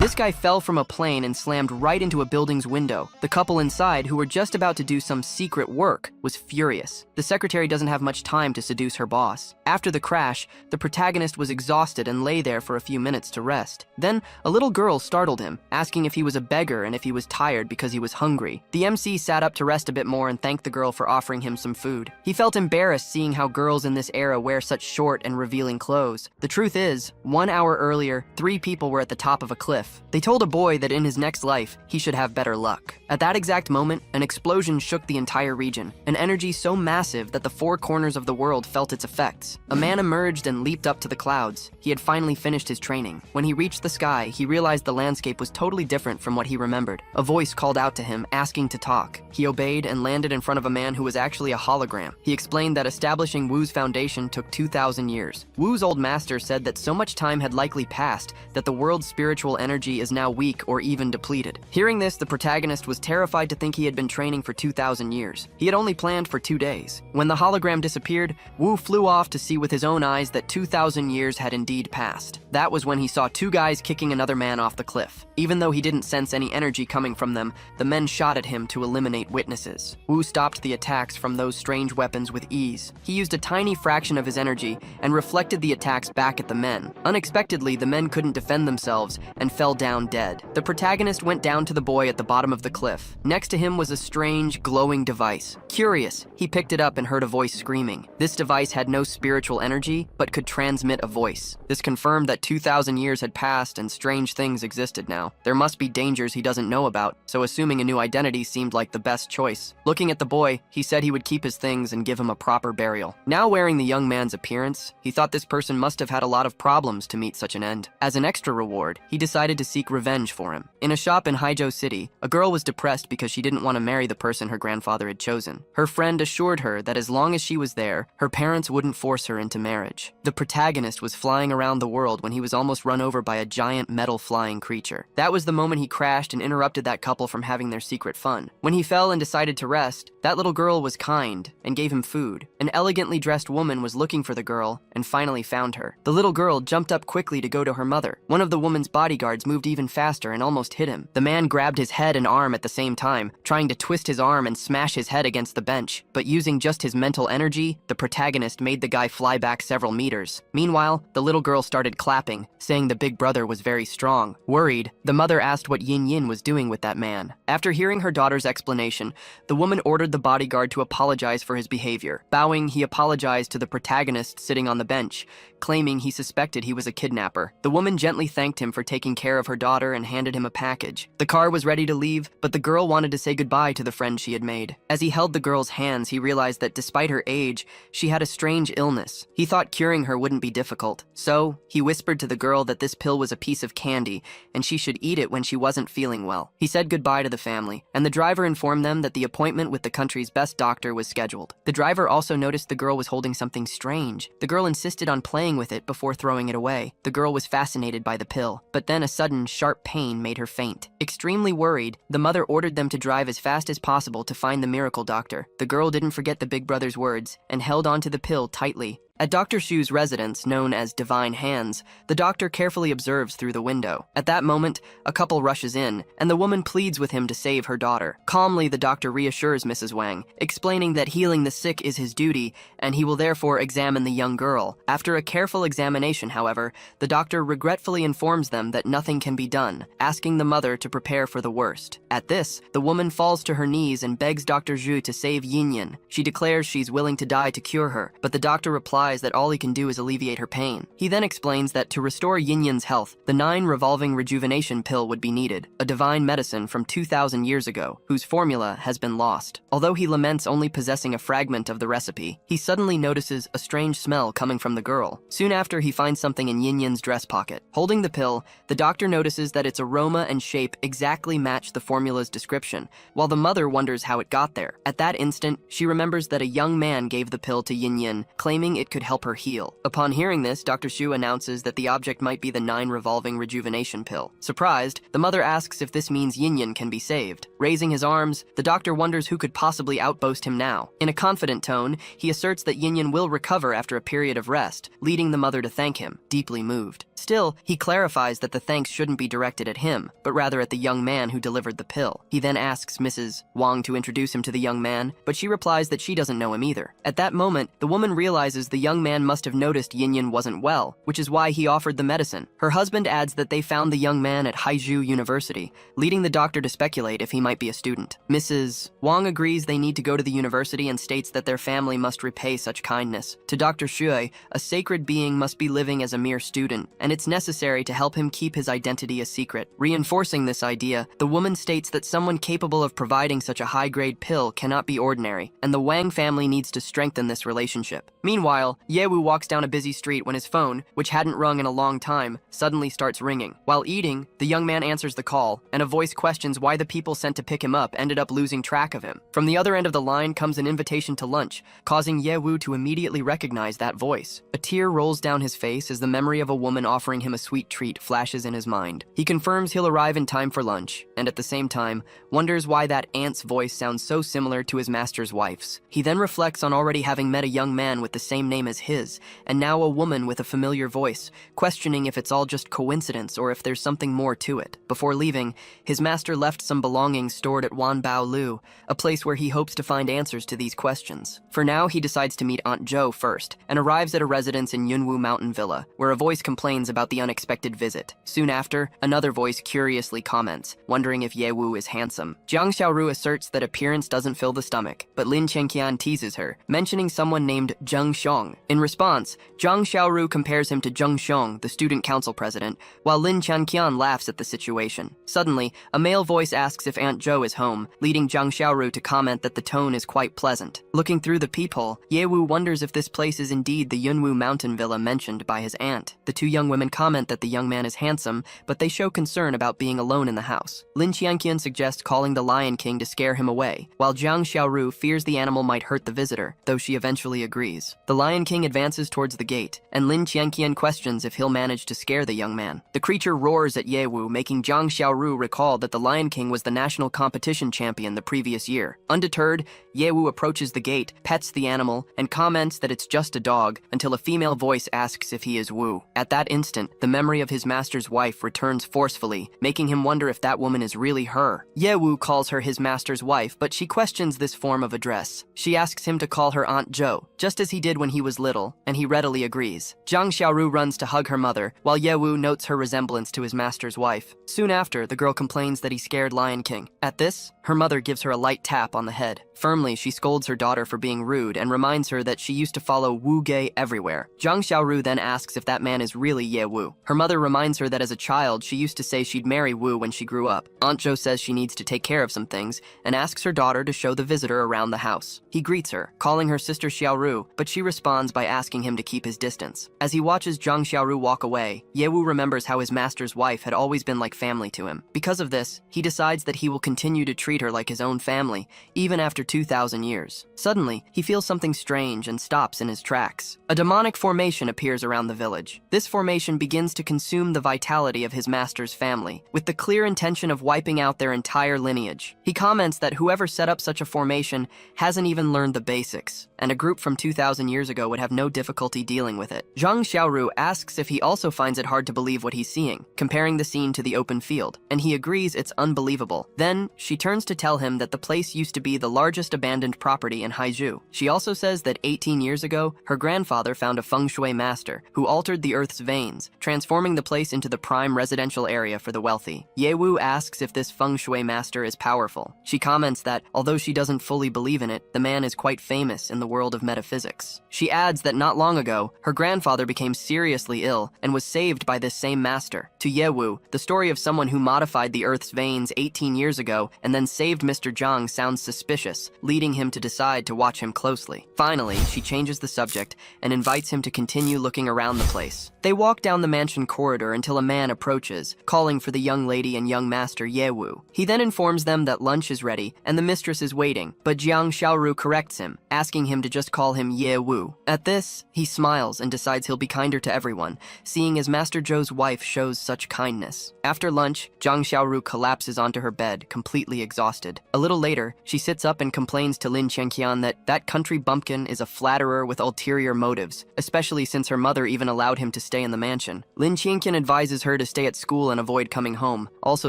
This guy fell from a plane and slammed right into a building's window. The couple inside, who were just about to do some secret work, was furious. The secretary doesn't have much time to seduce her boss. After the crash, the protagonist was exhausted and lay there for a few minutes to rest. Then, a little girl startled him, asking if he was a beggar and if he was tired because he was hungry. The MC sat up to rest a bit more and thanked the girl for offering him some food. He felt embarrassed seeing how girls in this era wear such short and revealing clothes. The truth is, 1 hour earlier, 3 people were at the top of a cliff. They told a boy that in his next life, he should have better luck. At that exact moment, an explosion shook the entire region, an energy so massive that the 4 corners of the world felt its effects. A man emerged and leaped up to the clouds. He had finally finished his training. When he reached the sky, he realized the landscape was totally different from what he remembered. A voice called out to him, asking to talk. He obeyed and landed in front of a man who was actually a hologram. He explained that establishing Wu's foundation took 2,000 years. Wu's old master said that so much time had likely passed that the world's spiritual energy is now weak or even depleted. Hearing this, the protagonist was terrified to think he had been training for 2,000 years. He had only planned for 2 days. When the hologram disappeared, Wu flew off to see with his own eyes that 2,000 years had indeed passed. That was when he saw 2 guys kicking another man off the cliff. Even though he didn't sense any energy coming from them, the men shot at him to eliminate witnesses. Wu stopped the attacks from those strange weapons with ease. He used a tiny fraction of his energy and reflected the attacks back at the men. Unexpectedly, the men couldn't defend themselves and fell down dead. The protagonist went down to the boy at the bottom of the cliff. Next to him was a strange, glowing device. Curious, he picked it up and heard a voice screaming. This device had no spiritual energy, but could transmit a voice. This confirmed that 2,000 years had passed and strange things existed now. There must be dangers he doesn't know about, so assuming a new identity seemed like the best choice. Looking at the boy, he said he would keep his things and give him a proper burial. Now wearing the young man's appearance, he thought this person must have had a lot of problems to meet such an end. As an extra reward, he decided to seek revenge for him. In a shop in Haijo City, a girl was depressed because she didn't want to marry the person her grandfather had chosen. Her friend assured her that as long as she was there, her parents wouldn't force her into marriage. The protagonist was flying around the world when he was almost run over by a giant metal flying creature. That was the moment he crashed and interrupted that couple from having their secret fun. When he fell and decided to rest, that little girl was kind and gave him food. An elegantly dressed woman was looking for the girl and finally found her. The little girl jumped up quickly to go to her mother. One of the woman's bodyguards moved even faster and almost hit him. The man grabbed his head and arm at the same time, trying to twist his arm and smash his head against the bench. But using just his mental energy, the protagonist made the guy fly back several meters. Meanwhile, the little girl started clapping, saying the big brother was very strong. Worried, the mother asked what Yin Yin was doing with that man. After hearing her daughter's explanation, the woman ordered the bodyguard to apologize for his behavior. Bowing, he apologized to the protagonist sitting on the bench, claiming he suspected he was a kidnapper. The woman gently thanked him for taking care of her daughter and handed him a package. The car was ready to leave, but the girl wanted to say goodbye to the friend she had made. As he held the girl's hands, he realized that despite her age, she had a strange illness. He thought curing her wouldn't be difficult. So, he whispered to the girl that this pill was a piece of candy, and she should eat it when she wasn't feeling well. He said goodbye to the family, and the driver informed them that the appointment with the country's best doctor was scheduled. The driver also noticed the girl was holding something strange. The girl insisted on playing with it before throwing it away. The girl was fascinated by the pill, but then a sudden, sharp pain made her faint. Extremely worried, the mother ordered them to drive as fast as possible to find the miracle doctor. The girl didn't forget the big brother's words and held onto the pill tightly. At Dr. Shu's residence, known as Divine Hands, the doctor carefully observes through the window. At that moment, a couple rushes in, and the woman pleads with him to save her daughter. Calmly, the doctor reassures Mrs. Wang, explaining that healing the sick is his duty, and he will therefore examine the young girl. After a careful examination, however, the doctor regretfully informs them that nothing can be done, asking the mother to prepare for the worst. At this, the woman falls to her knees and begs Dr. Zhu to save Yin Yin. She declares she's willing to die to cure her, but the doctor replies that all he can do is alleviate her pain. He then explains that to restore Yin Yin's health, the 9 revolving rejuvenation pill would be needed, a divine medicine from 2,000 years ago, whose formula has been lost. Although he laments only possessing a fragment of the recipe, he suddenly notices a strange smell coming from the girl. Soon after, he finds something in Yin Yin's dress pocket. Holding the pill, the doctor notices that its aroma and shape exactly match the formula's description, while the mother wonders how it got there. At that instant, she remembers that a young man gave the pill to Yin Yin, claiming it could help her heal. Upon hearing this, Dr. Shu announces that the object might be the 9 revolving rejuvenation pill. Surprised, the mother asks if this means Yin Yin can be saved. Raising his arms, the doctor wonders who could possibly outboast him now. In a confident tone, he asserts that Yin Yin will recover after a period of rest, leading the mother to thank him, deeply moved. Still, he clarifies that the thanks shouldn't be directed at him, but rather at the young man who delivered the pill. He then asks Mrs. Wang to introduce him to the young man, but she replies that she doesn't know him either. At that moment, the woman realizes the young man must have noticed Yin wasn't well, which is why he offered the medicine. Her husband adds that they found the young man at Haizhu University, leading the doctor to speculate if he might be a student. Mrs. Wang agrees they need to go to the university and states that their family must repay such kindness. To Dr. Shui, a sacred being must be living as a mere student, and it's necessary to help him keep his identity a secret. Reinforcing this idea, the woman states that someone capable of providing such a high-grade pill cannot be ordinary, and the Wang family needs to strengthen this relationship. Meanwhile, Yewu walks down a busy street when his phone, which hadn't rung in a long time, suddenly starts ringing. While eating, the young man answers the call, and a voice questions why the people sent to pick him up ended up losing track of him. From the other end of the line comes an invitation to lunch, causing Yewu to immediately recognize that voice. A tear rolls down his face as the memory of a woman offering him a sweet treat flashes in his mind. He confirms he'll arrive in time for lunch, and at the same time, wonders why that aunt's voice sounds so similar to his master's wife's. He then reflects on already having met a young man with the same name as his, and now a woman with a familiar voice, questioning if it's all just coincidence or if there's something more to it. Before leaving, his master left some belongings stored at Wanbao Lu, a place where he hopes to find answers to these questions. For now, he decides to meet Aunt Zhou first, and arrives at a residence in Yunwu Mountain Villa, where a voice complains about the unexpected visit. Soon after, another voice curiously comments, wondering if Yewu is handsome. Jiang Xiaoru asserts that appearance doesn't fill the stomach, but Lin Chenqian teases her, mentioning someone named Zheng Xiong. In response, Jiang Xiaoru compares him to Zheng Xiong, the student council president, while Lin Chenqian laughs at the situation. Suddenly, a male voice asks if Aunt Zhou is home, leading Jiang Xiaoru to comment that the tone is quite pleasant. Looking through the peephole, Yewu wonders if this place is indeed the Yunwu mountain villa mentioned by his aunt. The two young women comment that the young man is handsome, but they show concern about being alone in the house. Lin Qianqian suggests calling the Lion King to scare him away, while Jiang Xiaoru fears the animal might hurt the visitor, though she eventually agrees. The Lion King advances towards the gate, and Lin Qianqian questions if he'll manage to scare the young man. The creature roars at Yewu, making Jiang Xiaoru recall that the Lion King was the national competition champion the previous year. Undeterred, Yewu approaches the gate, pets the animal, and comments that it's just a dog, until a female voice asks if he is Wu. At that instant, the memory of his master's wife returns forcefully, making him wonder if that woman is really her. Yewu calls her his master's wife, but she questions this form of address. She asks him to call her Aunt Zhou, just as he did when he was little, and he readily agrees. Jiang Xiaoru runs to hug her mother, while Yewu notes her resemblance to his master's wife. Soon after, the girl complains that he scared Lion King. At this, her mother gives her a light tap on the head. Firmly, she scolds her daughter for being rude and reminds her that she used to follow Wu Ge everywhere. Jiang Xiaoru then asks if that man is really Ye Wu. Her mother reminds her that as a child, she used to say she'd marry Wu when she grew up. Aunt Zhou says she needs to take care of some things and asks her daughter to show the visitor around the house. He greets her, calling her sister Xiaoru, but she responds by asking him to keep his distance. As he watches Jiang Xiaoru walk away, Ye Wu remembers how his master's wife had always been like family to him. Because of this, he decides that he will continue to treat her like his own family, even after 2,000 years. Suddenly, he feels something strange and stops in his tracks. A demonic formation appears around the village. This formation begins to consume the vitality of his master's family, with the clear intention of wiping out their entire lineage. He comments that whoever set up such a formation hasn't even learned the basics, and a group from 2,000 years ago would have no difficulty dealing with it. Zhang Xiaoru asks if he also finds it hard to believe what he's seeing, comparing the scene to the open field, and he agrees it's unbelievable. Then, she turns to tell him that the place used to be the largest abandoned property in Haizhu. She also says that 18 years ago, her grandfather found a feng shui master who altered the earth's veins, transforming the place into the prime residential area for the wealthy. Ye Wu asks if this feng shui master is powerful. She comments that, although she doesn't fully believe in it, the man is quite famous in the world of metaphysics. She adds that not long ago, her grandfather became seriously ill and was saved by this same master. To Ye Wu, the story of someone who modified the earth's veins 18 years ago and then saved Mr. Zhang sounds suspicious, leading him to decide to watch him closely. Finally, she changes the subject and invites him to continue looking around the place. They walk down the mansion corridor until a man approaches, calling for the young lady and young master Ye Wu. He then informs them that lunch is ready and the mistress is waiting, but Jiang Xiaoru corrects him, asking him to just call him Ye Wu. At this, he smiles and decides he'll be kinder to everyone, seeing as Master Zhou's wife shows such kindness. After lunch, Jiang Xiaoru collapses onto her bed, completely exhausted. A little later, she sits up and complains to Lin Qianqian that country bumpkin is a flatterer with ulterior motives, especially since her mother even allowed him to stay in the mansion. Lin Qianqian advises her to stay at school and avoid coming home, also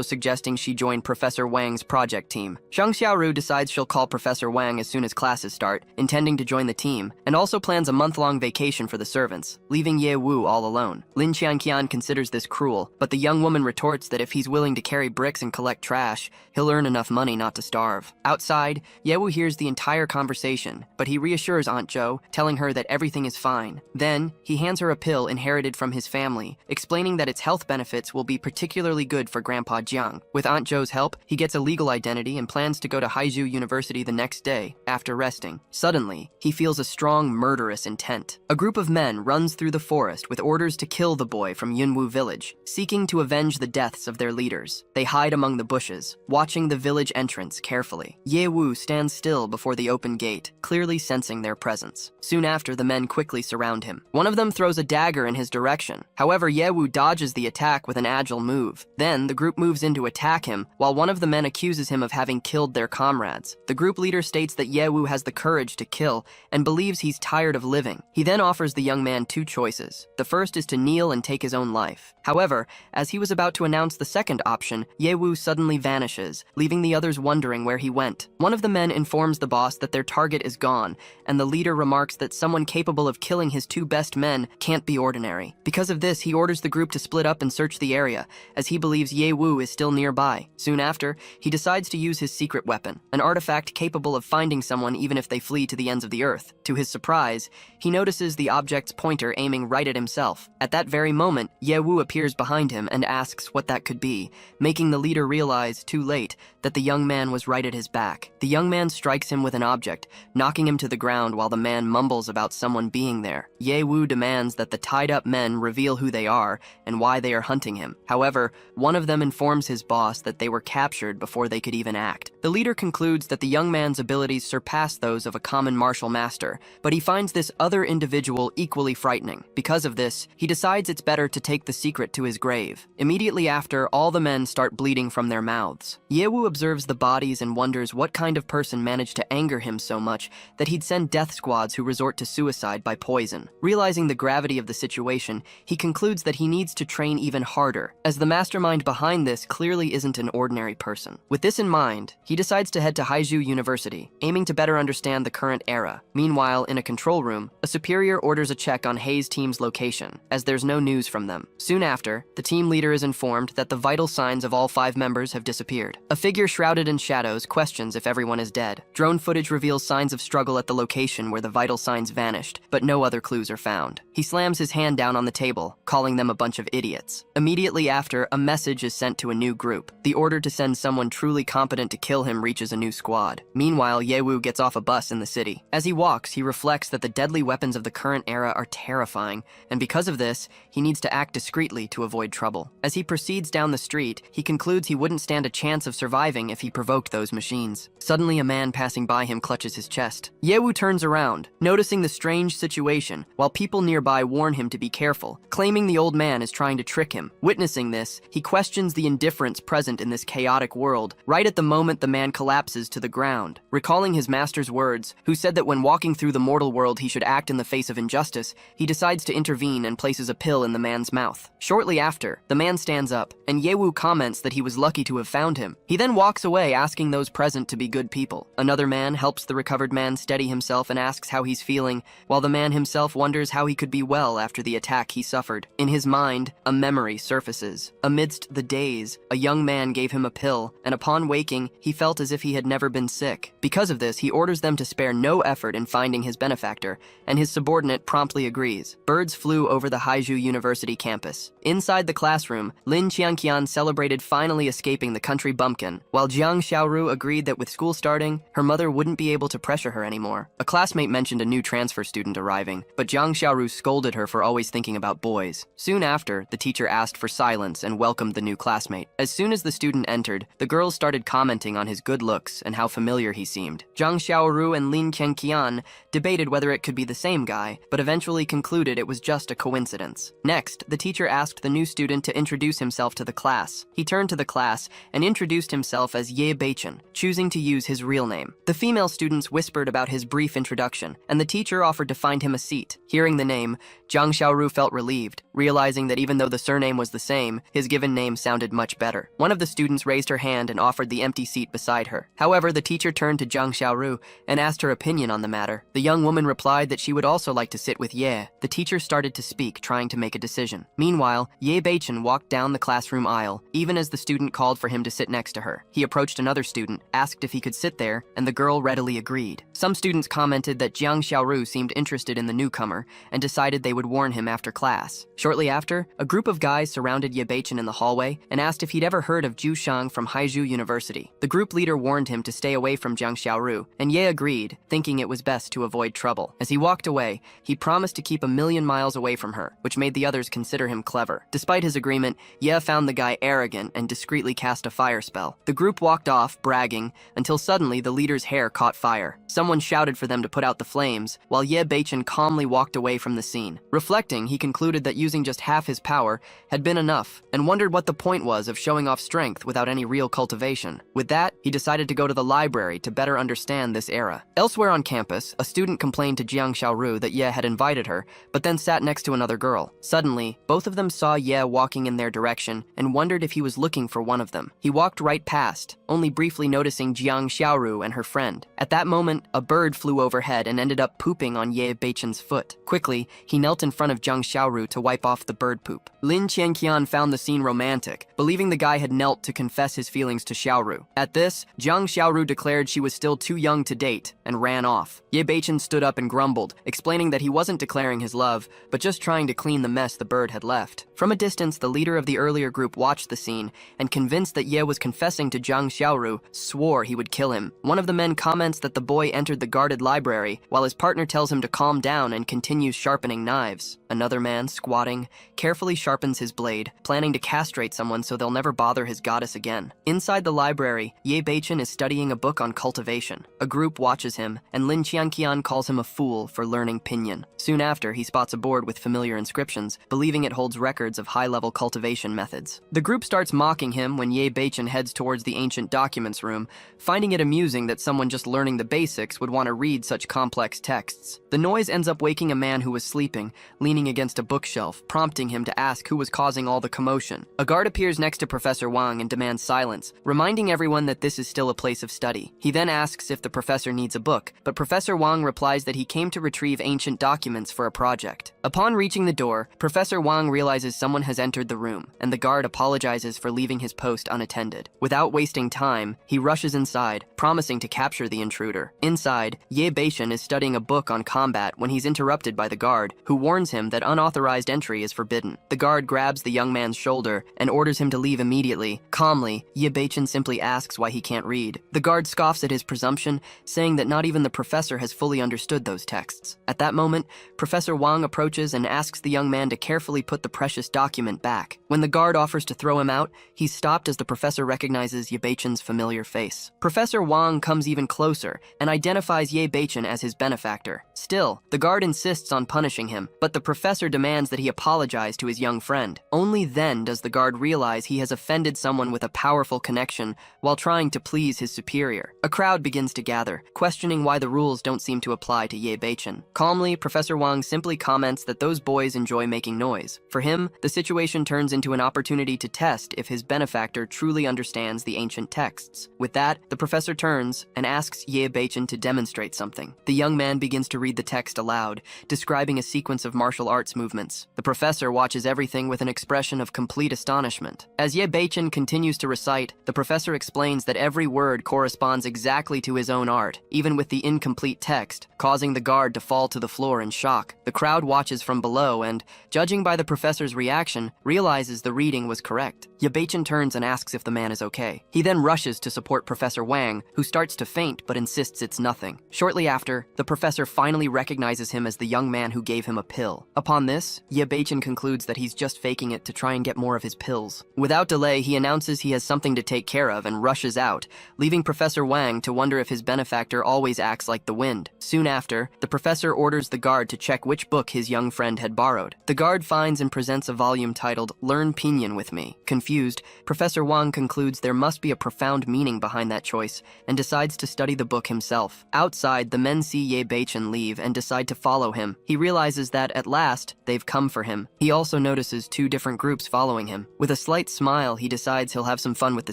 suggesting she join Professor Wang's project team. Zhang Xiaoru decides she'll call Professor Wang as soon as classes start, intending to join the team, and also plans a month-long vacation for the servants, leaving Ye Wu all alone. Lin Qianqian considers this cruel, but the young woman retorts that if he's willing to carry bricks and collect trash, he'll earn enough money not to starve. Outside, Ye Wu hears the entire conversation, but he reassures Aunt Zhou, telling her that everything is fine. Then, he hands her a pill inherited from his family, explaining that its health benefits will be particularly good for Grandpa Jiang. With Aunt Zhou's help, he gets a legal identity and plans to go to Haizhou University the next day, after resting. Suddenly, he feels a strong murderous intent. A group of men runs through the forest with orders to kill the boy from Yunwu village, seeking to avenge the deaths of their leaders. They hide among the bushes, watching the village entrance carefully. Ye Wu stands still before the open gate, clearly sensing their presence. Soon after, the men quickly surround him. One of them throws a dagger in his direction. However, Ye Wu dodges the attack with an agile move. Then, the group moves in to attack him, while one of the men accuses him of having killed their comrades. The group leader states that Ye Wu has the courage to kill and believes he's tired of living. He then offers the young man two choices. The first is to kneel and take his own life. However, as he was about to announce the second option, Ye Wu suddenly vanishes, leaving the others wondering where he went. One of the men informs the boss that their target is gone, and the leader remarks that someone capable of killing his two best men can't be ordinary. Because of this, he orders the group to split up and search the area, as he believes Ye Wu is still nearby. Soon after, he decides to use his secret weapon, an artifact capable of finding someone even if they flee to the ends of the earth. To his surprise, he notices the object's pointer aiming right at himself. At that very moment, Ye Wu appears behind him and asks what that could be, making the leader realize, too late, that the young man was right at his back. The young man strikes him with an object, knocking him to the ground while the man mumbles about someone being there. Ye Wu demands that the tied-up men reveal who they are and why they are hunting him. However, one of them informs his boss that they were captured before they could even act. The leader concludes that the young man's abilities surpass those of a common martial master, but he finds this other individual equally frightening. Because of this, he decides it's better to take the secret to his grave. Immediately after, all the men start bleeding from their mouths. Ye Wu observes the bodies and wonders what kind of person managed to anger him so much that he'd send death squads who resort to suicide by poison. Realizing the gravity of the situation, he concludes that he needs to train even harder, as the mastermind behind this clearly isn't an ordinary person. With this in mind, he decides to head to Haizhou University, aiming to better understand the current era. Meanwhile, in a control room, a superior orders a check on Hei's team's location, as there's no news from them. Soon after, the team leader is informed that the vital signs of all 5 members have disappeared. A figure shrouded in shadows questions if everyone is dead. Drone footage reveals signs of struggle at the location where the vital signs vanished, but no other clues are found. He slams his hand down on the table, calling them a bunch of idiots. Immediately after, a message is sent to a new group. The order to send someone truly competent to kill him reaches a new squad. Meanwhile, Ye Wu gets off a bus in the city. As he walks, he reflects that the deadly weapons of the current era are terrifying, and because of this, he needs to act discreetly to avoid trouble. As he proceeds down the street, he concludes he wouldn't stand a chance of surviving if he provoked those machines. Suddenly, a man passing by him clutches his chest. Ye Wu turns around, noticing the strange situation, while people nearby warn him to be careful, claiming the old man is trying to trick him. Witnessing this, he questions the indifference present in this chaotic world, right at the moment the man collapses to the ground. Recalling his master's words, who said that when walking through the mortal world he should act in the face of injustice, he decides to intervene and places a pill in the man's mouth. Shortly after, the man stands up, and Ye Wu comments that he was lucky to have found him. He then walks away, asking those present to be good people. Another man helps the recovered man steady himself and asks how he's feeling, while the man himself wonders how he could be well after the attack he suffered. In his mind, a memory surfaces. Amidst the daze, a young man gave him a pill, and upon waking, he felt as if he had never been sick. Because of this, he orders them to spare no effort in finding his benefactor, and his subordinate promptly agrees. Birds flew over the Haizhou University campus. Inside the classroom, Lin Qianqian celebrated finally escaping the country bumpkin, while Zhang Xiaoru agreed that with school starting, her mother wouldn't be able to pressure her anymore. A classmate mentioned a new transfer student arriving, but Zhang Xiaoru scolded her for always thinking about boys. Soon after, the teacher asked for silence and welcomed the new classmate. As soon as the student entered, the girls started commenting on his good looks and how familiar he seemed. Zhang Xiaoru and Lin Qianqian debated whether it could be the same guy, but eventually concluded it was just a coincidence. Next, the teacher asked the new student to introduce himself to the class. He turned to the class and introduced himself as Ye Beichen, choosing to use his real name. The female students whispered about his brief introduction, and the teacher offered to find him a seat. Hearing the name, Zhang Xiaoru felt relieved, realizing that even though the surname was the same, his given name sounded much better. One of the students raised her hand and offered the empty seat beside her. However, the teacher turned to Zhang Xiaoru and asked her opinion on the matter. The young woman replied that she would also like to sit with Ye. The teacher started to speak, trying to make a decision. Meanwhile, Ye Beichen walked down the classroom aisle, even as the student called for him to sit next to her. He approached another student, asked if he could sit there, and the girl readily agreed. Some students commented that Zhang Xiaoru seemed interested in the newcomer and decided they would warn him after class. Shortly after, a group of guys surrounded Ye Beichen in the hallway and asked if he'd ever heard of Zhu Shang from Haizhu University. The group leader warned him to stay away from Zhang Xiaoru, and Ye agreed, thinking it was best to avoid trouble. As he walked away, he promised to keep 1,000,000 miles away from her, which made the others consider him clever. Despite his agreement, Ye found the guy arrogant and discreetly cast a fire spell. The group walked off, bragging, until suddenly the leader's hair caught fire. Someone shouted for them to put out the flames, while Ye Beichen calmly walked away from the scene. Reflecting, he concluded that using just half his power had been enough, and wondered what the point was of showing off strength without any real cultivation. With that, he decided to go to the library to better understand this era. Elsewhere on campus, a student complained to Jiang Xiaoru that Ye had invited her, but then sat next to another girl. Suddenly, both of them saw Ye walking in their direction and wondered if he was looking for one of them. He walked right past, only briefly noticing Jiang Xiaoru and her friend. At that moment, a bird flew overhead and ended up pooping on Ye Beichen's foot. Quickly, he knelt in front of Jiang Xiaoru to wipe off the bird poop. Lin Qianqian found the scene romantic, believing the guy had knelt to confess his feelings to Xiaoru. At this, Jiang Xiaoru declared she was still too young to date and ran off. Ye Beichen stood up and grumbled, explaining that he wasn't declaring his love, but just trying to clean the mess the bird had left. From a distance, the leader of the earlier group watched the scene and, convinced that Ye was confessing to Jiang Xiaoru, swore he would kill him. One of the men comments that the boy entered the guarded library, while his partner tells him to calm down and continues sharpening knives. Another man, squatting, carefully sharpens his blade, planning to castrate someone so they'll never bother his goddess again. Inside the library, Ye Beichen is studying a book on cultivation. A group watches him, and Lin Qianqian calls him a fool for learning pinyin. Soon after, he spots a board with familiar inscriptions, believing it holds records of high-level cultivation methods. The group starts mocking him when Ye Beichen heads towards the ancient documents room, finding it amusing that someone just learning the basics would want to read such complex texts. The noise ends up waking a man who was sleeping, leaning against a bookshelf, prompting him to ask who was causing all the commotion. A guard appears next to Professor Wang and demands silence, reminding everyone that this is still a place of study. He then asks if the professor needs a book, but Professor Wang replies that he came to retrieve ancient documents for a project. Upon reaching the door, Professor Wang realizes someone has entered the room, and the guard apologizes for leaving his post unattended. Without wasting time, he rushes inside, promising to capture the intruder. Inside, Ye Beichen is studying a book on combat when he's interrupted by the guard, who warns him that unauthorized entry is forbidden. The guard grabs the young man's shoulder and orders him to leave immediately. Calmly, Ye Beichen simply asks why he can't read. The guard scoffs at his presumption, saying that not even the professor has fully understood those texts. At that moment, Professor Wang approaches and asks the young man to carefully put the precious document back. When the guard offers to throw him out, he's stopped as the professor recognizes Ye Beichen's familiar face. Professor Wang comes even closer and identifies Ye Beichen as his benefactor. Still, the guard insists on punishing him, but the professor demands that he apologize to his young friend. Only then does the guard realize he has offended someone with a powerful connection while trying to please his superior. A crowd begins to gather, questioning why the rules don't seem to apply to Ye Beichen. Calmly, Professor Wang simply comments that those boys enjoy making noise. For him, the situation turns into an opportunity to test if his benefactor truly understands the ancient texts. With that, the professor turns and asks Ye Beichen to demonstrate something. The young man begins to read the text aloud, describing a sequence of martial arts movements. The professor watches everything with an expression of complete astonishment. As Ye Beichen continues to recite, the professor explains that every word corresponds exactly to his own art, even with the incomplete text, causing the guard to fall to the floor in shock. The crowd watches from below and, judging by the professor's reaction, realizes the reading was correct. Ye Beichen turns and asks if the man is okay. He then rushes to support Professor Wang, who starts to faint but insists it's nothing. Shortly after, the professor finally recognizes him as the young man who gave him a pill. Upon this, Ye Beichen concludes that he's just faking it to try and get more of his pills. Without delay, he announces he has something to take care of and rushes out, leaving Professor Wang to wonder if his benefactor always acts like the wind. Soon after, the professor orders the guard to check which book his young friend had borrowed. The guard finds and presents a volume titled Learn Pinyin with Me. Confused, Professor Wang concludes there must be a profound meaning behind that choice and decides to study the book himself. Outside, the men see Ye Beichen leave and decide to follow him. He realizes that, at last, they've come for him. He also notices two different groups following him. With a slight smile, he decides he'll have some fun with the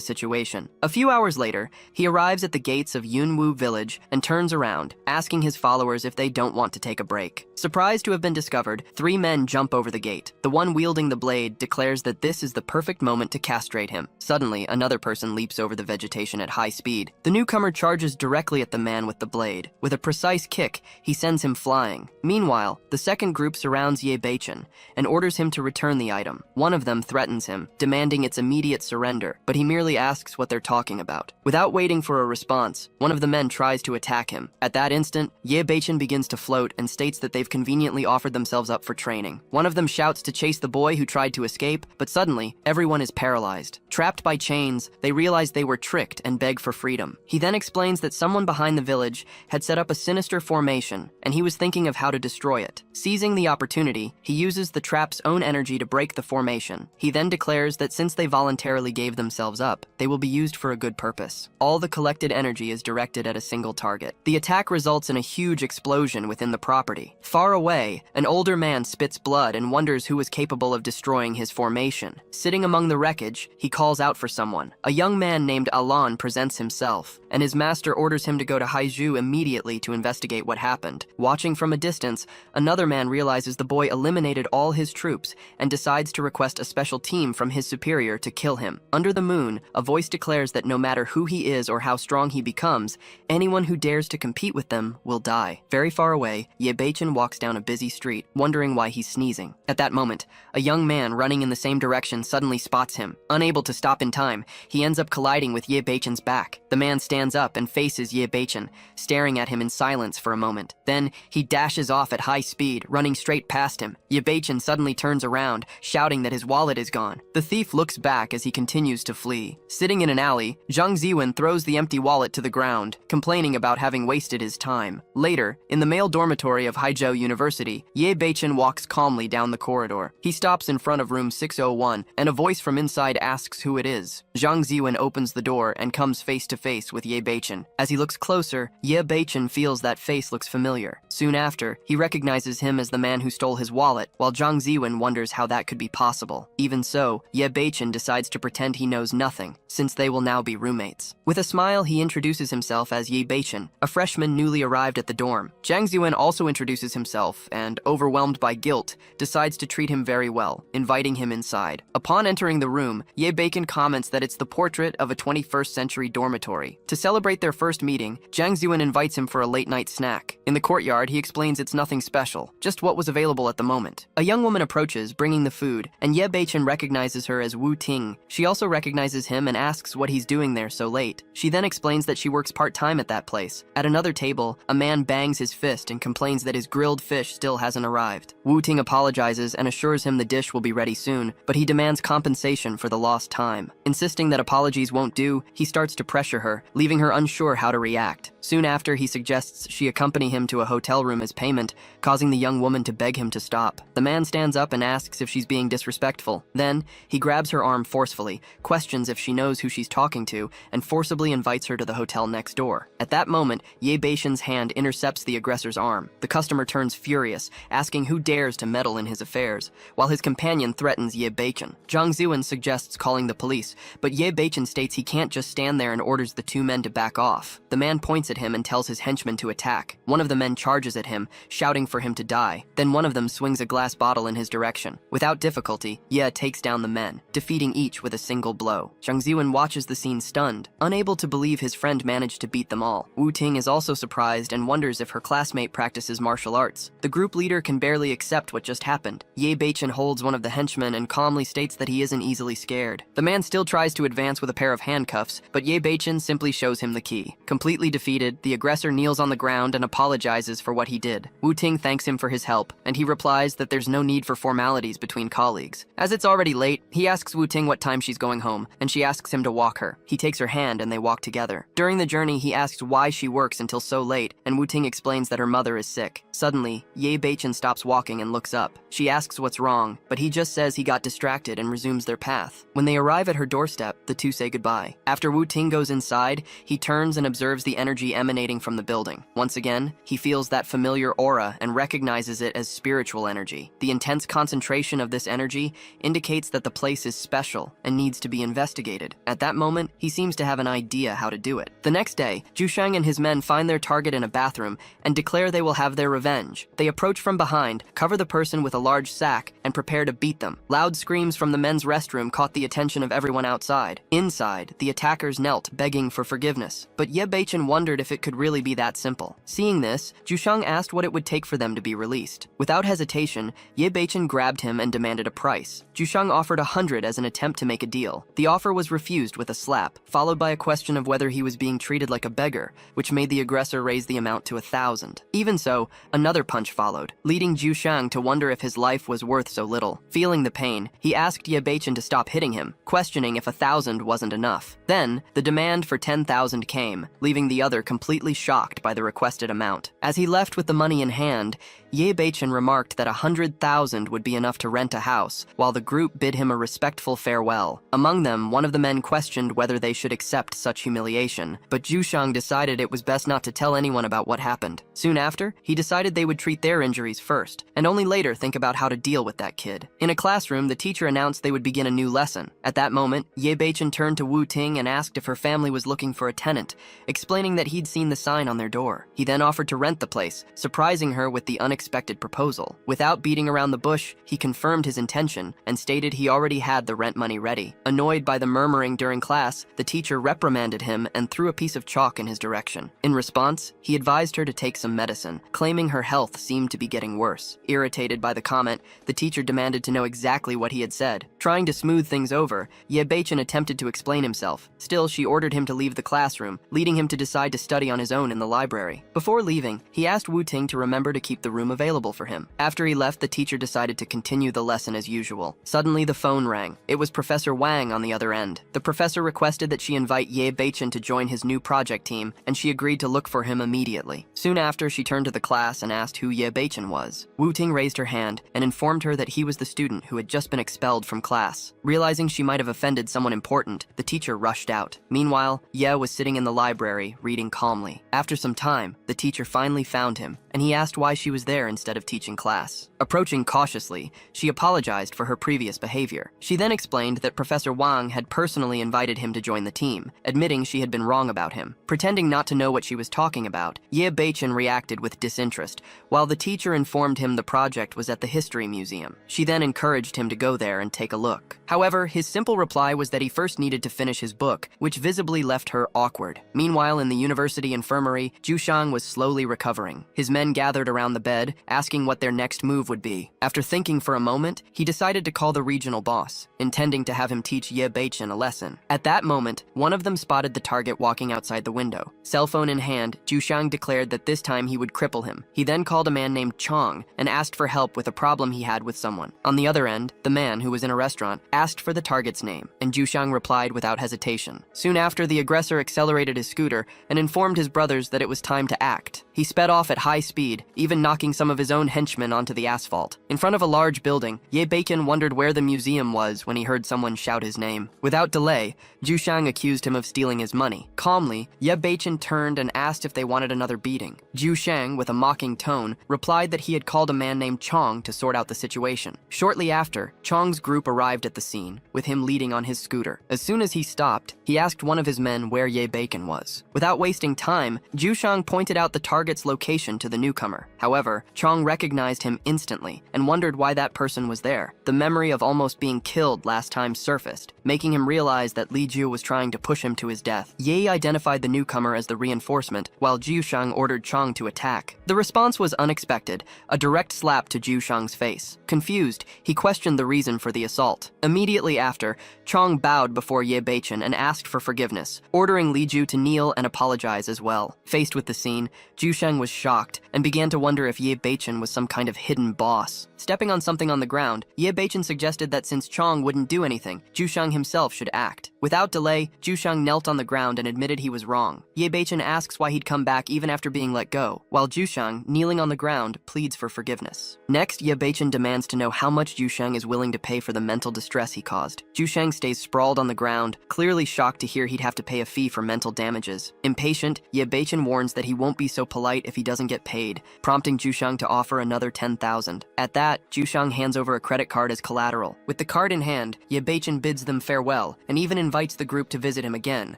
situation. A few hours later, he arrives at the gates of Yunwu village and turns around, asking his followers if they don't want to take a break. Surprised to have been discovered, three men jump over the gate. The one wielding the blade declares that this is the perfect moment to castrate him. Suddenly, another person leaps over the vegetation at high speed. The newcomer charges directly at the man with the blade. With a precise kick, he sends him flying. Meanwhile, the second group surrounds Ye Beichen and orders him to return the item. One of them threatens him, demanding its immediate surrender, but he merely asks what they're talking about. Without waiting for a response, one of the men tries to attack him. At that instant, Ye Beichen begins to float and states that they've conveniently offered themselves up for training. One of them shouts to chase the boy who tried to escape, but suddenly, everyone is paralyzed. Trapped by chains, they realize they were tricked and beg for freedom. He then explains that someone behind the village had set up a sinister formation, and he was thinking of how to destroy it. Seizing the opportunity, he uses the trap's own energy to break the formation. He then declares that since they voluntarily gave themselves up, they will be used for a good purpose. All the collected energy is directed at a single target. The attack results in a huge explosion within the property. Far away, an older man spits blood and wonders who was capable of destroying his formation. Sitting among the wreckage, he calls out for someone. A young man named Alan presents himself, and his master orders him to go to Haizhu immediately to investigate what happened. Watching from a distance, another man realizes the boy eliminated all his troops and decides to request a special team from his superior to kill him. Under the moon, a voice declares that no matter who he is or how strong he becomes, anyone who dares to compete with them will die. Very far away, Ye Beichen walks down a busy street, wondering why he's sneezing. At that moment, a young man running in the same direction suddenly spots him. Unable to stop in time, he ends up colliding with Ye Beichen's back. The man stands up and faces Ye Beichen, staring at him in silence for a moment. Then, he dashes off at high speed, running straight past him. Ye Beichen suddenly turns around, shouting that his wallet is gone. The thief looks back as he continues to flee. Sitting in an alley, Zhang Ziwen throws the empty wallet to the ground, complaining about having wasted his time. Later, in the male dormitory of Haizhou University, Ye Beichen walks calmly down the corridor. He stops in front of room 601, and a voice from inside asks who it is. Zhang Ziwen opens the door and comes face to face with Ye Beichen. As he looks closer, Ye Beichen feels that face looks familiar. Soon after, he recognizes him as the man who stole his wallet, while Zhang Ziwen wonders how that could be possible. Even so, Ye Beichen decides to pretend he knows nothing, since they will now be roommates. With a smile, he introduces himself as Ye Beichen, a freshman newly arrived at the dorm. Zhang Ziwen also introduces himself, and, overwhelmed by guilt, decides to treat him very well, inviting him inside. Upon entering the room, Ye Beichen comments that it's the portrait of a 21st century dormitory. To celebrate their first meeting, Zhang Ziwen invites him for a late-night snack. In the courtyard, he explains it's nothing special, just what was available at the moment. A young woman approaches, bringing the food, and Ye Beichen recognizes her as Wu Ting. She also recognizes him and asks what he's doing there so late. She then explains that she works part-time at that place. At another table, a man bangs his fist and complains that his grilled fish still hasn't arrived. Wu Ting apologizes and assures him the dish will be ready soon, but he demands compensation for the lost time. Insisting that apologies won't do, he starts to pressure her, leaving her unsure how to react. Soon after, he suggests she accompany him to a hotel room as payment, causing the young woman to beg him to stop. The man stands up and asks if she's being disrespectful. Then, he grabs her arm forcefully, questions if she knows who she's talking to, and forcibly invites her to the hotel next door. At that moment, Ye Beichen's hand intercepts the aggressor's arm. The customer turns furious, asking who dares to meddle in his affairs, while his companion threatens Ye Beichen. Zhang Ziwen suggests calling the police, but Ye Beichen states he can't just stand there and orders the two men to back off. The man points at him and tells his henchmen to attack. One of the men charges at him, shouting for him to die. Then one of them swings a glass bottle in his direction. Without difficulty, Ye takes down the men, defeating each with a single blow. Zhang Ziwen watches the scene stunned, unable to believe his friend managed to beat them all. Wu Ting is also surprised and wonders if her classmate practices martial arts. The group leader can barely accept what just happened. Ye Beichen holds one of the henchmen and calmly states that he isn't easily scared. The man still tries to advance with a pair of handcuffs, but Ye Beichen simply shows him the key. Completely defeated, the aggressor kneels on the ground and apologizes for what he did. Wu Ting thanks him for his help, and he replies that there's no need for formalities between colleagues. As it's already late, he asks Wu Ting what time she's going home, and she asks him to walk her. He takes her hand and they walk together. During the journey, he asks why she works until so late, and Wu Ting explains that her mother is sick. Suddenly, Ye Beichen stops walking and looks up. She asks what's wrong, but he just says he got distracted and resumes their path. When they arrive at her doorstep, the two say goodbye. After Wu Ting goes inside, he turns and observes the energy emanating from the building. Once again, he feels that familiar aura and recognizes it as spiritual energy. The intense concentration of this energy indicates that the place is special and needs to be investigated. At that moment, he seems to have an idea how to do it. The next day, Jushang and his men find their target in a bathroom and declare they will have their revenge. They approach from behind, cover the person with a large sack, and prepare to beat them. Loud screams from the men's restroom caught the attention of everyone outside. Inside, the attackers knelt, begging for forgiveness. But Ye Beichen wondered if it could really be that simple. Seeing this, Jushang asked what it would take for them to be released. Without hesitation, Ye Beichen grabbed him and demanded a price. Jushang offered 100 as an attempt to make a deal. The offer was refused with a slap, followed by a question of whether he was being treated like a beggar, which made the aggressor raise the amount to 1,000. Even so, another punch followed, leading Jushang to wonder if his life was worth so little. Feeling the pain, he asked Ye Beichen to stop hitting him, questioning if 1,000 wasn't enough. Then, the demand for 10,000 came, leaving the other completely shocked by the requested amount. As he left with the money in hand, Ye Beichen remarked that 100,000 would be enough to rent a house, while the group bid him a respectful farewell. Among them, one of the men questioned whether they should accept such humiliation, but Jushang decided it was best not to tell anyone about what happened. Soon after, he decided they would treat their injuries first, and only later think about how to deal with that kid. In a classroom, the teacher announced they would begin a new lesson. At that moment, Ye Beichen turned to Wu Ting and asked if her family was looking for a tenant, explaining that he'd seen the sign on their door. He then offered to rent the place, surprising her with the unexpected proposal. Without beating around the bush, he confirmed his intention and stated he already had the rent money ready. Annoyed by the murmuring during class, the teacher reprimanded him and threw a piece of chalk in his direction. In response, he advised her to take some medicine, claiming her health seemed to be getting worse. Irritated by the comment, the teacher demanded to know exactly what he had said. Trying to smooth things over, Ye Beichen attempted to explain himself. Still, she ordered him to leave the classroom, leading him to decide to study on his own in the library. Before leaving, he asked Wu Ting to remember to keep the room available for him. After he left, the teacher decided to continue the lesson as usual. Suddenly, the phone rang. It was Professor Wang on the other end. The professor requested that she invite Ye Beichen to join his new project team, and she agreed to look for him immediately. Soon after, she turned to the class and asked who Ye Beichen was. Wu Ting raised her hand and informed her that he was the student who had just been expelled from class. Realizing she might have offended someone important, the teacher rushed out. Meanwhile, Ye was sitting in the library, reading calmly. After some time, the teacher finally found him, and he asked why she was there instead of teaching class. Approaching cautiously, she apologized for her previous behavior. She then explained that Professor Wang had personally invited him to join the team, admitting she had been wrong about him. Pretending not to know what she was talking about, Ye Beichen reacted with disinterest, while the teacher informed him the project was at the History Museum. She then encouraged him to go there and take a look. However, his simple reply was that he first needed to finish his book, which visibly left her awkward. Meanwhile, in the university infirmary, Jushang was slowly recovering. His men gathered around the bed, asking what their next move would be. After thinking for a moment, he decided to call the regional boss, intending to have him teach Ye Beichen a lesson. At that moment, one of them spotted the target walking outside the window. Cell phone in hand, Jushang declared that this time he would cripple him. He then called a man named Chong and asked for help with a problem he had with someone. On the other end, the man, who was in a restaurant, asked for the target's name, and Jushang replied without hesitation. Soon after, the aggressor accelerated his scooter and informed his brothers that it was time to act. He sped off at high speed, even knocking some of his own henchmen onto the asphalt. In front of a large building, Ye Beichen wondered where the museum was when he heard someone shout his name. Without delay, Jushang accused him of stealing his money. Calmly, Ye Beichen turned and asked if they wanted another beating. Jushang, with a mocking tone, replied that he had called a man named Chong to sort out the situation. Shortly after, Chong's group arrived at the scene, with him leading on his scooter. As soon as he stopped, he asked one of his men where Ye Beichen was. Without wasting time, Jushang pointed out the target's location to the newcomer. However, Chong recognized him instantly and wondered why that person was there. The memory of almost being killed last time surfaced, making him realize that Li Ju was trying to push him to his death. Ye identified the newcomer as the reinforcement, while Jushang ordered Chong to attack. The response was unexpected, a direct slap to Jushang's face. Confused, he questioned the reason for the assault. Immediately after, Chong bowed before Ye Beichen and asked for forgiveness, ordering Li Ju to kneel and apologize as well. Faced with the scene, Jushang was shocked and began to wonder if Ye Beichen was some kind of hidden boss. Stepping on something on the ground, Ye Beichen suggested that since Chong wouldn't do anything, Jushang himself should act. Without delay, Jushang knelt on the ground and admitted he was wrong. Ye Beichen asks why he'd come back even after being let go, while Jushang, kneeling on the ground, pleads for forgiveness. Next, Ye Beichen demands to know how much Jushang is willing to pay for the mental distress stress he caused. Jushang stays sprawled on the ground, clearly shocked to hear he'd have to pay a fee for mental damages. Impatient, Ye Beichen warns that he won't be so polite if he doesn't get paid, prompting Jushang to offer another 10,000. At that, Jushang hands over a credit card as collateral. With the card in hand, Ye Beichen bids them farewell and even invites the group to visit him again,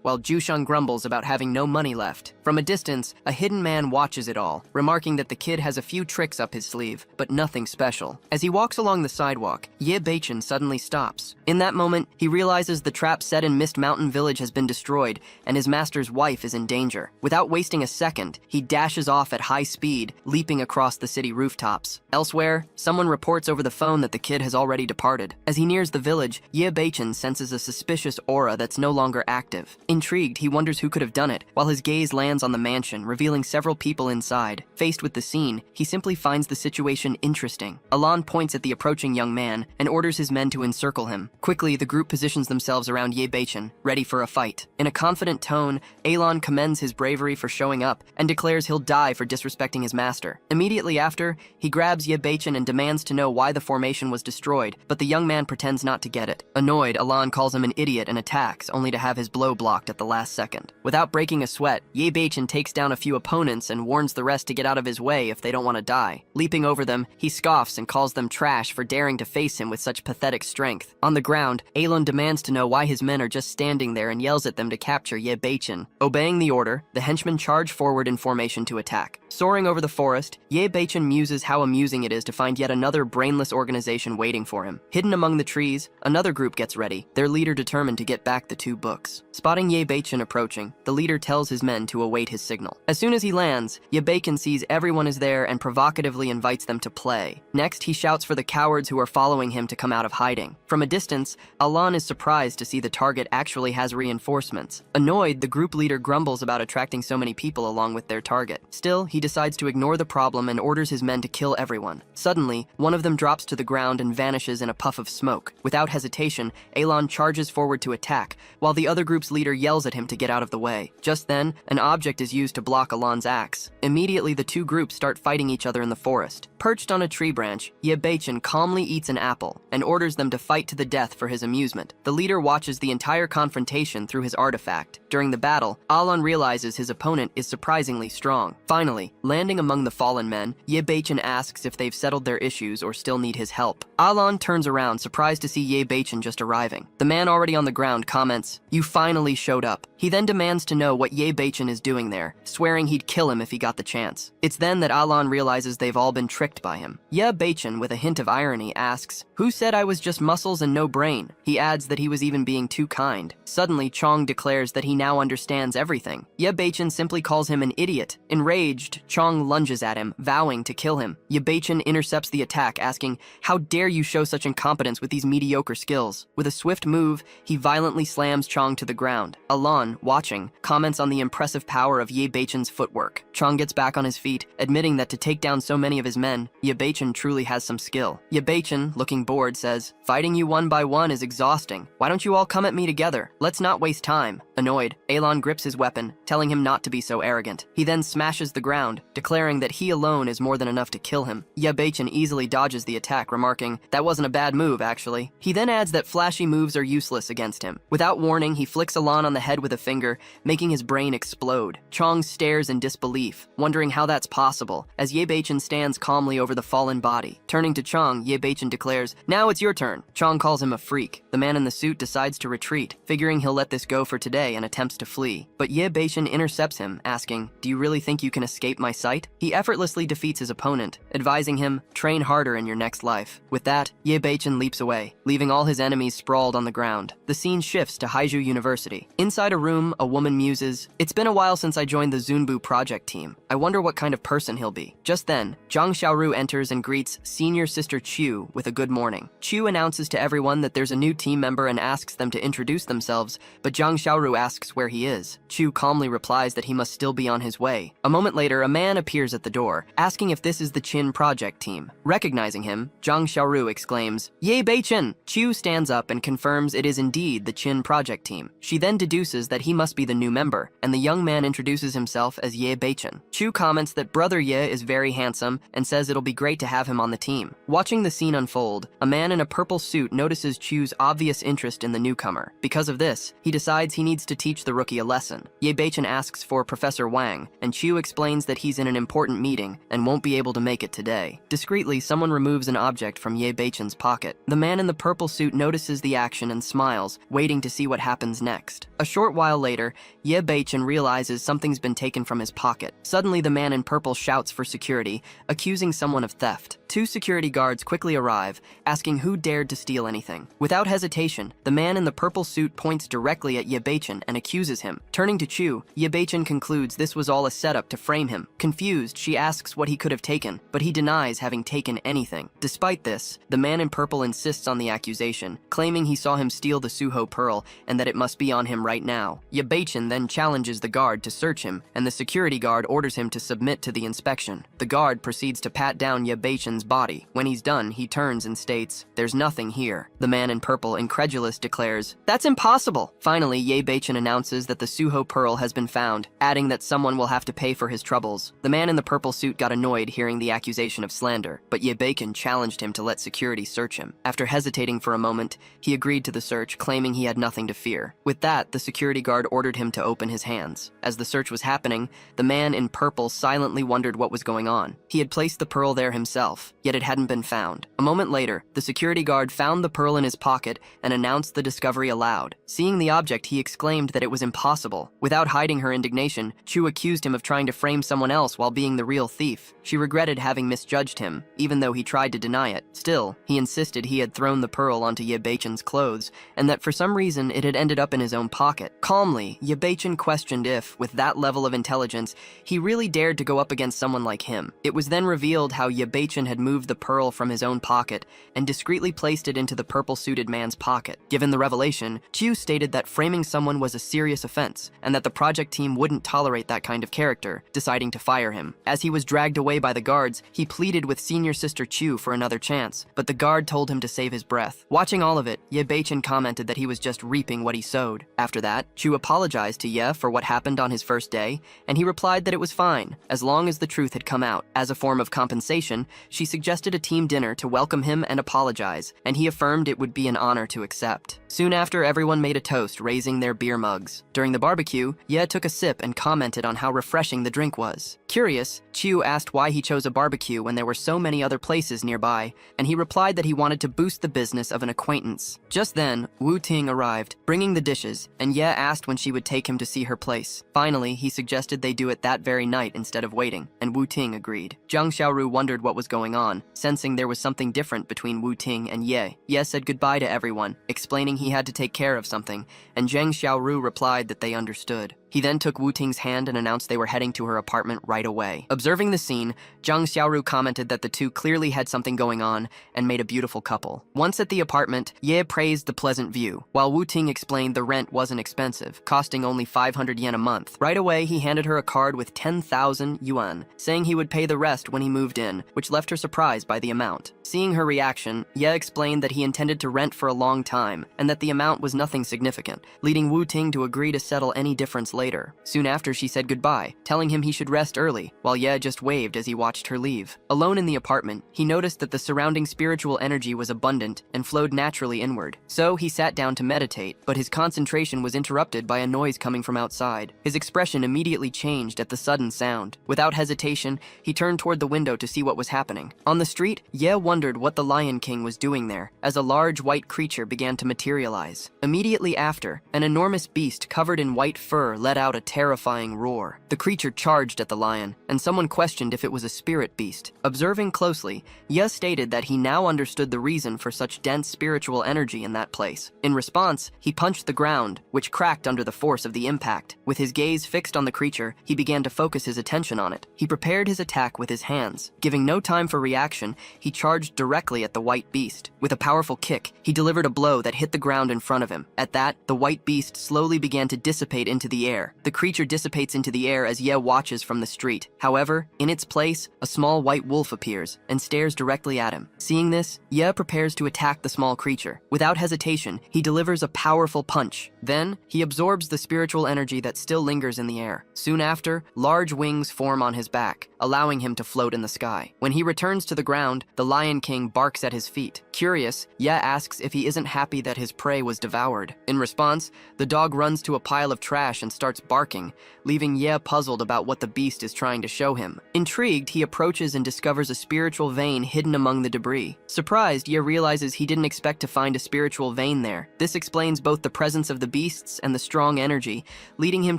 while Jushang grumbles about having no money left. From a distance, a hidden man watches it all, remarking that the kid has a few tricks up his sleeve, but nothing special. As he walks along the sidewalk, Ye Beichen suddenly stops. In that moment, he realizes the trap set in Mist Mountain Village has been destroyed, and his master's wife is in danger. Without wasting a second, he dashes off at high speed, leaping across the city rooftops. Elsewhere, someone reports over the phone that the kid has already departed. As he nears the village, Ye Beichen senses a suspicious aura that's no longer active. Intrigued, he wonders who could have done it, while his gaze lands on the mansion, revealing several people inside. Faced with the scene, he simply finds the situation interesting. Alon points at the approaching young man and orders his men to encircle him. Quickly, the group positions themselves around Ye Beichen, ready for a fight. In a confident tone, Alon commends his bravery for showing up and declares he'll die for disrespecting his master. Immediately after, he grabs Ye Beichen and demands to know why the formation was destroyed, but the young man pretends not to get it. Annoyed, Alon calls him an idiot and attacks, only to have his blow blocked at the last second. Without breaking a sweat, Ye Beichen takes down a few opponents and warns the rest to get out of his way if they don't want to die. Leaping over them, he scoffs and calls them trash for daring to face him with such pathetic strength. On the ground, Alon demands to know why his men are just standing there and yells at them to capture Ye Beichen. Obeying the order, the henchmen charge forward in formation to attack. Soaring over the forest, Ye Beichen muses how amusing it is to find yet another brainless organization waiting for him. Hidden among the trees, another group gets ready, their leader determined to get back the 2 books. Spotting Ye Beichen approaching, the leader tells his men to await his signal. As soon as he lands, Ye Beichen sees everyone is there and provocatively invites them to play. Next, he shouts for the cowards who are following him to come out of hiding. From a distance, Alon is surprised to see the target actually has reinforcements. Annoyed, the group leader grumbles about attracting so many people along with their target. Still, he decides to ignore the problem and orders his men to kill everyone. Suddenly, one of them drops to the ground and vanishes in a puff of smoke. Without hesitation, Alon charges forward to attack, while the other group's leader yells at him to get out of the way. Just then, an object is used to block Alon's axe. Immediately, the 2 groups start fighting each other in the forest. Perched on a tree branch, Ye Beichen calmly eats an apple and orders them to fight to the death for his amusement. The leader watches the entire confrontation through his artifact. During the battle, Alon realizes his opponent is surprisingly strong. Finally, landing among the fallen men, Ye Beichen asks if they've settled their issues or still need his help. Alon turns around, surprised to see Ye Beichen just arriving. The man already on the ground comments, "You finally showed up." He then demands to know what Ye Beichen is doing there, swearing he'd kill him if he got the chance. It's then that Alon realizes they've all been tricked by him. Ye Beichen, with a hint of irony, asks, "Who said I was just muscles and no brain?" He adds that he was even being too kind. Suddenly, Chong declares that he now understands everything. Ye Beichen simply calls him an idiot. Enraged, Chong lunges at him, vowing to kill him. Ye Beichen intercepts the attack, asking, "How dare you show such incompetence with these mediocre skills?" With a swift move, he violently slams Chong to the ground. Alon, watching, comments on the impressive power of Ye Beichen's footwork. Chong gets back on his feet, admitting that to take down so many of his men, Ye Beichen truly has some skill. Ye Beichen, looking bored, says, "Fighting you one by one is exhausting. Why don't you all come at me together? Let's not waste time." Annoyed, Alon grips his weapon, telling him not to be so arrogant. He then smashes the ground, declaring that he alone is more than enough to kill him. Ye Beichen easily dodges the attack, remarking, "That wasn't a bad move, actually." He then adds that flashy moves are useless against him. Without warning, he flicks Alon on the head with a finger, making his brain explode. Chong stares in disbelief, wondering how that's possible, as Ye Beichen stands calmly over the fallen body. Turning to Chong, Ye Beichen declares, "Now it's your turn." Chong calls him a freak. The man in the suit decides to retreat, figuring he'll let this go for today, and attempts to flee. But Ye Beichen intercepts him, asking, "Do you really think you can escape my sight?" He effortlessly defeats his opponent, advising him, "Train harder in your next life." With that, Ye Beichen leaps away, leaving all his enemies sprawled on the ground. The scene shifts to Haiju University. Inside a room, a woman muses, "It's been a while since I joined the Zunbu project team. I wonder what kind of person he'll be." Just then, Zhang Xiaoru enters and greets senior sister Chu with a good morning. Chu announces to everyone that there's a new team member and asks them to introduce themselves, but Zhang Xiaoru asks where he is. Chu calmly replies that he must still be on his way. A moment later, a man appears at the door, asking if this is the Qin project team. Recognizing him, Zhang Xiaoru exclaims, "Ye Beichen!" Chu stands up and confirms it is indeed the Qin project team. She then deduces that he must be the new member, and the young man introduces himself as Ye Beichen. Chu comments that brother Ye is very handsome and says it'll be great to have him on the team. Watching the scene unfold, a man in a purple suit notices Chu's obvious interest in the newcomer. Because of this, he decides he needs to teach the rookie a lesson. Ye Beichen asks for Professor Wang, and Chu explains that he's in an important meeting and won't be able to make it today. Discreetly, someone removes an object from Ye Beichen's pocket. The man in the purple suit notices the action and smiles, waiting to see what happens next. A short while later, Ye Beichen realizes something's been taken from his pocket. Suddenly, the man in purple shouts for security, accusing someone of theft. Two security guards quickly arrive, asking who dared to steal anything. Without hesitation, the man in the purple suit points directly at Ye Beichen and accuses him. Turning to Chu, Ye Beichen concludes this was all a setup to frame him. Confused, she asks what he could have taken, but he denies having taken anything. Despite this, the man in purple insists on the accusation, claiming he saw him steal the Suho pearl and that it must be on him right now. Ye Beichen then challenges the guard to search him, and the security guard orders him to submit to the inspection. The guard proceeds to pat down Ye Beichen's body. When he's done, he turns and states, "There's nothing here." The man in purple, incredulous, declares, "That's impossible!" Finally, Ye Beichen announces that the Suho pearl has been found, adding that someone will have to pay for his troubles. The man in the purple suit got annoyed hearing the accusation of slander, but Ye Beichen challenged him to let security search him. After hesitating for a moment, he agreed to the search, claiming he had nothing to fear. With that, the security guard ordered him to open his hands. As the search was happening, the man in purple silently wondered what was going on. He had placed the pearl there himself, yet it hadn't been found. A moment later, the security guard found the pearl in his pocket and announced the discovery aloud. Seeing the object, he exclaimed that it was impossible. Without hiding her indignation, Chu accused him of trying to frame someone else while being the real thief. She regretted having misjudged him, even though he tried to deny it. Still, he insisted he had thrown the pearl onto Ye Beichen's clothes, and that for some reason it had ended up in his own pocket. Calmly, Ye Beichen questioned if, with that level of intelligence, he really dared to go up against someone like him. It was then revealed how Ye Beichen had moved the pearl from his own pocket and discreetly placed it into the purple-suited man's pocket. Given the revelation, Chu stated that framing someone was a serious offense, and that the project team wouldn't tolerate that kind of character, deciding to fire him. As he was dragged away by the guards, he pleaded with senior sister Chu for another chance, but the guard told him to save his breath. Watching all of it, Ye Beichen commented that he was just reaping what he sowed. After that, Chu apologized to Ye for what happened on his first day, and he replied that it was fine, as long as the truth had come out. As a form of compensation, she suggested a team dinner to welcome him and apologize, and he affirmed it would be an honor to accept. Soon after, everyone made a toast, raising their beer mugs. During the barbecue, Ye took a sip and commented on how refreshing the drink was. Curious, Chu asked why he chose a barbecue when there were so many other places nearby, and he replied that he wanted to boost the business of an acquaintance. Just then, Wu Ting arrived, bringing the dishes, and Ye asked when she would take him to see her place. Finally, he suggested they do it that very night instead of waiting, and Wu Ting agreed. Zhang Xiaoru wondered what was going on, sensing there was something different between Wu Ting and Ye. Ye said goodbye to everyone, explaining he had to take care of something, and Zhang Xiaoru replied that they understood. He then took Wu Ting's hand and announced they were heading to her apartment right away. Observing the scene, Zhang Xiaoru commented that the two clearly had something going on and made a beautiful couple. Once at the apartment, Ye praised the pleasant view, while Wu Ting explained the rent wasn't expensive, costing only 500 yen a month. Right away, he handed her a card with 10,000 yuan, saying he would pay the rest when he moved in, which left her surprised by the amount. Seeing her reaction, Ye explained that he intended to rent for a long time, and that the amount was nothing significant, leading Wu Ting to agree to settle any difference later. Soon after, she said goodbye, telling him he should rest early, while Ye just waved as he watched her leave. Alone in the apartment, he noticed that the surrounding spiritual energy was abundant and flowed naturally inward. So he sat down to meditate, but his concentration was interrupted by a noise coming from outside. His expression immediately changed at the sudden sound. Without hesitation, he turned toward the window to see what was happening. On the street, Ye wondered what the Lion King was doing there, as a large white creature began to materialize. Immediately after, an enormous beast covered in white fur let out a terrifying roar. The creature charged at the lion, and someone questioned if it was a spirit beast. Observing closely, Ye stated that he now understood the reason for such dense spiritual energy in that place. In response, he punched the ground, which cracked under the force of the impact. With his gaze fixed on the creature, he began to focus his attention on it. He prepared his attack with his hands. Giving no time for reaction, he charged directly at the white beast. With a powerful kick, he delivered a blow that hit the ground in front of him. At that, the white beast slowly began to dissipate into the air. The creature dissipates into the air as Ye watches from the street. However, in its place, a small white wolf appears and stares directly at him. Seeing this, Ye prepares to attack the small creature. Without hesitation, he delivers a powerful punch. Then, he absorbs the spiritual energy that still lingers in the air. Soon after, large wings form on his back, allowing him to float in the sky. When he returns to the ground, the Lion King barks at his feet. Curious, Ye asks if he isn't happy that his prey was devoured. In response, the dog runs to a pile of trash and starts barking, leaving Ye puzzled about what the beast is trying to show him. Intrigued, he approaches and discovers a spiritual vein hidden among the debris. Surprised, Ye realizes he didn't expect to find a spiritual vein there. This explains both the presence of the beasts and the strong energy, leading him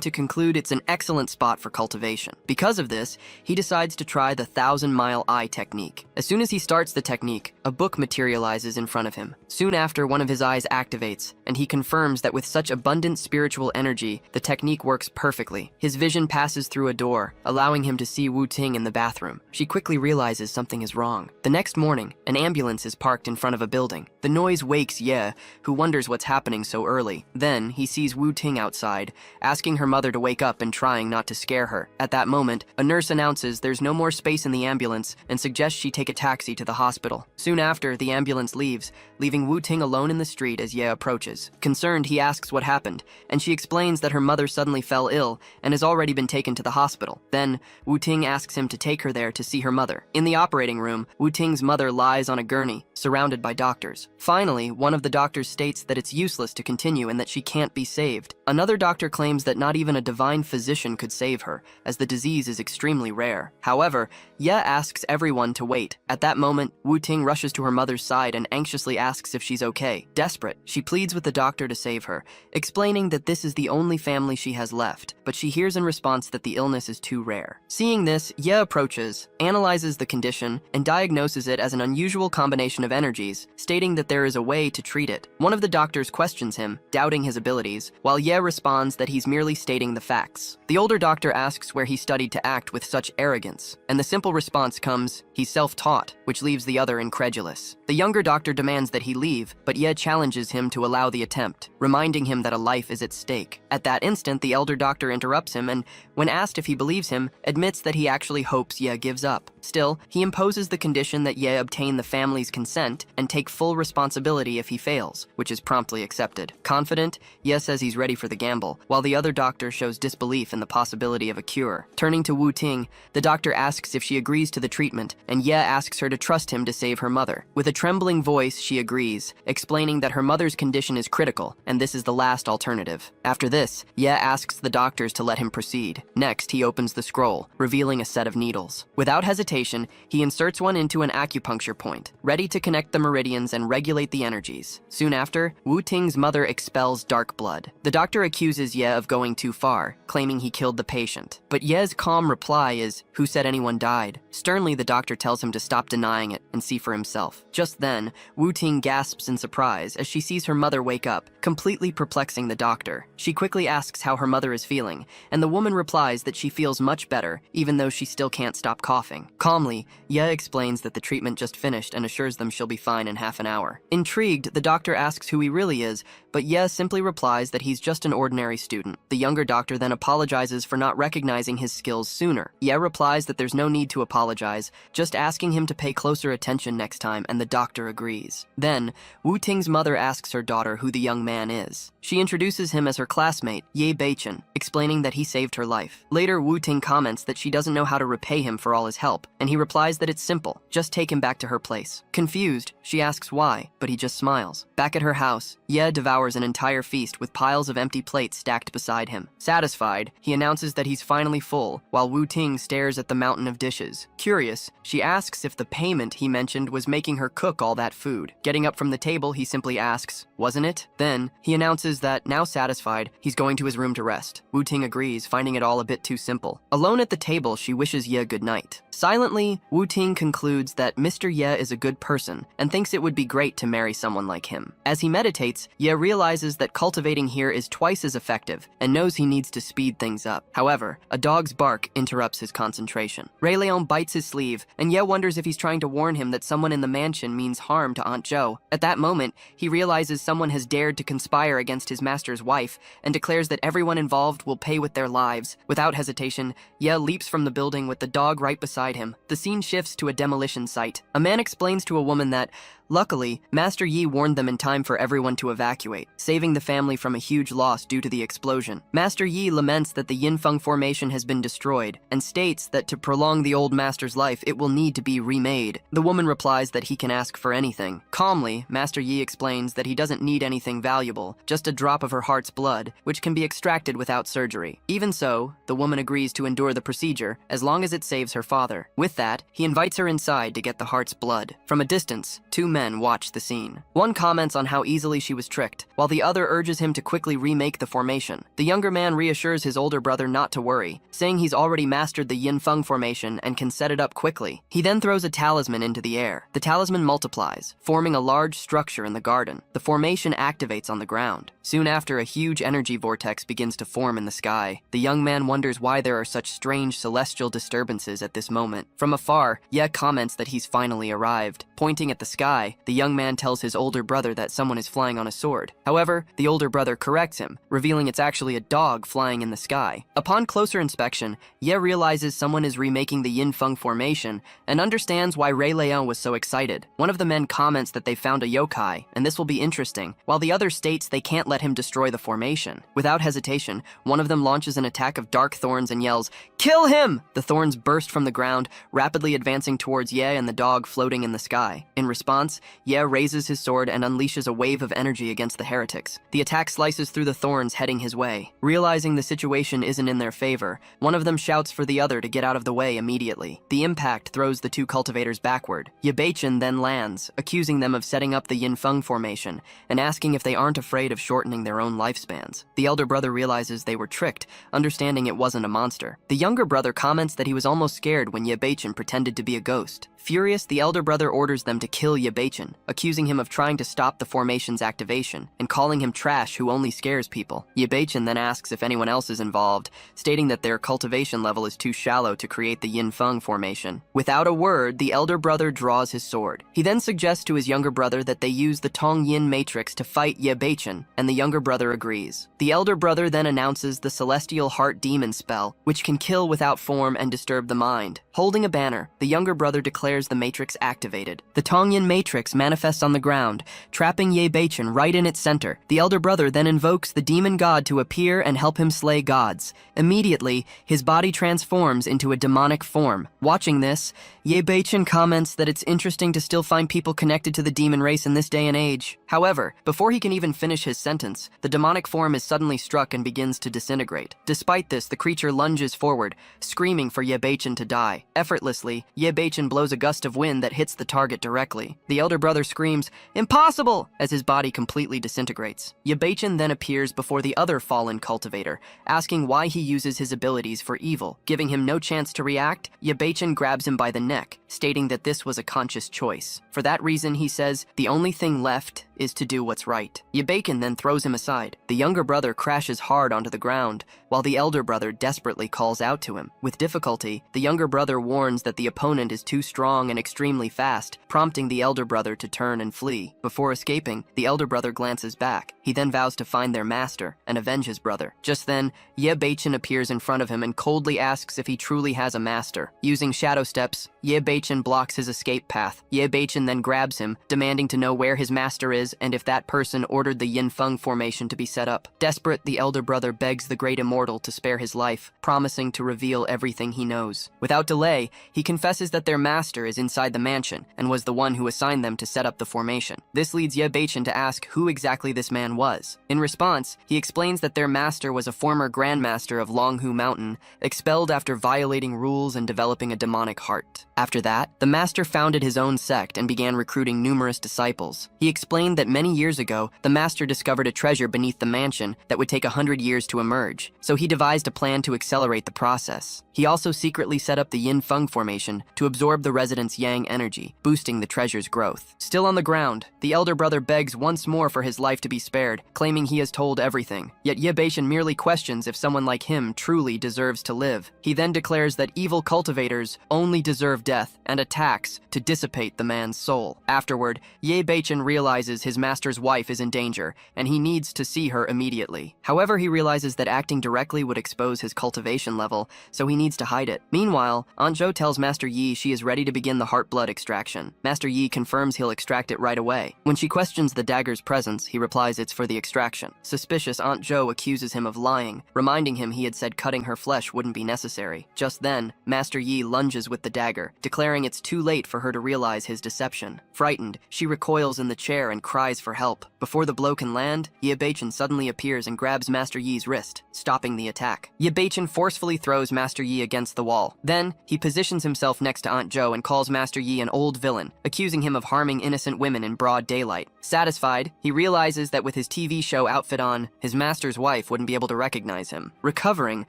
to conclude it's an excellent spot for cultivation. Because of this, he decides to try the 1,000-mile eye technique. As soon as he starts the technique, a book materializes in front of him. Soon after, one of his eyes activates, and he confirms that with such abundant spiritual energy, the technique works perfectly. His vision passes through a door, allowing him to see Wu Ting in the bathroom. She quickly realizes something is wrong. The next morning, an ambulance is parked in front of a building. The noise wakes Ye, who wonders what's happening so early. Then, he sees Wu Ting outside, asking her mother to wake up and trying not to scare her. At that moment, a nurse announces there's no more space in the ambulance and suggests she take a taxi to the hospital. Soon after, the ambulance leaves, leaving Wu Ting alone in the street as Ye approaches. Concerned, he asks what happened, and she explains that her mother suddenly fell ill and has already been taken to the hospital. Then, Wu Ting asks him to take her there to see her mother. In the operating room, Wu Ting's mother lies on a gurney, surrounded by doctors. Finally, one of the doctors states that it's useless to continue and that she can't be saved. Another doctor claims that not even a divine physician could save her, as the disease is extremely rare. However, Ye asks everyone to wait. At that moment, Wu Ting rushes to her mother's side and anxiously asks if she's okay. Desperate, she pleads with the doctor to save her, explaining that this is the only family she has left, but she hears in response that the illness is too rare. Seeing this, Ye approaches, analyzes the condition, and diagnoses it as an unusual combination of energies, stating that there is a way to treat it. One of the doctors questions him, doubting his abilities, while Ye responds that he's merely stating the facts. The older doctor asks where he studied to act with such arrogance, and the simple response comes, he's self-taught, which leaves the other incredulous. The younger doctor demands that he leave, but Ye challenges him to allow the attempt, reminding him that a life is at stake. At that instant, the elder doctor interrupts him and, when asked if he believes him, admits that he actually hopes Ye gives up. Still, he imposes the condition that Ye obtain the family's consent and take full responsibility if he fails, which is promptly accepted. Confident, Ye says he's ready for the gamble, while the other doctor shows disbelief in the possibility of a cure. Turning to Wu Ting, the doctor asks if she agrees to the treatment, and Ye asks her to trust him to save her mother. With a trembling voice, she agrees, explaining that her mother's condition is critical, and this is the last alternative. After this, Ye asks the doctors to let him proceed. Next, he opens the scroll, revealing a set of needles. Without hesitation, he inserts one into an acupuncture point, ready to connect the meridians and regulate the energies. Soon after, Wu Ting's mother expels dark blood. The doctor accuses Ye of going too far, claiming he killed the patient. But Ye's calm reply is, "Who said anyone died?" Sternly, the doctor tells him to stop denying it and see for himself. Just then, Wu Ting gasps in surprise as she sees her mother wake up, completely perplexing the doctor. She quickly asks how her mother is feeling, and the woman replies that she feels much better, even though she still can't stop coughing. Calmly, Ye explains that the treatment just finished and assures them she'll be fine in half an hour. Intrigued, the doctor asks who he really is, but Ye simply replies that he's just an ordinary student. The younger doctor then apologizes for not recognizing his skills sooner. Ye replies that there's no need to apologize, just asking him to pay closer attention next time, and the doctor agrees. Then, Wu Ting's mother asks her daughter who the young man is. She introduces him as her classmate, Ye Beichen, explaining that he saved her life. Later, Wu Ting comments that she doesn't know how to repay him for all his help, and he replies that it's simple, just take him back to her place. Confused, she asks why, but he just smiles. Back at her house, Ye devours an entire feast with piles of empty plates stacked beside him. Satisfied, he announces that he's finally full, while Wu Ting stares at the mountain of dishes. Curious, she asks if the payment he mentioned was making her cook all that food. Getting up from the table, he simply asks, "Wasn't it?" Then, he announces that, now satisfied, he's going to his room to rest. Wu Ting agrees, finding it all a bit too simple. Alone at the table, she wishes Ye good night. Silently, Wu Ting concludes that Mr. Ye is a good person and thinks it would be great to marry someone like him. As he meditates, Ye realizes realizes that cultivating here is twice as effective and knows he needs to speed things up. However, a dog's bark interrupts his concentration. Ray Leon bites his sleeve, and Ye wonders if he's trying to warn him that someone in the mansion means harm to Aunt Jo. At that moment, he realizes someone has dared to conspire against his master's wife and declares that everyone involved will pay with their lives. Without hesitation, Ye leaps from the building with the dog right beside him. The scene shifts to a demolition site. A man explains to a woman that, luckily, Master Yi warned them in time for everyone to evacuate, saving the family from a huge loss due to the explosion. Master Yi laments that the Yinfeng formation has been destroyed and states that to prolong the old master's life, it will need to be remade. The woman replies that he can ask for anything. Calmly, Master Yi explains that he doesn't need anything valuable, just a drop of her heart's blood, which can be extracted without surgery. Even so, the woman agrees to endure the procedure as long as it saves her father. With that, he invites her inside to get the heart's blood. From a distance, two men watch the scene. One comments on how easily she was tricked, while the other urges him to quickly remake the formation. The younger man reassures his older brother not to worry, saying he's already mastered the Yinfeng formation and can set it up quickly. He then throws a talisman into the air. The talisman multiplies, forming a large structure in the garden. The formation activates on the ground. Soon after, a huge energy vortex begins to form in the sky. The young man wonders why there are such strange celestial disturbances at this moment. From afar, Ye comments that he's finally arrived. Pointing at the sky, the young man tells his older brother that someone is flying on a sword. However, the older brother corrects him, revealing it's actually a dog flying in the sky. Upon closer inspection, Ye realizes someone is remaking the Yinfeng formation and understands why Ray Leon was so excited. One of the men comments that they found a yokai, and this will be interesting, while the other states they can't let him destroy the formation. Without hesitation, one of them launches an attack of dark thorns and yells, "Kill him!" The thorns burst from the ground, rapidly advancing towards Ye and the dog floating in the sky. In response, Ye raises his sword and unleashes a wave of energy against the heretics. The attack slices through the thorns heading his way. Realizing the situation isn't in their favor, one of them shouts for the other to get out of the way immediately. The impact throws the two cultivators backward. Yebeichen then lands, accusing them of setting up the Yinfeng formation and asking if they aren't afraid of shortening their own lifespans. The elder brother realizes they were tricked, understanding it wasn't a monster. The younger brother comments that he was almost scared when Yebeichen pretended to be a ghost. Furious, the elder brother orders them to kill Yebeichen, accusing him of trying to stop the formation's activation and calling him trash who only scares people. Yebeichen then asks if anyone else is involved, stating that their cultivation level is too shallow to create the Yinfeng formation. Without a word, the elder brother draws his sword. He then suggests to his younger brother that they use the Tong Yin matrix to fight Yebeichen, and the younger brother agrees. The elder brother then announces the Celestial Heart Demon spell, which can kill without form and disturb the mind. Holding a banner, the younger brother declares the matrix activated. The Tongyin matrix manifests on the ground, trapping Yebeichen right in its center. The elder brother then invokes the demon god to appear and help him slay gods. Immediately, his body transforms into a demonic form. Watching this, Yebeichen comments that it's interesting to still find people connected to the demon race in this day and age. However, before he can even finish his sentence, the demonic form is suddenly struck and begins to disintegrate. Despite this, the creature lunges forward, screaming for Yebeichen to die. Effortlessly, Yebeichen blows a gust of wind that hits the target directly. The elder brother screams, "Impossible!" as his body completely disintegrates. Yebeichen then appears before the other fallen cultivator, asking why he uses his abilities for evil. Giving him no chance to react, Yebeichen grabs him by the neck, stating that this was a conscious choice. For that reason, he says, the only thing left is to do what's right. Yebeichen then throws him aside. The younger brother crashes hard onto the ground, while the elder brother desperately calls out to him. With difficulty, the younger brother warns that the opponent is too strong and extremely fast, prompting the elder brother to turn and flee. Before escaping, the elder brother glances back. He then vows to find their master and avenge his brother. Just then, Yebeichen appears in front of him and coldly asks if he truly has a master. Using shadow steps, Yebeichen blocks his escape path. Yebeichen then grabs him, demanding to know where his master is and if that person ordered the Yinfeng formation to be set up. Desperate, the elder brother begs the great immortal to spare his life, promising to reveal everything he knows. Without delay, he confesses that their master is inside the mansion and was the one who assigned them to set up the formation. This leads Yebeichen to ask who exactly this man was. In response, he explains that their master was a former grandmaster of Longhu Mountain, expelled after violating rules and developing a demonic heart. After that, the master founded his own sect and began recruiting numerous disciples. He explains explained that many years ago, the master discovered a treasure beneath the mansion that would take 100 years to emerge, so he devised a plan to accelerate the process. He also secretly set up the yin-feng formation to absorb the residents' yang energy, boosting the treasure's growth. Still on the ground, the elder brother begs once more for his life to be spared, claiming he has told everything. Yet Ye Beichen merely questions if someone like him truly deserves to live. He then declares that evil cultivators only deserve death and attacks to dissipate the man's soul. Afterward, Ye Beichen realizes his master's wife is in danger, and he needs to see her immediately. However, he realizes that acting directly would expose his cultivation level, so he needs to hide it. Meanwhile, Aunt Zhou tells Master Yi she is ready to begin the heart blood extraction. Master Yi confirms he'll extract it right away. When she questions the dagger's presence, he replies it's for the extraction. Suspicious, Aunt Zhou accuses him of lying, reminding him he had said cutting her flesh wouldn't be necessary. Just then, Master Yi lunges with the dagger, declaring it's too late for her to realize his deception. Frightened, she recoils in the chair and cries for help. Before the blow can land, Ye Beichen suddenly appears and grabs Master Yi's wrist, stopping the attack. Ye Beichen forcefully throws Master Yi against the wall. Then, he positions himself next to Aunt Zhou and calls Master Yi an old villain, accusing him of harming innocent women in broad daylight. Satisfied, he realizes that with his TV show outfit on, his master's wife wouldn't be able to recognize him. Recovering,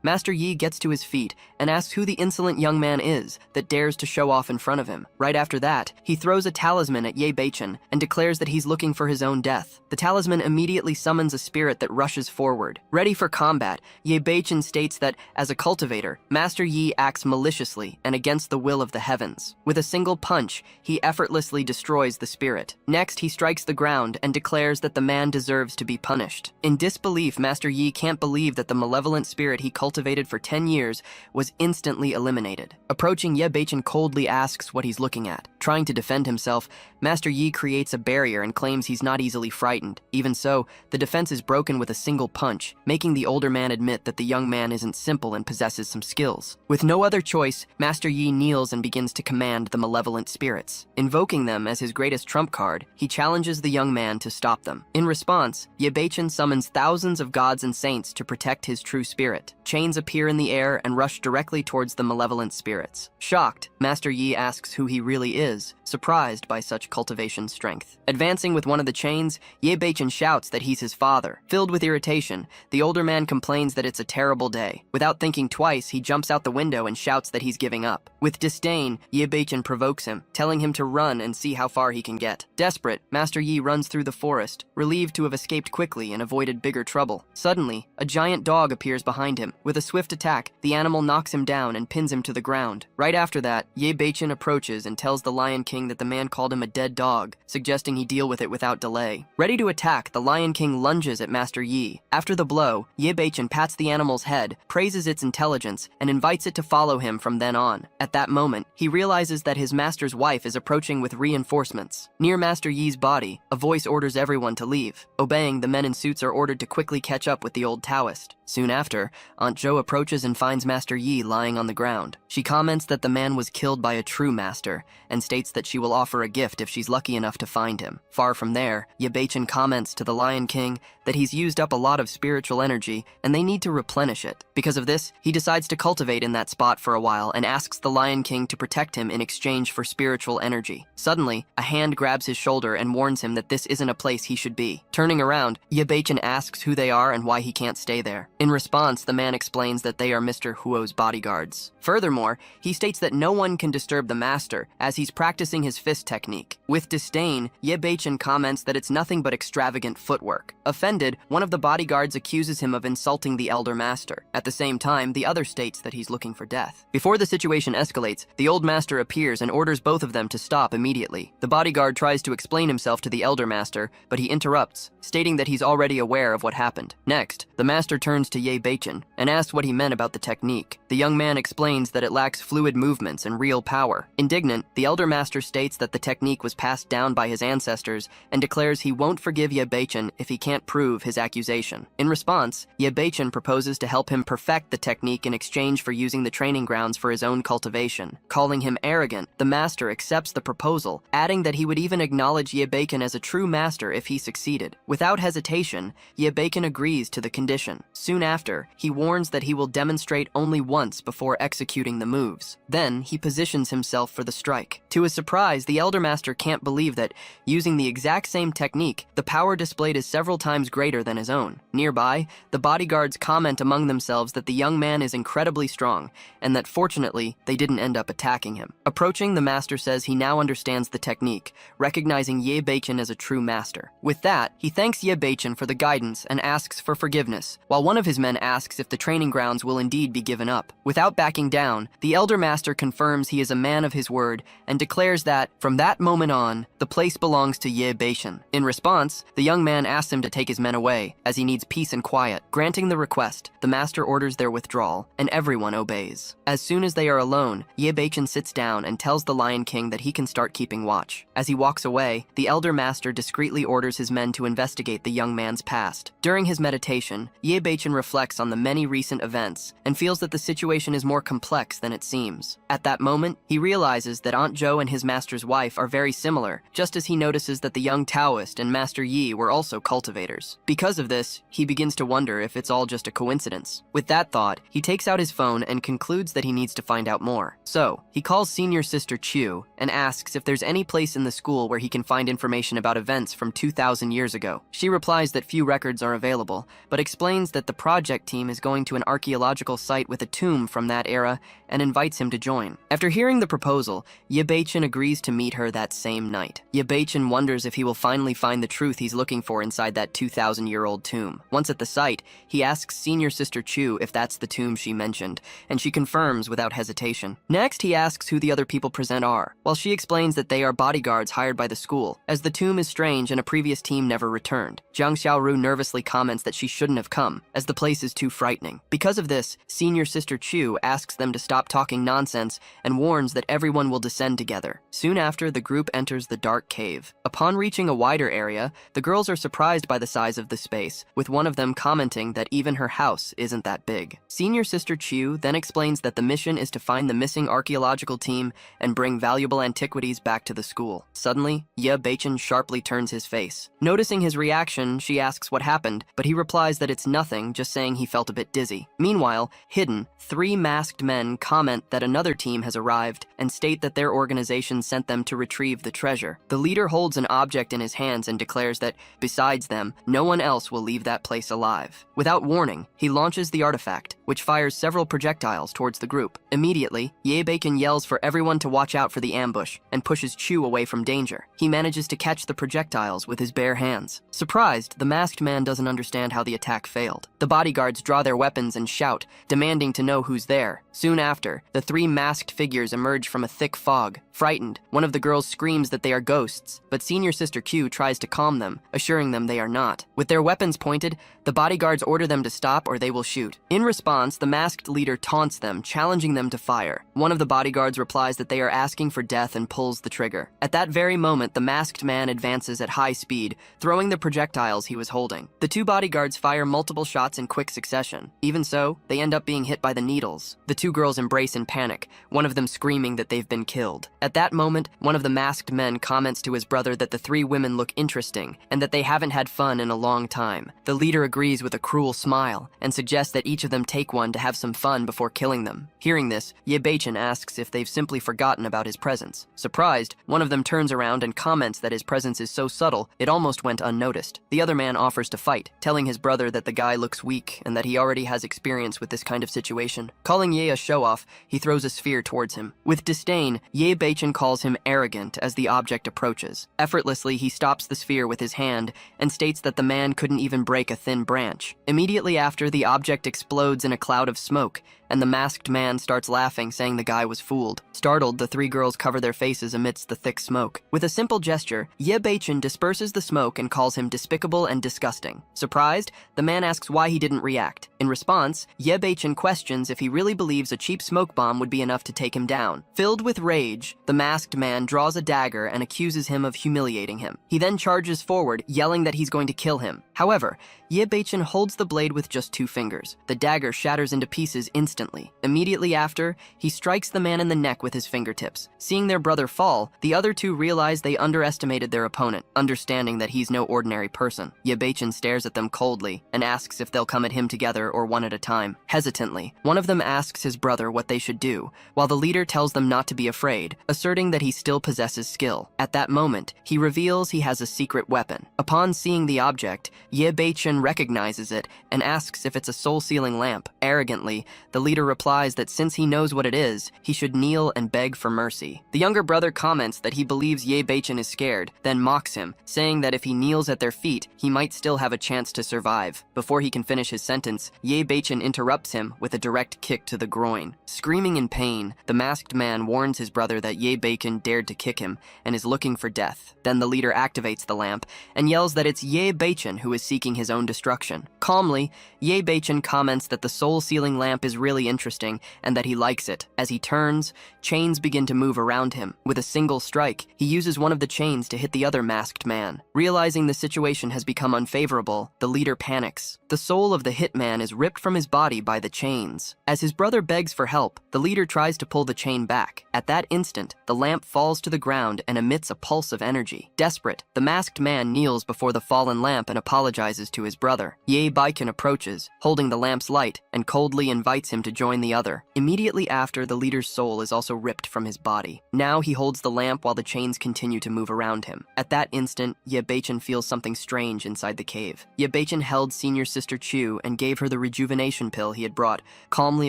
Master Yi gets to his feet and asks who the insolent young man is that dares to show off in front of him. Right after that, he throws a talisman at Ye Beichen and declares that he's looking for his own death. The talisman immediately summons a spirit that rushes forward. Ready for combat, Ye Beichen states that, as a cultivator, Master Yi acts maliciously and against the will of the heavens. With a single punch, he effortlessly destroys the spirit. Next, he strikes the ground and declares that the man deserves to be punished. In disbelief, Master Yi can't believe that the malevolent spirit he cultivated for 10 years was instantly eliminated. Approaching, Ye Beichen coldly asks what he's looking at. Trying to defend himself, Master Yi creates a barrier and claims he's not easily frightened. Even so, the defense is broken with a single punch, making the older man admit that the young man isn't simple and possesses some skills. With no other choice, Master Yi kneels and begins to command the malevolent spirits. Invoking them as his greatest trump card, he challenges the young man to stop them. In response, Ye Beichen summons thousands of gods and saints to protect his true spirit. Chains appear in the air and rush directly towards the malevolent spirits. Shocked, Master Yi asks who he really is, surprised by such cultivation strength. Advancing with one of the chains, Ye Beichen shouts that he's his father. Filled with irritation, the older man complains that it's a terrible day. Without thinking twice, he jumps out the window and shouts that he's giving up. With disdain, Ye Beichen provokes him, telling him to run and see how far he can get. Desperate, Master Yi runs through the forest, relieved to have escaped quickly and avoided bigger trouble. Suddenly, a giant dog appears behind him. With a swift attack, the animal knocks him down and pins him to the ground. Right after that, Ye Beichen approaches and tells the Lion King that the man called him a dead dog, suggesting he deal with it without delay. Ready to attack, the Lion King lunges at Master Yi. After the blow, Ye Beichen pats the animal's head, praises its intelligence, and invites it to follow him from then on. At that moment, he realizes that his master's wife is approaching with reinforcements. Near Master Yi's body, a voice orders everyone to leave. Obeying, the men in suits are ordered to quickly catch up with the old Taoist. Soon after, Aunt Zhou approaches and finds Master Yi lying on the ground. She comments that the man was killed by a true master, and states that she will offer a gift if she's lucky enough to find him. Far from there, Ye Beichen comments to the Lion King that he's used up a lot of spiritual energy and they need to replenish it. Because of this, he decides to cultivate in that spot for a while and asks the Lion King to protect him in exchange for spiritual energy. Suddenly, a hand grabs his shoulder and warns him that this isn't a place he should be. Turning around, Ye Beichen asks who they are and why he can't stay there. In response, the man explains that they are Mr. Huo's bodyguards. Furthermore, he states that no one can disturb the master, as he's practicing his fist technique. With disdain, Ye Beichen comments that it's nothing but extravagant footwork. Offended, one of the bodyguards accuses him of insulting the elder master. At the same time, the other states that he's looking for death. Before the situation escalates, the old master appears and orders both of them to stop immediately. The bodyguard tries to explain himself to the elder master, but he interrupts, stating that he's already aware of what happened. Next, the master turns to Ye Beichen and asks what he meant about the technique. The young man explains that it lacks fluid movements and real power. Indignant, the elder master states that the technique was passed down by his ancestors and declares he won't forgive Ye Beichen if he can't prove disprove his accusation. In response, Ye Beichen proposes to help him perfect the technique in exchange for using the training grounds for his own cultivation. Calling him arrogant, the master accepts the proposal, adding that he would even acknowledge Ye Beichen as a true master if he succeeded. Without hesitation, Ye Beichen agrees to the condition. Soon after, he warns that he will demonstrate only once before executing the moves. Then, he positions himself for the strike. To his surprise, the Elder Master can't believe that, using the exact same technique, the power displayed is several times greater than his own. Nearby, the bodyguards comment among themselves that the young man is incredibly strong, and that fortunately, they didn't end up attacking him. Approaching, the master says he now understands the technique, recognizing Ye Beichen as a true master. With that, he thanks Ye Beichen for the guidance and asks for forgiveness, while one of his men asks if the training grounds will indeed be given up. Without backing down, the Elder Master confirms he is a man of his word and declares that, from that moment on, the place belongs to Ye Beichen. In response, the young man asks him to take his men away, as he needs peace and quiet. Granting the request, the master orders their withdrawal, and everyone obeys. As soon as they are alone, Ye Beichen sits down and tells the Lion King that he can start keeping watch. As he walks away, the Elder Master discreetly orders his men to investigate the young man's past. During his meditation, Ye Beichen reflects on the many recent events and feels that the situation is more complex than it seems. At that moment, he realizes that Aunt Zhou and his master's wife are very similar, just as he notices that the young Taoist and Master Yi were also cultivators. Because of this, he begins to wonder if it's all just a coincidence. With that thought, he takes out his phone and concludes that he needs to find out more. So, he calls senior sister Chu and asks if there's any place in the school where he can find information about events from 2,000 years ago. She replies that few records are available, but explains that the project team is going to an archaeological site with a tomb from that era and invites him to join. After hearing the proposal, Ye Beichen agrees to meet her that same night. Ye Beichen wonders if he will finally find the truth he's looking for inside that 2,000-year-old tomb. Once at the site, he asks senior sister Chu if that's the tomb she mentioned, and she confirms without hesitation. Next, he asks who the other people present are, while she explains that they are bodyguards hired by the school, as the tomb is strange and a previous team never returned. Jiang Xiaoru nervously comments that she shouldn't have come, as the place is too frightening. Because of this, senior sister Chu asks them to stop talking nonsense and warns that everyone will descend together. Soon after, the group enters the dark cave. Upon reaching a wider area, the girls are surprised by the size of the space, with one of them commenting that even her house isn't that big. Senior sister Chu then explains that the mission is to find the missing archaeological team and bring valuable antiquities back to the school. Suddenly, Ye Beichen sharply turns his face. Noticing his reaction, she asks what happened, but he replies that it's nothing, just saying he felt a bit dizzy. Meanwhile, hidden, 3 masked men comment that another team has arrived and state that their organization sent them to retrieve the treasure. The leader holds an object in his hands and declares that, besides them, no one else will leave that place alive. Without warning, he launches the artifact, which fires several projectiles towards the group. Immediately, Ye Beichen yells for everyone to watch out for the ambush and pushes Chu away from danger. He manages to catch the projectiles with his bare hands. Surprised, the masked man doesn't understand how the attack failed. The bodyguards draw their weapons and shout, demanding to know who's there. Soon after, the 3 masked figures emerge from a thick fog. Frightened, one of the girls screams that they are ghosts, but senior sister Q tries to calm them, assuring them they are not. With their weapons pointed, the bodyguards order them to stop or they will shoot. In response, the masked leader taunts them, challenging them to fire. One of the bodyguards replies that they are asking for death and pulls the trigger. At that very moment, the masked man advances at high speed, throwing the projectiles he was holding. The 2 bodyguards fire multiple shots in quick succession. Even so, they end up being hit by the needles. The 2 girls embrace in panic, one of them screaming that they've been killed. At that moment, one of the masked men comments to his brother that the 3 women look interesting and that they haven't had fun in a long time. The leader agrees with a cruel smile and suggests that each of them take one to have some fun before killing them. Hearing this, Ye Beichen asks if they've simply forgotten about his presence. Surprised, one of them turns around and comments that his presence is so subtle it almost went unnoticed. The other man offers to fight, telling his brother that the guy looks weak and that he already has experience with this kind of situation. Calling Ye a show-off, he throws a sphere towards him. With disdain, Ye Beichen calls him arrogant as the object approaches. Effortlessly, he stops the sphere with his hand and states that the man couldn't even break a thin branch. Immediately after, the object explodes in a cloud of smoke, and the masked man starts laughing, saying the guy was fooled. Startled, the three girls cover their faces amidst the thick smoke. With a simple gesture, Ye Beichen disperses the smoke and calls him despicable and disgusting. Surprised, the man asks why he didn't react. In response, Ye Beichen questions if he really believes a cheap smoke bomb would be enough to take him down. Filled with rage, the masked man draws a dagger and accuses him of humiliating him. He then charges forward, yelling that he's going to kill him. However, Ye Beichen holds the blade with just 2 fingers. The dagger shatters into pieces instantly. Immediately after, he strikes the man in the neck with his fingertips. Seeing their brother fall, the other two realize they underestimated their opponent, understanding that he's no ordinary person. Ye Beichen stares at them coldly and asks if they'll come at him together or one at a time. Hesitantly, one of them asks his brother what they should do, while the leader tells them not to be afraid, asserting that he still possesses skill. At that moment, he reveals he has a secret weapon. Upon seeing the object, Ye Beichen recognizes it and asks if it's a soul-sealing lamp. Arrogantly, the leader replies that since he knows what it is, he should kneel and beg for mercy. The younger brother comments that he believes Ye Beichen is scared, then mocks him, saying that if he kneels at their feet, he might still have a chance to survive. Before he can finish his sentence, Ye Beichen interrupts him with a direct kick to the groin. Screaming in pain, the masked man warns his brother that Ye Beichen dared to kick him and is looking for death. Then the leader activates the lamp and yells that it's Ye Beichen who is seeking his own destruction. Calmly, Ye Beichen comments that the soul-sealing lamp is really interesting and that he likes it. As he turns, chains begin to move around him. With a single strike, he uses one of the chains to hit the other masked man. Realizing the situation has become unfavorable, the leader panics. The soul of the hitman is ripped from his body by the chains. As his brother begs for help, the leader tries to pull the chain back. At that instant, the lamp falls to the ground and emits a pulse of energy. Desperate, the masked man kneels before the fallen lamp and apologizes to his brother. Ye Beichen approaches, holding the lamp's light, and coldly invites him to join the other. Immediately after, the leader's soul is also ripped from his body. Now he holds the lamp while the chains continue to move around him. At that instant, Ye Beichen feels something strange inside the cave. Ye Beichen held senior sister Chu and gave her the rejuvenation pill he had brought, calmly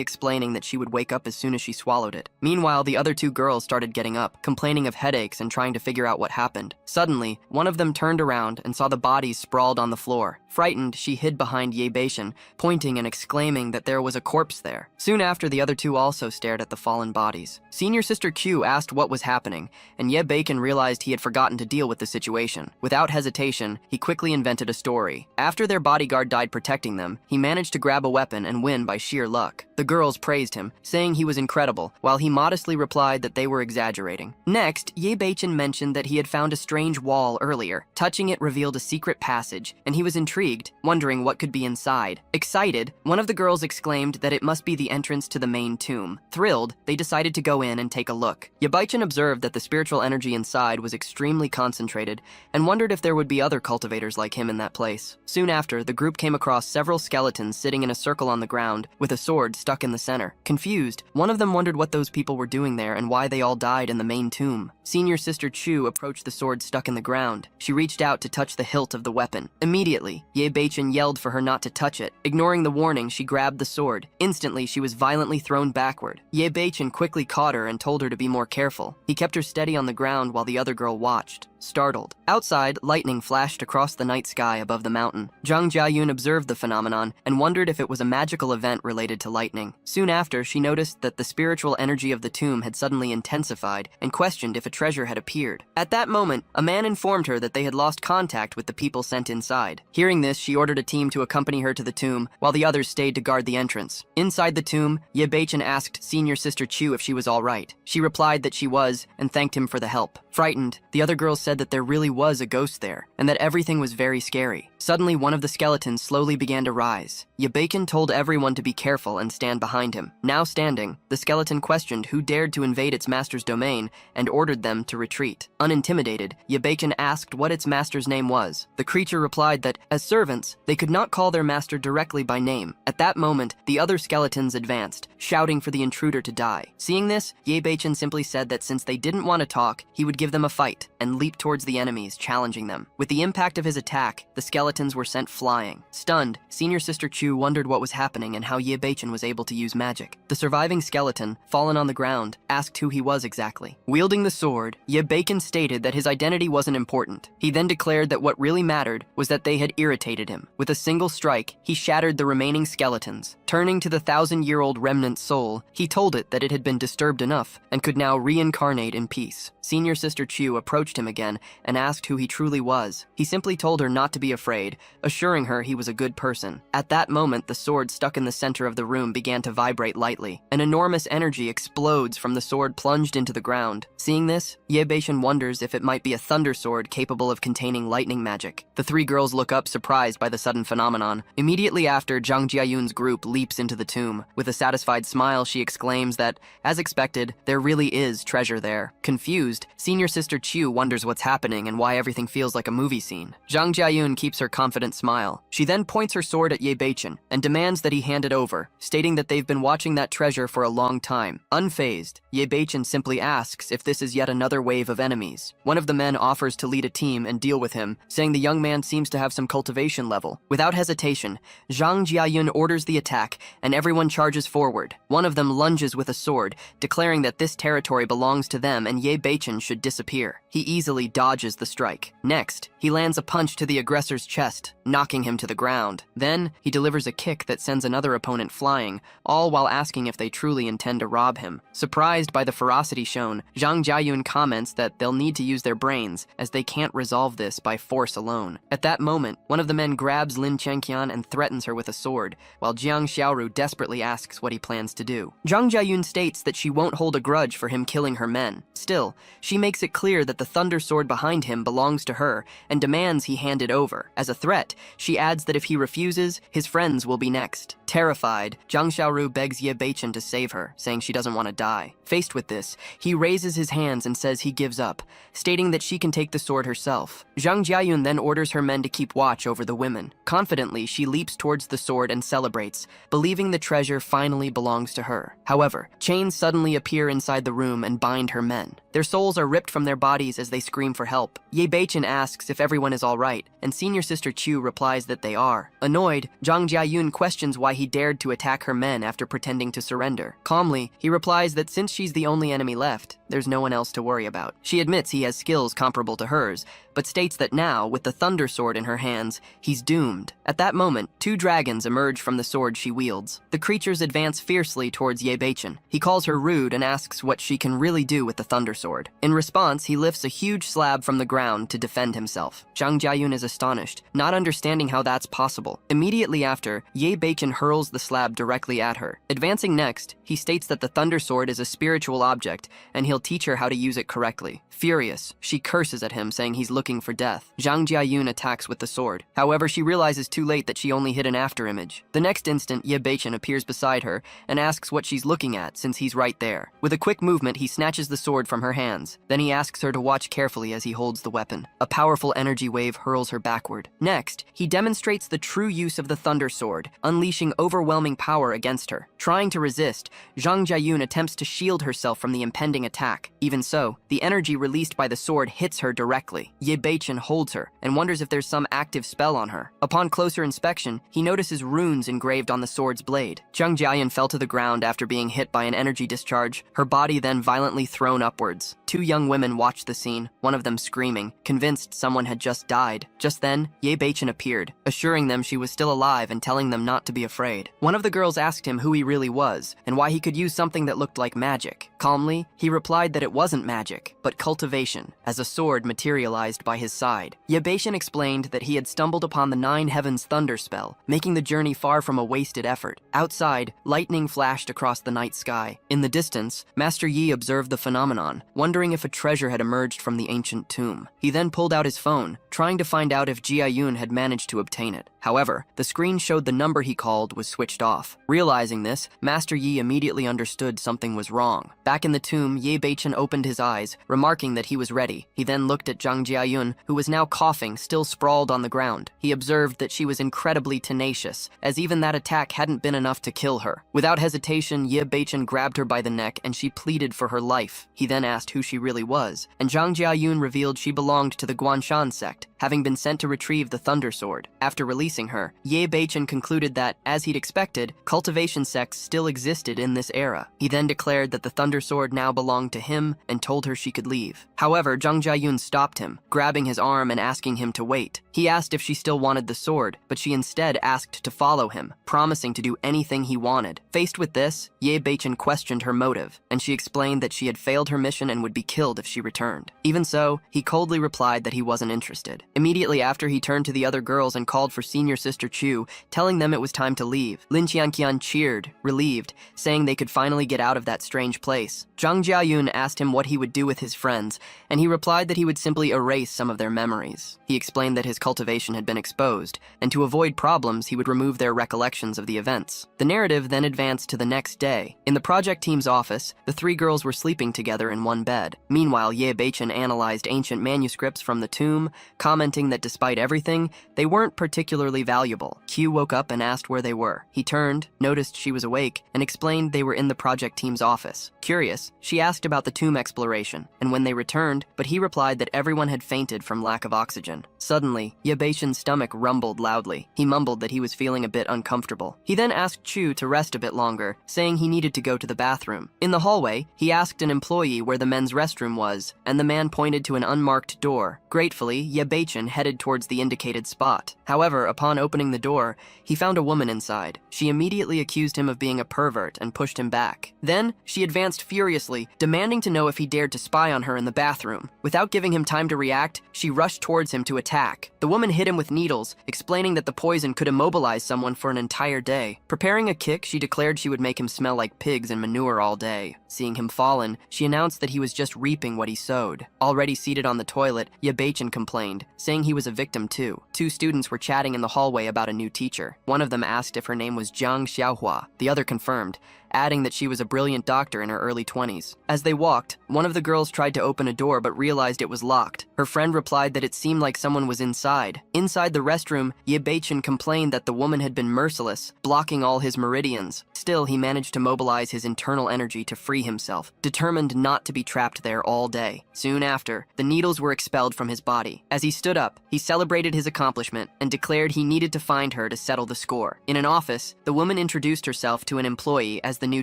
explaining that she would wake up as soon as she swallowed it. Meanwhile, the other two girls started getting up, complaining of headaches and trying to figure out what happened. Suddenly, one of them turned around and saw the bodies sprawled on the floor. Frightened, she hid behind Ye Beichen, pointing and exclaiming that there was a corpse there. Soon after, the other two also stared at the fallen bodies. Senior sister Q asked what was happening, and Ye Beichen realized he had forgotten to deal with the situation. Without hesitation, he quickly invented a story. After their bodyguard died protecting them, he managed to grab a weapon and win by sheer luck. The girls praised him, saying he was incredible, while he modestly replied that they were exaggerating. Next, Ye Beichen mentioned that he had found a strange wall earlier. Touching it revealed a secret passage, and he was intrigued, wondering what could be inside. Excited, one of the girls exclaimed that it must be the entrance to the main tomb. Thrilled, they decided to go in and take a look. Ye Beichen observed that the spiritual energy inside was extremely concentrated and wondered if there would be other cultivators like him in that place. Soon after, the group came across several skeletons sitting in a circle on the ground, with a sword stuck in the center. Confused, one of them wondered what those people were doing there and why they all died in the main tomb. Senior sister Chu approached the sword stuck in the ground. She reached out to touch the hilt of the weapon. Immediately, Ye Beichen yelled for her not to touch it. Ignoring the warning, she grabbed the sword. Instantly, she was violently thrown backward. Ye Beichen quickly caught her and told her to be more careful. He kept her steady on the ground while the other girl watched, startled. Outside, lightning flashed across the night sky above the mountain. Zhang Jiayun observed the phenomenon and wondered if it was a magical event related to lightning. Soon after, she noticed that the spiritual energy of the tomb had suddenly intensified and questioned if a treasure had appeared. At that moment, a man informed her that they had lost contact with the people sent inside. Hearing this, she ordered a team to accompany her to the tomb, while the others stayed to guard the entrance. Inside the tomb, Ye Beichen asked senior sister Chu if she was all right. She replied that she was and thanked him for the help. Frightened, the other girls said that there really was a ghost there and that everything was very scary. Suddenly, one of the skeletons slowly began to rise. Ye Beichen told everyone to be careful and stand behind him. Now standing, the skeleton questioned who dared to invade its master's domain and ordered them to retreat. Unintimidated, Ye Beichen asked what its master's name was. The creature replied that, as servants, they could not call their master directly by name. At that moment, the other skeletons advanced, shouting for the intruder to die. Seeing this, Ye Beichen simply said that since they didn't want to talk, he would give them a fight, and leaped towards the enemies, challenging them. With the impact of his attack, the skeletons were sent flying. Stunned, Senior Sister Chu wondered what was happening and how Ye Beichen was able to use magic. The surviving skeleton, fallen on the ground, asked who he was exactly. Wielding the sword, Ye Beichen stated that his identity wasn't important. He then declared that what really mattered was that they had irritated him. With a single strike, he shattered the remaining skeletons. Turning to the 1,000-year-old remnant soul, he told it that it had been disturbed enough and could now reincarnate in peace. Senior Sister Chu approached him again and asked who he truly was. He simply told her not to be afraid, assuring her he was a good person. At that moment, the sword stuck in the center of the room began to vibrate lightly. An enormous energy explodes from the sword plunged into the ground. Seeing this, Ye Beichen wonders if it might be a thunder sword capable of containing lightning magic. The three girls look up, surprised by the sudden phenomenon. Immediately after, Zhang Jiayun's group leaps into the tomb. With a satisfied smile, she exclaims that, as expected, there really is treasure there. Confused, Senior Sister Chu wonders what's happening and why everything feels like a movie scene. Zhang Jiayun keeps her confident smile. She then points her sword at Ye Beichen and demands that he hand it over, stating that they've been watching that treasure for a long time. Unfazed, Ye Beichen simply asks if this is yet another wave of enemies. One of the men offers to lead a team and deal with him, saying the young man seems to have some cultivation level. Without hesitation, Zhang Jiayun orders the attack, and everyone charges forward. One of them lunges with a sword, declaring that this territory belongs to them and Ye Beichen should disappear. He easily dodges the strike. Next, he lands a punch to the aggressor's chest, knocking him to the ground. Then, he delivers a kick that sends another opponent flying, all while asking if they truly intend to rob him. Surprised by the ferocity shown, Zhang Jiayun comments that they'll need to use their brains, as they can't resolve this by force alone. At that moment, one of the men grabs Lin Chengqian and threatens her with a sword, while Jiang Xiaoru desperately asks what he plans to do. Zhang Jiayun states that she won't hold a grudge for him killing her men. Still, she makes it clear that the thunder sword behind him belongs to her and demands he hand it over. As a threat, she adds that if he refuses, his friends will be next. Terrified, Jiang Xiaoru begs Ye Beichen to save her, saying she doesn't want to die. Faced with this, he raises his hands and says he gives up, stating that she can take the sword herself. Zhang Jiayun then orders her men to keep watch over the women. Confidently, she leaps towards the sword and celebrates, believing the treasure finally belongs to her. However, chains suddenly appear inside the room and bind her men. Their souls are ripped from their bodies as they scream for help. Ye Beichen asks if everyone is all right, and Senior Sister Chu replies that they are. Annoyed, Zhang Jiayun questions why he dared to attack her men after pretending to surrender. Calmly, he replies that since she's the only enemy left, there's no one else to worry about. She admits he has skills comparable to hers, but states that now, with the thunder sword in her hands, he's doomed. At that moment, two dragons emerge from the sword she wields. The creatures advance fiercely towards Ye Beichen. He calls her rude and asks what she can really do with the thunder sword. In response, he lifts a huge slab from the ground to defend himself. Zhang Jiayun is astonished, not understanding how that's possible. Immediately after, Ye Beichen hurls the slab directly at her. Advancing next, he states that the thunder sword is a spiritual object, and he'll teach her how to use it correctly. Furious, she curses at him, saying he's looking for death. Zhang Jiayun attacks with the sword. However, she realizes too late that she only hit an afterimage. The next instant, Ye Beichen appears beside her and asks what she's looking at, since he's right there. With a quick movement, he snatches the sword from her hands. Then he asks her to watch carefully as he holds the weapon. A powerful energy wave hurls her backward. Next, he demonstrates the true use of the thunder sword, unleashing overwhelming power against her. Trying to resist, Zhang Jiayun attempts to shield herself from the impending attack. Even so, the energy released by the sword hits her directly. Ye Beichen holds her and wonders if there's some active spell on her. Upon closer inspection, he notices runes engraved on the sword's blade. Zhang Jiayun fell to the ground after being hit by an energy discharge, her body then violently thrown upwards. Two young women watched the scene, one of them screaming, convinced someone had just died. Just then, Ye Beichen appeared, assuring them she was still alive and telling them not to be afraid. One of the girls asked him who he really was and why he could use something that looked like magic. Calmly, he replied that it wasn't magic, but cultivation, as a sword materialized by his side. Ye Beichen explained that he had stumbled upon the Nine Heavens thunder spell, making the journey far from a wasted effort. Outside, lightning flashed across the night sky. In the distance, Master Yi observed the phenomenon, wondering if a treasure had emerged from the ancient tomb. He then pulled out his phone, trying to find out if Jiayun had managed to obtain it. However, the screen showed the number he called was switched off. Realizing this, Master Yi immediately understood something was wrong. Back in the tomb, Ye Beichen opened his eyes, remarking that he was ready. He then looked at Zhang Jiayun, who was now coughing, still sprawled on the ground. He observed that she was incredibly tenacious, as even that attack hadn't been enough to kill her. Without hesitation, Ye Beichen grabbed her by the neck and she pleaded for her life. He then asked who she really was, and Zhang Jiayun revealed she belonged to the Guanshan sect, having been sent to retrieve the Thunder Sword. After releasing her, Ye Beichen concluded that, as he'd expected, cultivation sects still existed in this era. He then declared that the Thunder Sword now belonged to him and told her she could leave. However, Zhang Jiayun stopped him, grabbing his arm and asking him to wait. He asked if she still wanted the sword, but she instead asked to follow him, promising to do anything he wanted. Faced with this, Ye Beichen questioned her motive, and she explained that she had failed her mission and would be killed if she returned. Even so, he coldly replied that he wasn't interested. Immediately after, he turned to the other girls and called for senior sister Chu, telling them it was time to leave. Lin Qianqian cheered, relieved, saying they could finally get out of that strange place. Zhang Jiayun asked him what he would do with his friends, and he replied that he would simply erase some of their memories. He explained that his cultivation had been exposed, and to avoid problems, he would remove their recollections of the events. The narrative then advanced to the next day. In the project team's office, the three girls were sleeping together in one bed. Meanwhile, Ye Beichen analyzed ancient manuscripts from the tomb, commenting that despite everything, they weren't particularly valuable. Q woke up and asked where they were. He turned, noticed she was awake, and explained they were in the project team's office. Curious, she asked about the tomb exploration, and when they returned, but he replied that everyone had fainted from lack of oxygen. Suddenly, Ye Beichen's stomach rumbled loudly. He mumbled that he was feeling a bit uncomfortable. He then asked Chu to rest a bit longer, saying he needed to go to the bathroom. In the hallway, he asked an employee where the men's restroom was, and the man pointed to an unmarked door. Gratefully, Ye Beichen headed towards the indicated spot. However, upon opening the door, he found a woman inside. She immediately accused him of being a pervert and pushed him back. Then, she advanced furiously, demanding to know if he dared to spy on her in the bathroom. Without giving him time to react, she rushed towards him to attack. The woman hit him with needles, explaining that the poison could immobilize someone for an entire day. Preparing a kick, she declared she would make him smell like pigs and manure all day. Seeing him fallen, she announced that he was just reaping what he sowed. Already seated on the toilet, Ye Beichen complained, saying he was a victim too. Two students were chatting in the hallway about a new teacher. One of them asked if her name was Jiang Xiaohua. The other confirmed, adding that she was a brilliant doctor in her early 20s. As they walked, one of the girls tried to open a door but realized it was locked. Her friend replied that it seemed like someone was inside. Inside the restroom, Ye Beichen complained that the woman had been merciless, blocking all his meridians. Still, he managed to mobilize his internal energy to free himself, determined not to be trapped there all day. Soon after, the needles were expelled from his body. As he stood up, he celebrated his accomplishment and declared he needed to find her to settle the score. In an office, the woman introduced herself to an employee as the new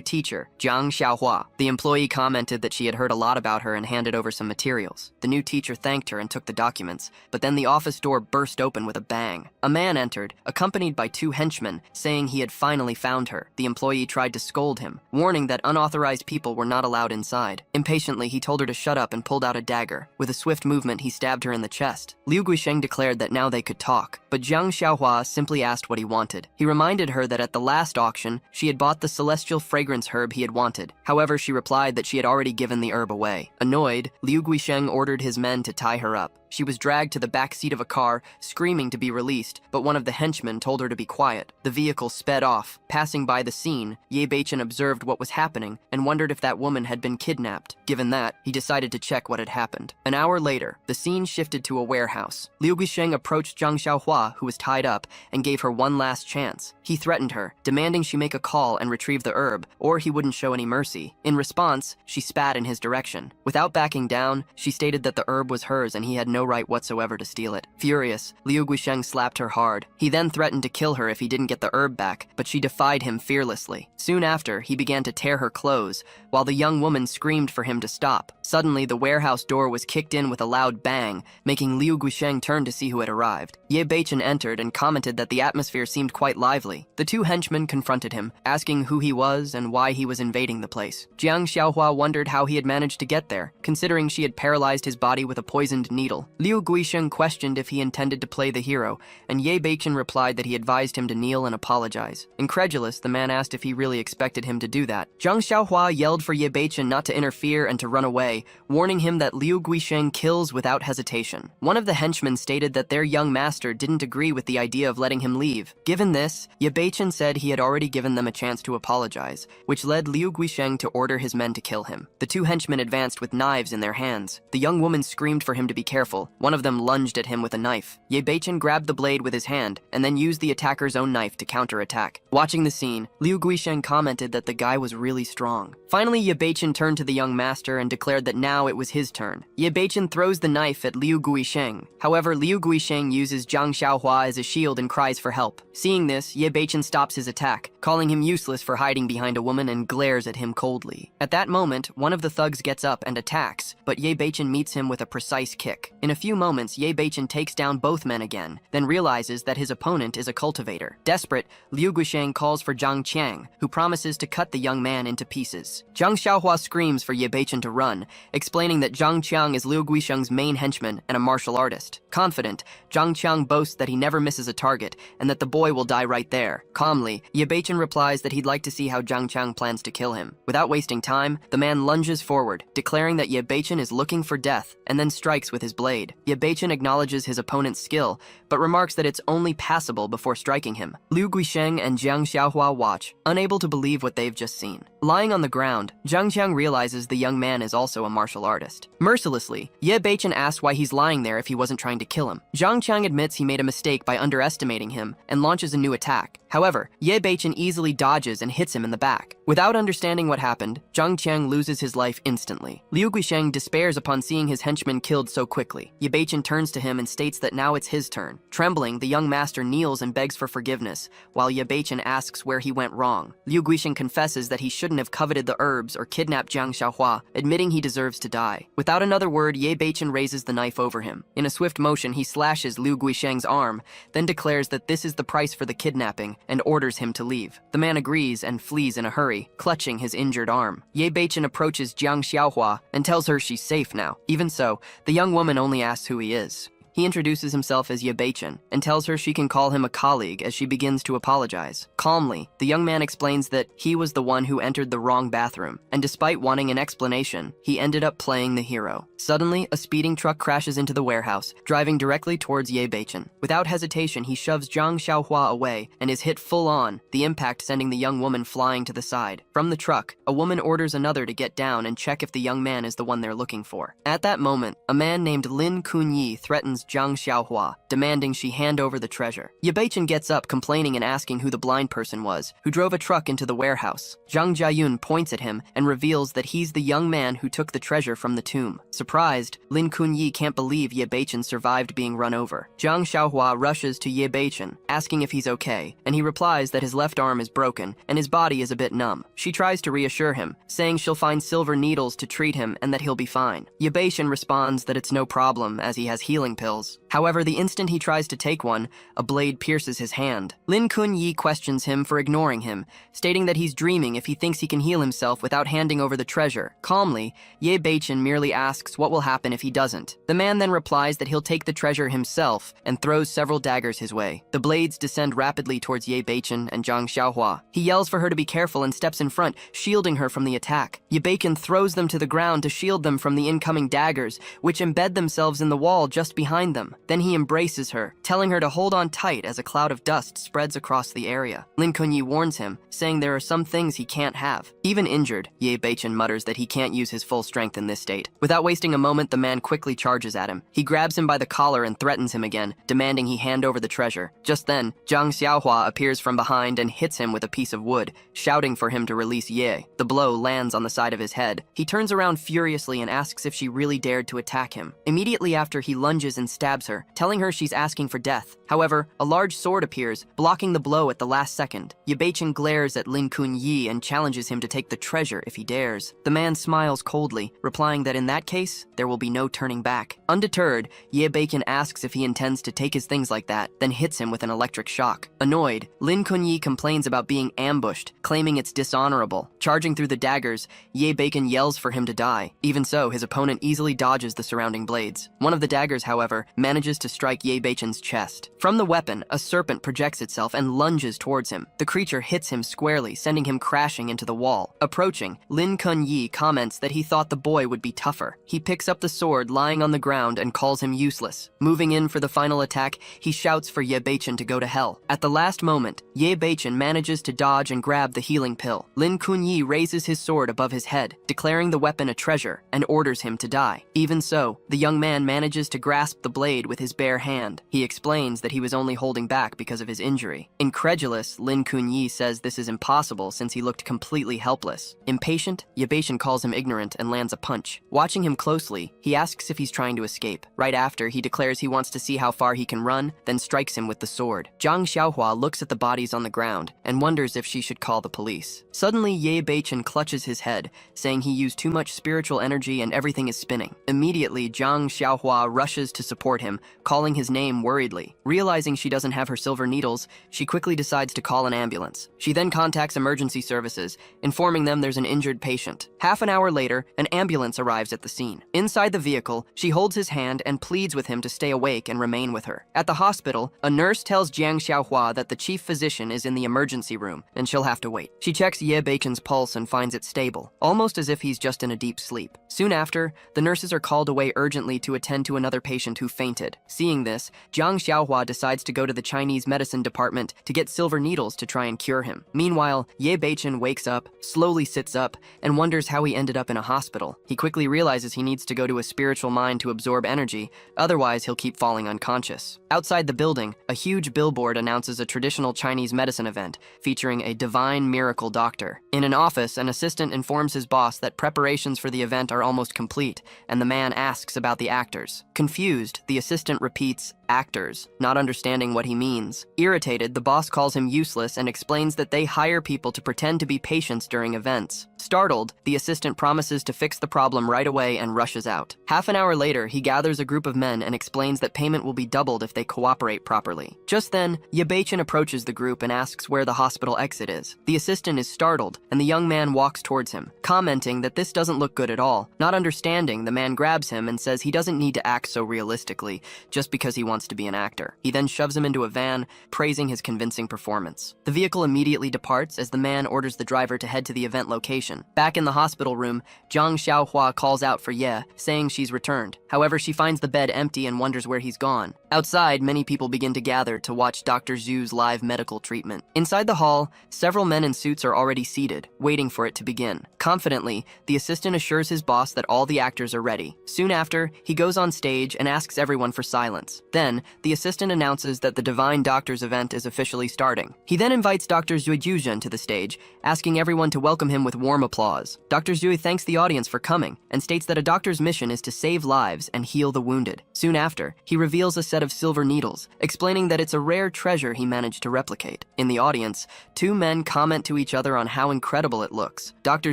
teacher, Jiang Xiaohua. The employee commented that she had heard a lot about her and handed over some materials. The new teacher thanked her and took the documents, but then the office door burst open with a bang. A man entered, accompanied by two henchmen, saying he had finally found her. The employee tried to scold him, warning that unauthorized people were not allowed inside. Impatiently, he told her to shut up and pulled out a dagger. With a swift movement, he stabbed her in the chest. Liu Guisheng declared that now they could talk, but Jiang Xiaohua simply asked what he wanted. He reminded her that at the last auction, she had bought the celestial fragrance herb he had wanted. However, she replied that she had already given the herb away. Annoyed, Liu Guisheng ordered his men to tie her up. She was dragged to the back seat of a car, screaming to be released, but one of the henchmen told her to be quiet. The vehicle sped off. Passing by the scene, Ye Beichen observed what was happening and wondered if that woman had been kidnapped. Given that, he decided to check what had happened. An hour later, the scene shifted to a warehouse. Liu Guisheng approached Jiang Xiaohua, who was tied up, and gave her one last chance. He threatened her, demanding she make a call and retrieve the herb, or he wouldn't show any mercy. In response, she spat in his direction. Without backing down, she stated that the herb was hers and he had no right whatsoever to steal it. Furious, Liu Guisheng slapped her hard. He then threatened to kill her if he didn't get the herb back, but she defied him fearlessly. Soon after, he began to tear her clothes, while the young woman screamed for him to stop. Suddenly, the warehouse door was kicked in with a loud bang, making Liu Guisheng turn to see who had arrived. Ye Beichen entered and commented that the atmosphere seemed quite lively. The two henchmen confronted him, asking who he was and why he was invading the place. Jiang Xiaohua wondered how he had managed to get there, considering she had paralyzed his body with a poisoned needle. Liu Guisheng questioned if he intended to play the hero, and Ye Beichen replied that he advised him to kneel and apologize. Incredulous, the man asked if he really expected him to do that. Zhang Xiaohua yelled for Ye Beichen not to interfere and to run away, warning him that Liu Guisheng kills without hesitation. One of the henchmen stated that their young master didn't agree with the idea of letting him leave. Given this, Ye Beichen said he had already given them a chance to apologize, which led Liu Guisheng to order his men to kill him. The two henchmen advanced with knives in their hands. The young woman screamed for him to be careful. One of them lunged at him with a knife. Ye Beichen grabbed the blade with his hand and then used the attacker's own knife to counterattack. Watching the scene, Liu Guisheng commented that the guy was really strong. Finally, Ye Beichen turned to the young master and declared that now it was his turn. Ye Beichen throws the knife at Liu Guisheng. However, Liu Guisheng uses Zhang Xiaohua as a shield and cries for help. Seeing this, Ye Beichen stops his attack, calling him useless for hiding behind a woman, and glares at him coldly. At that moment, one of the thugs gets up and attacks, but Ye Beichen meets him with a precise kick. In a few moments, Ye Beichen takes down both men again, then realizes that his opponent is a cultivator. Desperate, Liu Guisheng calls for Zhang Qiang, who promises to cut the young man into pieces. Zhang Xiaohua screams for Ye Beichen to run, explaining that Zhang Qiang is Liu Guisheng's main henchman and a martial artist. Confident, Zhang Qiang boasts that he never misses a target and that the boy will die right there. Calmly, Ye Beichen replies that he'd like to see how Zhang Qiang plans to kill him. Without wasting time, the man lunges forward, declaring that Ye Beichen is looking for death, and then strikes with his blade. Ye Beichen acknowledges his opponent's skill, but remarks that it's only passable before striking him. Liu Guisheng and Zhang Xiaohua watch, unable to believe what they've just seen. Lying on the ground, Zhang Qiang realizes the young man is also a martial artist. Mercilessly, Ye Beichen asks why he's lying there if he wasn't trying to kill him. Zhang Qiang admits he made a mistake by underestimating him and launches a new attack. However, Ye Beichen easily dodges and hits him in the back. Without understanding what happened, Zhang Qiang loses his life instantly. Liu Guisheng despairs upon seeing his henchman killed so quickly. Ye Beichen turns to him and states that now it's his turn. Trembling, the young master kneels and begs for forgiveness, while Ye Beichen asks where he went wrong. Liu Guisheng confesses that he shouldn't have coveted the herbs or kidnapped Zhang Xiaohua, admitting he deserves to die. Without another word, Ye Beichen raises the knife over him. In a swift motion, he slashes Liu Guisheng's arm, then declares that this is the price for the kidnapping, and orders him to leave. The man agrees and flees in a hurry, clutching his injured arm. Ye Beichen approaches Zhang Xiaohua and tells her she's safe now. Even so, the young woman only asks who he is. He introduces himself as Ye Beichen and tells her she can call him a colleague as she begins to apologize. Calmly, the young man explains that he was the one who entered the wrong bathroom, and despite wanting an explanation, he ended up playing the hero. Suddenly, a speeding truck crashes into the warehouse, driving directly towards Ye Beichen. Without hesitation, he shoves Zhang Xiaohua away and is hit full on, the impact sending the young woman flying to the side. From the truck, a woman orders another to get down and check if the young man is the one they're looking for. At that moment, a man named Lin Kunyi threatens Zhang Xiaohua, demanding she hand over the treasure. Ye Beichen gets up, complaining and asking who the blind person was, who drove a truck into the warehouse. Zhang Jiayun points at him and reveals that he's the young man who took the treasure from the tomb. Surprised, Lin Kunyi can't believe Ye Beichen survived being run over. Zhang Xiaohua rushes to Ye Beichen, asking if he's okay, and he replies that his left arm is broken and his body is a bit numb. She tries to reassure him, saying she'll find silver needles to treat him and that he'll be fine. Ye Beichen responds that it's no problem as he has healing pills. However, the instant he tries to take one, a blade pierces his hand. Lin Kunyi questions him for ignoring him, stating that he's dreaming if he thinks he can heal himself without handing over the treasure. Calmly, Ye Beichen merely asks what will happen if he doesn't. The man then replies that he'll take the treasure himself and throws several daggers his way. The blades descend rapidly towards Ye Beichen and Zhang Xiaohua. He yells for her to be careful and steps in front, shielding her from the attack. Ye Beichen throws them to the ground to shield them from the incoming daggers, which embed themselves in the wall just behind them. Then he embraces her, telling her to hold on tight as a cloud of dust spreads across the area. Lin Kunyi warns him, saying there are some things he can't have. Even injured, Ye Beichen mutters that he can't use his full strength in this state. Without wasting a moment, the man quickly charges at him. He grabs him by the collar and threatens him again, demanding he hand over the treasure. Just then, Zhang Xiaohua appears from behind and hits him with a piece of wood, shouting for him to release Ye. The blow lands on the side of his head. He turns around furiously and asks if she really dared to attack him. Immediately after, he lunges and stabs her, telling her she's asking for death. However, a large sword appears, blocking the blow at the last second. Ye Beichen glares at Lin Kunyi and challenges him to take the treasure if he dares. The man smiles coldly, replying that in that case, there will be no turning back. Undeterred, Ye Beichen asks if he intends to take his things like that, then hits him with an electric shock. Annoyed, Lin Kunyi complains about being ambushed, claiming it's dishonorable. Charging through the daggers, Ye Beichen yells for him to die. Even so, his opponent easily dodges the surrounding blades. One of the daggers, however, manages to strike Ye Beichen's chest. From the weapon, a serpent projects itself and lunges towards him. The creature hits him squarely, sending him crashing into the wall. Approaching, Lin Kunyi comments that he thought the boy would be tougher. He picks up the sword lying on the ground and calls him useless. Moving in for the final attack, he shouts for Ye Beichen to go to hell. At the last moment, Ye Beichen manages to dodge and grab the healing pill. Lin Kunyi raises his sword above his head, declaring the weapon a treasure, and orders him to die. Even so, the young man manages to grasp the blade with his bare hand. He explains that he was only holding back because of his injury. Incredulous, Lin Kunyi says this is impossible since he looked completely helpless. Impatient, Ye Beichen calls him ignorant and lands a punch. Watching him closely, he asks if he's trying to escape. Right after, he declares he wants to see how far he can run, then strikes him with the sword. Zhang Xiaohua looks at the bodies on the ground and wonders if she should call the police. Suddenly, Ye Beichen clutches his head, saying he used too much spiritual energy and everything is spinning. Immediately, Zhang Xiaohua rushes to support him, calling his name worriedly. Realizing she doesn't have her silver needles, she quickly decides to call an ambulance. She then contacts emergency services, informing them there's an injured patient. Half an hour later, an ambulance arrives at the scene. Inside the vehicle, she holds his hand and pleads with him to stay awake and remain with her. At the hospital, a nurse tells Jiang Xiaohua that the chief physician is in the emergency room and she'll have to wait. She checks Ye Beichen's pulse and finds it stable, almost as if he's just in a deep sleep. Soon after, the nurses are called away urgently to attend to another patient who fainted. Seeing this, Jiang Xiaohua decides to go to the Chinese medicine department to get silver needles to try and cure him. Meanwhile, Ye Beichen wakes up, slowly sits up, and wonders how he ended up in a hospital. He quickly realizes he needs to go to a spiritual mine to absorb energy, otherwise he'll keep falling unconscious. Outside the building, a huge billboard announces a traditional Chinese medicine event featuring a divine miracle doctor. In an office, an assistant informs his boss that preparations for the event are almost complete, and the man asks about the actors. Confused, the assistant repeats, "actors," not understanding what he means. Irritated, the boss calls him useless and explains that they hire people to pretend to be patients during events. Startled, the assistant promises to fix the problem right away and rushes out. Half an hour later, he gathers a group of men and explains that payment will be doubled if they cooperate properly. Just then, Ye Beichen approaches the group and asks where the hospital exit is. The assistant is startled, and the young man walks towards him, commenting that this doesn't look good at all. Not understanding, the man grabs him and says he doesn't need to act so realistically, just because he wants to be an actor. He then shoves him into a van, praising his convincing performance. The vehicle immediately departs as the man orders the driver to head to the event location. Back in the hospital room, Zhang Xiaohua calls out for Ye, saying she's returned. However, she finds the bed empty and wonders where he's gone. Outside, many people begin to gather to watch Dr. Zhu's live medical treatment. Inside the hall, several men in suits are already seated, waiting for it to begin. Confidently, the assistant assures his boss that all the actors are ready. Soon after, he goes on stage and asks everyone for silence. Then, the assistant announces that the Divine Doctor's event is officially starting. He then invites Dr. Zhu Yuzhen to the stage, asking everyone to welcome him with warm applause. Dr. Zhu thanks the audience for coming and states that a doctor's mission is to save lives and heal the wounded. Soon after, he reveals a set of silver needles, explaining that it's a rare treasure he managed to replicate. In the audience, two men comment to each other on how incredible it looks. Dr.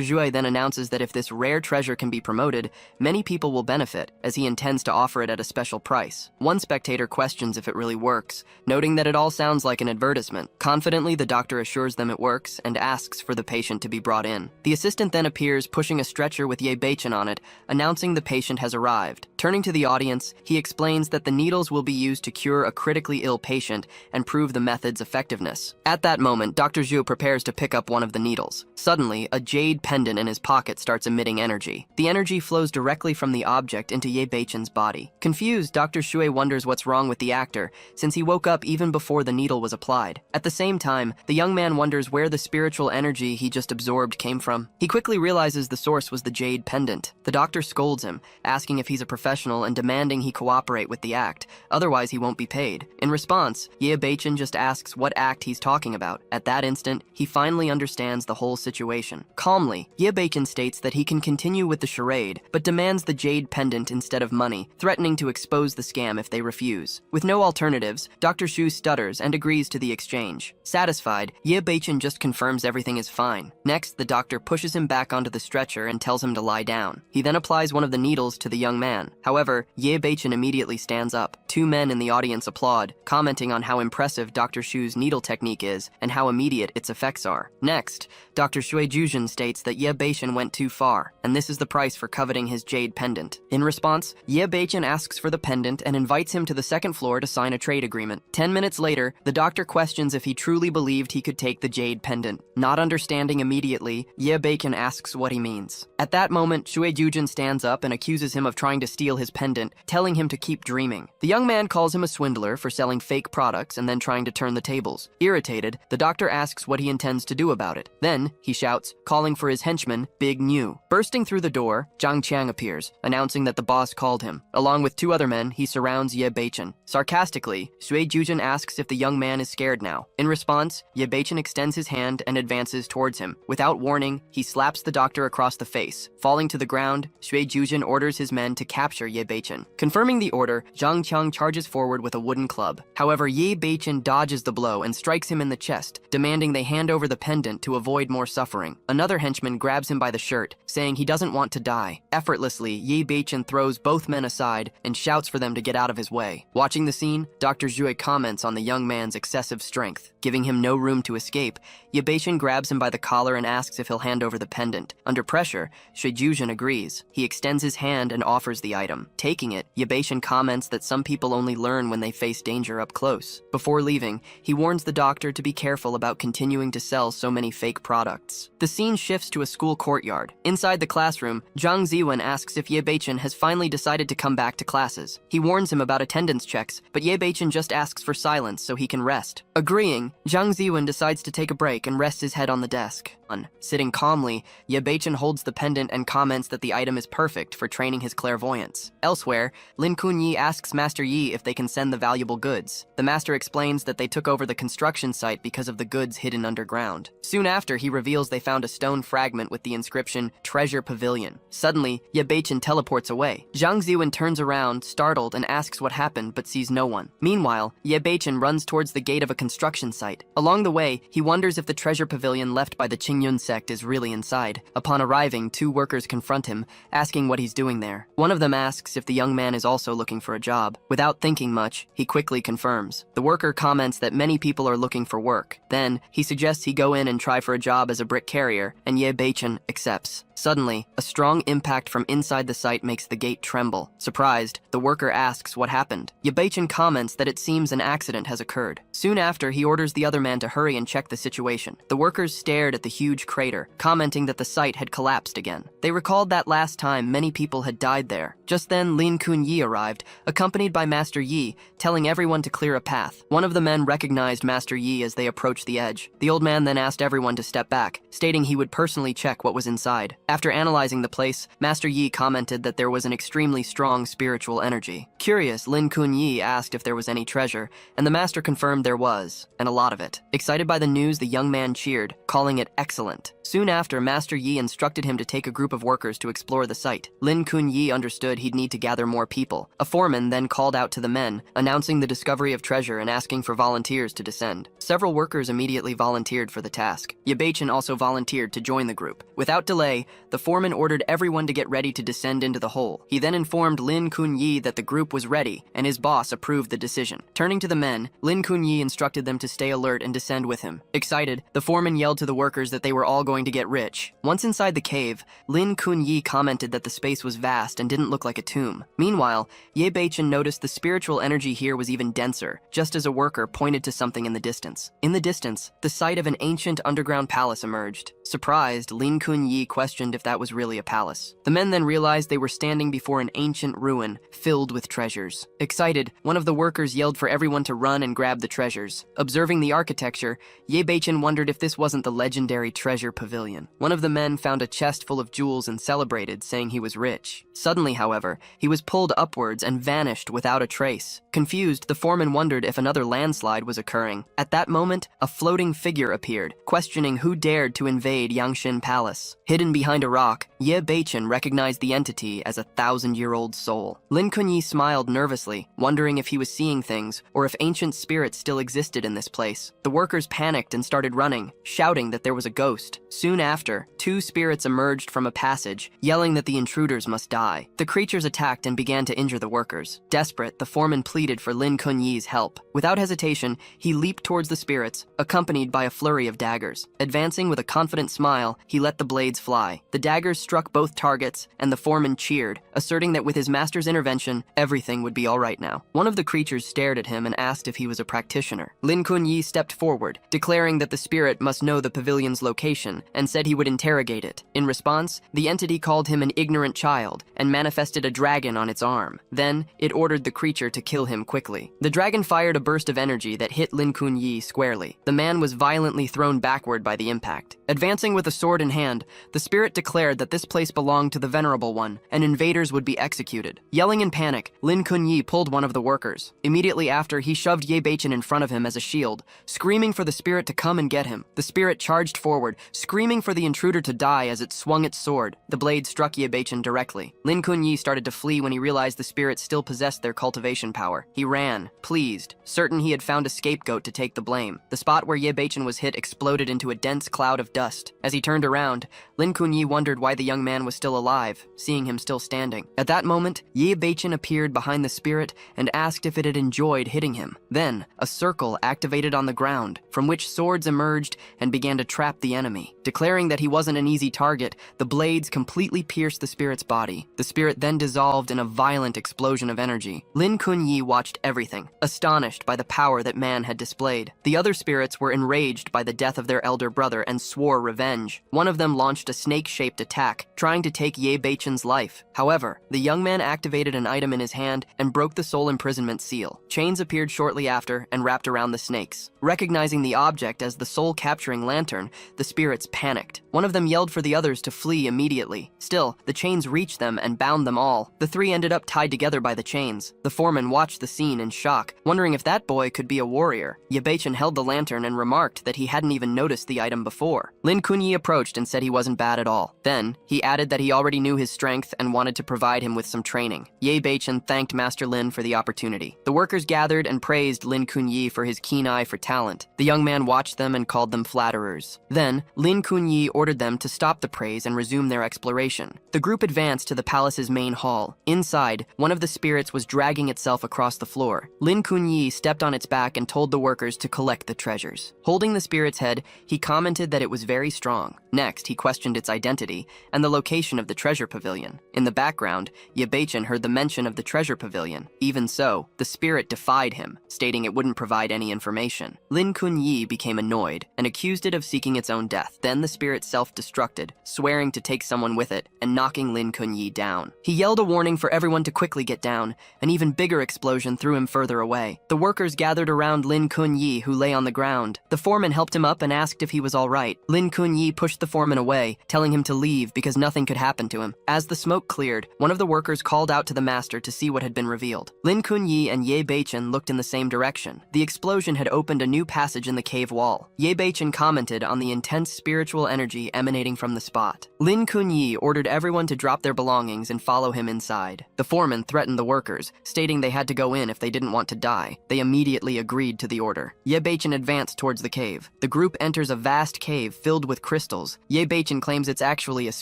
Zhu then announces that if this rare treasure can be promoted, many people will benefit, as he intends to offer it at a special price. One spectator questions if it really works, noting that it all sounds like an advertisement. Confidently, the doctor assures them it works and asks for the patient to be brought in. The assistant then appears, pushing a stretcher with Ye Beichen on it, announcing the patient has arrived. Turning to the audience, he explains that the needles will be used to cure a critically ill patient and prove the method's effectiveness. At that moment, Dr. Zhu prepares to pick up one of the needles. Suddenly, a jade pendant in his pocket starts emitting energy. The energy flows directly from the object into Ye Beichen's body. Confused, Dr. Shui wonders what's wrong with the actor, since he woke up even before the needle was applied. At the same time, the young man wonders where the spiritual energy he just absorbed came from. He quickly realizes the source was the jade pendant. The doctor scolds him, asking if he's a professional and demanding he cooperate with the act, otherwise he won't be paid. In response, Ye Beichen just asks what act he's talking about. At that instant, he finally understands the whole situation. Calmly, Ye Beichen states that he can continue with the charade, but demands the jade pendant instead of money, threatening to expose the scam if they refuse. With no alternatives, Dr. Shu stutters and agrees to the exchange. Satisfied, Ye Beichen just confirms everything is fine. Next, the doctor pushes him back onto the stretcher and tells him to lie down. He then applies one of the needles to the young man. However, Ye Beichen immediately stands up. Two men in the audience applaud, commenting on how impressive Dr. Shu's needle technique is and how immediate its effects are. Next, Dr. Shui Juzhen states that Ye Beichen went too far, and this is the price for coveting his jade pendant. In response, Ye Beichen asks for the pendant and invites him to the second floor to sign a trade agreement. 10 minutes later, the doctor questions if he truly believed he could take the jade pendant. Not understanding immediately, Ye Beichen asks what he means. At that moment, Shui Juzhen stands up and accuses him of trying to steal his pendant, telling him to keep dreaming. The young man calls him a swindler for selling fake products and then trying to turn the tables. Irritated, the doctor asks what he intends to do about it. Then, he shouts, calling for his henchman, Big New. Bursting through the door, Zhang Qiang appears, announcing that the boss called him. Along with two other men, he surrounds Ye Beichen. Sarcastically, Shui Juzhen asks if the young man is scared now. In response, Ye Beichen extends his hand and advances towards him. Without warning, he slaps the doctor across the face. Falling to the ground, Shui Juzhen orders his men to capture Ye Beichen. Confirming the order, Zhang Qiang charges forward with a wooden club. However, Ye Beichen dodges the blow and strikes him in the chest, demanding they hand over the pendant to avoid more suffering. Another henchman grabs him by the shirt, saying he doesn't want to die. Effortlessly, Ye Beichen throws both men aside and shouts for them to get out of his way. Watching the scene, Dr. Zhui comments on the young man's excessive strength. Giving him no room to escape, Ye Beichen grabs him by the collar and asks if he'll hand over the pendant. Under pressure, Shui Juzhen agrees. He extends his hand and offers the item. Taking it, Ye Beichen comments that some people only learn when they face danger up close. Before leaving, he warns the doctor to be careful about continuing to sell so many fake products. The scene shifts to a school courtyard. Inside the classroom, Zhang Ziwen asks if Ye Beichen has finally decided to come back to classes. He warns him about attendance checks, but Ye Beichen just asks for silence so he can rest. Agreeing, Zhang Ziwen decides to take a break and rests his head on the desk. Sitting calmly, Ye Beichen holds the pendant and comments that the item is perfect for training his clairvoyance. Elsewhere, Lin Kunyi asks Master Yi if they can send the valuable goods. The master explains that they took over the construction site because of the goods hidden underground. Soon after, he reveals they found a stone fragment with the inscription, Treasure Pavilion. Suddenly, Ye Beichen teleports away. Zhang Ziwen turns around, startled, and asks what happened but sees no one. Meanwhile, Ye Beichen runs towards the gate of a construction site. Along the way, he wonders if the treasure pavilion left by the Qingyun sect is really inside. Upon arriving, two workers confront him, asking what he's doing there. One of them asks if the young man is also looking for a job. Without thinking much, he quickly confirms. The worker comments that many people are looking for work. Then, he suggests he go in and try for a job as a brick carrier, and Ye Beichen accepts. Suddenly, a strong impact from inside the site makes the gate tremble. Surprised, the worker asks what happened. Ye Beichen comments that it seems an accident has occurred. Soon after, he orders the other man to hurry and check the situation. The workers stared at the huge crater, commenting that the site had collapsed again. They recalled that last time many people had died there. Just then, Lin Kunyi arrived, accompanied by Master Yi, telling everyone to clear a path. One of the men recognized Master Yi as they approached the edge. The old man then asked everyone to step back, stating he would personally check what was inside. After analyzing the place, Master Yi commented that there was an extremely strong spiritual energy. Curious, Lin Kunyi asked if there was any treasure, and the master confirmed there was, and a lot of it. Excited by the news, the young man cheered, calling it excellent. Soon after, Master Yi instructed him to take a group of workers to explore the site. Lin Kunyi understood he'd need to gather more people. A foreman then called out to the men, announcing the discovery of treasure and asking for volunteers to descend. Several workers immediately volunteered for the task. Ye Beichen also volunteered to join the group. Without delay, the foreman ordered everyone to get ready to descend into the hole. He then informed Lin Kunyi that the group was ready, and his boss approved the decision. Turning to the men, Lin Kunyi instructed them to stay alert and descend with him. Excited, the foreman yelled to the workers that they were all going to get rich. Once inside the cave, Lin Kunyi commented that the space was vast and didn't look like a tomb. Meanwhile, Ye Beichen noticed the spiritual energy here was even denser, just as a worker pointed to something in the distance. In the distance, the site of an ancient underground palace emerged. Surprised, Lin Kunyi questioned if that was really a palace. The men then realized they were standing before an ancient ruin filled with treasures. Excited, one of the workers yelled for everyone to run and grab the treasures. Observing the architecture, Ye Beichen wondered if this wasn't the legendary treasure pavilion. One of the men found a chest full of jewels and celebrated, saying he was rich. Suddenly, however, he was pulled upwards and vanished without a trace. Confused, the foreman wondered if another landslide was occurring. At that moment, a floating figure appeared, questioning who dared to invade Yangshin Palace. Hidden behind a rock, Ye Beichen recognized the entity as a 1,000-year-old soul. Lin Kunyi smiled nervously, wondering if he was seeing things or if ancient spirits still existed in this place. The workers panicked and started running, shouting that there was a ghost. Soon after, 2 spirits emerged from a passage, yelling that the intruders must die. The creatures attacked and began to injure the workers. Desperate, the foreman pleaded for Lin Kunyi's help. Without hesitation, he leaped towards the spirits, accompanied by a flurry of daggers. Advancing with a confident smile, he let the blades fly. The daggers struck both targets, and the foreman cheered, asserting that with his master's intervention, everything would be all right now. One of the creatures stared at him and asked if he was a practitioner. Lin Kunyi stepped forward, declaring that the spirit must know the pavilion's location, and said he would interrogate it. In response, the entity called him an ignorant child and manifested a dragon on its arm. Then, it ordered the creature to kill him quickly. The dragon fired a burst of energy that hit Lin Kunyi squarely. The man was violently thrown backward by the impact. Advancing with a sword in hand, the spirit declared that this place belonged to the Venerable One, and invaders would be executed. Yelling in panic, Lin Kunyi pulled one of the workers. Immediately after, he shoved Ye Beichen in front of him as a shield, screaming for the spirit to come and get him. The spirit charged forward, screaming for the intruder to die as it swung its sword. The blade struck Ye Beichen directly. Lin Kunyi started to flee when he realized the spirit still possessed their cultivation power. He ran, pleased, certain he had found a scapegoat to take the blame. The spot where Ye Beichen was hit exploded into a dense cloud of dust. As he turned around, Lin Kunyi wondered why the young man was still alive, seeing him still standing. At that moment, Ye Beichen appeared behind the spirit and asked if it had enjoyed hitting him. Then, a circle activated on the ground, from which swords emerged and began to trap the enemy. Declaring that he wasn't an easy target, the blades completely pierced the spirit's body. The spirit then dissolved in a violent explosion of energy. Lin Kunyi watched everything, astonished by the power that man had displayed. The other spirits were enraged by the death of their elder brother and swore revenge. One of them launched a snake-shaped attack, trying to take Ye Beichen's life. However, the young man activated an item in his hand and broke the soul imprisonment seal. Chains appeared shortly after and wrapped around the snakes. Recognizing the object as the soul-capturing lantern, the spirits panicked. One of them yelled for the others to flee immediately. Still, the chains reached them and bound them all. The 3 ended up tied together by the chains. The foreman watched the scene in shock, wondering if that boy could be a warrior. Ye Beichen held the lantern and remarked that he hadn't even noticed the item before. Lin Kunyi approached and said he wasn't bad at all. Then, he added that he already knew his strength and wanted to provide him with some training. Ye Beichen thanked Master Lin for the opportunity. The workers gathered and praised Lin Kunyi for his keen eye for talent. The young man watched them and called them flatterers. Then, Lin Kunyi ordered them to stop the praise and resume their exploration. The group advanced to the palace's main hall. Inside, one of the spirits was dragging itself across the floor. Lin Kunyi stepped on its back and told the workers to collect the treasures. Holding the spirit's head, he commented that it was very strong. Next, he questioned its identity and the location of the treasure pavilion. In the background, Ye Beichen heard the mention of the treasure pavilion. Even so, the spirit defied him, stating it wouldn't provide any information. Lin Kunyi became annoyed and accused it of seeking its own death. Then the spirit self-destructed, swearing to take someone with it and knocking Lin Kunyi down. He yelled a warning for everyone to quickly get down. An even bigger explosion threw him further away. The workers gathered around Lin Kunyi, who lay on the ground. The foreman helped him up and asked if he was all right. Lin Kunyi pushed the foreman away, telling him to leave because nothing could happen to him. As the smoke cleared, one of the workers called out to the master to see what had been revealed. Lin Kunyi and Ye Beichen looked in the same direction. The explosion had opened a new passage in the cave wall. Ye Beichen commented on the intense spiritual energy emanating from the spot. Lin Kunyi ordered everyone to drop their belongings and follow him inside. The foreman threatened the workers, stating they had to go in if they didn't want to die. They immediately agreed to the order. Ye Beichen advanced towards the cave. The group enters a vast cave filled with crystals. Ye Beichen claims it's actually a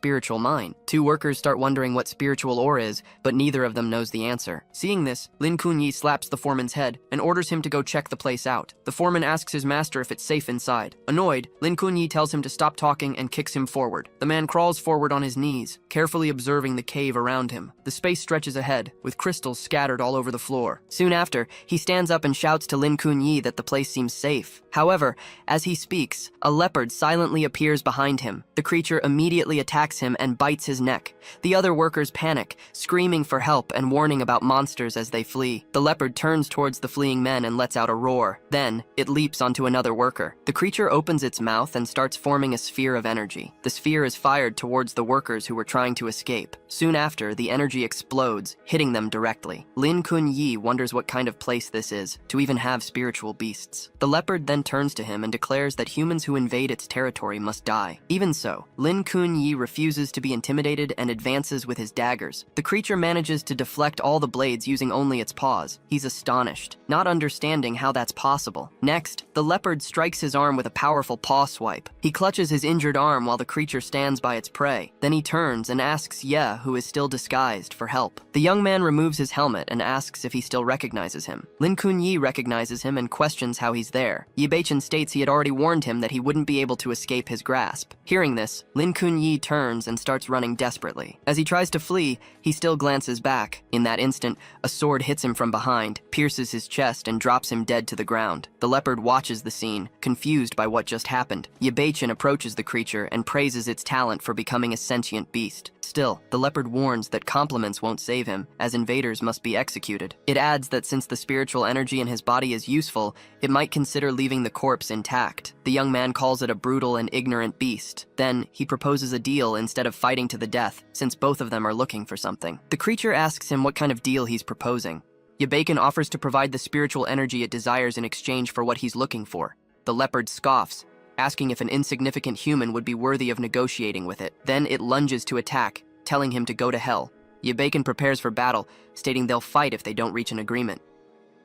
spiritual mine. Two workers start wondering what spiritual ore is, but neither of them knows the answer. Seeing this, Lin Kunyi slaps the foreman's head and orders him to go check the place out. The foreman asks his master if it's safe inside. Annoyed, Lin Kunyi tells him to stop talking and kicks him forward. The man crawls forward on his knees, carefully observing the cave around him. The space stretches ahead, with crystals scattered all over the floor. Soon after, he stands up and shouts to Lin Kunyi that the place seems safe. However, as he speaks, a leopard silently appears behind him. The creature immediately attacks him and bites his neck. The other workers panic, screaming for help and warning about monsters as they flee. The leopard turns towards the fleeing men and lets out a roar. Then, it leaps onto another worker. The creature opens its mouth and starts forming a sphere of energy. The sphere is fired towards the workers who were trying to escape. Soon after, the energy explodes, hitting them directly. Lin Kunyi wonders what kind of place this is, to even have spiritual beasts. The leopard then turns to him and declares that humans who invade its territory must die. Even so, Lin Kunyi refuses to be intimidated and advances with his daggers. The creature manages to deflect all the blades using only its paws. He's astonished, not understanding how that's possible. Next, the leopard strikes his arm with a powerful paw swipe. He clutches his injured arm while the creature stands by its prey. Then he turns and asks Ye, who is still disguised, for help. The young man removes his helmet and asks if he still recognizes him. Lin Kunyi recognizes him and questions how he's there. Ye Beichen states he had already warned him that he wouldn't be able to escape his grasp. Hearing this, Lin Kunyi turns and starts running desperately. As he tries to flee, he still glances back. In that instant, a sword hits him from behind, pierces his chest, and drops him dead to the ground. The leopard watches the scene, confused by what just happened. Ye Beichen approaches the creature and praises its talent for becoming a sentient beast. Still, the leopard warns that compliments won't save him, as invaders must be executed. It adds that since the spiritual energy in his body is useful, it might consider leaving the corpse intact. The young man calls it a brutal and ignorant beast. Then, he proposes a deal instead of fighting to the death, since both of them are looking for something. The creature asks him what kind of deal he's proposing. Ye Beichen offers to provide the spiritual energy it desires in exchange for what he's looking for. The leopard scoffs, asking if an insignificant human would be worthy of negotiating with it. Then it lunges to attack, telling him to go to hell. Ye Beichen prepares for battle, stating they'll fight if they don't reach an agreement.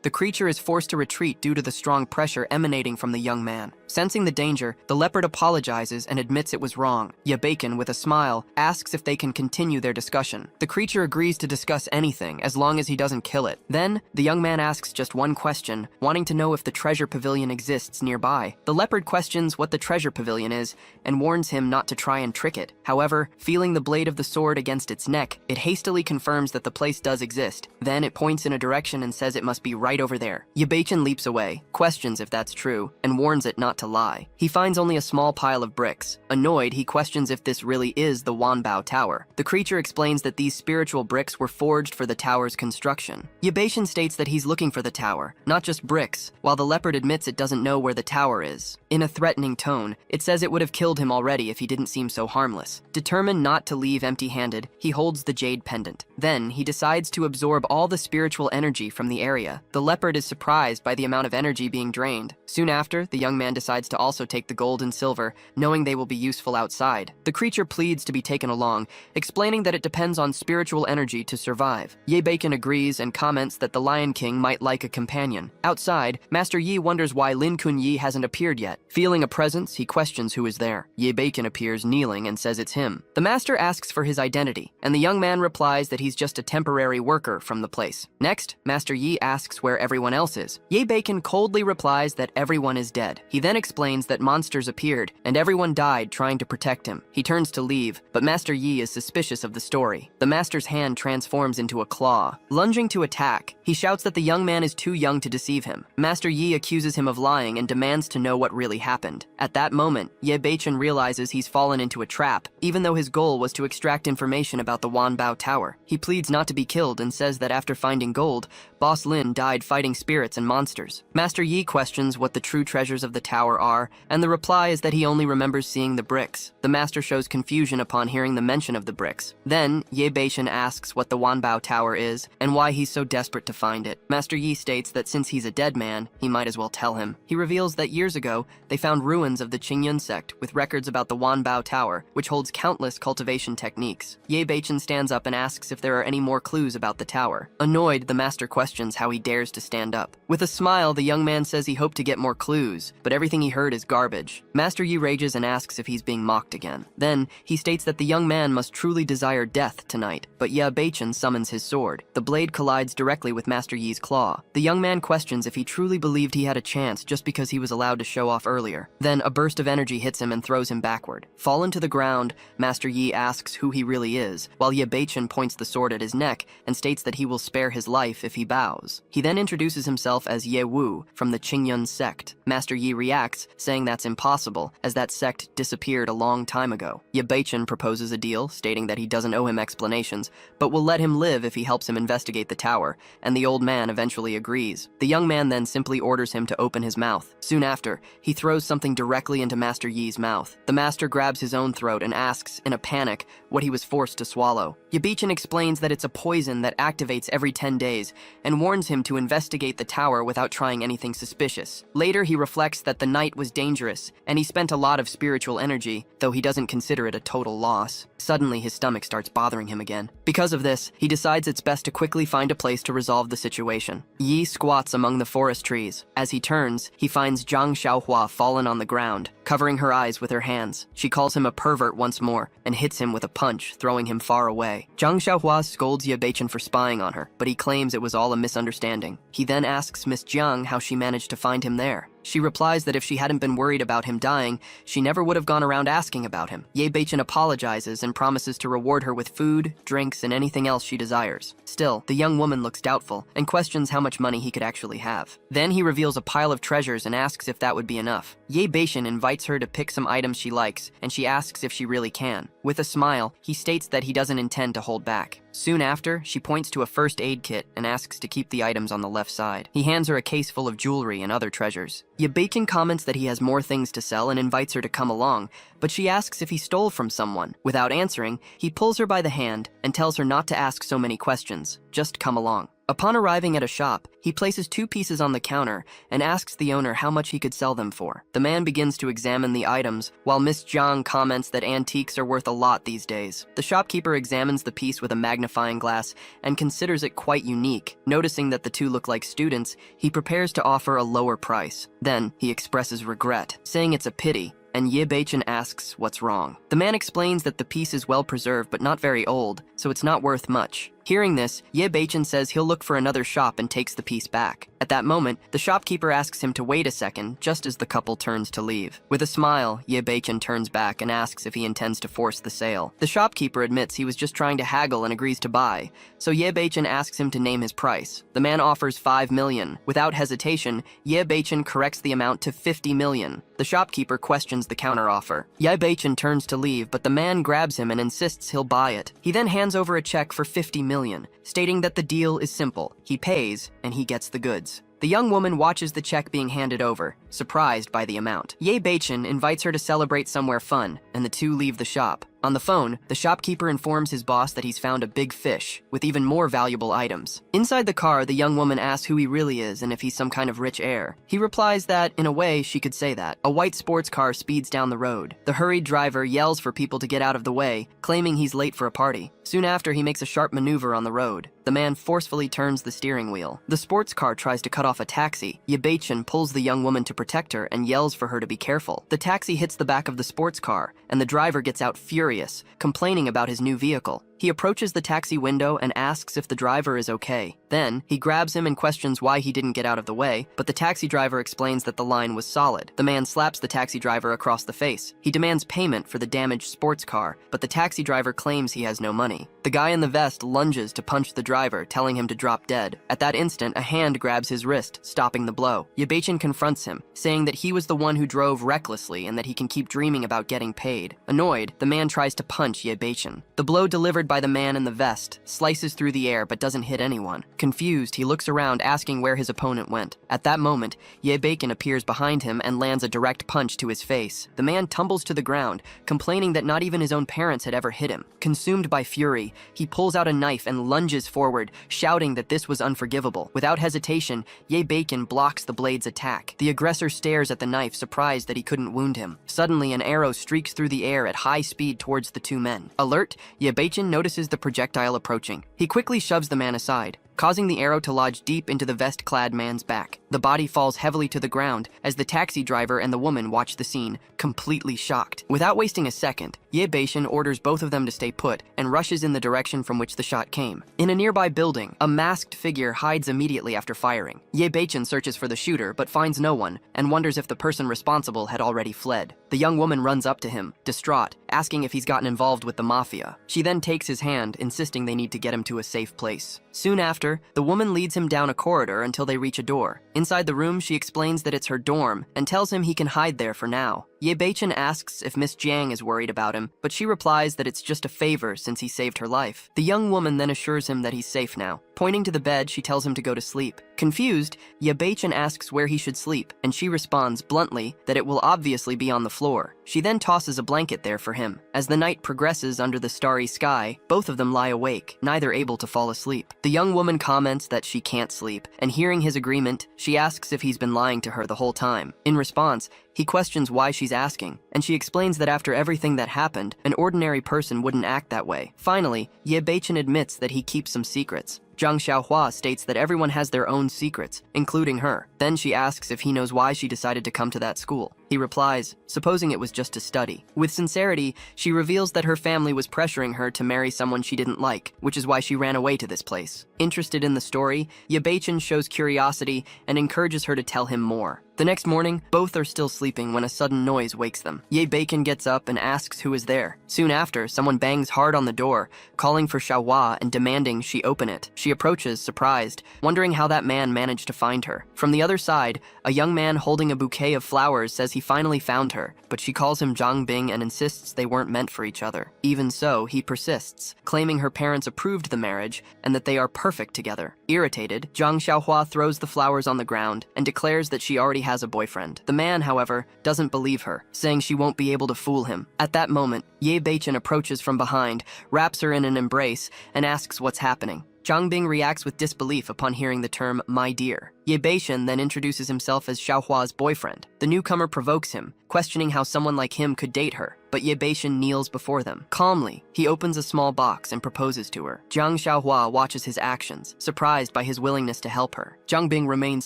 The creature is forced to retreat due to the strong pressure emanating from the young man. Sensing the danger, the leopard apologizes and admits it was wrong. Ye Beichen, with a smile, asks if they can continue their discussion. The creature agrees to discuss anything, as long as he doesn't kill it. Then, the young man asks just one question, wanting to know if the treasure pavilion exists nearby. The leopard questions what the treasure pavilion is, and warns him not to try and trick it. However, feeling the blade of the sword against its neck, it hastily confirms that the place does exist. Then it points in a direction and says it must be right over there. Ye Beichen leaps away, questions if that's true, and warns it not to lie. He finds only a small pile of bricks. Annoyed, he questions if this really is the Wanbao Tower. The creature explains that these spiritual bricks were forged for the tower's construction. Ye Beichen states that he's looking for the tower, not just bricks, while the leopard admits it doesn't know where the tower is. In a threatening tone, it says it would have killed him already if he didn't seem so harmless. Determined not to leave empty-handed, he holds the jade pendant. Then, he decides to absorb all the spiritual energy from the area. The leopard is surprised by the amount of energy being drained. Soon after, the young man decides to also take the gold and silver, knowing they will be useful outside. The creature pleads to be taken along, explaining that it depends on spiritual energy to survive. Ye Beichen agrees and comments that the Lion King might like a companion. Outside, Master Yi wonders why Lin Kunyi hasn't appeared yet. Feeling a presence, he questions who is there. Ye Beichen appears kneeling and says it's him. The master asks for his identity, and the young man replies that he's just a temporary worker from the place. Next, Master Yi asks where everyone else is. Ye Beichen coldly replies that everyone is dead. He then explains that monsters appeared, and everyone died trying to protect him. He turns to leave, but Master Yi is suspicious of the story. The master's hand transforms into a claw. Lunging to attack, he shouts that the young man is too young to deceive him. Master Yi accuses him of lying and demands to know what really happened. At that moment, Ye Beichen realizes he's fallen into a trap, even though his goal was to extract information about the Wanbao Tower. He pleads not to be killed and says that after finding gold, Boss Lin died fighting spirits and monsters. Master Yi questions what the true treasures of the tower are, and the reply is that he only remembers seeing the bricks. The master shows confusion upon hearing the mention of the bricks. Then, Ye Beichen asks what the Wanbao Tower is, and why he's so desperate to find it. Master Yi states that since he's a dead man, he might as well tell him. He reveals that years ago, they found ruins of the Qingyun sect with records about the Wanbao Tower, which holds countless cultivation techniques. Ye Beichen stands up and asks if there are any more clues about the tower. Annoyed, the master questions how he dares offers to stand up. With a smile, the young man says he hoped to get more clues, but everything he heard is garbage. Master Yi rages and asks if he's being mocked again. Then, he states that the young man must truly desire death tonight, but Ye Beichen summons his sword. The blade collides directly with Master Yi's claw. The young man questions if he truly believed he had a chance just because he was allowed to show off earlier. Then, a burst of energy hits him and throws him backward. Fallen to the ground, Master Yi asks who he really is, while Ye Beichen points the sword at his neck and states that he will spare his life if he bows. He then introduces himself as Ye Wu from the Qingyun sect. Master Yi reacts, saying that's impossible, as that sect disappeared a long time ago. Ye Beichen proposes a deal, stating that he doesn't owe him explanations, but will let him live if he helps him investigate the tower, and the old man eventually agrees. The young man then simply orders him to open his mouth. Soon after, he throws something directly into Master Yi's mouth. The master grabs his own throat and asks, in a panic, what he was forced to swallow. Ye Beichen explains that it's a poison that activates every 10 days, and warns him to investigate the tower without trying anything suspicious. Later, he reflects that the night was dangerous, and he spent a lot of spiritual energy, though he doesn't consider it a total loss. Suddenly, his stomach starts bothering him again. Because of this, he decides it's best to quickly find a place to resolve the situation. Yi squats among the forest trees. As he turns, he finds Zhang Xiaohua fallen on the ground, covering her eyes with her hands. She calls him a pervert once more, and hits him with a punch, throwing him far away. Zhang Xiaohua scolds Ye Beichen for spying on her, but he claims it was all a misunderstanding. He then asks Miss Jiang how she managed to find him there. She replies that if she hadn't been worried about him dying, she never would have gone around asking about him. Ye Beichen apologizes and promises to reward her with food, drinks, and anything else she desires. Still, the young woman looks doubtful and questions how much money he could actually have. Then he reveals a pile of treasures and asks if that would be enough. Ye Beichen invites her to pick some items she likes, and she asks if she really can. With a smile, he states that he doesn't intend to hold back. Soon after, she points to a first aid kit and asks to keep the items on the left side. He hands her a case full of jewelry and other treasures. Ye Beichen comments that he has more things to sell and invites her to come along, but she asks if he stole from someone. Without answering, he pulls her by the hand and tells her not to ask so many questions, just come along. Upon arriving at a shop, he places 2 pieces on the counter and asks the owner how much he could sell them for. The man begins to examine the items, while Miss Jiang comments that antiques are worth a lot these days. The shopkeeper examines the piece with a magnifying glass and considers it quite unique. Noticing that the 2 look like students, he prepares to offer a lower price. Then, he expresses regret, saying it's a pity, and Ye Beichen asks what's wrong. The man explains that the piece is well preserved but not very old, so it's not worth much. Hearing this, Ye Beichen says he'll look for another shop and takes the piece back. At that moment, the shopkeeper asks him to wait a second, just as the couple turns to leave. With a smile, Ye Beichen turns back and asks if he intends to force the sale. The shopkeeper admits he was just trying to haggle and agrees to buy, so Ye Beichen asks him to name his price. The man offers 5 million. Without hesitation, Ye Beichen corrects the amount to 50 million. The shopkeeper questions the counteroffer. Ye Beichen turns to leave, but the man grabs him and insists he'll buy it. He then hands over a check for 50 million, stating that the deal is simple. He pays, and he gets the goods. The young woman watches the check being handed over, surprised by the amount. Ye Beichen invites her to celebrate somewhere fun, and the 2 leave the shop. On the phone, the shopkeeper informs his boss that he's found a big fish, with even more valuable items. Inside the car, the young woman asks who he really is and if he's some kind of rich heir. He replies that, in a way, she could say that. A white sports car speeds down the road. The hurried driver yells for people to get out of the way, claiming he's late for a party. Soon after, he makes a sharp maneuver on the road. The man forcefully turns the steering wheel. The sports car tries to cut off a taxi. Ye Beichen pulls the young woman to protect her and yells for her to be careful. The taxi hits the back of the sports car, and the driver gets out furious, complaining about his new vehicle. He approaches the taxi window and asks if the driver is okay. Then, he grabs him and questions why he didn't get out of the way, but the taxi driver explains that the line was solid. The man slaps the taxi driver across the face. He demands payment for the damaged sports car, but the taxi driver claims he has no money. The guy in the vest lunges to punch the driver, telling him to drop dead. At that instant, a hand grabs his wrist, stopping the blow. Ye Beichen confronts him, saying that he was the one who drove recklessly and that he can keep dreaming about getting paid. Annoyed, the man tries to punch Ye Beichen. The blow delivered by the man in the vest slices through the air but doesn't hit anyone. Confused, he looks around asking where his opponent went. At that moment, Ye Beichen appears behind him and lands a direct punch to his face. The man tumbles to the ground, complaining that not even his own parents had ever hit him. Consumed by fury, he pulls out a knife and lunges forward, shouting that this was unforgivable. Without hesitation, Ye Beichen blocks the blade's attack. The aggressor stares at the knife, surprised that he couldn't wound him. Suddenly, an arrow streaks through the air at high speed towards the 2 men. Alert, Ye Beichen notices the projectile approaching. He quickly shoves the man aside, causing the arrow to lodge deep into the vest-clad man's back. The body falls heavily to the ground as the taxi driver and the woman watch the scene, completely shocked. Without wasting a second, Ye Beichen orders both of them to stay put and rushes in the direction from which the shot came. In a nearby building, a masked figure hides immediately after firing. Ye Beichen searches for the shooter but finds no one and wonders if the person responsible had already fled. The young woman runs up to him, distraught, asking if he's gotten involved with the mafia. She then takes his hand, insisting they need to get him to a safe place. Soon after, the woman leads him down a corridor until they reach a door. Inside the room, she explains that it's her dorm and tells him he can hide there for now. Ye Beichen asks if Miss Jiang is worried about him, but she replies that it's just a favor since he saved her life. The young woman then assures him that he's safe now. Pointing to the bed, she tells him to go to sleep. Confused, Ye Beichen asks where he should sleep, and she responds bluntly that it will obviously be on the floor. She then tosses a blanket there for him. As the night progresses under the starry sky, both of them lie awake, neither able to fall asleep. The young woman comments that she can't sleep, and hearing his agreement, she asks if he's been lying to her the whole time. In response, he questions why she's asking, and she explains that after everything that happened, an ordinary person wouldn't act that way. Finally, Ye Beichen admits that he keeps some secrets. Zhang Xiaohua states that everyone has their own secrets, including her. Then she asks if he knows why she decided to come to that school. He replies, supposing it was just to study. With sincerity, she reveals that her family was pressuring her to marry someone she didn't like, which is why she ran away to this place. Interested in the story, Ye Beichen shows curiosity and encourages her to tell him more. The next morning, both are still sleeping when a sudden noise wakes them. Ye Beichen gets up and asks who is there. Soon after, someone bangs hard on the door, calling for Xiaohua and demanding she open it. She approaches, surprised, wondering how that man managed to find her. From the other side, a young man holding a bouquet of flowers says he finally found her, but she calls him Zhang Bing and insists they weren't meant for each other. Even so, he persists, claiming her parents approved the marriage and that they are perfect together. Irritated, Zhang Xiaohua throws the flowers on the ground and declares that she already has a boyfriend. The man, however, doesn't believe her, saying she won't be able to fool him. At that moment, Ye Beichen approaches from behind, wraps her in an embrace, and asks what's happening. Zhang Bing reacts with disbelief upon hearing the term, my dear. Ye Beichen then introduces himself as Xiaohua's boyfriend. The newcomer provokes him, questioning how someone like him could date her, but Ye Beichen kneels before them. Calmly, he opens a small box and proposes to her. Zhang Xiaohua watches his actions, surprised by his willingness to help her. Zhang Bing remains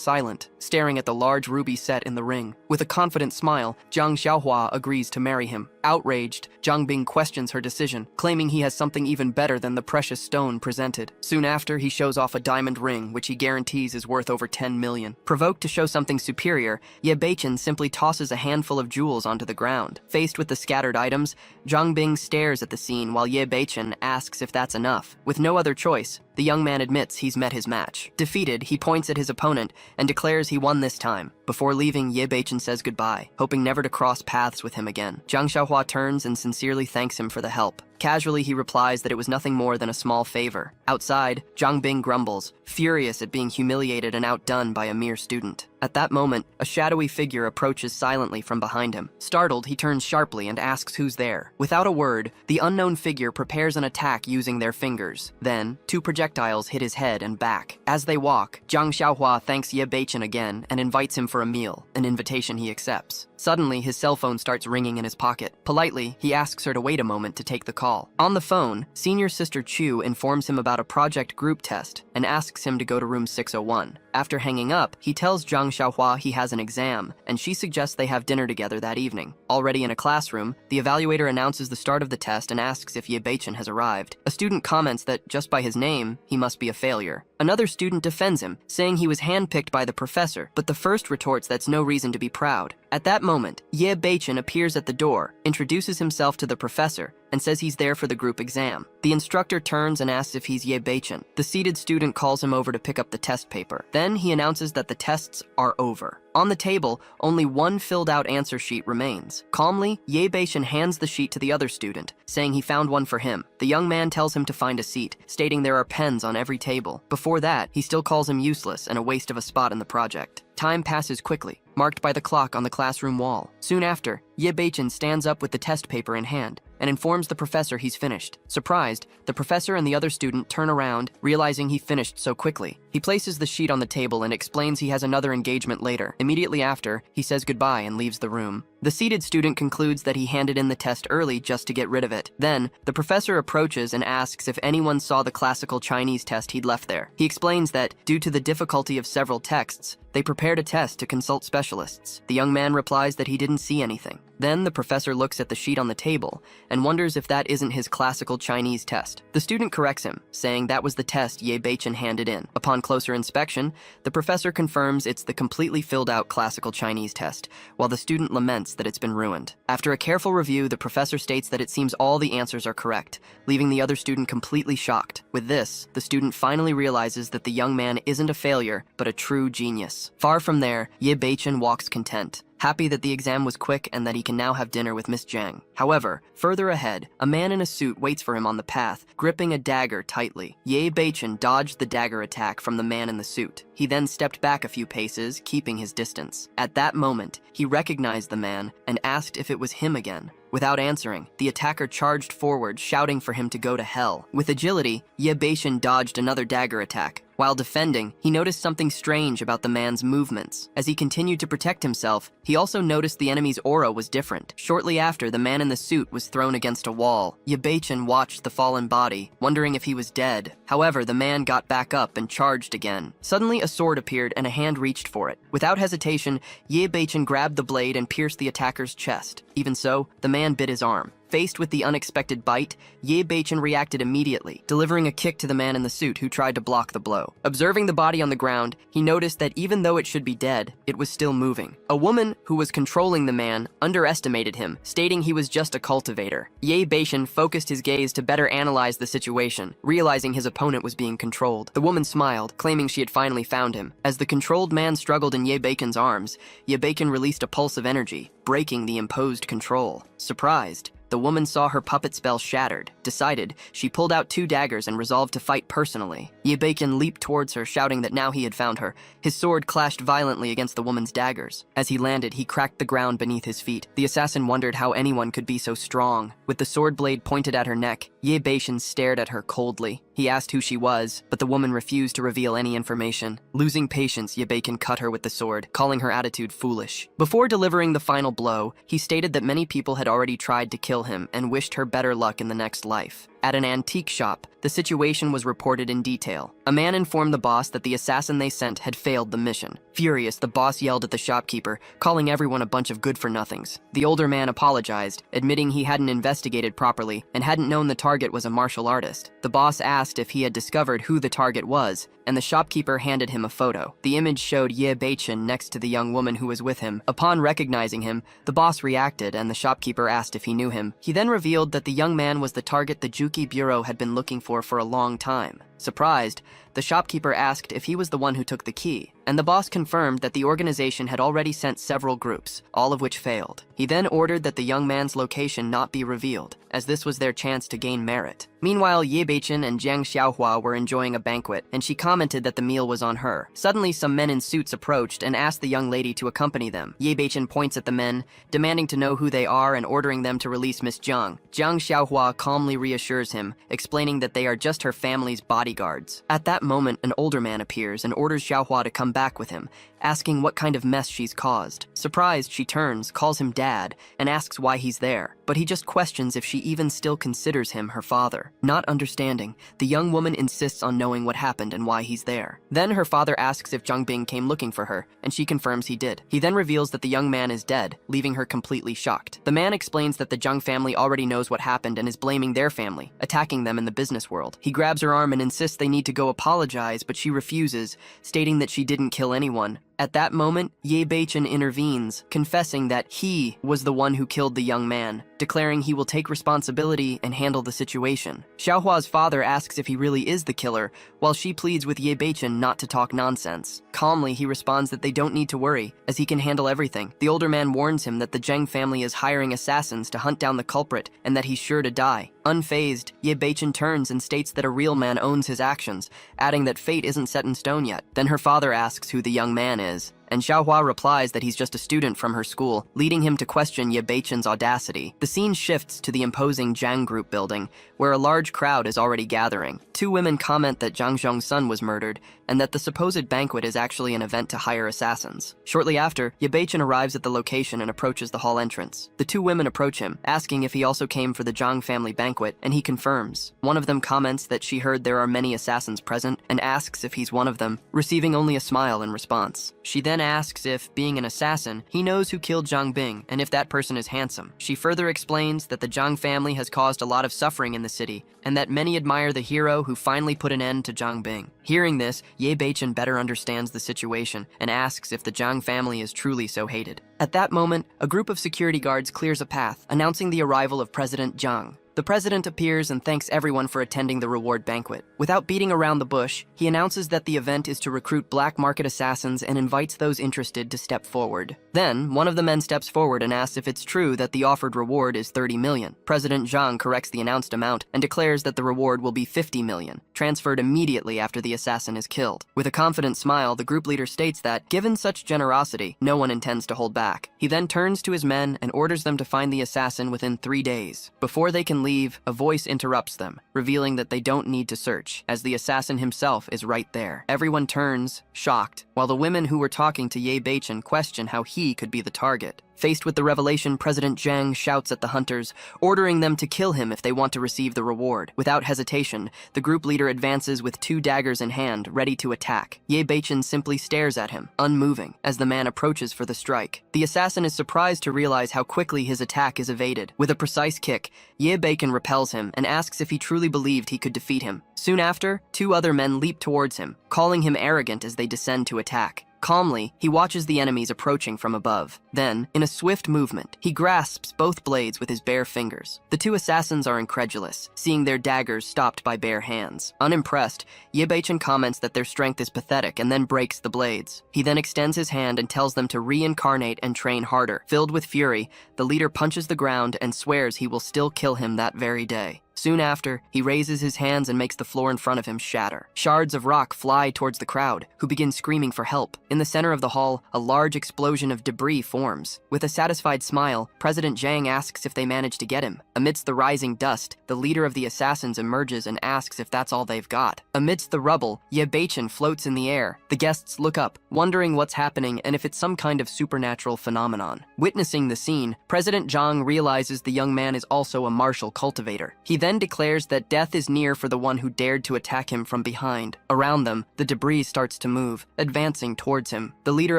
silent, staring at the large ruby set in the ring. With a confident smile, Zhang Xiaohua agrees to marry him. Outraged, Zhang Bing questions her decision, claiming he has something even better than the precious stone presented. Soon after, he shows off a diamond ring, which he guarantees is worth over 10 million. Provoked to show something superior, Ye Beichen simply tosses a handful of jewels onto the ground. Faced with the scattered items, Zhang Bing stares at the scene while Ye Beichen asks if that's enough. With no other choice, the young man admits he's met his match. Defeated, he points at his opponent and declares he won this time. Before leaving, Ye Beichen says goodbye, hoping never to cross paths with him again. Zhang Xiaohua turns and sincerely thanks him for the help. Casually, he replies that it was nothing more than a small favor. Outside, Zhang Bing grumbles, furious at being humiliated and outdone by a mere student. At that moment, a shadowy figure approaches silently from behind him. Startled, he turns sharply and asks who's there. Without a word, the unknown figure prepares an attack using their fingers. Then, 2 projectiles hit his head and back. As they walk, Zhang Xiaohua thanks Ye Beichen again and invites him for a meal, an invitation he accepts. Suddenly, his cell phone starts ringing in his pocket. Politely, he asks her to wait a moment to take the call. On the phone, senior sister Chu informs him about a project group test and asks him to go to room 601. After hanging up, he tells Zhang Xiaohua he has an exam, and she suggests they have dinner together that evening. Already in a classroom, the evaluator announces the start of the test and asks if Ye Beichen has arrived. A student comments that just by his name, he must be a failure. Another student defends him, saying he was handpicked by the professor, but the first retorts that's no reason to be proud. At that moment, Ye Beichen appears at the door, introduces himself to the professor, and says he's there for the group exam. The instructor turns and asks if he's Ye Beichen. The seated student calls him over to pick up the test paper. Then he announces that the tests are over. On the table, only one filled-out answer sheet remains. Calmly, Ye Beichen hands the sheet to the other student, saying he found one for him. The young man tells him to find a seat, stating there are pens on every table. Before that, he still calls him useless and a waste of a spot in the project. Time passes quickly, marked by the clock on the classroom wall. Soon after, Ye Beichen stands up with the test paper in hand, and informs the professor he's finished. Surprised, the professor and the other student turn around, realizing he finished so quickly. He places the sheet on the table and explains he has another engagement later. Immediately after, he says goodbye and leaves the room. The seated student concludes that he handed in the test early just to get rid of it. Then, the professor approaches and asks if anyone saw the classical Chinese test he'd left there. He explains that, due to the difficulty of several texts, they prepared a test to consult specialists. The young man replies that he didn't see anything. Then the professor looks at the sheet on the table and wonders if that isn't his classical Chinese test. The student corrects him, saying that was the test Ye Beichen handed in. Upon closer inspection, the professor confirms it's the completely filled out classical Chinese test, while the student laments that it's been ruined. After a careful review, the professor states that it seems all the answers are correct, leaving the other student completely shocked. With this, the student finally realizes that the young man isn't a failure, but a true genius. Far from there, Ye Beichen walks content, happy that the exam was quick and that he can now have dinner with Miss Jiang. However, further ahead, a man in a suit waits for him on the path, gripping a dagger tightly. Ye Beichen dodged the dagger attack from the man in the suit. He then stepped back a few paces, keeping his distance. At that moment, he recognized the man and asked if it was him again. Without answering, the attacker charged forward, shouting for him to go to hell. With agility, Ye Beichen dodged another dagger attack. While defending, he noticed something strange about the man's movements. As he continued to protect himself, he also noticed the enemy's aura was different. Shortly after, the man in the suit was thrown against a wall. Ye Beichen watched the fallen body, wondering if he was dead. However, the man got back up and charged again. Suddenly, a sword appeared and a hand reached for it. Without hesitation, Ye Beichen grabbed the blade and pierced the attacker's chest. Even so, the man bit his arm. Faced with the unexpected bite, Ye Beichen reacted immediately, delivering a kick to the man in the suit who tried to block the blow. Observing the body on the ground, he noticed that even though it should be dead, it was still moving. A woman who was controlling the man underestimated him, stating he was just a cultivator. Ye Beichen focused his gaze to better analyze the situation, realizing his opponent was being controlled. The woman smiled, claiming she had finally found him. As the controlled man struggled in Ye Beichen's arms, Ye Beichen released a pulse of energy, breaking the imposed control. Surprised, the woman saw her puppet spell shattered. Decided, she pulled out 2 daggers and resolved to fight personally. Ye Beichen leaped towards her, shouting that now he had found her. His sword clashed violently against the woman's daggers. As he landed, he cracked the ground beneath his feet. The assassin wondered how anyone could be so strong. With the sword blade pointed at her neck, Ye Beichen stared at her coldly. He asked who she was, but the woman refused to reveal any information. Losing patience, Ye Beichen cut her with the sword, calling her attitude foolish. Before delivering the final blow, he stated that many people had already tried to kill him and wished her better luck in the next life. At an antique shop, the situation was reported in detail. A man informed the boss that the assassin they sent had failed the mission. Furious, the boss yelled at the shopkeeper, calling everyone a bunch of good-for-nothings. The older man apologized, admitting he hadn't investigated properly and hadn't known the target was a martial artist. The boss asked if he had discovered who the target was, and the shopkeeper handed him a photo. The image showed Ye Beichen next to the young woman who was with him. Upon recognizing him, the boss reacted and the shopkeeper asked if he knew him. He then revealed that the young man was the target the Juki Bureau had been looking for a long time. Surprised, the shopkeeper asked if he was the one who took the key, and the boss confirmed that the organization had already sent several groups, all of which failed. He then ordered that the young man's location not be revealed, as this was their chance to gain merit. Meanwhile, Ye Beichen and Jiang Xiaohua were enjoying a banquet, and she commented that the meal was on her. Suddenly, some men in suits approached and asked the young lady to accompany them. Ye Beichen points at the men, demanding to know who they are and ordering them to release Miss Jiang. Jiang Xiaohua calmly reassures him, explaining that they are just her family's bodyguards. At that moment, an older man appears and orders Xiaohua to come back with him, asking what kind of mess she's caused. Surprised, she turns, calls him dad, and asks why he's there, but he just questions if she even still considers him her father. Not understanding, the young woman insists on knowing what happened and why he's there. Then her father asks if Zhang Bing came looking for her, and she confirms he did. He then reveals that the young man is dead, leaving her completely shocked. The man explains that the Zhang family already knows what happened and is blaming their family, attacking them in the business world. He grabs her arm and insists they need to go apologize, but she refuses, stating that she didn't kill anyone. At that moment, Ye Beichen intervenes, confessing that he was the one who killed the young man, declaring he will take responsibility and handle the situation. Xiaohua's father asks if he really is the killer, while she pleads with Ye Beichen not to talk nonsense. Calmly, he responds that they don't need to worry, as he can handle everything. The older man warns him that the Zheng family is hiring assassins to hunt down the culprit and that he's sure to die. Unfazed, Ye Beichen turns and states that a real man owns his actions, adding that fate isn't set in stone yet. Then her father asks who the young man is, and Xiaohua replies that he's just a student from her school, leading him to question Ye Beichen's audacity. The scene shifts to the imposing Jiang Group building, where a large crowd is already gathering. Two women comment that Zhang Xiong's son was murdered, and that the supposed banquet is actually an event to hire assassins. Shortly after, Ye Beichen arrives at the location and approaches the hall entrance. The two women approach him, asking if he also came for the Zhang family banquet, and he confirms. One of them comments that she heard there are many assassins present, and asks if he's one of them, receiving only a smile in response. She then asks if, being an assassin, he knows who killed Zhang Bing, and if that person is handsome. She further explains that the Zhang family has caused a lot of suffering in the city, and that many admire the hero who finally put an end to Zhang Bing. Hearing this, Ye Beichen better understands the situation and asks if the Zhang family is truly so hated. At that moment, a group of security guards clears a path, announcing the arrival of President Zhang. The president appears and thanks everyone for attending the reward banquet. Without beating around the bush, he announces that the event is to recruit black market assassins and invites those interested to step forward. Then, one of the men steps forward and asks if it's true that the offered reward is 30 million. President Zhang corrects the announced amount and declares that the reward will be 50 million, transferred immediately after the assassin is killed. With a confident smile, the group leader states that, given such generosity, no one intends to hold back. He then turns to his men and orders them to find the assassin within 3 days. Before they can leave, a voice interrupts them, revealing that they don't need to search, as the assassin himself is right there. Everyone turns, shocked, while the women who were talking to Ye Beichen question how he could be the target. Faced with the revelation, President Zhang shouts at the hunters, ordering them to kill him if they want to receive the reward. Without hesitation, the group leader advances with 2 daggers in hand, ready to attack. Ye Beichen simply stares at him, unmoving, as the man approaches for the strike. The assassin is surprised to realize how quickly his attack is evaded. With a precise kick, Ye Beichen repels him and asks if he truly believed he could defeat him. Soon after, 2 other men leap towards him, calling him arrogant as they descend to attack. Calmly, he watches the enemies approaching from above. Then, in a swift movement, he grasps both blades with his bare fingers. The 2 assassins are incredulous, seeing their daggers stopped by bare hands. Unimpressed, Ye Beichen comments that their strength is pathetic and then breaks the blades. He then extends his hand and tells them to reincarnate and train harder. Filled with fury, the leader punches the ground and swears he will still kill him that very day. Soon after, he raises his hands and makes the floor in front of him shatter. Shards of rock fly towards the crowd, who begin screaming for help. In the center of the hall, a large explosion of debris forms. With a satisfied smile, President Zhang asks if they managed to get him. Amidst the rising dust, the leader of the assassins emerges and asks if that's all they've got. Amidst the rubble, Ye Beichen floats in the air. The guests look up, wondering what's happening and if it's some kind of supernatural phenomenon. Witnessing the scene, President Zhang realizes the young man is also a martial cultivator. He then declares that death is near for the one who dared to attack him from behind. Around them, the debris starts to move, advancing towards him. The leader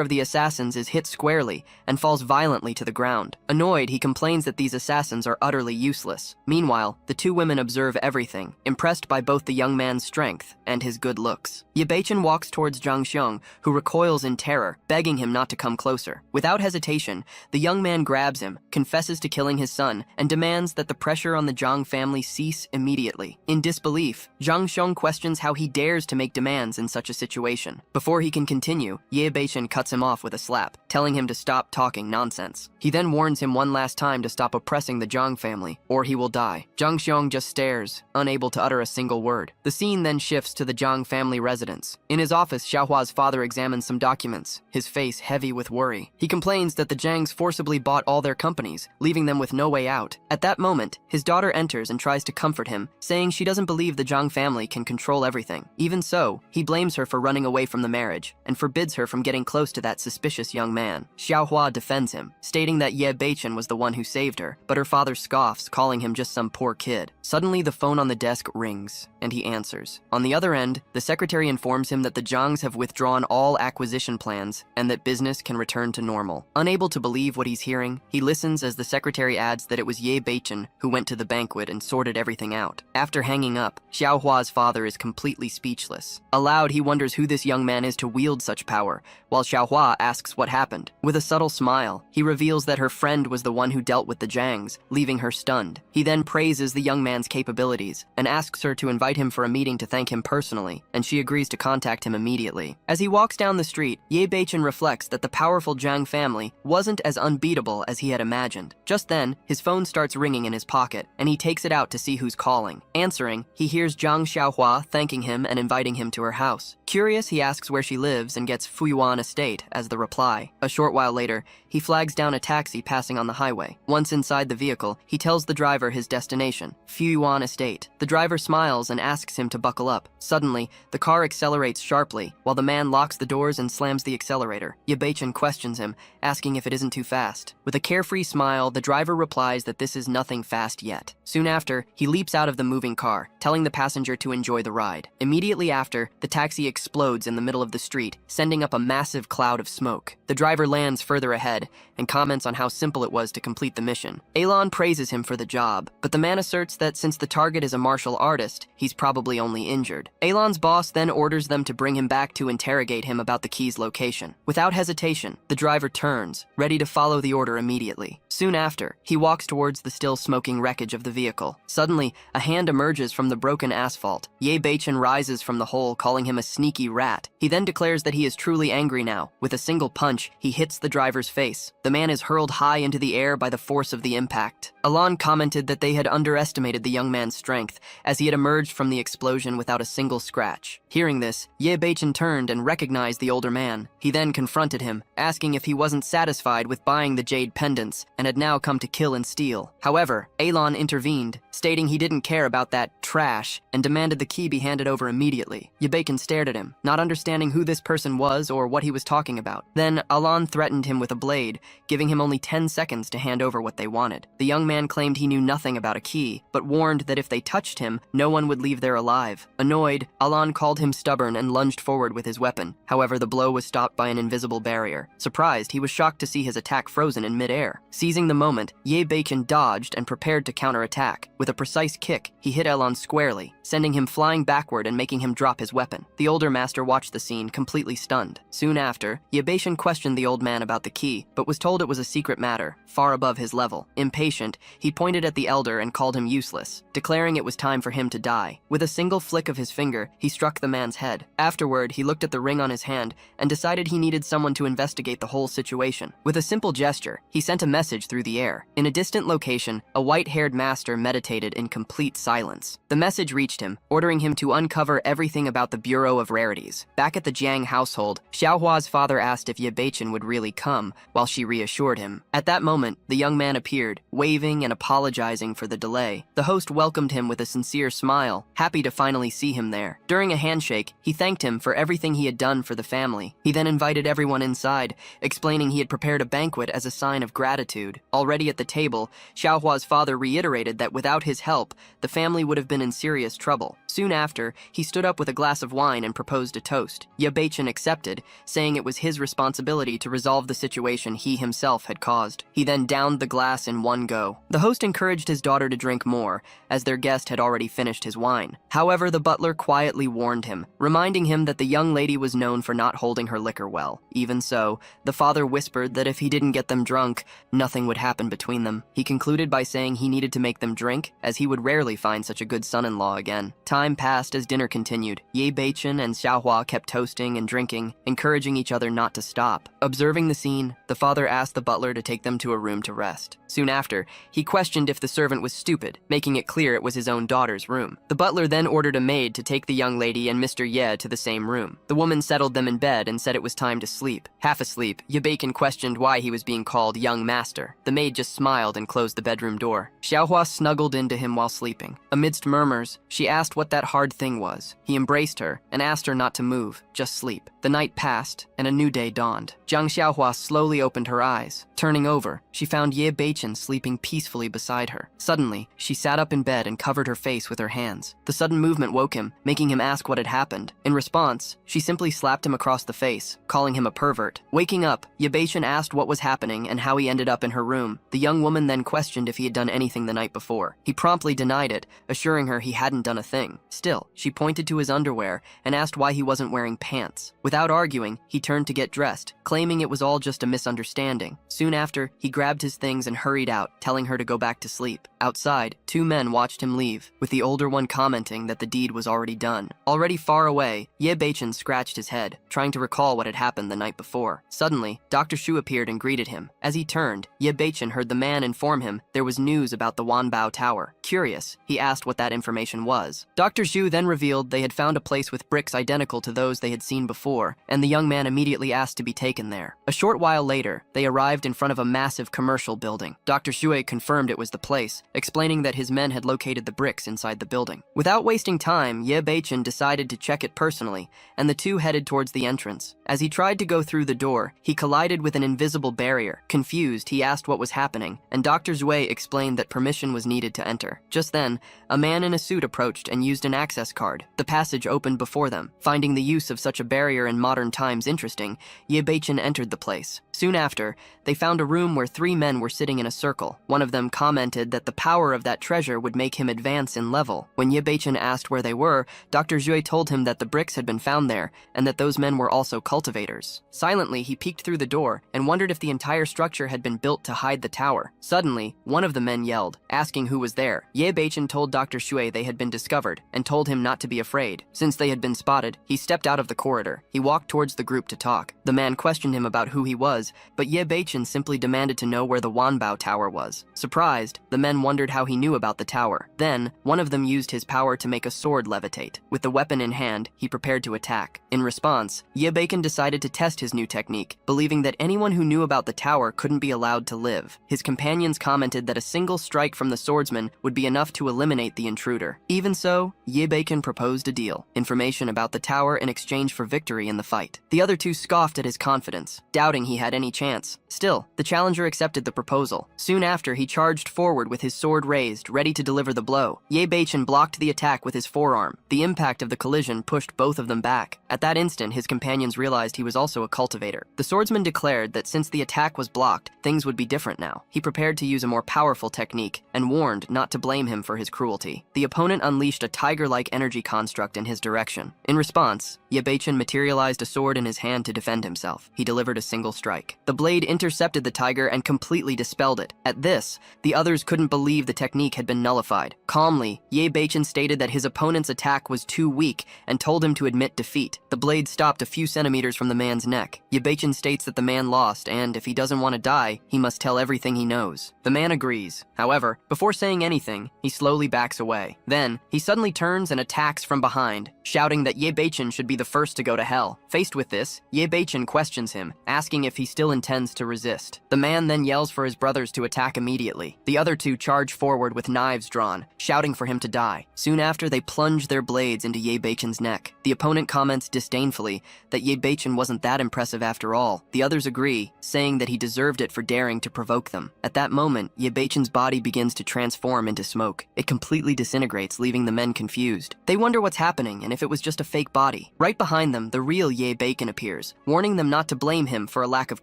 of the assassins is hit squarely and falls violently to the ground. Annoyed, he complains that these assassins are utterly useless. Meanwhile, the 2 women observe everything, impressed by both the young man's strength and his good looks. Ye Beichen walks towards Zhang Xiong, who recoils in terror, begging him not to come closer. Without hesitation, the young man grabs him, confesses to killing his son, and demands that the pressure on the Zhang family cease immediately. In disbelief, Zhang Xiong questions how he dares to make demands in such a situation. Before he can continue, Ye Beichen cuts him off with a slap, telling him to stop talking nonsense. He then warns him one last time to stop oppressing the Zhang family, or he will die. Zhang Xiong just stares, unable to utter a single word. The scene then shifts to the Zhang family residence. In his office, Xiaohua's father examines some documents, his face heavy with worry. He complains that the Zhangs forcibly bought all their companies, leaving them with no way out. At that moment, his daughter enters and tries to comfort him, saying she doesn't believe the Zhang family can control everything. Even so, he blames her for running away from the marriage and forbids her from getting close to that suspicious young man. Xiaohua defends him, stating that Ye Beichen was the one who saved her, but her father scoffs, calling him just some poor kid. Suddenly, the phone on the desk rings, and he answers. On the other end, the secretary informs him that the Zhangs have withdrawn all acquisition plans and that business can return to normal. Unable to believe what he's hearing, he listens as the secretary adds that it was Ye Beichen who went to the banquet and sorted everything out. After hanging up, Xiaohua's father is completely speechless. Aloud, he wonders who this young man is to wield such power, while Xiaohua asks what happened. With a subtle smile, he reveals that her friend was the one who dealt with the Zhangs, leaving her stunned. He then praises the young man's capabilities and asks her to invite him for a meeting to thank him personally, and she agrees to contact him immediately. As he walks down the street, Ye Beichen reflects that the powerful Zhang family wasn't as unbeatable as he had imagined. Just then, his phone starts ringing in his pocket, and he takes it out to see who's calling. Answering, he hears Zhang Xiaohua thanking him and inviting him to her house. Curious, he asks where she lives and gets Fuyuan Estate as the reply. A short while later, he flags down a taxi passing on the highway. Once inside the vehicle, he tells the driver his destination, Fuyuan Estate. The driver smiles and asks him to buckle up. Suddenly, the car accelerates sharply, while the man locks the doors and slams the accelerator. Ye Beichen questions him, asking if it isn't too fast. With a carefree smile, the driver replies that this is nothing fast yet. Soon after, he leaps out of the moving car, telling the passenger to enjoy the ride. Immediately after, the taxi explodes in the middle of the street, sending up a massive cloud of smoke. The driver lands further ahead and comments on how simple it was to complete the mission. Elon praises him for the job, but the man asserts that since the target is a martial artist, he's probably only injured. Elon's boss then orders them to bring him back to interrogate him about the key's location. Without hesitation, the driver turns, ready to follow the order immediately. Soon after, he walks towards the still smoking wreckage of the vehicle. Suddenly, a hand emerges from the broken asphalt. Ye Beichen rises from the hole, calling him a sneaky rat. He then declares that he is truly angry now. With a single punch, he hits the driver's face. The man is hurled high into the air by the force of the impact. Alon commented that they had underestimated the young man's strength, as he had emerged from the explosion without a single scratch. Hearing this, Ye Beichen turned and recognized the older man. He then confronted him, asking if he wasn't satisfied with buying the jade pendants and had now come to kill and steal. However, Elon intervened, stating he didn't care about that trash and demanded the key be handed over immediately. Ye Beichen stared at him, not understanding who this person was or what he was talking about. Then, Alon threatened him with a blade, giving him only 10 seconds to hand over what they wanted. The young man claimed he knew nothing about a key, but warned that if they touched him, no one would leave there alive. Annoyed, Alon called him stubborn and lunged forward with his weapon. However, the blow was stopped by an invisible barrier. Surprised, he was shocked to see his attack frozen in midair. Seizing the moment, Ye Beichen dodged and prepared to counterattack. With a precise kick, he hit Elon squarely, sending him flying backward and making him drop his weapon. The older master watched the scene, completely stunned. Soon after, Ye Beichen questioned the old man about the key, but was told it was a secret matter, far above his level. Impatient, he pointed at the elder and called him useless, declaring it was time for him to die. With a single flick of his finger, he struck the man's head. Afterward, he looked at the ring on his hand and decided he needed someone to investigate the whole situation. With a simple gesture, he sent a message through the air. In a distant location, a white-haired master meditated in complete silence. The message reached him, ordering him to uncover everything about the Bureau of Rarities. Back at the Jiang household, Xiaohua's father asked if Ye Beichen would really come, while she reassured him. At that moment, the young man appeared, waving and apologizing for the delay. The host welcomed him with a sincere smile, happy to finally see him there. During a handshake, he thanked him for everything he had done for the family. He then invited everyone inside, explaining he had prepared a banquet as a sign of gratitude. Already at the table, Xiaohua's father reiterated that without his help, the family would have been in serious trouble. Soon after, he stood up with a glass of wine and proposed a toast. Ye Beichen accepted, saying it was his responsibility to resolve the situation he himself had caused. He then downed the glass in one go. The host encouraged his daughter to drink more, as their guest had already finished his wine. However, the butler quietly warned him, reminding him that the young lady was known for not holding her liquor well. Even so, the father whispered that if he didn't get them drunk, nothing would happen between them. He concluded by saying he needed to make them drink, as he would rarely find such a good son-in-law again. Time passed as dinner continued. Ye Beichen and Xiaohua kept toasting and drinking, encouraging each other not to stop. Observing the scene, the father asked the butler to take them to a room to rest. Soon after, he questioned if the servant was stupid, making it clear it was his own daughter's room. The butler then ordered a maid to take the young lady and Mr. Ye to the same room. The woman settled them in bed and said it was time to sleep. Half asleep, Ye Beichen questioned why he was being called young master. The maid just smiled and closed the bedroom door. Xiaohua snuggled into him while sleeping. Amidst murmurs, she asked what that hard thing was. He embraced her and asked her not to move, just sleep. The night passed, and a new day dawned. Zhang Xiaohua slowly opened her eyes. Turning over, she found Ye Beichen sleeping peacefully beside her. Suddenly, she sat up in bed and covered her face with her hands. The sudden movement woke him, making him ask what had happened. In response, she simply slapped him across the face, calling him a pervert. Waking up, Ye Beichen asked what was happening and how he ended up in her room. The young woman then questioned if he had done anything the night before. He promptly denied it, assuring her he hadn't done a thing. Still, she pointed to his underwear and asked why he wasn't wearing pants. Without arguing, he turned to get dressed, claiming it was all just a misunderstanding. understanding. Soon after, he grabbed his things and hurried out, telling her to go back to sleep. Outside, 2 men watched him leave, with the older one commenting that the deed was already done. Already far away, Ye Beichen scratched his head, trying to recall what had happened the night before. Suddenly, Dr. Shu appeared and greeted him. As he turned, Ye Beichen heard the man inform him there was news about the Wanbao Tower. Curious, he asked what that information was. Dr. Zhu then revealed they had found a place with bricks identical to those they had seen before, and the young man immediately asked to be taken there. A short while later, they arrived in front of a massive commercial building. Dr. Shui confirmed it was the place, explaining that his men had located the bricks inside the building. Without wasting time, Ye Beichen decided to check it personally, and the two headed towards the entrance. As he tried to go through the door, he collided with an invisible barrier. Confused, he asked what was happening, and Dr. Zhui explained that permission was needed to enter. Just then, a man in a suit approached and used an access card. The passage opened before them. Finding the use of such a barrier in modern times interesting, Ye Beichen entered the place. Soon after, they found a room where 3 men were sitting in a circle. One of them commented that the power of that treasure would make him advance in level. When Ye Beichen asked where they were, Dr. Zhui told him that the bricks had been found there, and that those men were also cultivators. Silently, he peeked through the door and wondered if the entire structure had been built to hide the tower. Suddenly, one of the men yelled, asking who was there. Ye Beichen told Dr. Shui they had been discovered, and told him not to be afraid. Since they had been spotted, he stepped out of the corridor. He walked towards the group to talk. The man questioned him about who he was, but Ye Beichen simply demanded to know where the Wanbao Tower was. Surprised, the men wondered how he knew about the tower. Then, one of them used his power to make a sword levitate. With the weapon in hand, he prepared to attack. In response, Ye Beichen decided to test his new technique, believing that anyone who knew about the tower couldn't be allowed to live. His companions commented that a single strike from the swordsman would be enough to eliminate the intruder. Even so, Ye Beichen proposed a deal: information about the tower in exchange for victory in the fight. The other two scoffed at his confidence, doubting he had any chance. Still, the challenger accepted the proposal. Soon after, he charged forward with his sword raised, ready to deliver the blow. Ye Beichen blocked the attack with his forearm. The impact of the collision pushed both of them back. At that instant, his companions realized he was also a cultivator. The swordsman declared that since the attack was blocked, things would be different now. He prepared to use a more powerful technique, and warned not to blame him for his cruelty. The opponent unleashed a tiger-like energy construct in his direction. In response, Ye Beichen materialized a sword in his hand to defend himself. He delivered a single strike. The blade intercepted the tiger and completely dispelled it. At this, the others couldn't believe the technique had been nullified. Calmly, Ye Beichen stated that his opponent's attack was too weak and told him to admit defeat. The blade stopped a few centimeters from the man's neck. Ye Beichen states that the man lost, and if he doesn't want to die, he must tell everything he knows. The man agrees. However, before saying anything, he slowly backs away. Then, he suddenly turns and attacks from behind, shouting that Ye Beichen should be the first to go to hell. Faced with this, Ye Beichen questions him, asking if he still intends to resist. The man then yells for his brothers to attack immediately. The other two charge forward with knives drawn, shouting for him to die. Soon after, they plunge their blades into Ye Beichen's neck. The opponent comments disdainfully that Ye Beichen wasn't that impressive after all. The others agree, saying that he deserved it for daring to provoke them. At that moment, Ye Beichen's body begins to transform into smoke. It completely disintegrates, leaving the men confused. They wonder what's happening and if it was just a fake body. Right behind them, the real Ye Beichen appears, warning them not to blame him for a lack of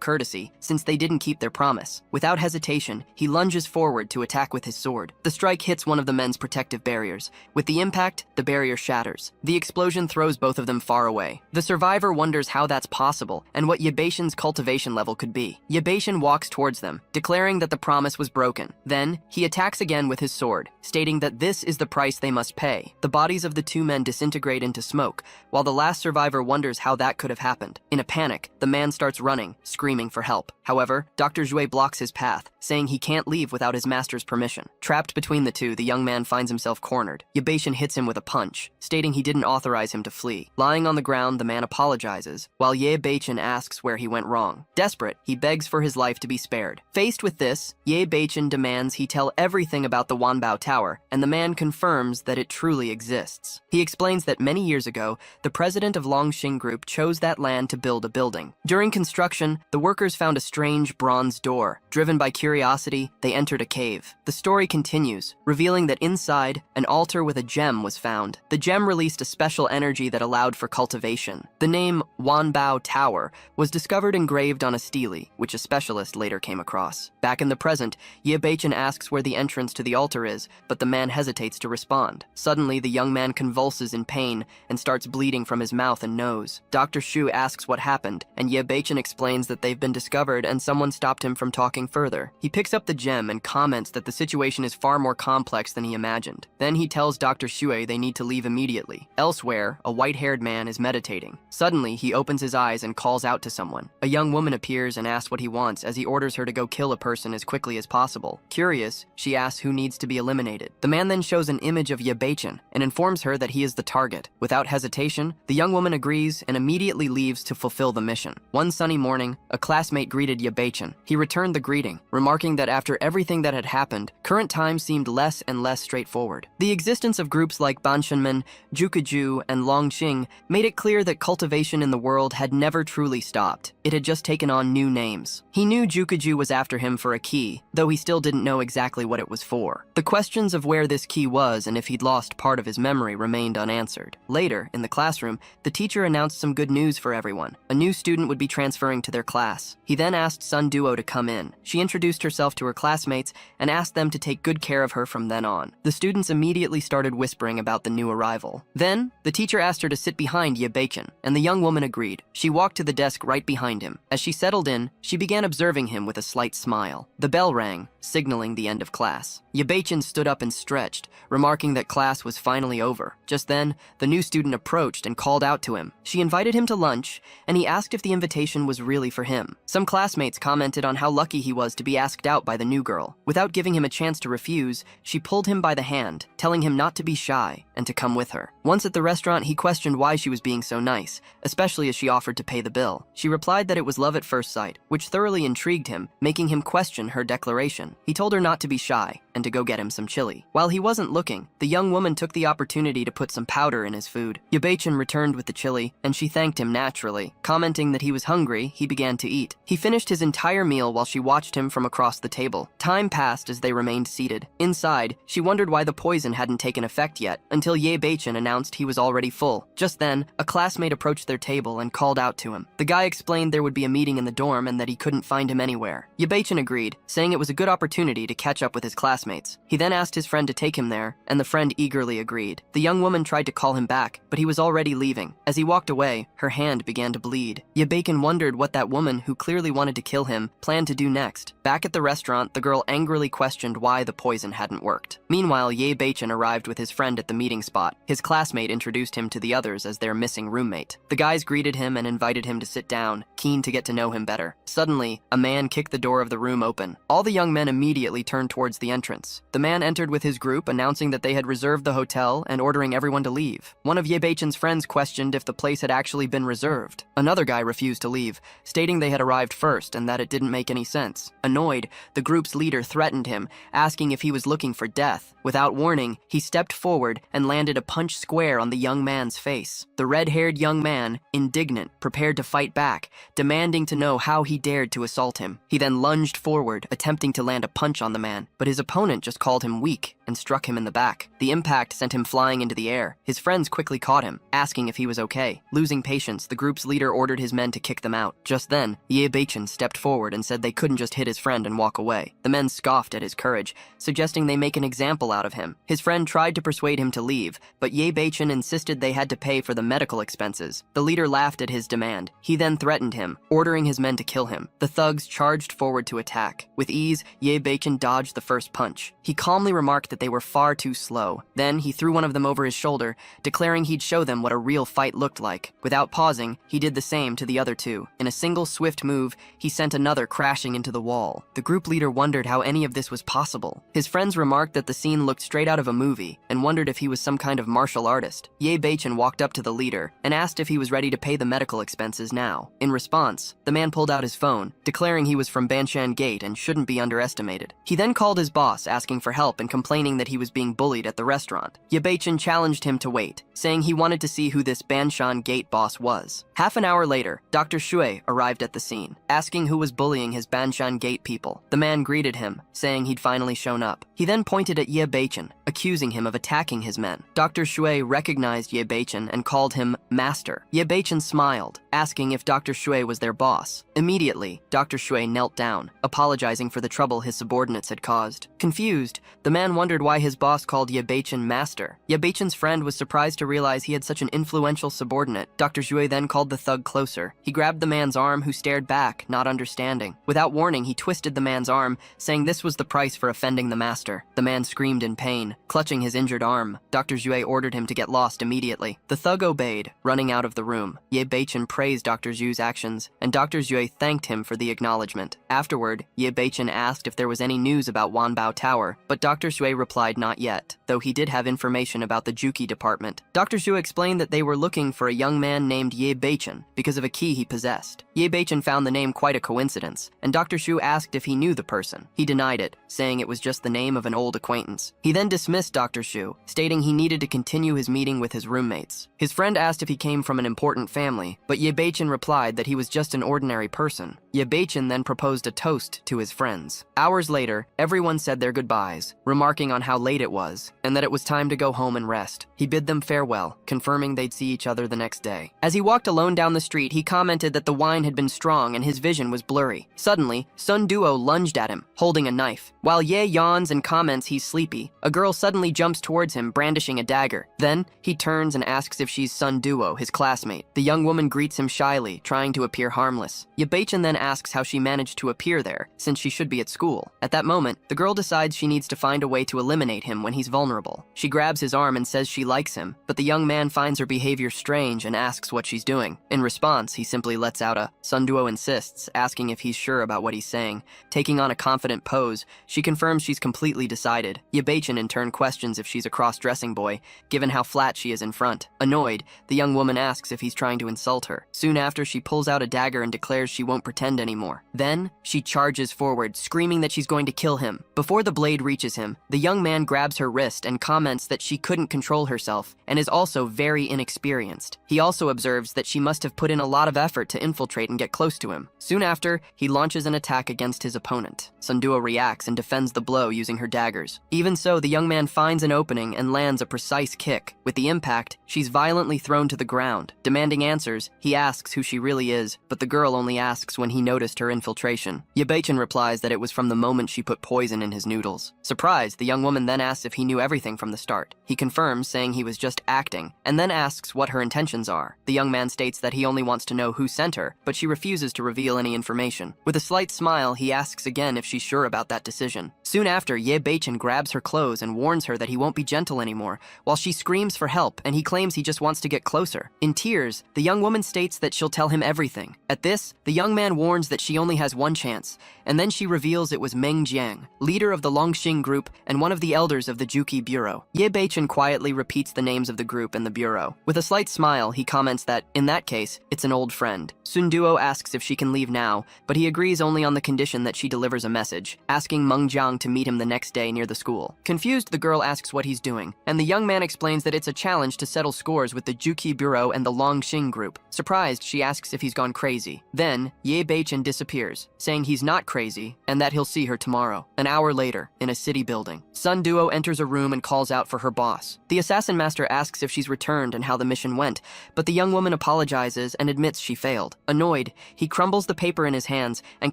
courtesy, since they didn't keep their promise. Without hesitation, he lunges forward to attack with his sword. The strike hits one of the men's protective barriers. With the impact, the barrier shatters. The explosion throws both of them far away. The survivor wonders how that's possible and what Ye Beichen's cultivation level could be. Ye Beichen walks towards them, declaring that the promise was broken. Then, he attacks again with his sword, stating that this is the price they must pay. The bodies of the 2 men disintegrate into smoke, while the last survivor wonders how that could have happened. In a panic, the man starts running, screaming for help. However, Dr. Zhui blocks his path, saying he can't leave without his master's permission. Trapped between the two, the young man finds himself cornered. Ye Beichen hits him with a punch, stating he didn't authorize him to flee. Lying on the ground, the man apologizes, while Ye Beichen asks where he went wrong. Desperate, he begs for his life to be spared. Faced with this, Ye Beichen demands he tell everything about the Wanbao Tower, and the man confirms that it truly exists. He explains that many years ago, the president of Longxing Group chose that land to build a building. During construction, the workers found a strange bronze door. Driven by curiosity, they entered a cave. The story continues, revealing that inside, an altar with a gem was found. The gem released a special energy that allowed for cultivation. The name Wanbao Tower was discovered engraved on a stele, which a specialist later came across. Back in the present, Ye Beichen asks where the entrance to the altar is, but the man hesitates to respond. Suddenly, the young man convulses in pain and starts bleeding from his mouth and nose. Dr. Shu asks what happened, and Ye Beichen explains that they've been discovered and someone stopped him from talking further. He picks up the gem and comments that the situation is far more complex than he imagined. Then he tells Dr. Shui they need to leave immediately. Elsewhere, a white-haired man is meditating. Suddenly, he opens his eyes and calls out to someone. A young woman appears and asks what he wants as he orders her to go kill a person as quickly as possible. Curious, she asks who needs to be eliminated. The man then shows an image of Ye Beichen and informs her that he is the target. Without hesitation, the young woman agrees and immediately leaves to fulfill the mission. One sunny morning, a classmate greeted Ye Beichen. He returned the greeting, remarking that after everything that had happened, current time seemed less and less straightforward. The existence of groups like Banshanmen, Jukuju, and Longqing made it clear that cultivation in the world had never truly stopped. It had just taken on new names. He knew Jukuju was after him for a key, though he still didn't know exactly what it was for. The questions of where this key was and if he'd lost part of his memory remained unanswered. Later, in the classroom, the teacher announced some good news for everyone. A new student would be transferring to their class. He then asked Sun Duo to come in. She introduced herself to her classmates and asked them to take good care of her from then on. The students immediately started whispering about the new arrival. Then, the teacher asked her to sit behind Ye Beichen, and the young woman agreed. She walked to the desk right behind him. As she settled in, she began observing him with a slight smile. The bell rang, signaling the end of class. Ye Beichen stood up and stretched, remarking that class was finally over. Just then, the new student approached and called out to him. She invited him to lunch, and he asked if the invitation was really for him. Some classmates commented on how lucky he was to be asked out by the new girl. Without giving him a chance to refuse, she pulled him by the hand, telling him not to be shy and to come with her. Once at the restaurant, he questioned why she was being so nice, especially as she offered to pay the bill. She replied that it was love at first sight, which thoroughly intrigued him, making him question her declaration. He told her not to be shy and to go get him some chili. While he wasn't looking, the young woman took the opportunity to put some powder in his food. Ye Beichen returned with the chili, and she thanked him naturally. Commenting that he was hungry, he began to eat. He finished his entire meal while she watched him from across the table. Time passed as they remained seated. Inside, she wondered why the poison hadn't taken effect yet, until Ye Beichen announced he was already full. Just then, a classmate approached their table and called out to him. The guy explained there would be a meeting in the dorm and that he couldn't find him anywhere. Ye Beichen agreed, saying it was a good opportunity to catch up with his classmates. He then asked his friend to take him there, and the friend eagerly agreed. The young woman tried to call him back, but he was already leaving. As he walked away, her hand began to bleed. Ye Beichen wondered what that woman, who clearly wanted to kill him, planned to do next. Back at the restaurant, the girl angrily questioned why the poison hadn't worked. Meanwhile, Ye Beichen arrived with his friend at the meeting spot. His classmate introduced him to the others as their missing roommate. The guys greeted him and invited him to sit down, keen to get to know him better. Suddenly, a man kicked the door of the room open. All the young men immediately turned towards the entrance. The man entered with his group, announcing that they had reserved the hotel and ordering everyone to leave. One of Ye Beichen's friends questioned if the place had actually been reserved. Another guy refused to leave, stating they had arrived first and that it didn't make any sense. Annoyed, the group's leader threatened him, asking if he was looking for death. Without warning, he stepped forward and landed a punch square on the young man's face. The red-haired young man, indignant, prepared to fight back, demanding to know how he dared to assault him. He then lunged forward, attempting to land a punch on the man, but his opponent just called him weak and struck him in the back. The impact sent him flying into the air. His friends quickly caught him, asking if he was okay. Losing patience, the group's leader ordered his men to kick them out. Just then, Ye Beichen stepped forward and said they couldn't just hit his friend and walk away. The men scoffed at his courage, suggesting they make an example out of him. His friend tried to persuade him to leave, but Ye Beichen insisted they had to pay for the medical expenses. The leader laughed at his demand. He then threatened him, ordering his men to kill him. The thugs charged forward to attack. With ease, Ye Beichen dodged the first punch. He calmly remarked that they were far too slow. Then he threw one of them over his shoulder, declaring he'd show them what a real fight looked like. Without pausing, he did the same to the other two. In a single swift move, he sent another crashing into the wall. The group leader wondered how any of this was possible. His friends remarked that the scene looked straight out of a movie and wondered if he was some kind of martial artist. Ye Beichen walked up to the leader and asked if he was ready to pay the medical expenses now. In response, the man pulled out his phone, declaring he was from Banshan Gate and shouldn't be underestimated. He then called his boss, asking for help and complaining that he was being bullied at the restaurant. Ye Beichen challenged him to wait, saying he wanted to see who this Banshan Gate boss was. Half an hour later, Dr. Shui arrived at the scene, asking who was bullying his Banshan Gate people. The man greeted him, saying he'd finally shown up. He then pointed at Ye Beichen, accusing him of attacking his men. Dr. Shui recognized Ye Beichen and called him master. Ye Beichen smiled, asking if Dr. Shui was their boss. Immediately, Dr. Shui knelt down, apologizing for the trouble his subordinates had caused. Confused, the man wondered why his boss called Ye Beichen master. Ye Beichen's friend was surprised to realize he had such an influential subordinate. Dr. Shui then called the thug closer. He grabbed the man's arm, who stared back, not understanding. Without warning, he twisted the man's arm, saying this was the price for offending the master. The man screamed in pain, clutching his injured arm. Dr. Shui ordered him to get lost immediately. The thug obeyed, running out of the room. Ye Beichen praised Dr. Zhu's actions, and Dr. Zhu thanked him for the acknowledgement. Afterward, Ye Beichen asked if there was any news about Wanbao Tower, but Dr. Shui replied not yet, though he did have information about the Juki department. Dr. Zhu explained that they were looking for a young man named Ye Beichen because of a key he possessed. Ye Beichen found the name quite a coincidence, and Dr. Zhu asked if he knew the person. He denied it, saying it was just the name of an old acquaintance. He then dismissed Dr. Zhu, stating he needed to continue his meeting with his roommates. His friend asked if he came from an important family, but Ye Beichen replied that he was just an ordinary person. Ye Beichen then proposed a toast to his friends. Hours later, everyone said their goodbyes, remarking on how late it was, and that it was time to go home and rest. He bid them farewell, confirming they'd see each other the next day. As he walked alone down the street, he commented that the wine had been strong and his vision was blurry. Suddenly, Sun Duo lunged at him, holding a knife. While Ye yawns and comments he's sleepy, a girl suddenly jumps towards him, brandishing a dagger. Then, he turns and asks if she's Sun Duo, his classmate. The young woman greets him shyly, trying to appear harmless. Ye Beichen then asks how she managed to appear there, since she should be at school. At that moment, the girl decides she needs to find a way to eliminate him when he's vulnerable. She grabs his arm and says she likes him, but the young man finds her behavior strange and asks what she's doing. In response, he simply lets out a Sun Duo insists, asking if he's sure about what he's saying. Taking on a confident pose, she confirms she's completely decided. Ye Beichen in turn questions if she's a cross-dressing boy, given how flat she is in front. Annoyed, the young woman asks if he's trying to insult her. Soon after, she pulls out a dagger and declares she won't pretend anymore. Then, she charges forward, screaming that she's going to kill him. Before the blade reaches him, the young man grabs her wrist and comments that she couldn't control herself and is also very inexperienced. He also observes that she must have put in a lot of effort to infiltrate and get close to him. Soon after, he launches an attack against his opponent. Sun Duo reacts and defends the blow using her daggers. Even so, the young man finds an opening and lands a precise kick. With the impact, she's violently thrown to the ground. Demanding answers, he asks who she really is, but the girl only asks when he noticed her infiltration. Ye Beichen replies that it was from the moment she put poison in his noodles. Surprised, the young woman then asks if he knew everything from the start. He confirms, saying he was just acting, and then asks what her intentions are. The young man states that he only wants to know who sent her, but she refuses to reveal any information. With a slight smile, he asks again if she's sure about that decision. Soon after, Ye Beichen grabs her clothes and warns her that he won't be gentle anymore, while she screams for help, and he claims he just wants to get closer. In tears, the young woman states that she'll tell him everything. At this, the young man warns that she only has one chance, and then she reveals it was Meng Jiang, leader of the Longxing group and one of the elders of the Juki Bureau. Ye Beichen quietly repeats the names of the group and the bureau. With a slight smile, he comments that, in that case, it's an old friend. Sun Duo asks if she can leave now, but he agrees only on the condition that she delivers a message, asking Meng Jiang to meet him the next day near the school. Confused, the girl asks what he's doing, and the young man explains that it's a challenge to settle scores with the Juki Bureau and the Longxing group. Surprised, she asks if he's gone crazy. Then, Ye Beichen disappears, saying he's not crazy and that he'll see her tomorrow. An hour later, in a city building, Sun Duo enters a room and calls out for her boss. The assassin master asks if she's returned and how the mission went, but the young woman apologizes and admits she failed. Annoyed, he crumbles the paper in his hands and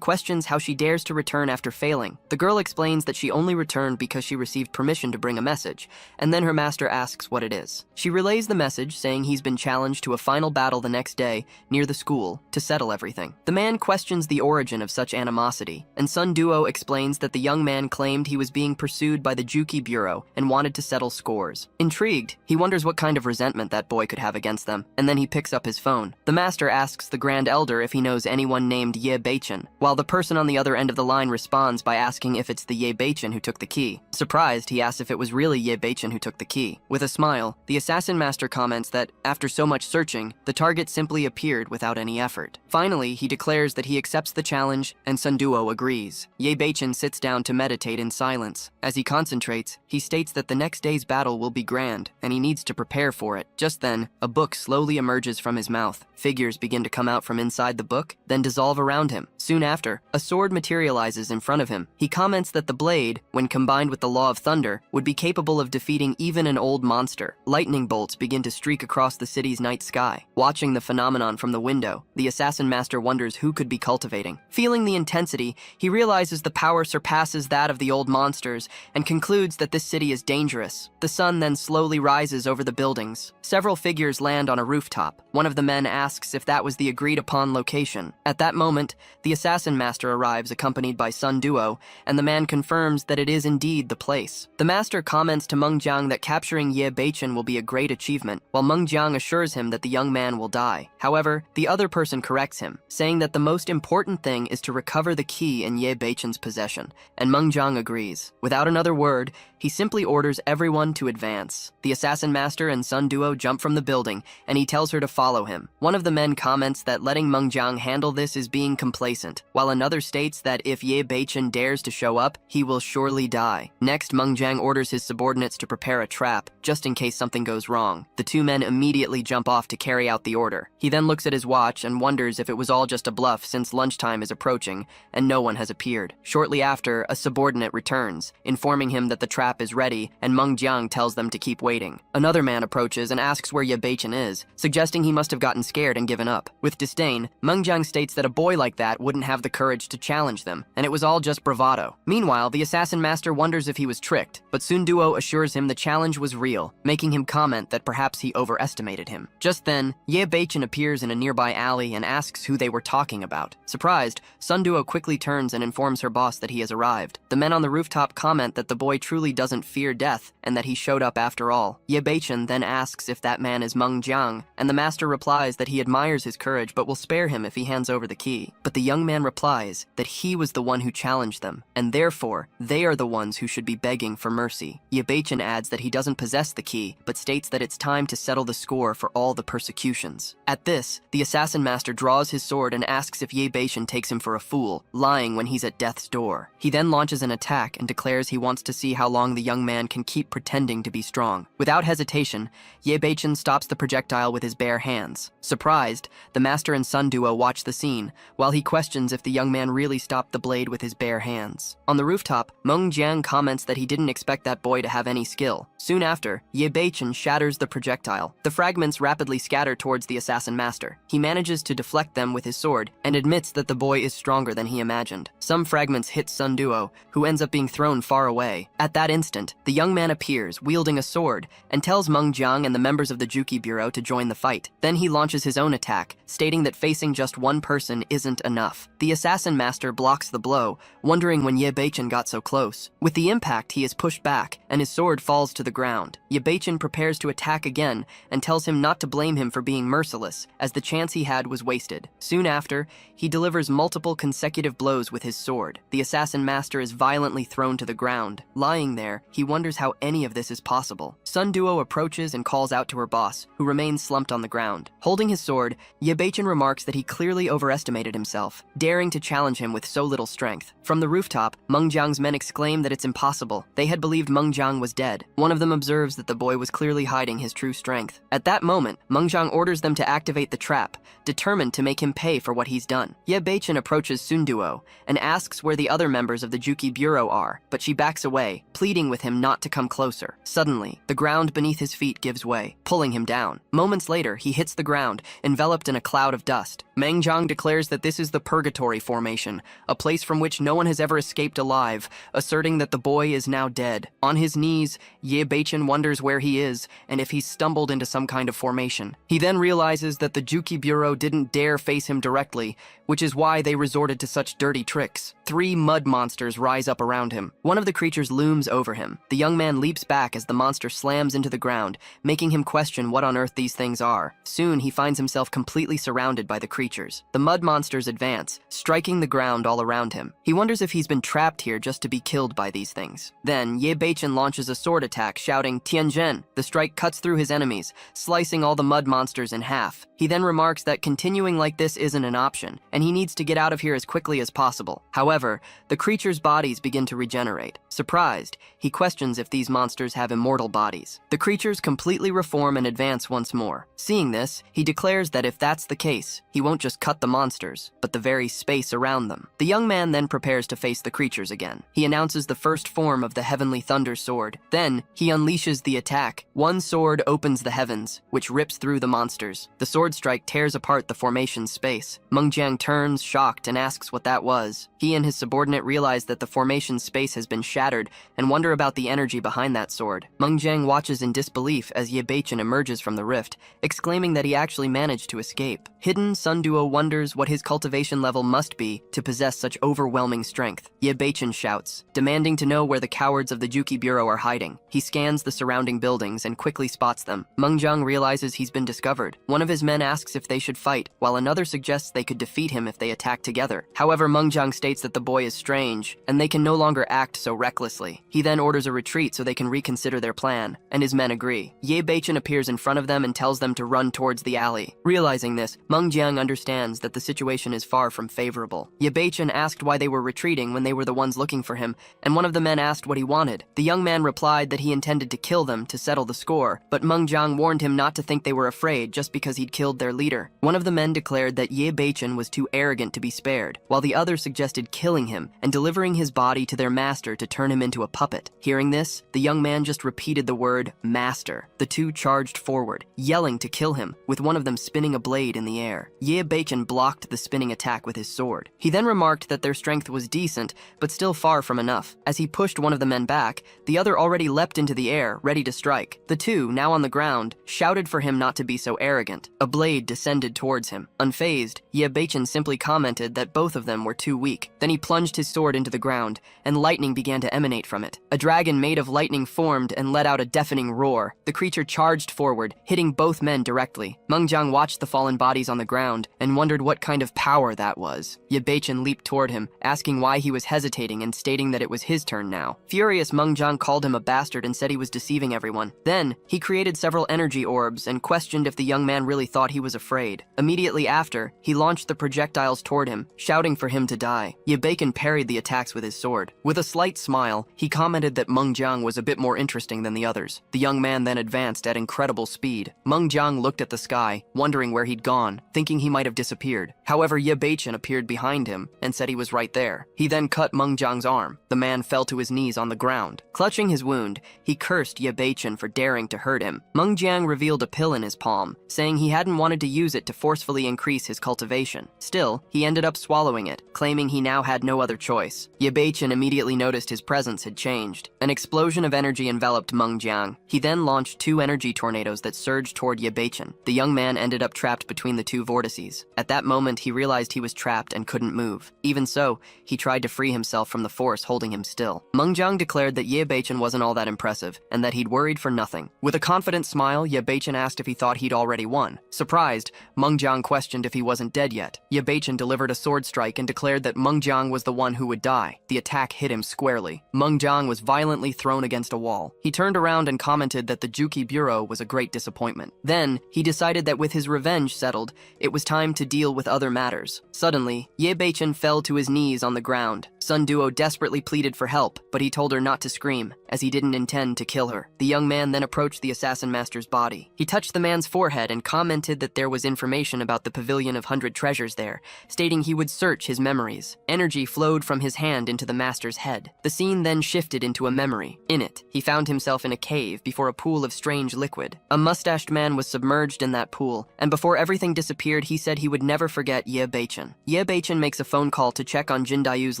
questions how she dares to return after failing. The girl explains that she only returned because she received permission to bring a message, and then her master asks what it is. She relays the message, saying he's been challenged to a final battle the next day near the school to settle everything. The man questions the origin of such animosity, and Sun Duo explains that the young man claimed he was being pursued by the Juki Bureau and wanted to settle scores. Intrigued, he wonders what kind of resentment that boy could have against them, and then he picks up his phone. The master asks the Grand Elder if he knows anyone named Ye Beichen, while the person on the other end of the line responds by asking if it's the Ye Beichen who took the key. Surprised, he asks if it was really Ye Beichen who took the key. With a smile, the assassin master comments that, after so much searching, the target simply appeared without any effort. Finally, he declares that he accepts the challenge, and Sun Duo agrees. Ye Beichen sits down to meditate in silence. As he concentrates, he states that the next day's battle will be grand, and he needs to prepare for it. Just then, a book slowly emerges from his mouth. Figures begin to come out from inside the book, then dissolve around him. Soon after, a sword materializes in front of him. He comments that the blade, when combined with the law of thunder, would be capable of defeating even an old monster. Lightning bolts begin to streak across the city's night sky. Watching the phenomenon from the window, the assassin master wonders who could be cultivating. Feeling the intensity, he realizes the power surpasses that of the old monsters and concludes that this city is dangerous. The sun then slowly rises over the buildings. Several figures land on a rooftop. One of the men asks if that was the agreed-upon location. At that moment, the assassin master arrives accompanied by Sun Duo, and the man confirms that it is indeed the place. The master comments to Meng Jiang that capturing Ye Beichen will be a great achievement, while Meng Jiang assures him that the young man will die. However, the other person corrects him, saying that the most important thing is to recover the key in Ye Beichen's possession, and Meng Jiang agrees. Without another word, he simply orders everyone to advance. The assassin master and Sun Duo jump from the building, and he tells her to follow him. One of the men comments that letting Meng Jiang handle this is being complacent, while another states that if Ye Beichen dares to show up, he will surely die. Next, Meng Jiang orders his subordinates to prepare a trap, just in case something goes wrong. The two men immediately jump off to carry out the order. He then looks at his watch and wonders if it was all just a bluff since lunchtime is approaching, and no one has appeared. Shortly after, a subordinate returns, informing him that the trap is ready, and Meng Jiang tells them to keep waiting. Another man approaches and asks where Ye Beichen is, suggesting he must have gotten scared and given up. With disdain, Meng Jiang states that a boy like that wouldn't have the courage to challenge them, and it was all just bravado. Meanwhile, the assassin master wonders if he was tricked, but Sun Duo assures him the challenge was real, making him comment that perhaps he overestimated him. Just then, Ye Beichen appears in a nearby alley and asks who they were talking about. Surprised, Sun Duo quickly turns and informs her boss that he has arrived. The men on the rooftop comment that the boy truly doesn't fear death and that he showed up after all. Ye Beichen then asks if that man is Meng Jiang, and the master replies that he admires his courage but will spare him if he hands over the key. But the young man replies that he was the one who challenged them, and therefore, they are the ones who should be begging for mercy. Ye Beichen adds that he doesn't possess the key, but states that it's time to settle the score for all the persecutions. At this, the assassin master draws his sword and asks if Ye Beichen takes him for a fool, lying when he's at death's door. He then launches an attack and declares he wants to see how long the young man can keep pretending to be strong. Without hesitation, Ye Beichen stops the projectile with his bare hands. Surprised, the master and Sun Duo watch the scene, while he questions if the young man really stopped the blade with his bare hands. On the rooftop, Meng Jiang comments that he didn't expect that boy to have any skill. Soon after, Ye Beichen shatters the projectile. The fragments rapidly scatter towards the assassin master. He manages to deflect them with his sword, and admits that the boy is stronger than he imagined. Some fragments hit Sun Duo, who ends up being thrown far away. At that instant, the young man appears, wielding a sword, and tells Meng Jiang and the members of the Juki Bureau to join the fight. Then he launches his own attack, stating that facing just one person isn't enough. The assassin master blocks the blow, wondering when Ye Beichen got so close. With the impact, he is pushed back, and his sword falls to the ground. Ye Beichen prepares to attack again, and tells him not to blame him for being merciless, as the chance he had was wasted. Soon after, he delivers multiple consecutive blows with his sword. The assassin master is violently thrown to the ground. Lying there, he wonders how any of this is possible. Sun Duo approaches and calls out to her boss, who remains slumped on the ground. Holding his sword, Ye Beichen remarks that he clearly overestimated himself, daring to challenge him with so little strength. From the rooftop, Meng Jiang's men exclaim that it's impossible. They had believed Meng Jiang was dead. One of them observes that the boy was clearly hiding his true strength. At that moment, Meng Jiang orders them to activate the trap, determined to make him pay for what he's done. Ye Beichen approaches Sun Duo and asks where the other members of the Juki Bureau are, but she backs away, pleading with him not to come closer. Suddenly, the ground beneath his feet gives way, pulling him down. Moments later, he hits the ground, enveloped in a cloud of dust. Meng Jiang declares that this is the Purgatory Formation, a place from which no one has ever escaped alive, asserting that the boy is now dead. On his knees, Ye Beichen wonders where he is and if he's stumbled into some kind of formation. He then realizes that the Juki Bureau didn't dare face him directly, which is why they resorted to such dirty tricks. 3 mud monsters rise up around him. One of the creatures looms over him. The young man leaps back as the monster slams into the ground, making him question what on earth these things are. Soon, he finds himself completely surrounded by the creatures. The mud monsters advance, striking the ground all around him. He wonders if he's been trapped here just to be killed by these things. Then, Ye Beichen launches a sword attack, shouting, "Tianzhen!" The strike cuts through his enemies, slicing all the mud monsters in half. He then remarks that continuing like this isn't an option, and he needs to get out of here as quickly as possible. However, the creatures' bodies begin to regenerate. Surprised, he questions if these monsters have immortal bodies. The creatures completely reform and advance once more. Seeing this, he declares that if that's the case, he won't won't just cut the monsters, but the very space around them. The young man then prepares to face the creatures again. He announces the first form of the Heavenly Thunder Sword. Then, he unleashes the attack. One sword opens the heavens, which rips through the monsters. The sword strike tears apart the formation's space. Meng Jiang turns, shocked, and asks what that was. He and his subordinate realize that the formation's space has been shattered and wonder about the energy behind that sword. Meng Jiang watches in disbelief as Ye Beichen emerges from the rift, exclaiming that he actually managed to escape. Hidden, Sun Duo wonders what his cultivation level must be to possess such overwhelming strength. Ye Beichen shouts, demanding to know where the cowards of the Juki Bureau are hiding. He scans the surrounding buildings and quickly spots them. Meng Jiang realizes he's been discovered. One of his men asks if they should fight, while another suggests they could defeat him if they attack together. However, Meng Jiang states that the boy is strange, and they can no longer act so recklessly. He then orders a retreat so they can reconsider their plan, and his men agree. Ye Beichen appears in front of them and tells them to run towards the alley. Realizing this, Meng Jiang understands that the situation is far from favorable. Ye Beichen asked why they were retreating when they were the ones looking for him, and one of the men asked what he wanted. The young man replied that he intended to kill them to settle the score, but Meng Jiang warned him not to think they were afraid just because he'd killed their leader. One of the men declared that Ye Beichen was too arrogant to be spared, while the other suggested killing him and delivering his body to their master to turn him into a puppet. Hearing this, the young man just repeated the word master. The two charged forward, yelling to kill him, with one of them spinning a blade in the air. Ye Beichen blocked the spinning attack with his sword. He then remarked that their strength was decent, but still far from enough. As he pushed one of the men back, the other already leapt into the air, ready to strike. The two, now on the ground, shouted for him not to be so arrogant. A blade descended towards him. Unfazed, Ye Beichen simply commented that both of them were too weak. Then he plunged his sword into the ground, and lightning began to emanate from it. A dragon made of lightning formed and let out a deafening roar. The creature charged forward, hitting both men directly. Meng Jiang watched the fallen bodies on the ground and wondered what kind of power that was. Ye Beichen leaped toward him, asking why he was hesitating and stating that it was his turn now. Furious, Meng Jiang called him a bastard and said he was deceiving everyone. Then, he created several energy orbs and questioned if the young man really thought he was afraid. Immediately after, he launched the projectiles toward him, shouting for him to die. Ye Beichen parried the attacks with his sword. With a slight smile, he commented that Meng Jiang was a bit more interesting than the others. The young man then advanced at incredible speed. Meng Jiang looked at the sky, wondering where he'd gone, thinking he might have disappeared. However, Ye Beichen appeared behind him and said he was right there. He then cut Meng Jiang's arm. The man fell to his knees on the ground. Clutching his wound, he cursed Ye Beichen for daring to hurt him. Meng Jiang revealed a pill in his palm, saying he hadn't wanted to use it to forcefully increase his cultivation. Still, he ended up swallowing it, claiming he now had no other choice. Ye Beichen immediately noticed his presence had changed. An explosion of energy enveloped Meng Jiang. He then launched two energy tornadoes that surged toward Ye Beichen. The young man ended up trapped between the two vortices. At that moment, he realized he was trapped and couldn't move. Even so, he tried to free himself from the force holding him still. Meng Jiang declared that Ye Beichen wasn't all that impressive, and that he'd worried for nothing. With a confident smile, Ye Beichen asked if he thought he'd already won. Surprised, Meng Jiang questioned if he wasn't dead yet. Ye Beichen delivered a sword strike and declared that Meng Jiang was the one who would die. The attack hit him squarely. Meng Jiang was violently thrown against a wall. He turned around and commented that the Juki Bureau was a great disappointment. Then, he decided that with his revenge settled, it was time to deal with other matters. Suddenly, Ye Beichen fell to his knees on the ground. Sun Duo desperately pleaded for help, but he told her not to scream, as he didn't intend to kill her. The young man then approached the assassin master's body. He touched the man's forehead and commented that there was information about the Pavilion of 100 Treasures there, stating he would search his memories. Energy flowed from his hand into the master's head. The scene then shifted into a memory. In it, he found himself in a cave before a pool of strange liquid. A mustached man was submerged in that pool, and before everything disappeared, he said he would never forget Ye Beichen. Ye Beichen makes a phone call to check on Jin Dayu's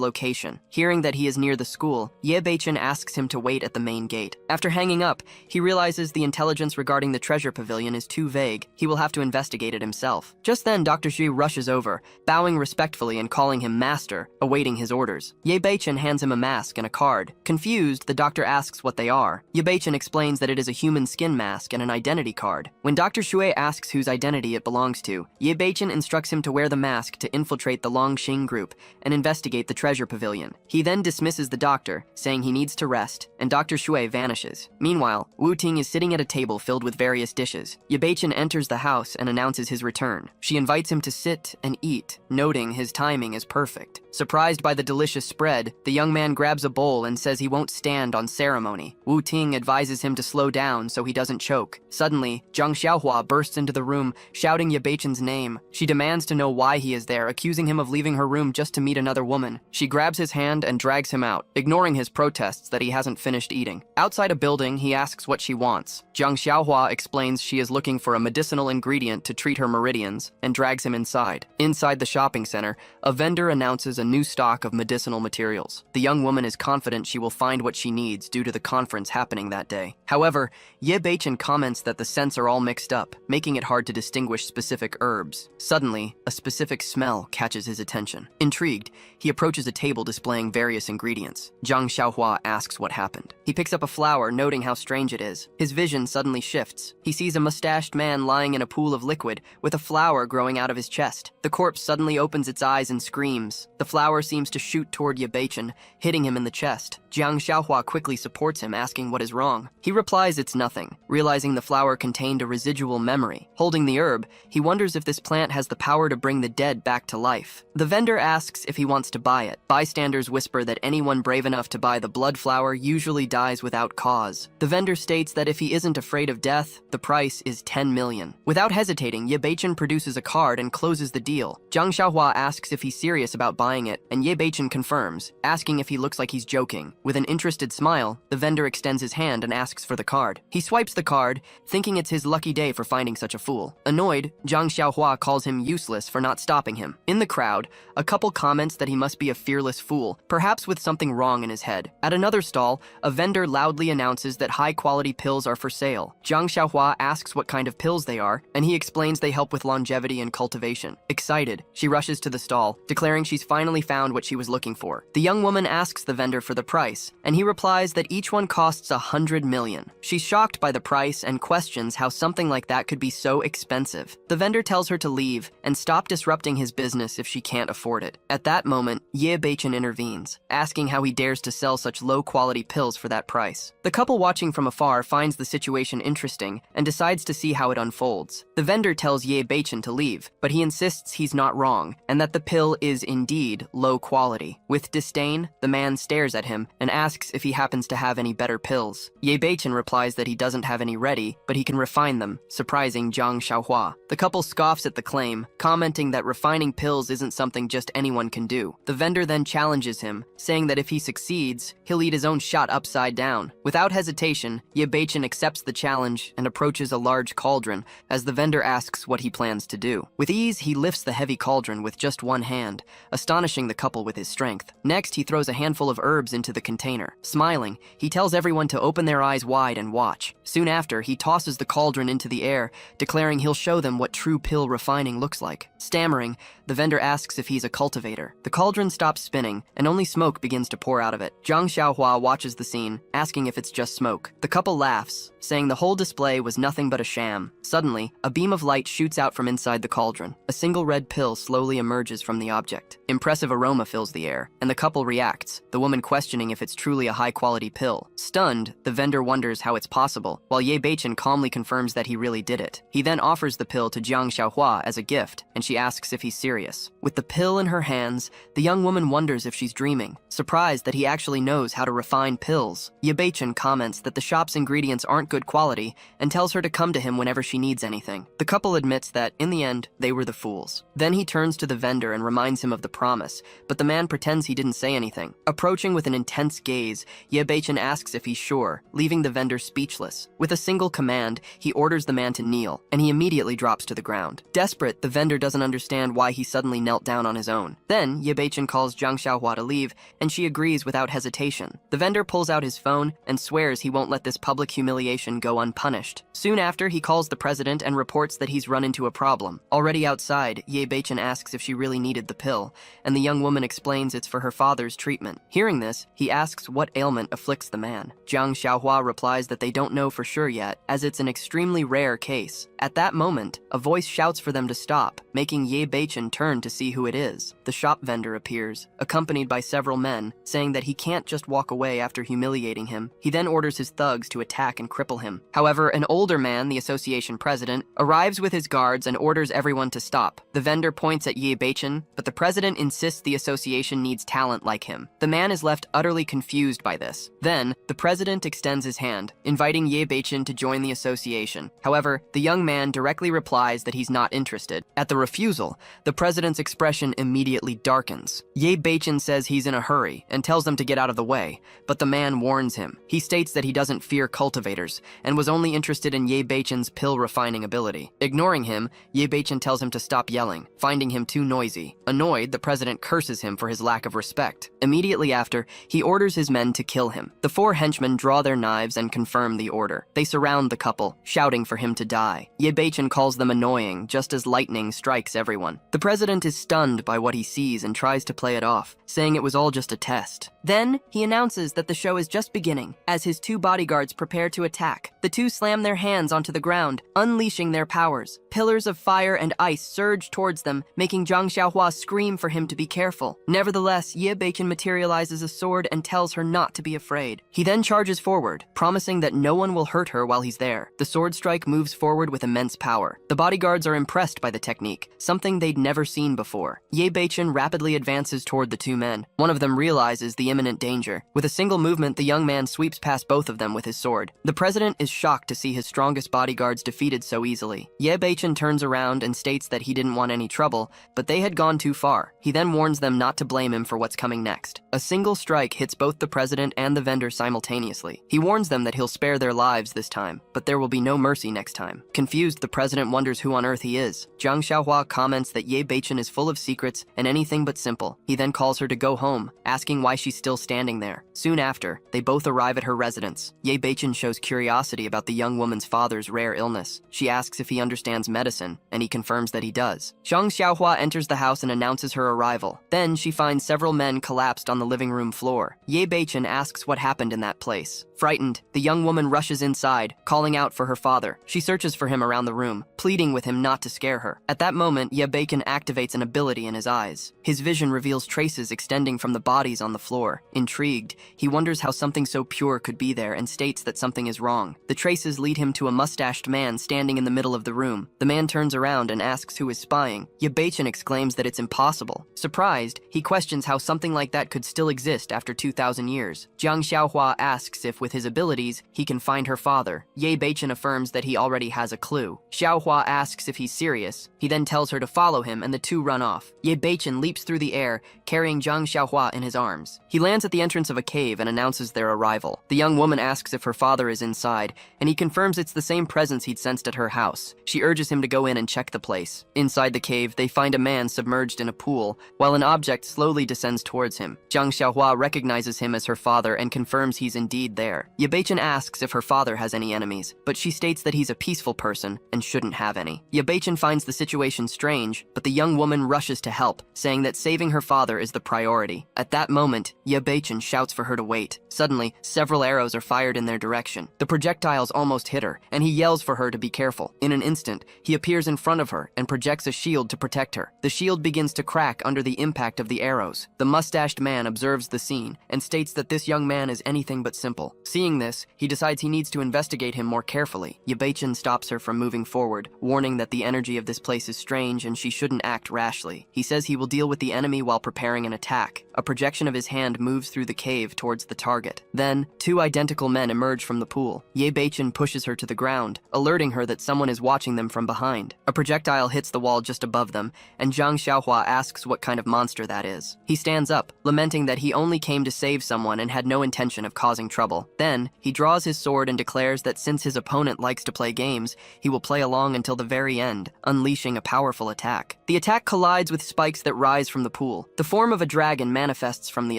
location. Hearing that he is near the school, Ye Beichen asks him to wait at the main gate. After hanging up, he realizes the intelligence regarding the treasure pavilion is too vague. He will have to investigate it himself. Just then, Dr. Xu rushes over, bowing respectfully and calling him master, awaiting his orders. Ye Beichen hands him a mask and a card. Confused, the doctor asks what they are. Ye Beichen explains that it is a human skin mask and an identity card. When Dr. Xue asks whose identity it belongs to, Ye Beichen instructs him to wear the mask to infiltrate the Longxing group and investigate the treasure pavilion. pavilion. He then dismisses the doctor, saying he needs to rest, and Dr. Shui vanishes. Meanwhile, Wu Ting is sitting at a table filled with various dishes. Ye Beichen enters the house and announces his return. She invites him to sit and eat, noting his timing is perfect. Surprised by the delicious spread, the young man grabs a bowl and says he won't stand on ceremony. Wu Ting advises him to slow down so he doesn't choke. Suddenly, Zhang Xiaohua bursts into the room, shouting Ye Beichen's name. She demands to know why he is there, accusing him of leaving her room just to meet another woman. She grabs his hand and drags him out, ignoring his protests that he hasn't finished eating. Outside a building, he asks what she wants. Zhang Xiaohua explains she is looking for a medicinal ingredient to treat her meridians, and drags him inside. Inside the shopping center, a vendor announces a new stock of medicinal materials. The young woman is confident she will find what she needs due to the conference happening that day. However, Ye Beichen comments that the scents are all mixed up, making it hard to distinguish specific herbs. Suddenly, a specific smell catches his attention. Intrigued, he approaches a table displaying various ingredients. Zhang Xiaohua asks what happened. He picks up a flower, noting how strange it is. His vision suddenly shifts. He sees a mustached man lying in a pool of liquid, with a flower growing out of his chest. The corpse suddenly opens its eyes and screams. The flower seems to shoot toward Ye Beichen, hitting him in the chest. Zhang Xiaohua quickly supports him, asking what is wrong. He replies it's nothing, realizing the flower contained a residual memory. Holding the herb, he wonders if this plant has the power to bring the dead back to life. The vendor asks if he wants to buy it. Bystanders whisper that anyone brave enough to buy the blood flower usually dies without cause. The vendor states that if he isn't afraid of death, the price is 10 million. Without hesitating, Ye Beichen produces a card and closes the deal. Zhang Xiaohua asks if he's serious about buying it, and Ye Beichen confirms, asking if he looks like he's joking. With an interested smile, the vendor extends his hand and asks for the card. He swipes the card, thinking it's his lucky day for finding such a fool. Annoyed, Zhang Xiaohua calls him useless for not stopping him. In the crowd, a couple comments that he must be a fearless fool, perhaps with something wrong in his head. At another stall, a vendor loudly announces that high-quality pills are for sale. Zhang Xiaohua asks what kind of pills they are, and he explains they help with longevity and cultivation. Excited, she rushes to the stall, declaring she's finally found what she was looking for. The young woman asks the vendor for the price, and he replies that each one costs 100 million. She's shocked by the price and questions how something like that could be so expensive. The vendor tells her to leave and stop disrupting his business if she can't afford it. At that moment, Ye Beichen intervenes, asking how he dares to sell such low-quality pills for that price. The couple watching from afar finds the situation interesting and decides to see how it unfolds. The vendor tells Ye Beichen to leave, but he insists he's not wrong and that the pill is indeed low quality. With disdain, the man stares at him and asks if he happens to have any better pills. Ye Beichen replies that he doesn't have any ready, but he can refine them, surprising Zhang Xiaohua. The couple scoffs at the claim, commenting that refining pills isn't something just anyone can do. The vendor then challenges him, saying that if he succeeds, he'll eat his own shot upside down. Without hesitation, Ye Beichen accepts the challenge and approaches a large cauldron as the vendor asks what he plans to do. With ease, he lifts the heavy cauldron with just one hand, astonishing the couple with his strength. Next, he throws a handful of herbs into the container. Smiling, he tells everyone to open their eyes wide and watch. Soon after, he tosses the cauldron into the air, declaring he'll show them what true pill refining looks like. Stammering, the vendor asks if he's a cultivator. The cauldron stops spinning, and only smoke begins to pour out of it. Zhang Xiaohua watches the scene, asking if it's just smoke. The couple laughs, saying the whole display was nothing but a sham. Suddenly, a beam of light shoots out from inside the cauldron. A single red pill slowly emerges from the object. Impressive aroma fills the air, and the couple reacts, the woman questioning if it's truly a high-quality pill. Stunned, the vendor wonders how it's possible, while Ye Beichen calmly confirms that he really did it. He then offers the pill to Zhang Xiaohua as a gift, and she asks if he's serious. With the pill in her hands, the young woman wonders if she's dreaming, surprised that he actually knows how to refine pills. Ye Beichen comments that the shop's ingredients aren't good quality and tells her to come to him whenever she needs anything. The couple admits that, in the end, they were the fools. Then he turns to the vendor and reminds him of the promise, but the man pretends he didn't say anything. Approaching with an intense gaze, Ye Beichen asks if he's sure, leaving the vendor speechless. With a single command, he orders the man to kneel, and he immediately drops to the ground. Desperate, the vendor doesn't understand why he suddenly knelt down on his own. Then, Ye Beichen calls Zhang Xiaohua to leave, and she agrees without hesitation. The vendor pulls out his phone and swears he won't let this public humiliation go unpunished. Soon after, he calls the president and reports that he's run into a problem. Already outside, Ye Beichen asks if she really needed the pill, and the young woman explains it's for her father's treatment. Hearing this, he asks what ailment afflicts the man. Zhang Xiaohua replies that they don't know for sure yet, as it's an extremely rare case. At that moment, a voice shouts for them to stop, making Ye Beichen turn to see who it is. The shop vendor appears, a accompanied by several men, saying that he can't just walk away after humiliating him. He then orders his thugs to attack and cripple him. However, an older man, the association president, arrives with his guards and orders everyone to stop. The vendor points at Ye Beichen, but the president insists the association needs talent like him. The man is left utterly confused by this. Then, the president extends his hand, inviting Ye Beichen to join the association. However, the young man directly replies that he's not interested. At the refusal, the president's expression immediately darkens. Ye Beichen says he's in a hurry and tells them to get out of the way, but the man warns him. He states that he doesn't fear cultivators and was only interested in Ye Beichen's pill refining ability. Ignoring him, Ye Beichen tells him to stop yelling, finding him too noisy. Annoyed, the president curses him for his lack of respect. Immediately after, he orders his men to kill him. The 4 henchmen draw their knives and confirm the order. They surround the couple, shouting for him to die. Ye Beichen calls them annoying, just as lightning strikes everyone. The president is stunned by what he sees and tries to play it off, saying it was all just a test. Then, he announces that the show is just beginning, as his 2 bodyguards prepare to attack. The 2 slam their hands onto the ground, unleashing their powers. Pillars of fire and ice surge towards them, making Zhang Xiaohua scream for him to be careful. Nevertheless, Ye Beichen materializes a sword and tells her not to be afraid. He then charges forward, promising that no one will hurt her while he's there. The sword strike moves forward with immense power. The bodyguards are impressed by the technique, something they'd never seen before. Ye Beichen rapidly advances toward the 2 men. One of them realizes the imminent danger. With a single movement, the young man sweeps past both of them with his sword. The president is shocked to see his strongest bodyguards defeated so easily. Ye Beichen turns around and states that he didn't want any trouble, but they had gone too far. He then warns them not to blame him for what's coming next. A single strike hits both the president and the vendor simultaneously. He warns them that he'll spare their lives this time, but there will be no mercy next time. Confused, the president wonders who on earth he is. Zhang Xiaohua comments that Ye Beichen is full of secrets and anything but simple. He then calls her to go home, asking why she's still standing there. Soon after, they both arrive at her residence. Ye Beichen shows curiosity about the young woman's father's rare illness. She asks if he understands medicine, and he confirms that he does. Zhang Xiaohua enters the house and announces her arrival. Then she finds several men collapsed on the living room floor. Ye Beichen asks what happened in that place. Frightened, the young woman rushes inside, calling out for her father. She searches for him around the room, pleading with him not to scare her. At that moment, Ye Beichen activates an ability in his eyes. His vision reveals traces extending from the bodies on the floor. Intrigued, he wonders how something so pure could be there and states that something is wrong. The traces lead him to a mustached man standing in the middle of the room. The man turns around and asks who is spying. Ye Beichen exclaims that it's impossible. Surprised, he questions how something like that could still exist after 2,000 years. Zhang Xiaohua asks if with his abilities, he can find her father. Ye Beichen affirms that he already has a clue. Xiaohua asks if he's serious. He then tells her to follow him and the 2 run off. Ye Beichen leaps through the air, carrying Zhang Xiaohua in his arms. He lands at the entrance of a cave and announces their arrival. The young woman asks if her father is inside, and he confirms it's the same presence he'd sensed at her house. She urges him to go in and check the place. Inside the cave, they find a man submerged in a pool, while an object slowly descends towards him. Zhang Xiaohua recognizes him as her father and confirms he's indeed there. Ye Beichen asks if her father has any enemies, but she states that he's a peaceful person and shouldn't have any. Ye Beichen finds the situation strange, but the young woman rushes to help, saying that saving her father is the priority. At that moment, Ye Beichen shouts for her to wait. Suddenly, several arrows are fired in their direction. The projectiles almost hit her, and he yells for her to be careful. In an instant, he appears in front of her and projects a shield to protect her. The shield begins to crack under the impact of the arrows. The mustached man observes the scene and states that this young man is anything but simple. Seeing this, he decides he needs to investigate him more carefully. Ye Beichen stops her from moving forward, warning that the energy of this place is strange and she shouldn't act rashly. He says he will deal with the enemy while preparing an attack. A projection of his hand moves through the cave towards the target. Then, 2 identical men emerge from the pool. Ye Beichen pushes her to the ground, alerting her that someone is watching them from behind. A projectile hits the wall just above them, and Zhang Xiaohua asks what kind of monster that is. He stands up, lamenting that he only came to save someone and had no intention of causing trouble. Then, he draws his sword and declares that since his opponent likes to play games, he will play along until the very end, unleashing a powerful attack. The attack collides with spikes that rise from the pool. The form of a dragon manifests from the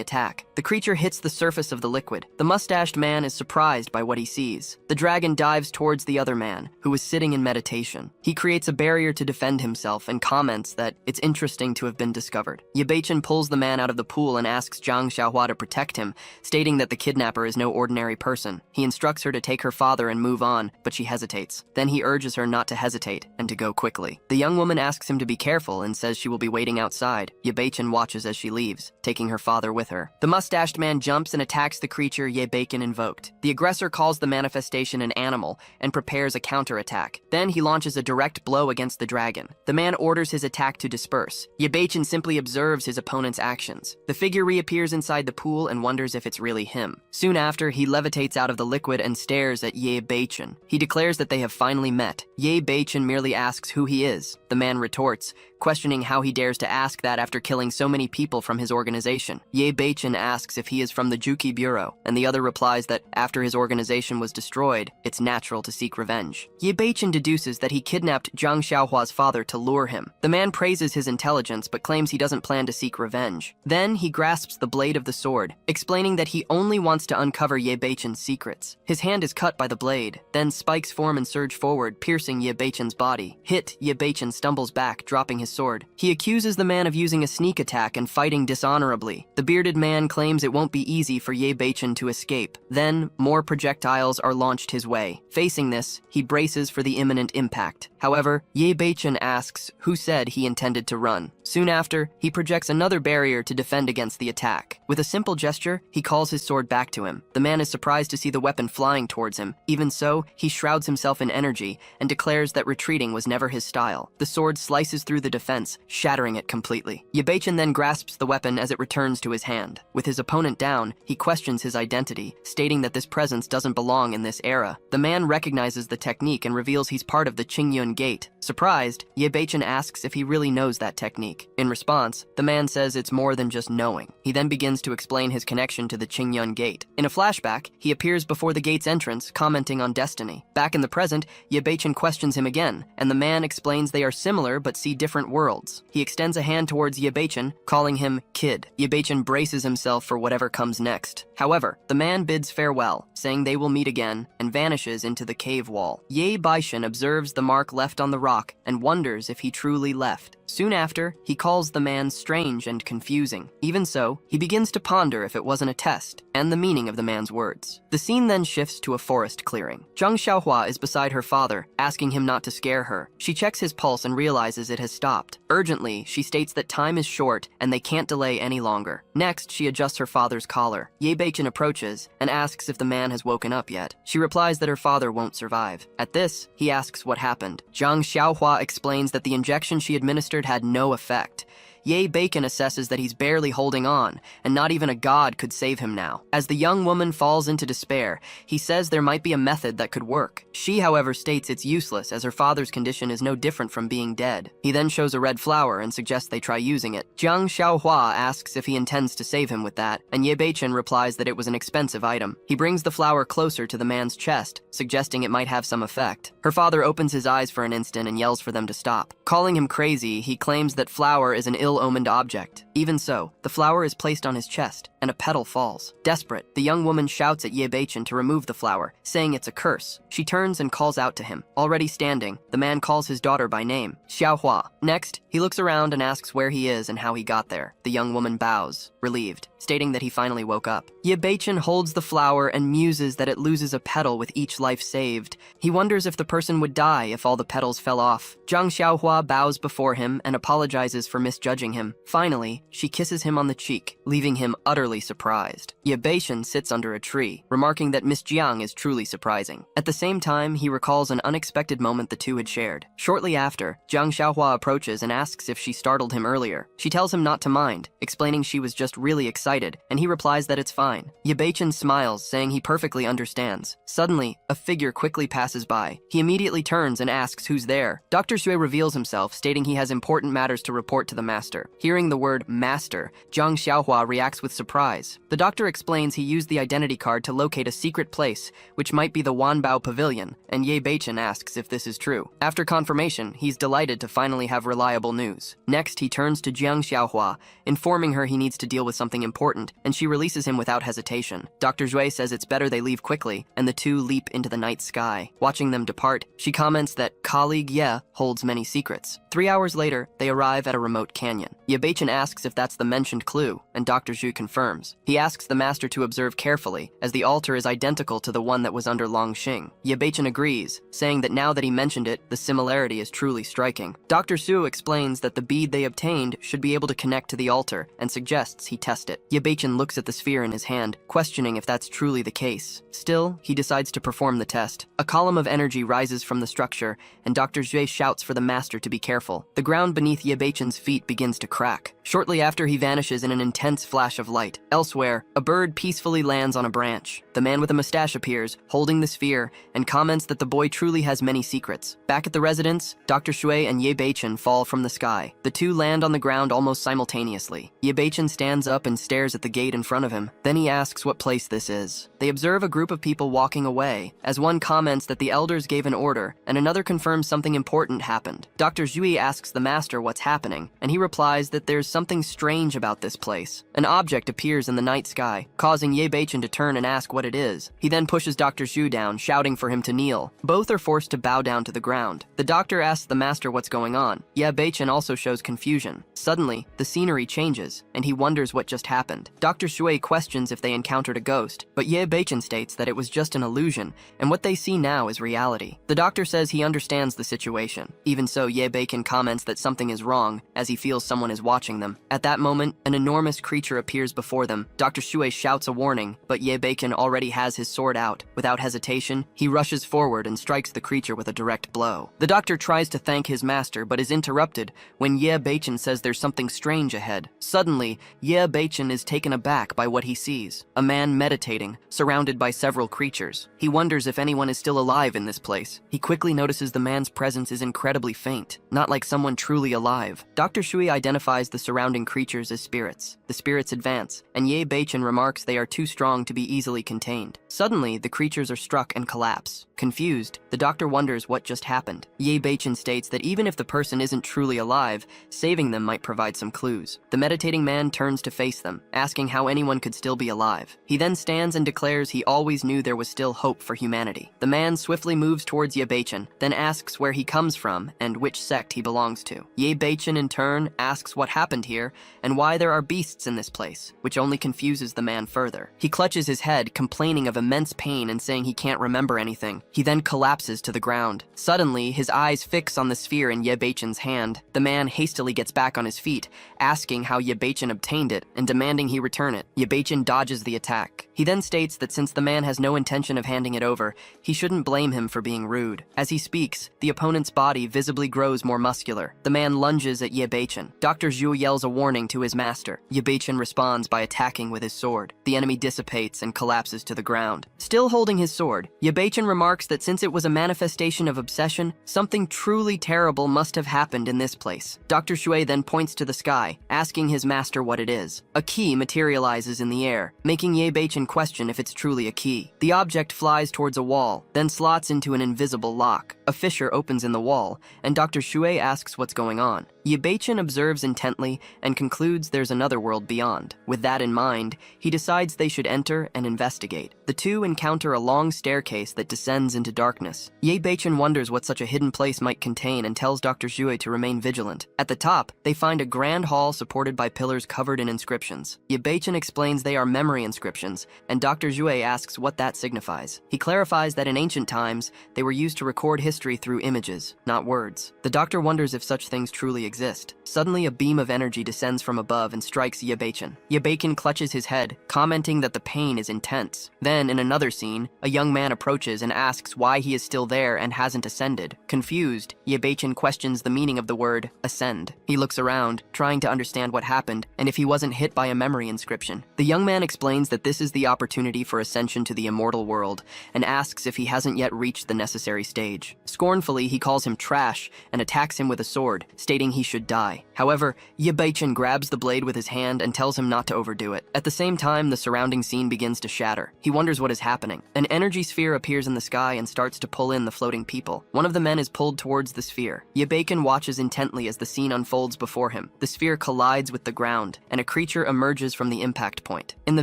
attack. The creature hits the surface of the liquid. The mustached man is surprised by what he sees. The dragon dives towards the other man, who is sitting in meditation. He creates a barrier to defend himself and comments that it's interesting to have been discovered. Ye Beichen pulls the man out of the pool and asks Zhang Xiaohua to protect him, stating that the kidnapper is no ordinary person. He instructs her to take her father and move on, but she hesitates. Then he urges her not to hesitate and to go quickly. The young woman asks him to be careful and says she will be waiting outside. Ye Beichen watches as she leaves, taking taking her father with her. The mustached man jumps and attacks the creature Ye Bacon invoked. The aggressor calls the manifestation an animal and prepares a counterattack. Then he launches a direct blow against the dragon. The man orders his attack to disperse. Ye Bacon simply observes his opponent's actions. The figure reappears inside the pool and wonders if it's really him. Soon after, he levitates out of the liquid and stares at Ye Bacon. He declares that they have finally met. Ye Bacon merely asks who he is. The man retorts, questioning how he dares to ask that after killing so many people from his organization. Ye Bacon asks if he is from the Juki Bureau, and the other replies that after his organization was destroyed, it's natural to seek revenge. Ye Bacon deduces that he kidnapped Zhang Xiaohua's father to lure him. The man praises his intelligence but claims he doesn't plan to seek revenge. Then he grasps the blade of the sword, explaining that he only wants to uncover Ye Bacon's secrets. His hand is cut by the blade, then spikes form and surge forward, piercing Ye Bacon's body. Hit, Ye Bacon stumbles back, dropping his sword. He accuses the man of using a sneak attack and fighting dishonorably. The bearded man claims it won't be easy for Ye Bacon to escape. Then, more projectiles are launched his way. Facing this, he braces for the imminent impact. However, Ye Bacon asks who said he intended to run. Soon after, he projects another barrier to defend against the attack. With a simple gesture, he calls his sword back to him. The man is surprised to see the weapon flying towards him. Even so, he shrouds himself in energy and declares that retreating was never his style. The sword slices through the defense, shattering it completely. Ye Bacon then grasps the weapon as it returns to his hand. With his opponent down, he questions his identity, stating that this presence doesn't belong in this era. The man recognizes the technique and reveals he's part of the Qingyun Gate. Surprised, Ye Bacon asks if he really knows that technique. In response, the man says it's more than just knowing. He then begins to explain his connection to the Qingyun Gate. In a flashback, he appears before the gate's entrance, commenting on destiny. Back in the present, Ye Bacon questions him again, and the man explains they are similar but see different worlds. He extends a hand towards Ye Bacon, calling him Kid. Ye Bacon braces himself for whatever comes next. However, the man bids farewell, saying they will meet again, and vanishes into the cave wall. Ye Bacon observes the mark left on the rock and wonders if he truly left. Soon after, he calls the man strange and confusing. Even so, he begins to ponder if it wasn't a test, and the meaning of the man's words. The scene then shifts to a forest clearing. Zhang Xiaohua is beside her father, asking him not to scare her. She checks his pulse and realizes it has stopped. Urgently, she states that time is short and they can't delay any longer. Next, she adjusts her father's collar. Ye Bacon approaches and asks if the man has woken up yet. She replies that her father won't survive. At this, he asks what happened. Zhang Xiaohua explains that the injection she administered had no effect. Ye Bacon assesses that he's barely holding on, and not even a god could save him now. As the young woman falls into despair, he says there might be a method that could work. She, however, states it's useless as her father's condition is no different from being dead. He then shows a red flower and suggests they try using it. Zhang Xiaohua asks if he intends to save him with that, and Ye Bacon replies that it was an expensive item. He brings the flower closer to the man's chest, suggesting it might have some effect. Her father opens his eyes for an instant and yells for them to stop. Calling him crazy, he claims that flower is an ill-omened object. Even so, the flower is placed on his chest, and a petal falls. Desperate, the young woman shouts at Ye Bacon to remove the flower, saying it's a curse. She turns and calls out to him. Already standing, the man calls his daughter by name, Xiaohua. Next, he looks around and asks where he is and how he got there. The young woman bows, relieved, stating that he finally woke up. Ye Bacon holds the flower and muses that it loses a petal with each life saved. He wonders if the person would die if all the petals fell off. Zhang Xiaohua bows before him and apologizes for misjudging him. Finally, she kisses him on the cheek, leaving him utterly surprised. Ye Bacon sits under a tree, remarking that Miss Jiang is truly surprising. At the same time, he recalls an unexpected moment the two had shared. Shortly after, Zhang Xiaohua approaches and asks if she startled him earlier. She tells him not to mind, explaining she was just really excited, and he replies that it's fine. Ye Bacon smiles, saying he perfectly understands. Suddenly, a figure quickly passes by. He immediately turns and asks who's there. Dr. Xue reveals himself, stating he has important matters to report to the master. Hearing the word master, Zhang Xiaohua reacts with surprise. The doctor explains he used the identity card to locate a secret place, which might be the Wanbao Pavilion, and Ye Bacon asks if this is true. After confirmation, he's delighted to finally have reliable news. Next, he turns to Zhang Xiaohua, informing her he needs to deal with something important, and she releases him without hesitation. Dr. Xue says it's better they leave quickly, and the two leap into the night sky. Watching them depart, she comments that colleague Ye holds many secrets. 3 hours later, they arrive at a remote canyon. opinion. Ye-Beichen asks if that's the mentioned clue, and Dr. Zhu confirms. He asks the master to observe carefully, as the altar is identical to the one that was under Longxing. Ye-Beichen agrees, saying that now that he mentioned it, the similarity is truly striking. Dr. Zhu explains that the bead they obtained should be able to connect to the altar, and suggests he test it. Ye-Beichen looks at the sphere in his hand, questioning if that's truly the case. Still, he decides to perform the test. A column of energy rises from the structure, and Dr. Zhu shouts for the master to be careful. The ground beneath Ye-Beichen's feet begins to crack. Shortly after, he vanishes in an intense flash of light. Elsewhere, a bird peacefully lands on a branch. The man with a mustache appears, holding the sphere, and comments that the boy truly has many secrets. Back at the residence, Dr. Shui and Ye-Beichen fall from the sky. The two land on the ground almost simultaneously. Ye-Beichen stands up and stares at the gate in front of him. Then he asks what place this is. They observe a group of people walking away, as one comments that the elders gave an order, and another confirms something important happened. Dr. Zhui asks the master what's happening, and he replies that there's something strange about this place. An object appears in the night sky, causing Ye-Beichen to turn and ask what it is. He then pushes Dr. Zhu down, shouting for him to kneel. Both are forced to bow down to the ground. The doctor asks the master what's going on. Ye-Beichen also shows confusion. Suddenly, the scenery changes, and he wonders what just happened. Dr. Shui questions if they encountered a ghost, but Ye-Beichen states that it was just an illusion, and what they see now is reality. The doctor says he understands the situation. Even so, Ye-Beichen comments that something is wrong, as he feels someone is watching them. At that moment, an enormous creature appears before them. Dr. Shui shouts a warning, but Ye-Beichen already has his sword out. Without hesitation, he rushes forward and strikes the creature with a direct blow. The doctor tries to thank his master, but is interrupted when Ye-Beichen says there's something strange ahead. Suddenly, Ye-Beichen is taken aback by what he sees. A man meditating, surrounded by several creatures. He wonders if anyone is still alive in this place. He quickly notices the man's presence is incredibly faint, not like someone truly alive. Dr. Shui identifies the surrounding creatures as spirits. The spirits advance, and Ye-Beichen remarks they are too strong to be easily contained. Suddenly, the creatures are struck and collapse. Confused, the doctor wonders what just happened. Ye-Beichen states that even if the person isn't truly alive, saving them might provide some clues. The meditating man turns to face them, asking how anyone could still be alive. He then stands and declares he always knew there was still hope for humanity. The man swiftly moves towards Ye-Beichen, then asks where he comes from and which sect he belongs to. Ye-Beichen in turn asks what happened here and why there are beasts in this place, which only confuses the man further. He clutches his head, complaining of immense pain and saying he can't remember anything. He then collapses to the ground. Suddenly, his eyes fix on the sphere in Ye-Beichen's hand. The man hastily gets back on his feet, asking how Ye-Beichen obtained it and demanding he return it. Ye-Beichen dodges the attack. He then states that since the man has no intention of handing it over, he shouldn't blame him for being rude. As he speaks, the opponent's body visibly grows more muscular. The man lunges at Ye-Beichen. Dr. Zhu yells a warning to his master. Ye-Beichen responds by attacking with his sword. The enemy dissipates and collapses to the ground. Still holding his sword, Ye-Beichen remarks that since it was a manifestation of obsession, something truly terrible must have happened in this place. Dr. Shui then points to the sky, asking his master what it is. A key materializes in the air, making Ye-Beichen question if it's truly a key. The object flies towards a wall, then slots into an invisible lock. A fissure opens in the wall, and Dr. Shui asks what's going on. Ye-Beichen observes intently and concludes there's another world beyond. With that in mind, he decides they should enter and investigate. The two encounter a long staircase that descends into darkness. Ye-Beichen wonders what such a hidden place might contain and tells Dr. Shui to remain vigilant. At the top, they find a grand hall supported by pillars covered in inscriptions. Ye-Beichen explains they are memory inscriptions, and Dr. Shui asks what that signifies. He clarifies that in ancient times, they were used to record history through images, not words. The doctor wonders if such things truly exist. Suddenly, a beam of energy descends from above and strikes Ye-Beichen. Ye-Beichen clutches his head, commenting that the pain is intense. Then, in another scene, a young man approaches and asks why he is still there and hasn't ascended. Confused, Ye-Beichen questions the meaning of the word ascend. He looks around, trying to understand what happened and if he wasn't hit by a memory inscription. The young man explains that this is the opportunity for ascension to the immortal world and asks if he hasn't yet reached the necessary stage. Scornfully, he calls him trash and attacks him with a sword, stating he should die. However, Ye-Beichen grabs the blade with his hand and tells him not to overdo it. At the same time, the surrounding scene begins to shatter. He wonders what is happening. An energy sphere appears in the sky and starts to pull in the floating people. One of the men is pulled towards the sphere. Ye-Beichen watches intently as the scene unfolds before him. The sphere collides with the ground, and a creature emerges from the impact point. In the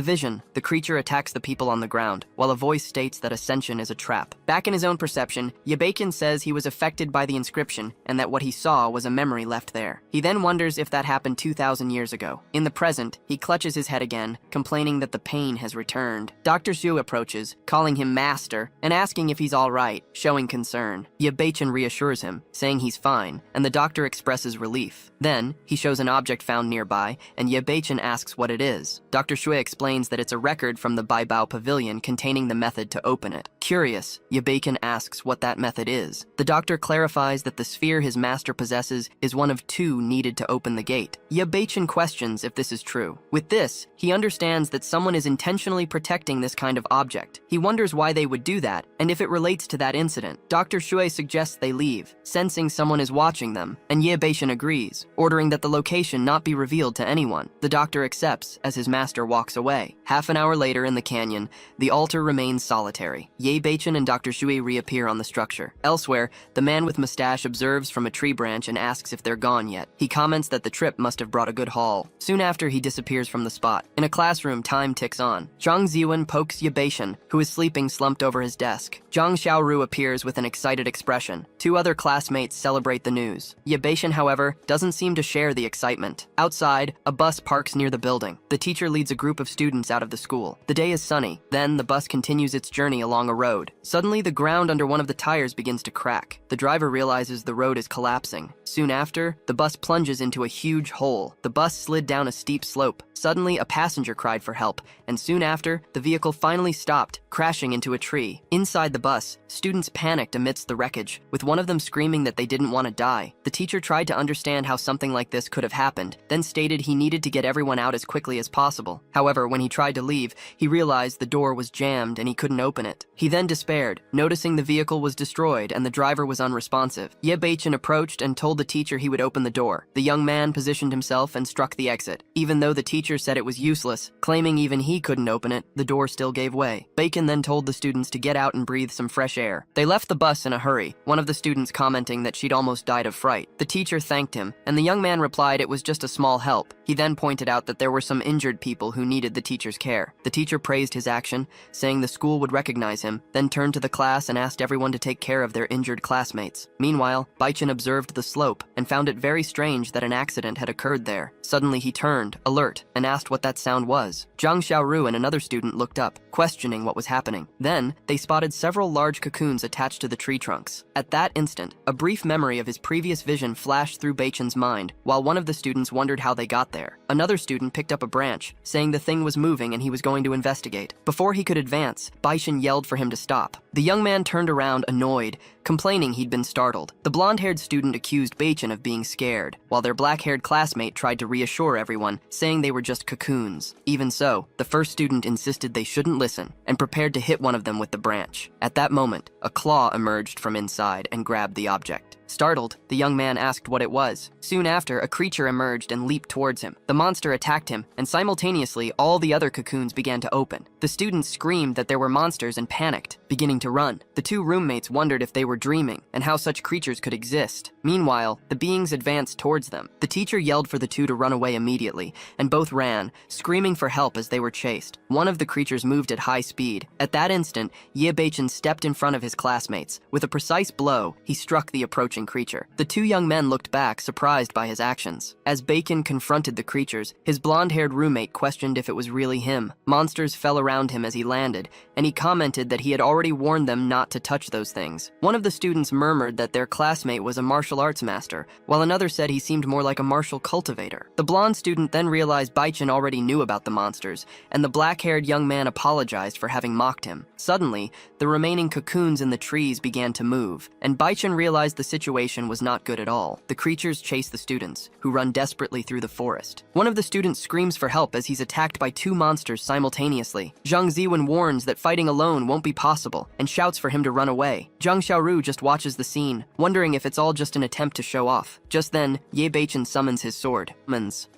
vision, the creature attacks the people on the ground, while a voice states that ascension is a trap. Back in his own perception, Ye-Beichen says he was affected by the inscription and that what he saw was a memory left left there. He then wonders if that happened 2,000 years ago. In the present, he clutches his head again, complaining that the pain has returned. Dr. Xu approaches, calling him master, and asking if he's all right, showing concern. Yebeichen reassures him, saying he's fine, and the doctor expresses relief. Then, he shows an object found nearby, and Yebeichen asks what it is. Dr. Shui explains that it's a record from the Baibao Pavilion containing the method to open it. Curious, Yebeichen asks what that method is. The doctor clarifies that the sphere his master possesses is one of 2 needed to open the gate. Yebeichen questions if this is true. With this, he understands that someone is intentionally protecting this kind of object. He wonders why they would do that, and if it relates to that incident. Dr. Shui suggests they leave, sensing someone is watching them, and Yebeichen agrees, ordering that the location not be revealed to anyone. The doctor accepts as his master walks away. Half an hour later in the canyon, the altar remains solitary. Yebeichen and Dr. Shui reappear on the structure. Elsewhere, the man with mustache observes from a tree branch and asks if they're gone yet. He comments that the trip must have brought a good haul. Soon after, he disappears from the spot. In a classroom, time ticks on. Zhang Ziwen pokes Yebeichen, who is sleeping slumped over his desk. Zhang Xiaoru appears with an excited expression. 2 other classmates celebrate the news. Yebeichen, however, doesn't seem to share the excitement. Outside, a bus parks near the building. The teacher leads a group of students out of the school. The day is sunny. Then, the bus continues its journey along a road. Suddenly, the ground under one of the tires begins to crack. The driver realizes the road is collapsing. Soon after, the bus plunges into a huge hole. The bus slid down a steep slope. Suddenly, a passenger cried for help, and soon after, the vehicle finally stopped, crashing into a tree. Inside the bus, students panicked amidst the wreckage, with one of them screaming that they didn't want to die. The teacher tried to understand how something like this could have happened, then stated he needed to get everyone out as quickly as possible. However, when he tried to leave, he realized the door was jammed and he couldn't open it. He then despaired, noticing the vehicle was destroyed and the driver was unresponsive. Yebeichen approached and told the teacher he would open the door. The young man positioned himself and struck the exit. Even though the teacher said it was useless, claiming even he couldn't open it, the door still gave way. Bacon then told the students to get out and breathe some fresh air. They left the bus in a hurry, one of the students commenting that she'd almost died of fright. The teacher thanked him, and the young man replied it was just a small help. He then pointed out that there were some injured people who needed the teacher's care. The teacher praised his action, saying the school would recognize him, then turned to the class and asked everyone to take care of their injured classmates. Meanwhile, Baichen observed the slope and found it very strange that an accident had occurred there. Suddenly he turned, alert, and asked what that sound was. Zhang Xiaoru and another student looked up, questioning what was happening. Then, they spotted several large cocoons attached to the tree trunks. At that instant, a brief memory of his previous vision flashed through Baichen's mind, while one of the students wondered how they got there. Another student picked up a branch, saying the thing was moving and he was going to investigate. Before he could advance, Baichen yelled for him to stop. The young man turned around, annoyed, complaining he'd been startled. The blonde-haired student accused Baichen of being scared, while their black-haired classmate tried to reassure everyone, saying they were just cocoons. Even so, the first student insisted they shouldn't listen, and prepared to hit one of them with the branch. At that moment, a claw emerged from inside and grabbed the object. Startled, the young man asked what it was. Soon after, a creature emerged and leaped towards him. The monster attacked him, and simultaneously, all the other cocoons began to open. The students screamed that there were monsters and panicked, beginning to run. The 2 roommates wondered if they were dreaming, and how such creatures could exist. Meanwhile, the beings advanced towards them. The teacher yelled for the 2 to run away immediately, and both ran, screaming for help as they were chased. One of the creatures moved at high speed. At that instant, Yebeichen stepped in front of his classmates. With a precise blow, he struck the approaching creature. The 2 young men looked back, surprised by his actions. As Bacon confronted the creatures, his blonde-haired roommate questioned if it was really him. Monsters fell around him as he landed, and he commented that he had already warned them not to touch those things. One of the students murmured that their classmate was a martial arts master, while another said he seemed more like a martial cultivator. The blonde student then realized Baichen already knew about the monsters, and the black-haired young man apologized for having mocked him. Suddenly, the remaining cocoons in the trees began to move, and Baichen realized the situation was not good at all. The creatures chase the students, who run desperately through the forest. One of the students screams for help as he's attacked by 2 monsters simultaneously. Zhang Ziwen warns that fighting alone won't be possible, and shouts for him to run away. Zhang Xiaoru just watches the scene, wondering if it's all just an attempt to show off. Just then, Ye Beichen summons his sword.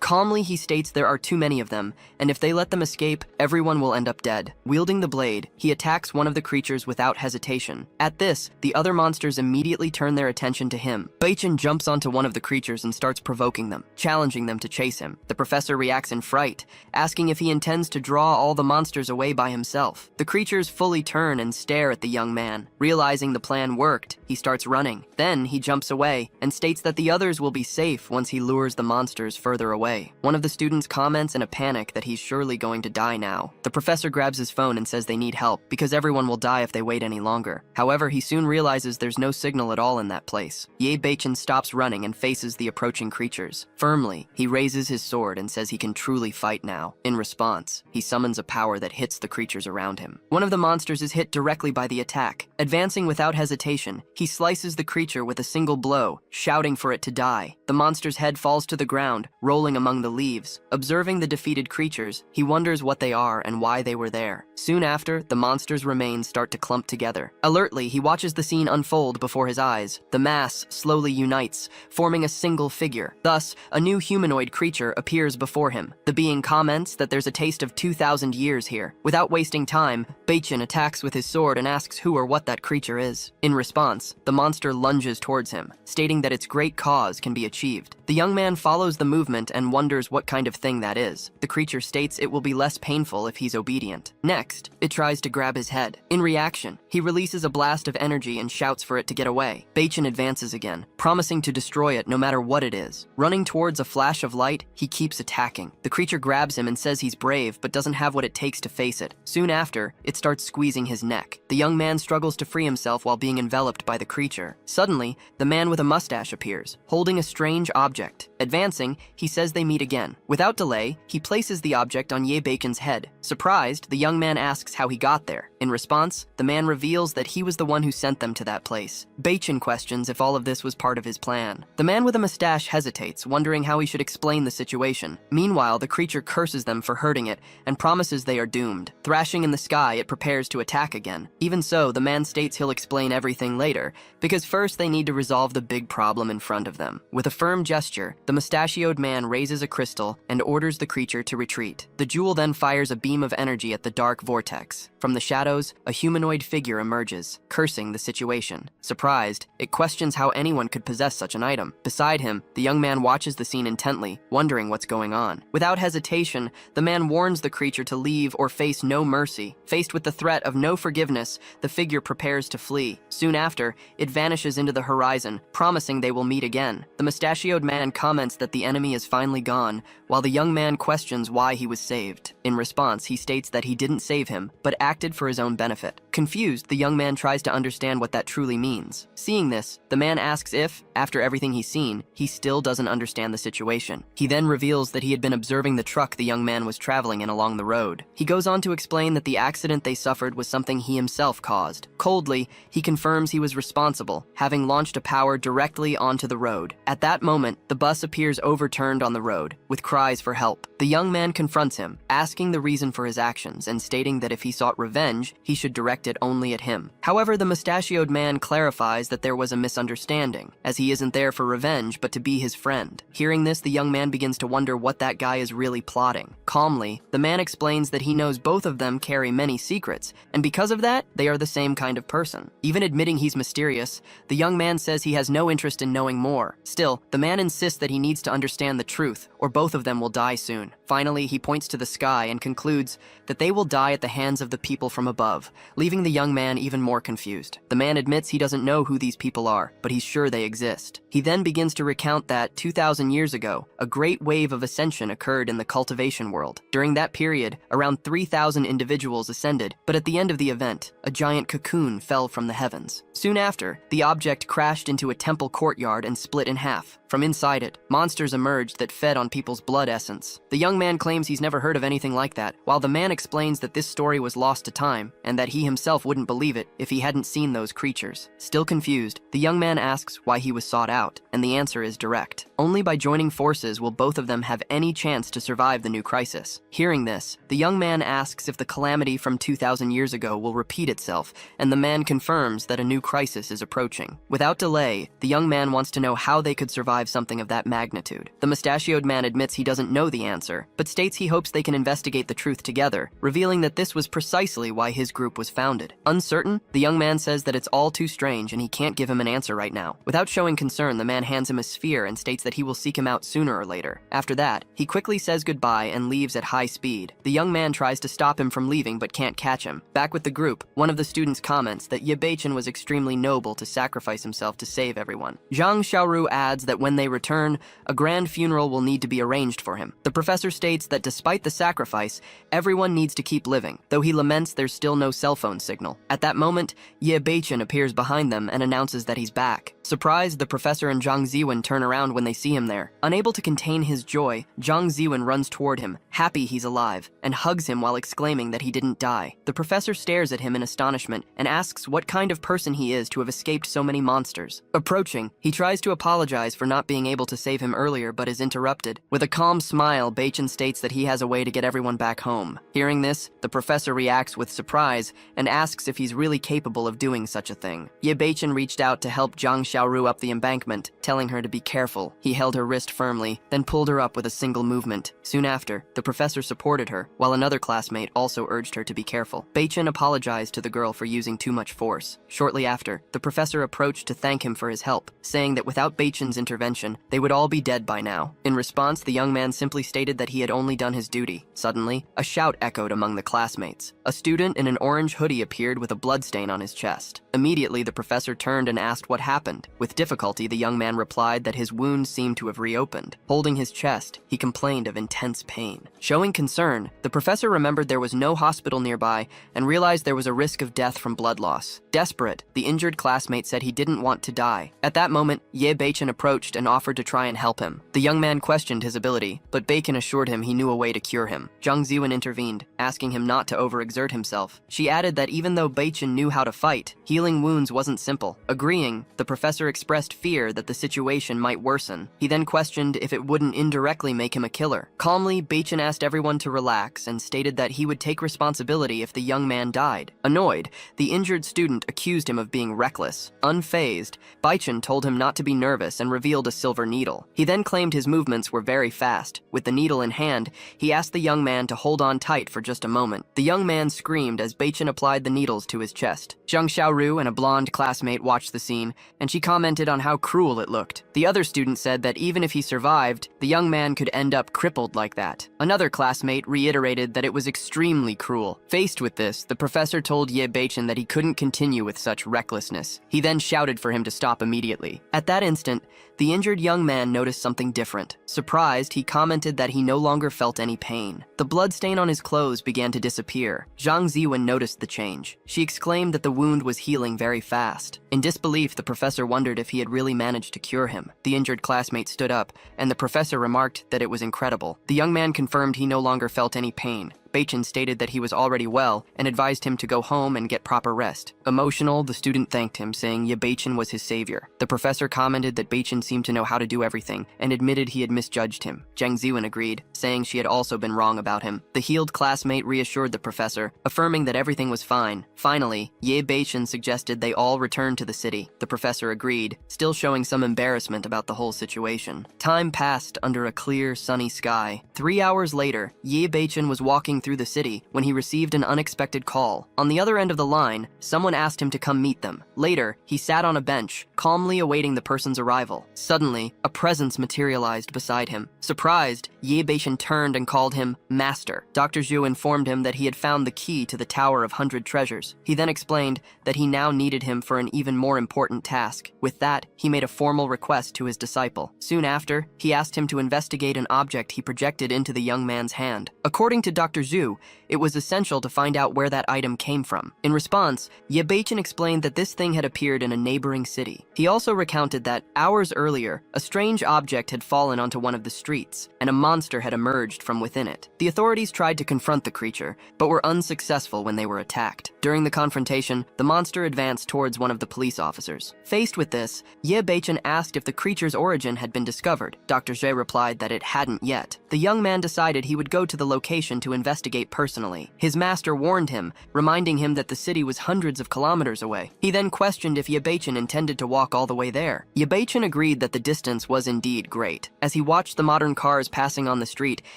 Calmly, he states there are too many of them, and if they let them escape, everyone will end up dead. Wielding the blade, he attacks one of the creatures without hesitation. At this, the other monsters immediately turn their attention attention to him. Beichin jumps onto one of the creatures and starts provoking them, challenging them to chase him. The professor reacts in fright, asking if he intends to draw all the monsters away by himself. The creatures fully turn and stare at the young man. Realizing the plan worked, he starts running. Then he jumps away and states that the others will be safe once he lures the monsters further away. One of the students comments in a panic that he's surely going to die now. The professor grabs his phone and says they need help because everyone will die if they wait any longer. However, he soon realizes there's no signal at all in that place. Ye Beichin stops running and faces the approaching creatures. Firmly, he raises his sword and says he can truly fight now. In response, he summons a power that hits the creatures around him. One of the monsters is hit directly by the attack. Advancing without hesitation, he slices the creature with a single blow, shouting for it to die. The monster's head falls to the ground, rolling among the leaves. Observing the defeated creatures, he wonders what they are and why they were there. Soon after, the monster's remains start to clump together. Alertly, he watches the scene unfold before his eyes. The mass slowly unites, forming a single figure. Thus, a new humanoid creature appears before him. The being comments that there's a taste of 2,000 years here. Without wasting time, Beichin attacks with his sword and asks who or what that creature is. In response, the monster lunges towards him, stating that its great cause can be achieved. The young man follows the movement and wonders what kind of thing that is. The creature states it will be less painful if he's obedient. Next, it tries to grab his head. In reaction, he releases a blast of energy and shouts for it to get away. Beichin advances again, promising to destroy it no matter what it is. Running towards a flash of light, he keeps attacking. The creature grabs him and says he's brave but doesn't have what it takes to face it. Soon after, it starts squeezing his neck. The young man struggles to free himself while being enveloped by the creature. Suddenly, the man with a mustache appears, holding a strange object. Advancing, he says they meet again. Without delay, he places the object on Ye Beichin's head. Surprised, the young man asks how he got there. In response, the man reveals that he was the one who sent them to that place. Beichin questions if all of this was part of his plan. The man with a mustache hesitates, wondering how he should explain the situation. Meanwhile, the creature curses them for hurting it and promises they are doomed. Thrashing in the sky, it prepares to attack again. Even so, the man states he'll explain everything later, because first they need to resolve the big problem in front of them. With a firm gesture, the mustachioed man raises a crystal and orders the creature to retreat. The jewel then fires a beam of energy at the dark vortex. From the shadows, a humanoid figure emerges, cursing the situation. Surprised, it questions how anyone could possess such an item. Beside him, the young man watches the scene intently, wondering what's going on. Without hesitation, the man warns the creature to leave or face no mercy. Faced with the threat of no forgiveness, the figure prepares to flee. Soon after, it vanishes into the horizon, promising they will meet again. The mustachioed man comments that the enemy is finally gone, while the young man questions why he was saved. In response, he states that he didn't save him, but acted for his own benefit. Confused, the young man tries to understand what that truly means. Seeing this, the man asks if, after everything he's seen, he still doesn't understand the situation. He then reveals that he had been observing the truck the young man was traveling in along the road. He goes on to explain that the accident they suffered was something he himself caused. Coldly, he confirms he was responsible, having launched a power directly onto the road. At that moment, the bus appears overturned on the road, with cries for help. The young man confronts him, asking the reason for his actions and stating that if he sought revenge, he should direct it only at him. However, the mustachioed man clarifies that there was a misunderstanding, as he isn't there for revenge but to be his friend. Hearing this, the young man begins to wonder what that guy is really plotting. Calmly, the man explains that he knows both of them carry many secrets, and because of that, they are the same kind of person. Even admitting he's mysterious, the young man says he has no interest in knowing more. Still, the man insists that he needs to understand the truth, or both of them will die soon. Finally, he points to the sky and concludes that they will die at the hands of the people from above, leaving the young man even more confused. The man admits he doesn't know who these people are, but he's sure they exist. He then begins to recount that 2,000 years ago, a great wave of ascension occurred in the cultivation world. During that period, around 3,000 individuals ascended, but at the end of the event, a giant cocoon fell from the heavens. Soon after, the object crashed into a temple courtyard and split in half. From inside it, monsters emerged that fed on people's blood essence. The young man claims he's never heard of anything like that, while the man explains that this story was lost to time, and that he himself wouldn't believe it if he hadn't seen those creatures. Still confused, the young man asks why he was sought and the answer is direct. Only by joining forces will both of them have any chance to survive the new crisis. crisis. Hearing this, the young man asks if the calamity from 2,000 years ago will repeat itself, and the man confirms that a new crisis is approaching. Without delay, the young man wants to know how they could survive something of that magnitude. The mustachioed man admits he doesn't know the answer, but states he hopes they can investigate the truth together, revealing that this was precisely why his group was founded. Uncertain, the young man says that it's all too strange and he can't give him an answer right now. Without showing concern, the man hands him a sphere and states that he will seek him out sooner or later. After that, he quickly says goodbye and leaves at high speed. The young man tries to stop him from leaving but can't catch him. Back with the group, one of the students comments that Ye Beichen was extremely noble to sacrifice himself to save everyone. Zhang Xiaoru adds that when they return, a grand funeral will need to be arranged for him. The professor states that despite the sacrifice, everyone needs to keep living, though he laments there's still no cell phone signal. At that moment, Ye Beichen appears behind them and announces that he's back. Surprised, the professor and Zhang Ziwen turn around when they see him there. Unable to contain his joy, Zhang Ziwen runs toward him, happy he's alive, and hugs him while exclaiming that he didn't die. The professor stares at him in astonishment and asks what kind of person he is to have escaped so many monsters. Approaching, he tries to apologize for not being able to save him earlier but is interrupted. With a calm smile, Beichen states that he has a way to get everyone back home. Hearing this, the professor reacts with surprise and asks if he's really capable of doing such a thing. Ye Beichen reached out to help Zhang Xiaoru up the embankment, telling her to be careful. He held her wrist firmly, then pulled her up with a single movement. Soon after, the professor supported her, while another classmate also urged her to be careful. Beichen apologized to the girl for using too much force. Shortly after, the professor approached to thank him for his help, saying that without Beichen's intervention, they would all be dead by now. In response, the young man simply stated that he had only done his duty. Suddenly, a shout echoed among the classmates. A student in an orange hoodie appeared with a bloodstain on his chest. Immediately, the professor turned and asked what happened. With difficulty, the young man replied that his wounds seemed to have reopened. Holding his chest, he complained of intense pain. Showing concern, the professor remembered there was no hospital nearby and realized there was a risk of death from blood loss. Desperate, the injured classmate said he didn't want to die. At that moment, Ye Beichen approached and offered to try and help him. The young man questioned his ability, but Beichen assured him he knew a way to cure him. Zhang Ziwen intervened, asking him not to overexert himself. She added that even though Beichen knew how to fight, healing wounds wasn't simple. Agreeing, the professor expressed fear that the situation might worsen. He then questioned if it wouldn't indirectly make him a killer. Calmly, Beichen asked everyone to relax and stated that he would take responsibility if the young man died. Annoyed, the injured student accused him of being reckless. Unfazed, Beichen told him not to be nervous and revealed a silver needle. He then claimed his movements were very fast. With the needle in hand, he asked the young man to hold on tight for just a moment. The young man screamed as Beichen applied the needles to his chest. Zhang Xiaoru and a blonde classmate watched the scene, and she commented on how cruel it looked. The other student said that even if he survived, the young man could end up crippled like that. Another classmate reiterated that it was extremely cruel. Faced with this, the professor told Ye Beichen that he couldn't continue with such recklessness. He then shouted for him to stop immediately. At that instant, the injured young man noticed something different. Surprised, he commented that he no longer felt any pain. The blood stain on his clothes began to disappear. Zhang Ziwen noticed the change. She exclaimed that the wound was healing very fast. In disbelief, the professor wondered if he had really managed to cure him. The injured classmate stood up, and the professor remarked that it was incredible. The young man confirmed he no longer felt any pain. Beichen stated that he was already well and advised him to go home and get proper rest. Emotional, the student thanked him, saying Ye Beichen was his savior. The professor commented that Beichen seemed to know how to do everything and admitted he had misjudged him. Zhang Ziwen agreed, saying she had also been wrong about him. The healed classmate reassured the professor, affirming that everything was fine. Finally, Ye Beichen suggested they all return to the city. The professor agreed, still showing some embarrassment about the whole situation. Time passed under a clear, sunny sky. 3 hours later, Ye Beichen was walking through the city when he received an unexpected call. On the other end of the line, someone asked him to come meet them. Later, he sat on a bench, calmly awaiting the person's arrival. Suddenly, a presence materialized beside him. Surprised, Ye Beichen turned and called him Master. Dr. Zhu informed him that he had found the key to the Tower of 100 Treasures. He then explained that he now needed him for an even more important task. With that, he made a formal request to his disciple. Soon after, he asked him to investigate an object he projected into the young man's hand. According to Dr. Zhu, Zhu, it was essential to find out where that item came from. In response, Ye Beichen explained that this thing had appeared in a neighboring city. He also recounted that, hours earlier, a strange object had fallen onto one of the streets, and a monster had emerged from within it. The authorities tried to confront the creature, but were unsuccessful when they were attacked. During the confrontation, the monster advanced towards one of the police officers. Faced with this, Ye Beichen asked if the creature's origin had been discovered. Dr. Zhe replied that it hadn't yet. The young man decided he would go to the location to investigate personally. His master warned him, reminding him that the city was hundreds of kilometers away. He then questioned if Ye Beichen intended to walk all the way there. Ye Beichen agreed that the distance was indeed great. As he watched the modern cars passing on the street,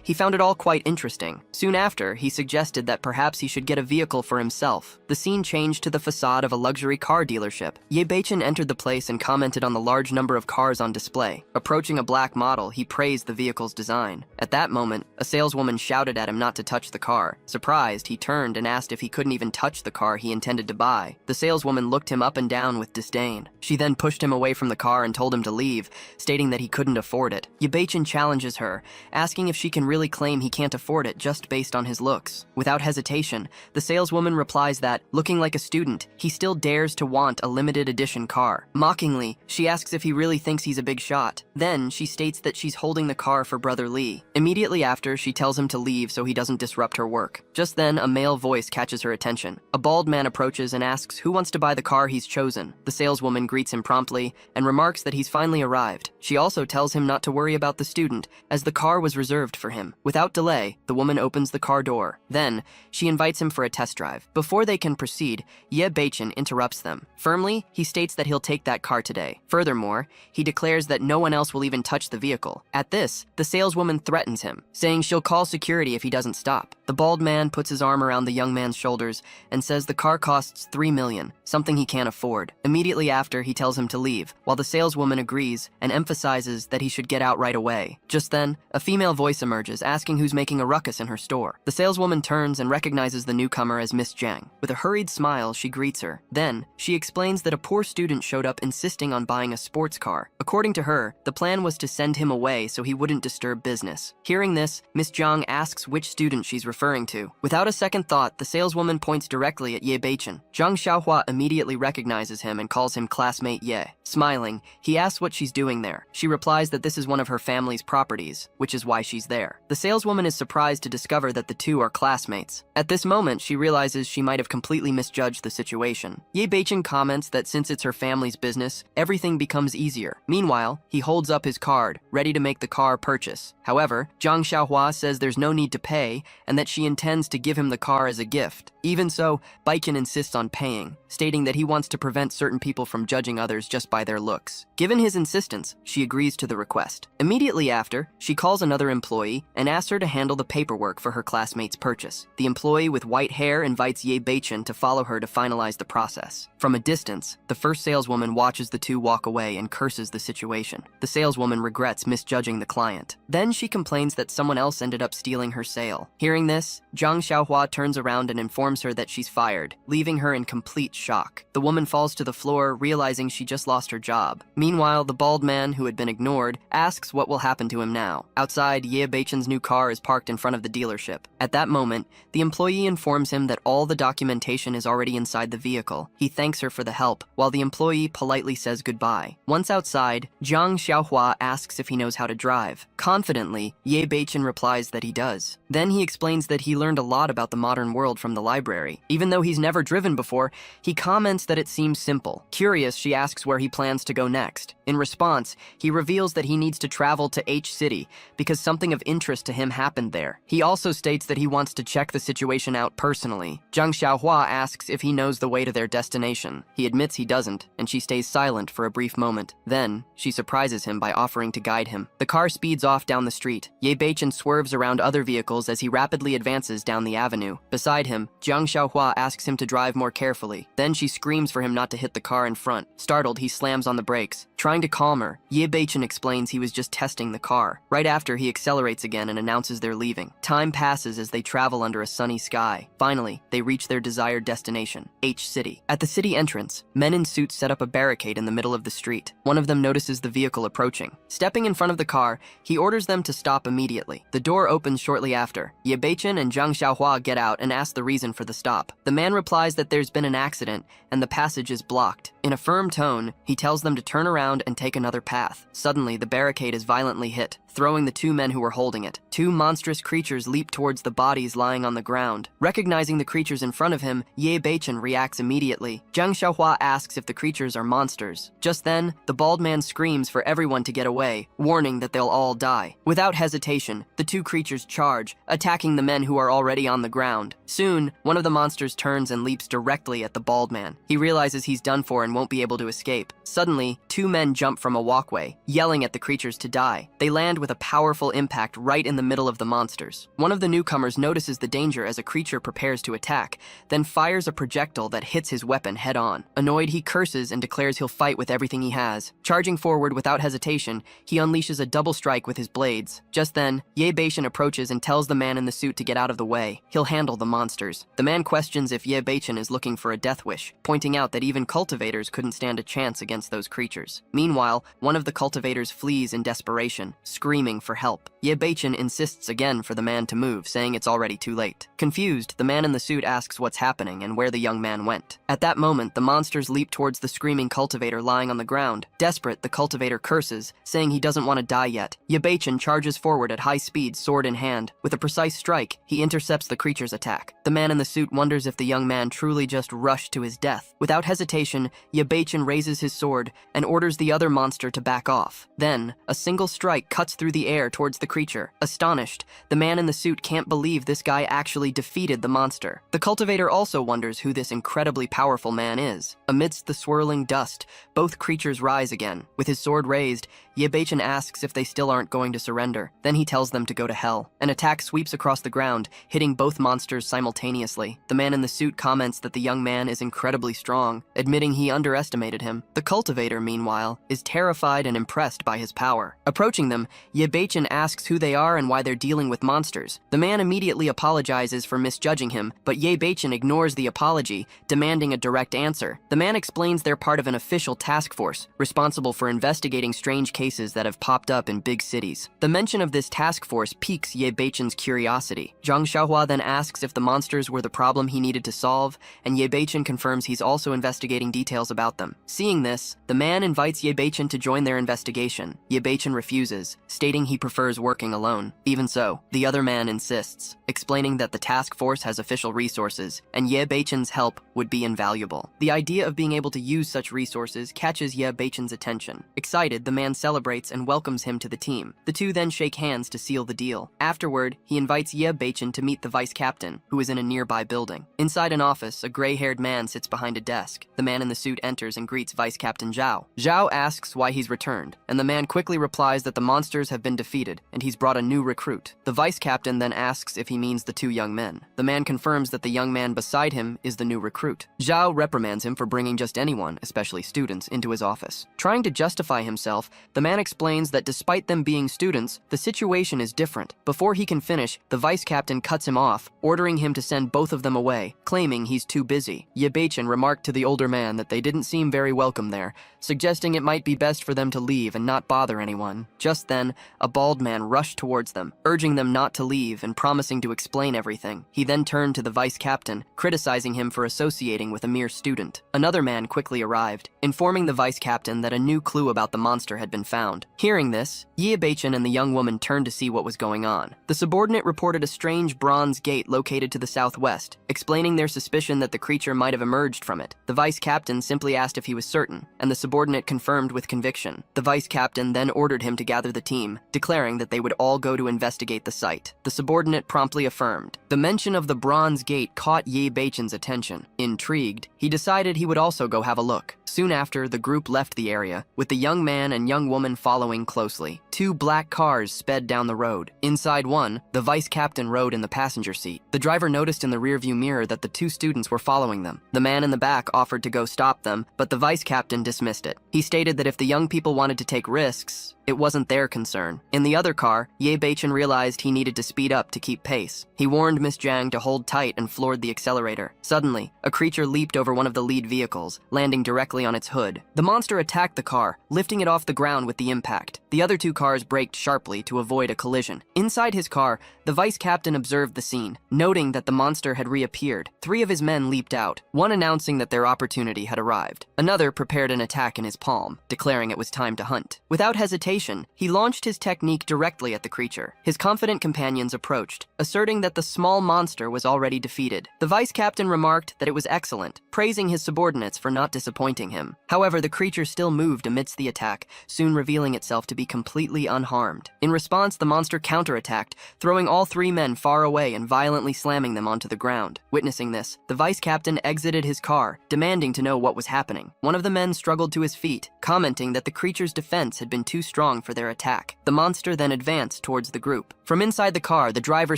he found it all quite interesting. Soon after, he suggested that perhaps he should get a vehicle for himself. The scene changed to the facade of a luxury car dealership. Ye Beichen entered the place and commented on the large number of cars on display. Approaching a black model, he praised the vehicle's design. At that moment, a saleswoman shouted at him not to touch the car. Surprised, he turned and asked if he couldn't even touch the car he intended to buy. The saleswoman looked him up and down with disdain. She then pushed him away from the car and told him to leave, stating that he couldn't afford it. Ye Beichen challenges her, asking if she can really claim he can't afford it just based on his looks. Without hesitation, the saleswoman replies that, looking like a student, he still dares to want a limited edition car. Mockingly, she asks if he really thinks he's a big shot. Then, she states that she's holding the car for Brother Lee. Immediately after, she tells him to leave so he doesn't disrupt her work. Just then, a male voice catches her attention. A bald man approaches and asks who wants to buy the car he's chosen. The saleswoman greets him promptly and remarks that he's finally arrived. She also tells him not to worry about the student, as the car was reserved for him. Without delay, the woman opens the car door. Then, she invites him for a test drive. Before they can proceed, Ye Beichen interrupts them. Firmly, he states that he'll take that car today. Furthermore, he declares that no one else will even touch the vehicle. At this, the saleswoman threatens him, saying she'll call security if he doesn't stop. The bald man puts his arm around the young man's shoulders and says the car costs $3 million, something he can't afford. Immediately after, he tells him to leave, while the saleswoman agrees and emphasizes that he should get out right away. Just then, a female voice emerges, asking who's making a ruckus in her store. The saleswoman turns and recognizes the newcomer as Miss Jiang. With a hurried smile, she greets her. Then, she explains that a poor student showed up insisting on buying a sports car. According to her, the plan was to send him away so he wouldn't disturb business. Hearing this, Miss Jiang asks which student she's referring to. Without a second thought, the saleswoman points directly at Ye Beichen. Zhang Xiaohua immediately recognizes him and calls him classmate Ye. Smiling, he asks what she's doing there. She replies that this is one of her family's properties, which is why she's there. The saleswoman is surprised to discover that the two are classmates. At this moment, she realizes she might have completely misjudged the situation. Ye Beichen comments that since it's her family's business, everything becomes easier. Meanwhile, he holds up his card, ready to make the car purchase. However, Zhang Xiaohua says there's no need to pay and that she intends to give him the car as a gift. Even so, Beichen insists on paying, stating that he wants to prevent certain people from judging others just by their looks. Given his insistence, she agrees to the request. Immediately after, she calls another employee and asks her to handle the paperwork for her classmate's purchase. The employee with white hair invites Ye Beichen to follow her to finalize the process. From a distance, the first saleswoman watches the two walk away and curses the situation. The saleswoman regrets misjudging the client. Then she complains that someone else ended up stealing her sale. Hearing this, Zhang Xiaohua turns around and informs her that she's fired, leaving her in complete shock. The woman falls to the floor, realizing she just lost her job. Meanwhile, the bald man, who had been ignored, asks what will happen to him now. Outside, Ye Beichen's new car is parked in front of the dealership. At that moment, the employee informs him that all the documentation is already inside the vehicle. He thanks her for the help, while the employee politely says goodbye. Once outside, Zhang Xiaohua asks if he knows how to drive. Confidently, Ye Beichen replies that he does. Then he explains that he learned a lot about the modern world from the library. Even though he's never driven before, he comments that it seems simple. Curious, she asks where he plans to go next. In response, he reveals that he needs to travel to H City because something of interest to him happened there. He also states that he wants to check the situation out personally. Zhang Xiaohua asks if he knows the way to their destination. He admits he doesn't, and she stays silent for a brief moment. Then, she surprises him by offering to guide him. The car speeds off down the street. Ye Beichen swerves around other vehicles as he rapidly advances down the avenue. Beside him, Zhang Xiaohua asks him to drive more carefully. Then she screams for him not to hit the car in front. Startled, he slams on the brakes. Trying to calm her, Ye Beichen explains he was just testing the car. Right after, he accelerates again and announces they're leaving. Time passes as they travel under a sunny sky. Finally, they reach their desired destination, H City. At the city entrance, men in suits set up a barricade in the middle of the street. One of them notices the vehicle approaching. Stepping in front of the car, he orders them to stop immediately. The door opens shortly after. Ye Beichen and Zhang Xiaohua get out and ask the reason for the stop. The man replies that there's been an accident and the passage is blocked. In a firm tone, he tells them to turn around and take another path. Suddenly, the barricade is violently hit, throwing the two men who were holding it. Two monstrous creatures leap towards the bodies lying on the ground. Recognizing the creatures in front of him, Ye Beichen reacts immediately. Zhang Xiaohua asks if the creatures are monsters. Just then, the bald man screams for everyone to get away, warning that they'll all die. Without hesitation, the two creatures charge, attacking the men who are already on the ground. Soon, one of the monsters turns and leaps directly at the bald man. He realizes he's done for and won't be able to escape. Suddenly, two men jump from a walkway, yelling at the creatures to die. They land with a powerful impact right in the middle of the monsters. One of the newcomers notices the danger as a creature prepares to attack, then fires a projectile that hits his weapon head-on. Annoyed, he curses and declares he'll fight with everything he has. Charging forward without hesitation, he unleashes a double strike with his blades. Just then, Ye Beichen approaches and tells the man in the suit to get out of the way. He'll handle the monsters. The man questions if Ye Beichen is looking for a death wish, pointing out that even cultivators couldn't stand a chance against those creatures. Meanwhile, one of the cultivators flees in desperation, screaming for help. Ye Beichen insists again for the man to move, saying it's already too late. Confused, the man in the suit asks what's happening and where the young man went. At that moment, the monsters leap towards the screaming cultivator lying on the ground. Desperate, the cultivator curses, saying he doesn't want to die yet. Ye Beichen charges forward at high speed, sword in hand. With a precise strike, he intercepts the creature's attack. The man in the suit wonders if the young man truly just rushed to his death. Without hesitation, Ye Beichen raises his sword and orders the other monster to back off. Then, a single strike cuts through the air towards the creature. Astonished, the man in the suit can't believe this guy actually defeated the monster. The cultivator also wonders who this incredibly powerful man is. Amidst the swirling dust, both creatures rise again. With his sword raised, Ye Beichen asks if they still aren't going to surrender. Then he tells them to go to hell. An attack sweeps across the ground, hitting both monsters simultaneously. The man in the suit comments that the young man is incredibly strong, admitting he underestimated him. The cultivator, meanwhile, is terrified and impressed by his power. Approaching them, Ye Beichen asks who they are and why they're dealing with monsters. The man immediately apologizes for misjudging him, but Ye Beichen ignores the apology, demanding a direct answer. The man explains they're part of an official task force, responsible for investigating strange cases that have popped up in big cities. The mention of this task force piques Ye Beichen's curiosity. Zhang Xiaohua then asks if the monsters were the problem he needed to solve, and Ye Beichen confirms he's also investigating details about them. Seeing this, the man invites Ye Beichen to join their investigation. Ye Beichen refuses, stating he prefers working alone. Even so, the other man insists, explaining that the task force has official resources, and Ye Beichen's help would be invaluable. The idea of being able to use such resources catches Ye Beichen's attention. Excited, the man celebrates and welcomes him to the team. The two then shake hands to seal the deal. Afterward, he invites Ye Beichen to meet the vice captain, who is in a nearby building. Inside an office, a gray-haired man sits behind a desk. The man in the suit enters and greets Vice Captain Zhao. Zhao asks why he's returned, and the man quickly replies that the monsters have been defeated, and he's brought a new recruit. The vice captain then asks if he means the two young men. The man confirms that the young man beside him is the new recruit. Zhao reprimands him for bringing just anyone, especially students, into his office. Trying to justify himself, the man explains that despite them being students, the situation is different. Before he can finish, the vice captain cuts him off, ordering him to send both of them away, claiming he's too busy. Ye Beichen remarked to the older man that they didn't seem very welcome there, suggesting it might be best for them to leave and not bother anyone. Just then, a bald man rushed towards them, urging them not to leave and promising to explain everything. He then turned to the vice captain, criticizing him for associating with a mere student. Another man quickly arrived, informing the vice captain that a new clue about the monster had been found. Hearing this, Ye Beichen and the young woman turned to see what was going on. The subordinate reported a strange bronze gate located to the southwest, explaining their suspicion that the creature might have emerged from it. The vice captain simply asked if he was certain, and the subordinate confirmed with conviction. The vice captain then ordered him to gather the team, team, declaring that they would all go to investigate the site. The subordinate promptly affirmed. The mention of the bronze gate caught Ye Beichen's attention. Intrigued, he decided he would also go have a look. Soon after, the group left the area, with the young man and young woman following closely. 2 black cars sped down the road. Inside one, the vice captain rode in the passenger seat. The driver noticed in the rearview mirror that the 2 students were following them. The man in the back offered to go stop them, but the vice captain dismissed it. He stated that if the young people wanted to take risks, it wasn't their concern. In the other car, Ye Beichen realized he needed to speed up to keep pace. He warned Miss Jiang to hold tight and floored the accelerator. Suddenly, a creature leaped over one of the lead vehicles, landing directly on its hood. The monster attacked the car, lifting it off the ground with the impact. The other 2 cars braked sharply to avoid a collision. Inside his car, the vice captain observed the scene, noting that the monster had reappeared. 3 of his men leaped out, one announcing that their opportunity had arrived. Another prepared an attack in his palm, declaring it was time to hunt. Without hesitation, he launched his technique directly at the creature. His confident companions approached, asserting that the small monster was already defeated. The vice captain remarked that it was excellent, praising his subordinates for not disappointing him. However, the creature still moved amidst the attack, soon revealing itself to be completely unharmed. In response, the monster counterattacked, throwing all 3 men far away and violently slamming them onto the ground. Witnessing this, the vice captain exited his car, demanding to know what was happening. One of the men struggled to his feet, commenting that the creature's defense had been too strong for their attack. The monster then advanced towards the group. From inside the car, the driver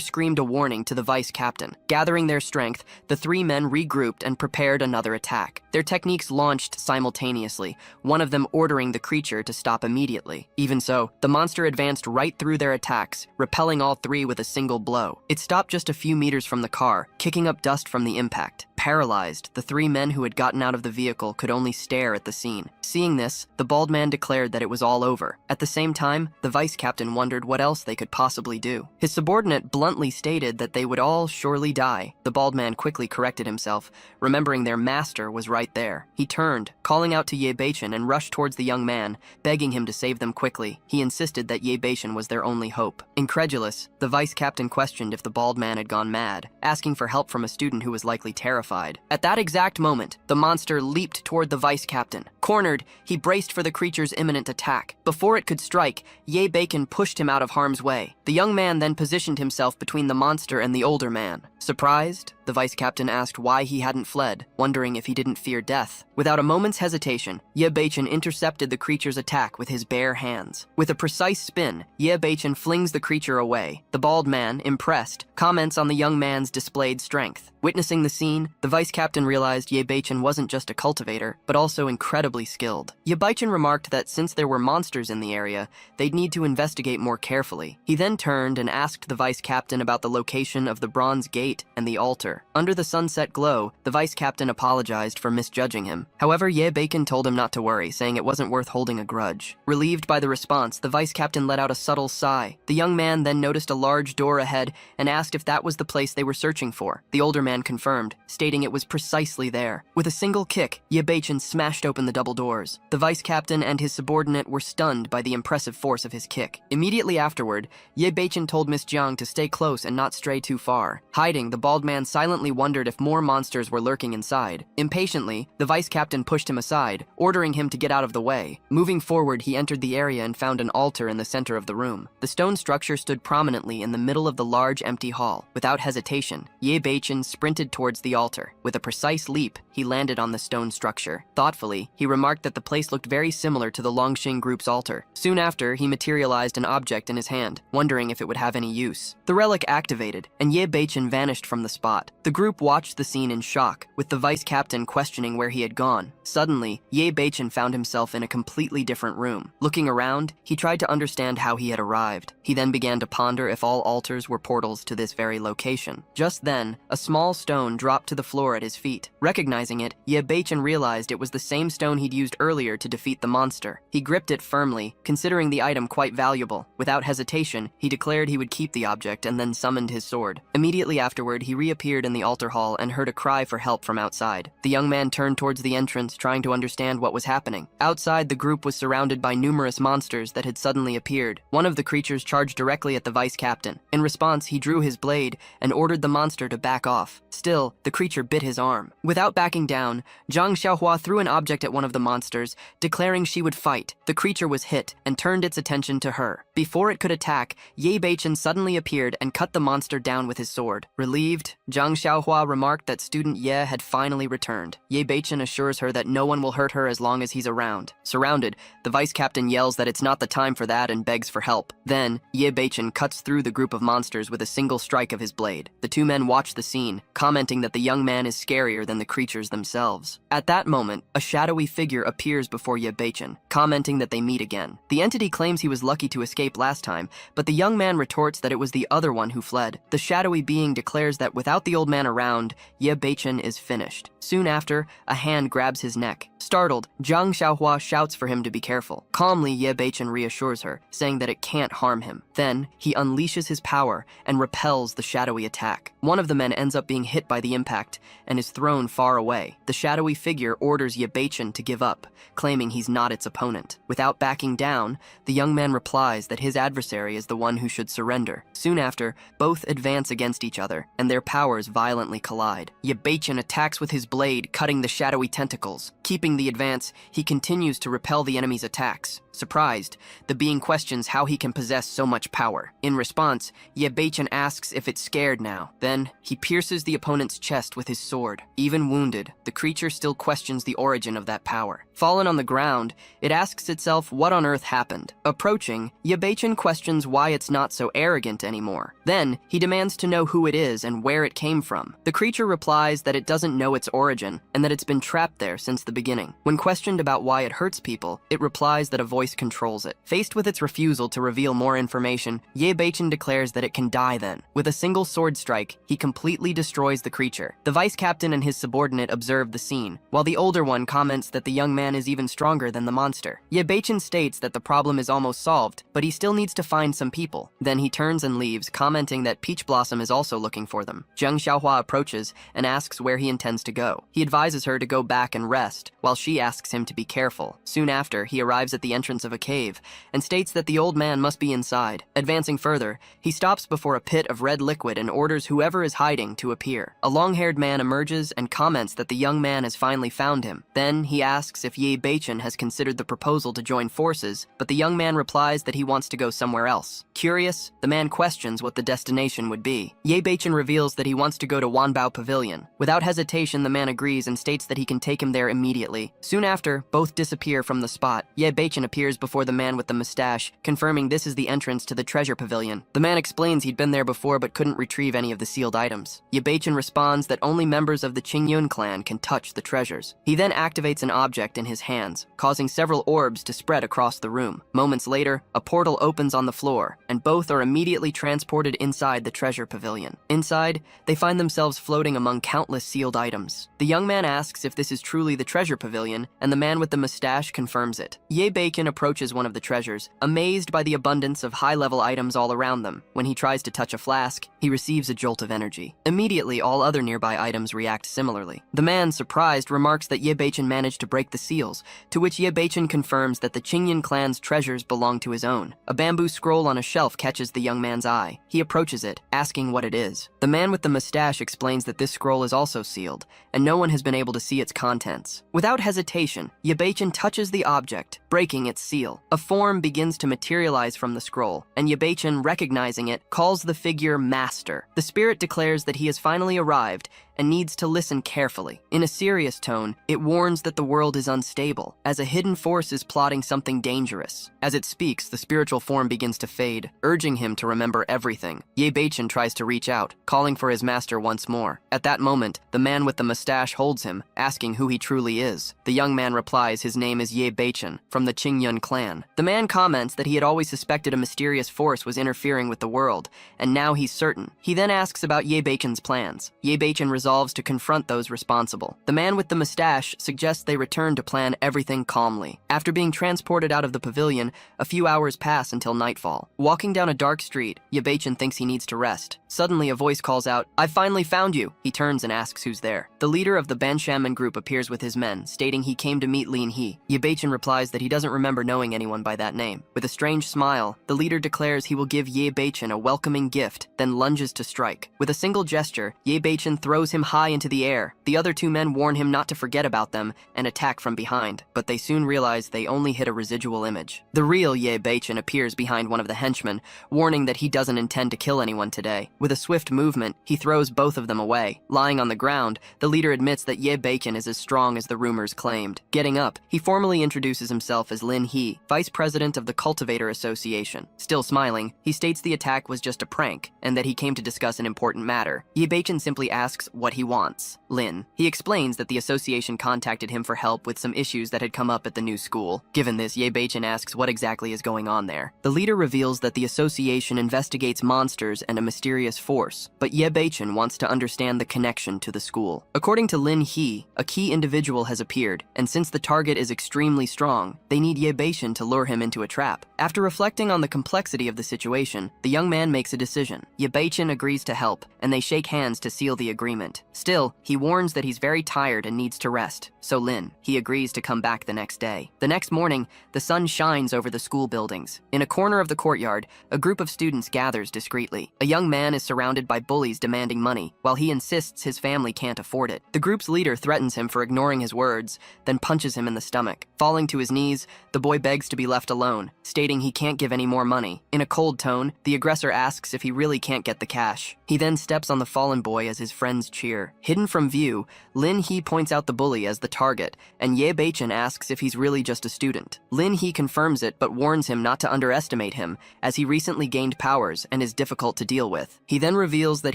screamed a warning to the vice captain. Gathering their strength, the 3 men regrouped and prepared another attack. Their techniques launched simultaneously, one of them ordering the creature to stop immediately. Even so, the monster advanced right through their attacks, repelling all 3 with a single blow. It stopped just a few meters from the car, kicking up dust from the impact. Paralyzed, the 3 men who had gotten out of the vehicle could only stare at the scene. Seeing this, the bald man declared that it was all over. At the same time, the vice captain wondered what else they could possibly do. His subordinate bluntly stated that they would all surely die. The bald man quickly corrected himself, remembering their master was right there. He turned, calling out to Ye Beichen, and rushed towards the young man, begging him to save them quickly. He insisted that Ye Beichen was their only hope. Incredulous, the vice captain questioned if the bald man had gone mad, asking for help from a student who was likely terrified. At that exact moment, the monster leaped toward the vice captain. Cornered, he braced for the creature's imminent attack. Before it could strike, Ye Beichen pushed him out of harm's way. The young man then positioned himself between the monster and the older man. Surprised, the vice captain asked why he hadn't fled, wondering if he didn't fear death. Without a moment's hesitation, Ye Beichen intercepted the creature's attack with his bare hands. With a precise spin, Ye Beichen flings the creature away. The bald man, impressed, comments on the young man's displayed strength. Witnessing the scene, the vice captain realized Ye Beichen wasn't just a cultivator, but also incredibly skilled. Ye Beichen remarked that since there were monsters in the area, they'd need to investigate more carefully. He then turned and asked the vice captain about the location of the bronze gate and the altar. Under the sunset glow, the vice captain apologized for misjudging him. However, Ye Beichen told him not to worry, saying it wasn't worth holding a grudge. Relieved by the response, the vice captain let out a subtle sigh. The young man then noticed a large door ahead and asked if that was the place they were searching for. The older man confirmed, stating it was precisely there. With a single kick, Ye Beichen smashed open the double doors. The vice captain and his subordinate were stunned by the impressive force of his kick. Immediately afterward, Ye Beichen told Miss Jiang to stay close and not stray too far. Hiding, the bald man silently wondered if more monsters were lurking inside. Impatiently, the vice captain pushed him aside, ordering him to get out of the way. Moving forward, he entered the area and found an altar in the center of the room. The stone structure stood prominently in the middle of the large empty hall. Without hesitation, Ye Beichen sprinted towards the altar. With a precise leap, he landed on the stone structure. Thoughtfully, he remarked that the place looked very similar to the Longxing group's altar. Soon after, he materialized an object in his hand, wondering if it would have any use. The relic activated, and Ye Beichen vanished from the spot. The group watched the scene in shock, with the vice captain questioning where he had gone. Suddenly, Ye Beichen found himself in a completely different room. Looking around, he tried to understand how he had arrived. He then began to ponder if all altars were portals to this very location. Just then, a small stone dropped to the floor at his feet. Recognizing it, Ye Beichen realized it was the same stone he'd used earlier to defeat the monster. He gripped it firmly, considering the item quite valuable. Without hesitation, he declared he would keep the object and then summoned his sword. Immediately afterward, he reappeared in the altar hall and heard a cry for help from outside. The young man turned towards the entrance, trying to understand what was happening. Outside, the group was surrounded by numerous monsters that had suddenly appeared. One of the creatures charged directly at the vice captain. In response, he drew his blade and ordered the monster to back off. Still, the creature creature bit his arm. Without backing down, Zhang Xiaohua threw an object at one of the monsters, declaring she would fight. The creature was hit and turned its attention to her. Before it could attack, Ye Beichen suddenly appeared and cut the monster down with his sword. Relieved, Zhang Xiaohua remarked that student Ye had finally returned. Ye Beichen assures her that no one will hurt her as long as he's around. Surrounded, the vice captain yells that it's not the time for that and begs for help. Then, Ye Beichen cuts through the group of monsters with a single strike of his blade. The two men watch the scene, commenting that the young man is scarier than the creatures themselves. At that moment, a shadowy figure appears before Ye Beichen, commenting that they meet again. The entity claims he was lucky to escape last time, but the young man retorts that it was the other one who fled. The shadowy being declares that without the old man around, Ye Beichen is finished. Soon after, a hand grabs his neck. Startled, Zhang Xiaohua shouts for him to be careful. Calmly, Ye Beichen reassures her, saying that it can't harm him. Then, he unleashes his power and repels the shadowy attack. One of the men ends up being hit by the impact and is thrown far away. The shadowy figure orders Ye Beichen to give up, claiming he's not its opponent. Without backing down, the young man replies that his adversary is the one who should surrender. Soon after, both advance against each other, and their powers violently collide. Ye Beichen attacks with his blade, cutting the shadowy tentacles. Keeping the advance, he continues to repel the enemy's attacks. Surprised, the being questions how he can possess so much power. In response, Ye Beichen asks if it's scared now. Then, he pierces the opponent's chest with his sword. Even wounded, the creature still questions the origin of that power. Fallen on the ground, it asks itself what on earth happened. Approaching, Ye Beichen questions why it's not so arrogant anymore. Then, he demands to know who it is and where it came from. The creature replies that it doesn't know its origin, and that it's been trapped there since the beginning. When questioned about why it hurts people, it replies that a voice controls it. Faced with its refusal to reveal more information, Ye Beichen declares that it can die then. With a single sword strike, he completely destroys the creature. The vice captain and his subordinate observe the scene, while the older one comments that the young man is even stronger than the monster. Ye Beichen states that the problem is almost solved, but he still needs to find some people. Then he turns and leaves, commenting that Peach Blossom is also looking for them. Zhang Xiaohua approaches and asks where he intends to go. He advises her to go back and rest, while she asks him to be careful. Soon after, he arrives at the entrance of a cave and states that the old man must be inside. Advancing further, he stops before a pit of red liquid and orders whoever is hiding to appear. A long-haired man emerges and comments that the young man has finally found him. Then he asks if Ye Beichen has considered the proposal to join forces, but the young man replies that he wants to go somewhere else. Curious, the man questions what the destination would be. Ye Beichen reveals that he wants to go to Wanbao Pavilion. Without hesitation, the man agrees and states that he can take him there immediately. Soon after, both disappear from the spot. Ye Beichen appears before the man with the mustache, confirming this is the entrance to the treasure pavilion. The man explains he'd been there before but couldn't retrieve any of the sealed items. Ye Beichen responds that only members of the Qingyun clan can touch the treasures. He then activates an object in his hands, causing several orbs to spread across the room. Moments later, a portal opens on the floor, and both are immediately transported inside the treasure pavilion. Inside, they find themselves floating among countless sealed items. The young man asks if this is truly the treasure pavilion, and the man with the mustache confirms it. Ye Beichen approaches one of the treasures, amazed by the abundance of high-level items all around them. When he tries to touch a flask, he receives a jolt of energy. Immediately, all other nearby items react similarly. The man, surprised, remarks that Ye Beichen managed to break the seals, to which Ye Beichen confirms that the Qingyun clan's treasures belong to his own. A bamboo scroll on a shelf catches the young man's eye. He approaches it, asking what it is. The man with the mustache explains that this scroll is also sealed, and no one has been able to see its contents. Without hesitation, Ye Beichen touches the object, breaking its seal. A form begins to materialize from the scroll, and Ye Beichen, recognizing it, calls the figure Master. The spirit declares that he has finally arrived and needs to listen carefully. In a serious tone, it warns that the world is unstable, as a hidden force is plotting something dangerous. As it speaks, the spiritual form begins to fade, urging him to remember everything. Ye Beichen tries to reach out, calling for his master once more. At that moment, the man with the mustache holds him, asking who he truly is. The young man replies his name is Ye Beichen, from the Qingyun clan. The man comments that he had always suspected a mysterious force was interfering with the world, and now he's certain. He then asks about Ye Beichen's plans. Ye Beichen resolves to confront those responsible. The man with the mustache suggests they return to plan everything calmly. After being transported out of the pavilion, a few hours pass until nightfall. Walking down a dark street, Ye Beichen thinks he needs to rest. Suddenly, a voice calls out, "I finally found you!" He turns and asks who's there. The leader of the Banshaman group appears with his men, stating he came to meet Lin He. Ye Beichen replies that he doesn't remember knowing anyone by that name. With a strange smile, the leader declares he will give Ye Beichen a welcoming gift, then lunges to strike. With a single gesture, Ye Beichen throws him high into the air. The other two men warn him not to forget about them and attack from behind, but they soon realize they only hit a residual image. The real Ye Beichen appears behind one of the henchmen, warning that he doesn't intend to kill anyone today. With a swift movement, he throws both of them away. Lying on the ground, the leader admits that Ye Beichen is as strong as the rumors claimed. Getting up, he formally introduces himself as Lin He, vice president of the Cultivator Association. Still smiling, he states the attack was just a prank, and that he came to discuss an important matter. Ye Beichen simply asks what he wants. Lin. He explains that the association contacted him for help with some issues that had come up at the new school. Given this, Ye Beichen asks what exactly is going on there. The leader reveals that the association investigates monsters and a mysterious force, but Ye Beichen wants to understand the connection to the school. According to Lin He, a key individual has appeared, and since the target is extremely strong, they need Ye Beichen to lure him into a trap. After reflecting on the complexity of the situation, the young man makes a decision. Ye Beichen agrees to help, and they shake hands to seal the agreement. Still, he warns that he's very tired and needs to rest, so Lin, he agrees to come back the next day. The next morning, the sun shines over the school buildings. In a corner of the courtyard, a group of students gathers discreetly. A young man is surrounded by bullies demanding money, while he insists his family can't afford it. The group's leader threatens him for ignoring his words, then punches him in the stomach. Falling to his knees, the boy begs to be left alone, stating he can't give any more money. In a cold tone, the aggressor asks if he really can't get the cash. He then steps on the fallen boy as his friends cheer. Hidden from view, Lin He points out the bully as the target, and Ye Beichen asks if he's really just a student. Lin He confirms it but warns him not to underestimate him, as he recently gained powers and is difficult to deal with. He then reveals that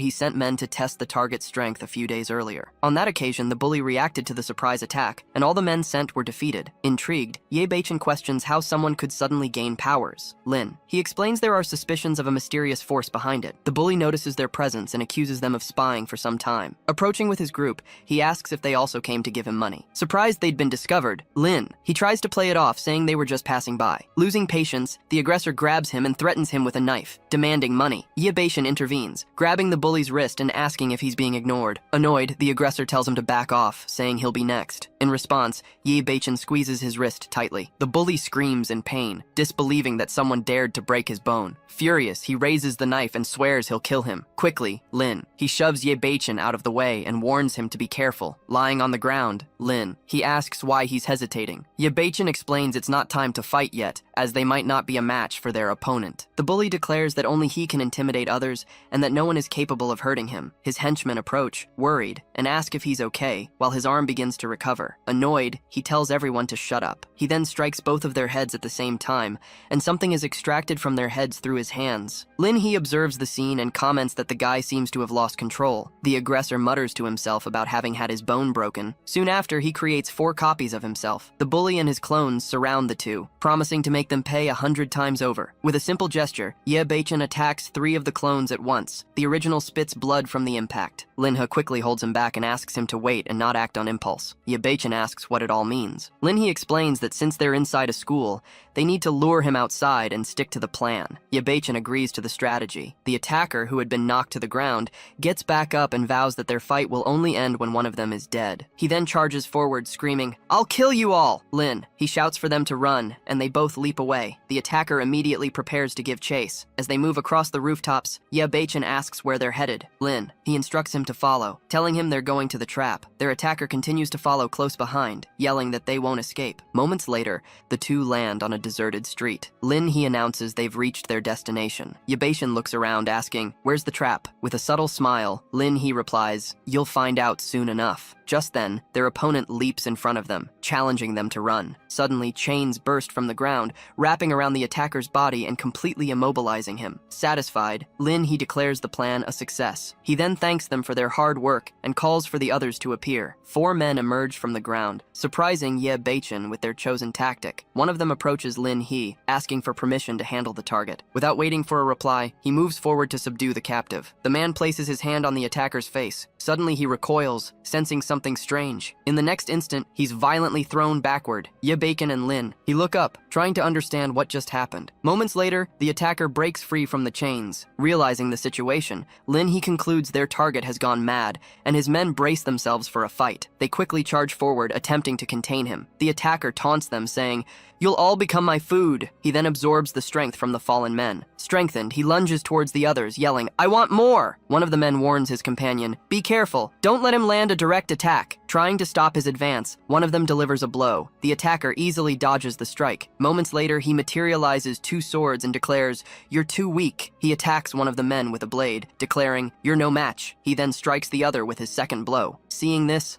he sent men to test the target's strength a few days earlier. On that occasion, the bully reacted to the surprise attack, and all the men sent were defeated. Intrigued, Ye Beichen questions how someone could suddenly gain powers. Lin. He explains there are suspicions of a mysterious force behind it. The bully notices their presence and accuses them of spying for some time. Approaching with his group, he asks if they also came to give him money. Surprised they'd been discovered, Lin. He tries to play it off, saying they were just passing by. Losing patience, the aggressor grabs him and threatens him with a knife, demanding money. Ye Beichen intervenes, grabbing the bully's wrist and asking if he's being ignored. Annoyed, the aggressor tells him to back off, saying he'll be next. In response, Ye Beichen squeezes his wrist tightly. The bully screams in pain, disbelieving that someone dared to break his bone. Furious, he raises the knife and swears he'll kill him. Quickly, Lin. He shoves Ye Beichen out of the way and warns him to be careful. Lying on the ground, Lin. He asks why he's hesitating. Ye Beichen explains it's not time to fight yet, as they might not be a match for their opponent. The bully declares that only he can intimidate others and that no one is capable of hurting him. His henchmen approach, worried, and ask if he's okay, while his arm begins to recover. Annoyed, he tells everyone to shut up. He then strikes both of their heads at the same time, and something is extracted from their heads through his hands. Lin He observes the scene and comments that the guy seems to have lost control. The aggressor mutters to himself about having had his bone broken. Soon after, he creates 4 copies of himself. The bully and his clones surround the two, promising to make them pay 100 times over. With a simple gesture, Ye Beichen attacks 3 of the clones at once. The original spits blood from the impact. Lin He quickly holds him back and asks him to wait and not act on impulse. Ye Beichen asks what it all means. Lin He explains that since they're inside a school, they need to lure him outside and stick to the plan. Ye Beichen agrees to the strategy. The attacker, who had been knocked to the ground, gets back up and vows that their fight will only end when one of them is dead. He then charges forward, screaming, "I'll kill you all!" Lin. He shouts for them to run, and they both leap away. The attacker immediately prepares to give chase. As they move across the rooftops, Ye Beichen asks where they're headed. Lin. He instructs him to follow, telling him they're going to the trap. Their attacker continues to follow close behind, yelling that they won't escape. Moments later, the two land on a deserted street. Lin He announces they've reached their destination. Ye Beichen looks around, asking, "Where's the trap?" With a subtle smile, Lin He replies, "You'll find out soon enough." Just then, their opponent leaps in front of them, challenging them to run. Suddenly, chains burst from the ground, wrapping around the attacker's body and completely immobilizing him. Satisfied, Lin He declares the plan a success. He then thanks them for their hard work and calls for the others to appear. 4 men emerge from the ground, surprising Ye Beichen with their chosen tactic. One of them approaches Lin He, asking for permission to handle the target. Without waiting for a reply, he moves forward to subdue the captive. The man places his hand on the attacker's face. Suddenly he recoils, sensing something strange. In the next instant, he's violently thrown backward. Ye Beichen and Lin. He look up, trying to understand what just happened. Moments later, the attacker breaks free from the chains. Realizing the situation, Lin He concludes their target has gone mad, and his men brace themselves for a fight. They quickly charge forward, attempting to contain him. The attacker taunts them, saying, "You'll all become my food." He then absorbs the strength from the fallen men. Strengthened, he lunges towards the others, yelling, "I want more!" One of the men warns his companion, "Be careful, don't let him land a direct attack." Trying to stop his advance, one of them delivers a blow. The attacker easily dodges the strike. Moments later, he materializes 2 swords and declares, "You're too weak." He attacks one of the men with a blade, declaring, "You're no match." He then strikes the other with his second blow. Seeing this,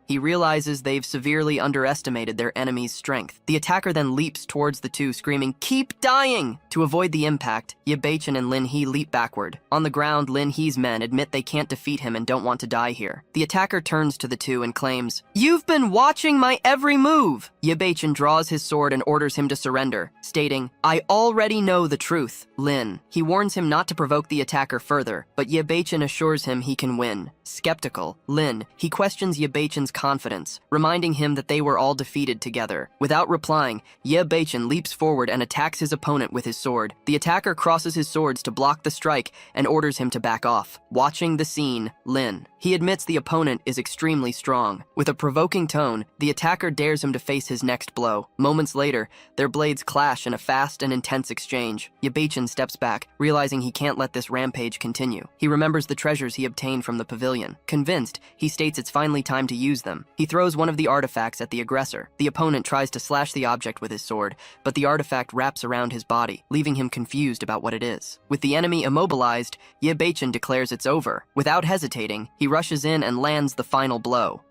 he realizes they've severely underestimated their enemy's strength. The attacker then leaps towards the two, screaming, "Keep dying!" To avoid the impact, Ye Baichen and Lin He leap backward. On the ground, Lin He's men admit they can't defeat him and don't want to die here. The attacker turns to the two and claims, "You've been watching my every move!" Ye Baichen draws his sword and orders him to surrender, stating, "I already know the truth." He warns him not to provoke the attacker further, but Ye Baichen assures him he can win. Skeptical, he questions Ye Baichen's confidence, reminding him that they were all defeated together. Without replying, Ye Baichen leaps forward and attacks his opponent with his sword. The attacker crosses his swords to block the strike and orders him to back off. Watching the scene, he admits the opponent is extremely strong. With a provoking tone, the attacker dares him to face his next blow. Moments later, their blades clash in a fast and intense exchange. Ye Baichen steps back, realizing he can't let this rampage continue. He remembers the treasures he obtained from the pavilion. Convinced, he states it's finally time to use them. He throws one of the artifacts at the aggressor. The opponent tries to slash the object with his sword, but the artifact wraps around his body, leaving him confused about what it is. With the enemy immobilized, Ye Baichen declares it's over. Without hesitating, he rushes in and lands the final blow.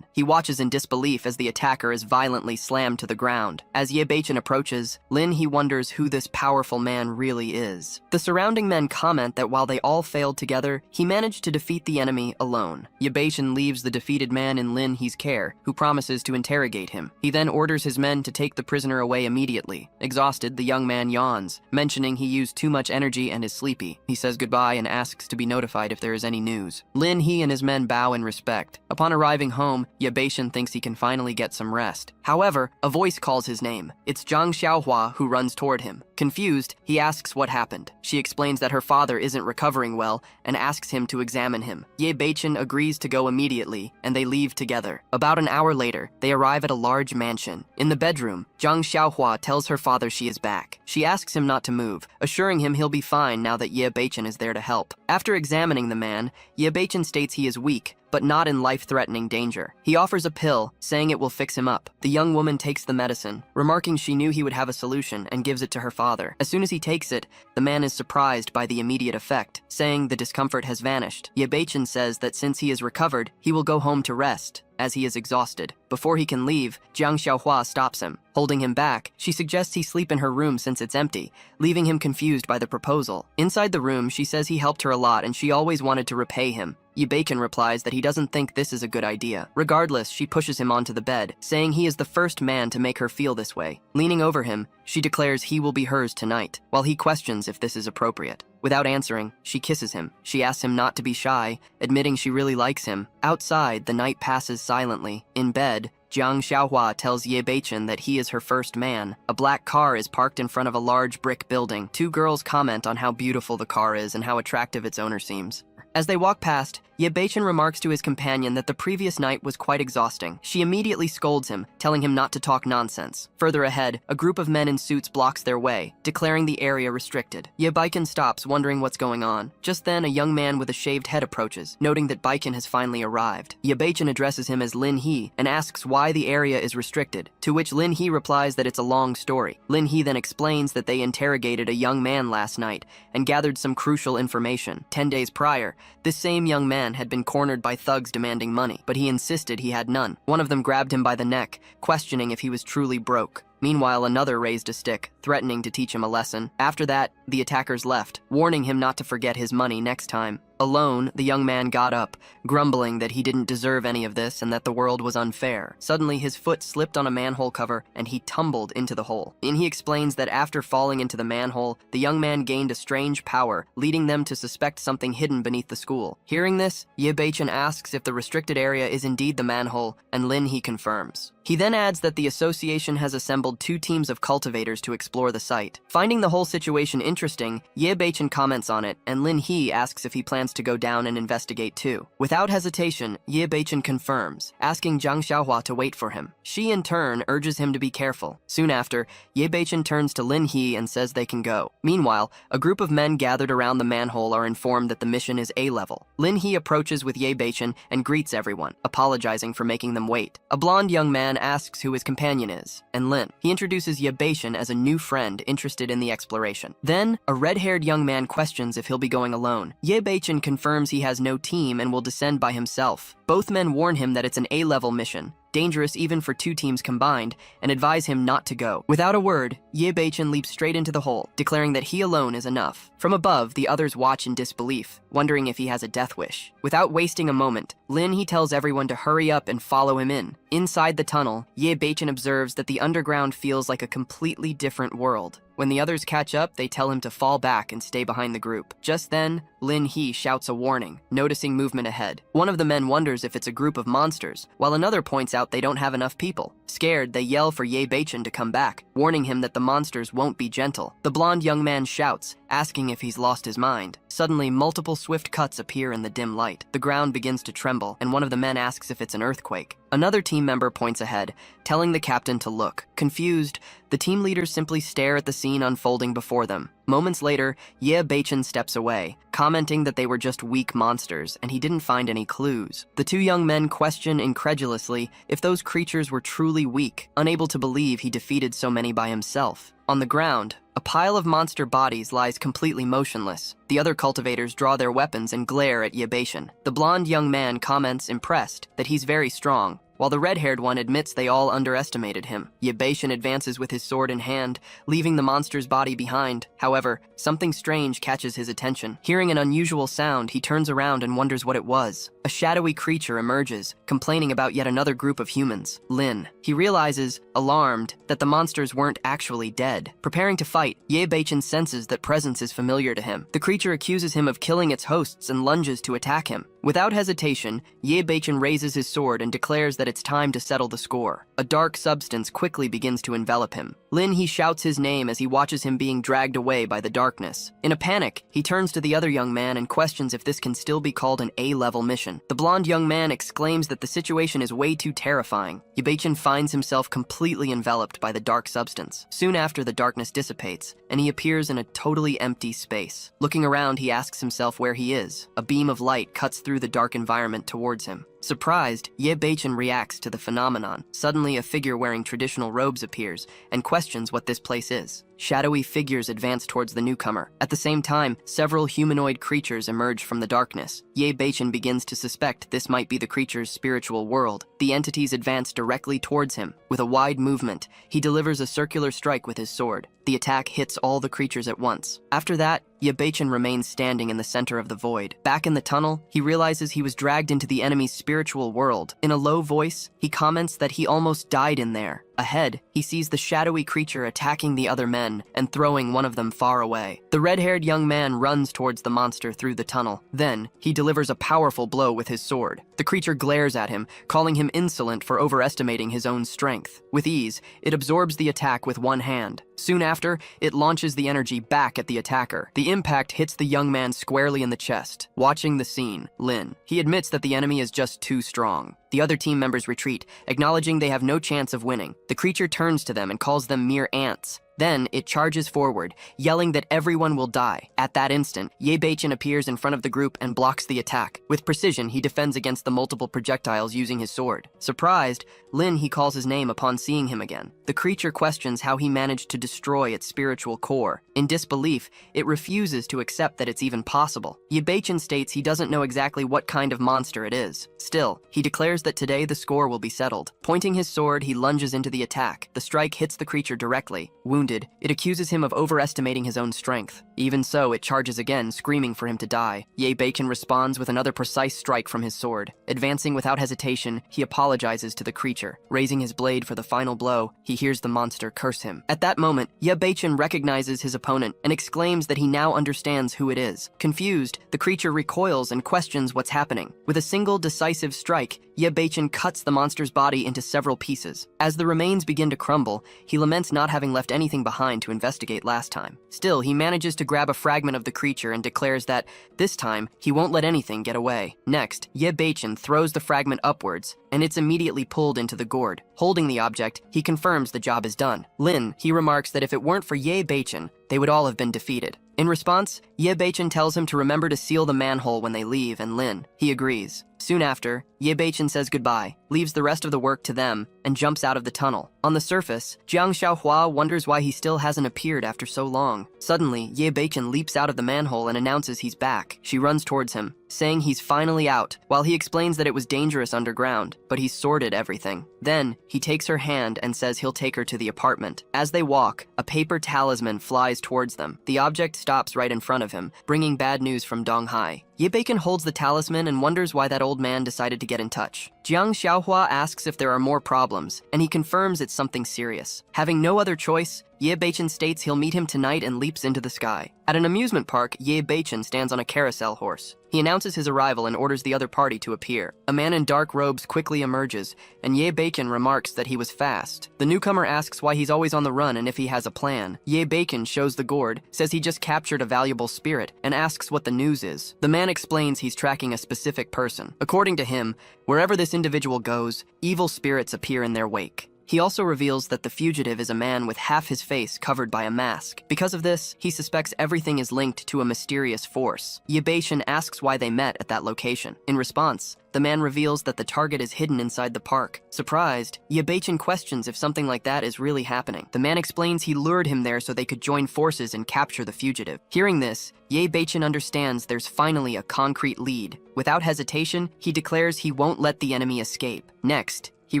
He watches in disbelief as the attacker is violently slammed to the ground. As Ye Baichen approaches, he wonders who this powerful man really is. The surrounding men comment that while they all failed together, he managed to defeat the enemy alone. Ye Baichen leaves the defeated man in Lin He's care, who promises to interrogate him. He then orders his men to take the prisoner away immediately. Exhausted, the young man yawns, mentioning he used too much energy and is sleepy. He says goodbye and asks to be notified if there is any news. He and his men bow in respect. Upon arriving home, Ye Baichen thinks he can finally get some rest. However, a voice calls his name. It's Zhang Xiaohua who runs toward him. Confused, he asks what happened. She explains that her father isn't recovering well and asks him to examine him. Ye Baichen agrees to go immediately, and they leave together. About an hour later, they arrive at a large mansion. In the bedroom, Zhang Xiaohua tells her father she is back. She asks him not to move, assuring him he'll be fine now that Ye Baichen is there to help. After examining the man, Ye Baichen states he is weak, but not in life-threatening danger. He offers a pill, saying it will fix him up. The young woman takes the medicine, remarking she knew he would have a solution, and gives it to her father. As soon as he takes it, the man is surprised by the immediate effect, saying the discomfort has vanished. Ye Baichen says that since he is recovered, he will go home to rest, as he is exhausted. Before he can leave, Zhang Xiaohua stops him. Holding him back, she suggests he sleep in her room since it's empty, leaving him confused by the proposal. Inside the room, she says he helped her a lot and she always wanted to repay him. Ye Baichen replies that he doesn't think this is a good idea. Regardless, she pushes him onto the bed, saying he is the first man to make her feel this way. Leaning over him, she declares he will be hers tonight, while he questions if this is appropriate. Without answering, she kisses him. She asks him not to be shy, admitting she really likes him. Outside, the night passes silently. In bed, Zhang Xiaohua tells Ye Baichen that he is her first man. A black car is parked in front of a large brick building. 2 girls comment on how beautiful the car is and how attractive its owner seems. As they walk past, Ye Baichen remarks to his companion that the previous night was quite exhausting. She immediately scolds him, telling him not to talk nonsense. Further ahead, a group of men in suits blocks their way, declaring the area restricted. Ye Baichen stops, wondering what's going on. Just then, a young man with a shaved head approaches, noting that Baichen has finally arrived. Ye Baichen addresses him as Lin He and asks why the area is restricted, to which Lin He replies that it's a long story. Lin He then explains that they interrogated a young man last night and gathered some crucial information. 10 days prior, this same young man had been cornered by thugs demanding money, but he insisted he had none. One of them grabbed him by the neck, questioning if he was truly broke. Meanwhile, another raised a stick, threatening to teach him a lesson. After that, the attackers left, warning him not to forget his money next time. Alone, the young man got up, grumbling that he didn't deserve any of this and that the world was unfair. Suddenly, his foot slipped on a manhole cover and he tumbled into the hole. And he explains that after falling into the manhole, the young man gained a strange power, leading them to suspect something hidden beneath the school. Hearing this, Ye Beichen asks if the restricted area is indeed the manhole, and Lin He confirms. He then adds that the association has assembled 2 teams of cultivators to explore the site. Finding the whole situation interesting, Ye Beichen comments on it, and Lin He asks if he plans to go down and investigate too. Without hesitation, Ye Beichen confirms, asking Zhang Xiaohua to wait for him. She in turn urges him to be careful. Soon after, Ye Beichen turns to Lin He and says they can go. Meanwhile, a group of men gathered around the manhole are informed that the mission is A-level. Lin He approaches with Ye Beichen and greets everyone, apologizing for making them wait. A blonde young man asks who his companion is, and Lin. He introduces Ye Beichen as a new friend interested in the exploration. Then, a red-haired young man questions if he'll be going alone. Ye Beichen confirms he has no team and will descend by himself. Both men warn him that it's an A-level mission, dangerous even for 2 teams combined, and advise him not to go. Without a word, Ye Beichen leaps straight into the hole, declaring that he alone is enough. From above, the others watch in disbelief, wondering if he has a death wish. Without wasting a moment, Lin He tells everyone to hurry up and follow him in. Inside the tunnel, Ye Beichen observes that the underground feels like a completely different world. When the others catch up, they tell him to fall back and stay behind the group. Just then, Lin He shouts a warning, noticing movement ahead. One of the men wonders if it's a group of monsters, while another points out they don't have enough people. Scared, they yell for Ye Beichen to come back, warning him that the monsters won't be gentle. The blonde young man shouts, asking if he's lost his mind. Suddenly, multiple swift cuts appear in the dim light. The ground begins to tremble, and one of the men asks if it's an earthquake. Another team member points ahead, telling the captain to look. Confused, the team leaders simply stare at the scene unfolding before them. Moments later, Ye Beichen steps away, commenting that they were just weak monsters and he didn't find any clues. The 2 young men question incredulously if those creatures were truly weak, unable to believe he defeated so many by himself. On the ground, a pile of monster bodies lies completely motionless. The other cultivators draw their weapons and glare at Ye Beichen. The blonde young man comments, impressed, that he's very strong, while the red-haired one admits they all underestimated him. Ye Beichen advances with his sword in hand, leaving the monster's body behind. However, something strange catches his attention. Hearing an unusual sound, he turns around and wonders what it was. A shadowy creature emerges, complaining about yet another group of humans, Lin. He realizes, alarmed, that the monsters weren't actually dead. Preparing to fight, Ye Beichen senses that presence is familiar to him. The creature accuses him of killing its hosts and lunges to attack him. Without hesitation, Ye Beichen raises his sword and declares that it's time to settle the score. A dark substance quickly begins to envelop him. Lin He shouts his name as he watches him being dragged away by the darkness. In a panic, he turns to the other young man and questions if this can still be called an A-level mission. The blonde young man exclaims that the situation is way too terrifying. Ye Beichen finds himself completely enveloped by the dark substance. Soon after, the darkness dissipates, and he appears in a totally empty space. Looking around, he asks himself where he is. A beam of light cuts through the dark environment towards him. Surprised, Ye Beichen reacts to the phenomenon. Suddenly, a figure wearing traditional robes appears and questions what this place is. Shadowy figures advance towards the newcomer. At the same time, several humanoid creatures emerge from the darkness. Ye Beichen begins to suspect this might be the creature's spiritual world. The entities advance directly towards him. With a wide movement, he delivers a circular strike with his sword. The attack hits all the creatures at once. After that, Ye Beichen remains standing in the center of the void. Back in the tunnel, he realizes he was dragged into the enemy's spiritual world. In a low voice, he comments that he almost died in there. Ahead, he sees the shadowy creature attacking the other men and throwing one of them far away. The red-haired young man runs towards the monster through the tunnel. Then, he delivers a powerful blow with his sword. The creature glares at him, calling him insolent for overestimating his own strength. With ease, it absorbs the attack with one hand. Soon after, it launches the energy back at the attacker. The impact hits the young man squarely in the chest. Watching the scene, Lin. He admits that the enemy is just too strong. The other team members retreat, acknowledging they have no chance of winning. The creature turns to them and calls them mere ants. Then, it charges forward, yelling that everyone will die. At that instant, Ye Beichen appears in front of the group and blocks the attack. With precision, he defends against the multiple projectiles using his sword. Surprised, Lin he calls his name upon seeing him again. The creature questions how he managed to destroy its spiritual core. In disbelief, it refuses to accept that it's even possible. Ye Beichen states he doesn't know exactly what kind of monster it is. Still, he declares that today the score will be settled. Pointing his sword, he lunges into the attack. The strike hits the creature directly. Wounded, it accuses him of overestimating his own strength. Even so, it charges again, screaming for him to die. Ye Bacon responds with another precise strike from his sword. Advancing without hesitation, he apologizes to the creature. Raising his blade for the final blow, he hears the monster curse him. At that moment, Ye Bacon recognizes his opponent and exclaims that he now understands who it is. Confused, the creature recoils and questions what's happening. With a single decisive strike, Ye Bacon cuts the monster's body into several pieces. As the remains begin to crumble, he laments not having left anything behind to investigate last time. Still, he manages to grab a fragment of the creature and declares that, this time, he won't let anything get away. Next, Ye Bacon throws the fragment upwards, and it's immediately pulled into the gourd. Holding the object, he confirms the job is done. Lin, he remarks that if it weren't for Ye Bacon, they would all have been defeated. In response, Ye Bacon tells him to remember to seal the manhole when they leave, and Lin, he agrees. Soon after, Ye Bacon says goodbye, leaves the rest of the work to them, and jumps out of the tunnel. On the surface, Jiang Xiaohua wonders why he still hasn't appeared after so long. Suddenly, Ye Bacon leaps out of the manhole and announces he's back. She runs towards him, saying he's finally out, while he explains that it was dangerous underground, but he's sorted everything. Then, he takes her hand and says he'll take her to the apartment. As they walk, a paper talisman flies towards them. The object stops right in front of him, bringing bad news from Donghai. Ye Bacon holds the talisman and wonders why that old man decided to get in touch. Jiang Xiaohua asks if there are more problems, and he confirms it's something serious. Having no other choice, Ye Bacon states he'll meet him tonight and leaps into the sky. At an amusement park, Ye Bacon stands on a carousel horse. He announces his arrival and orders the other party to appear. A man in dark robes quickly emerges, and Ye Bacon remarks that he was fast. The newcomer asks why he's always on the run and if he has a plan. Ye Bacon shows the gourd, says he just captured a valuable spirit, and asks what the news is. The man explains he's tracking a specific person. According to him, wherever this individual goes, evil spirits appear in their wake. He also reveals that the fugitive is a man with half his face covered by a mask. Because of this, he suspects everything is linked to a mysterious force. Ye Bacon asks why they met at that location. In response, the man reveals that the target is hidden inside the park. Surprised, Ye Bacon questions if something like that is really happening. The man explains he lured him there so they could join forces and capture the fugitive. Hearing this, Ye Bacon understands there's finally a concrete lead. Without hesitation, he declares he won't let the enemy escape. Next, he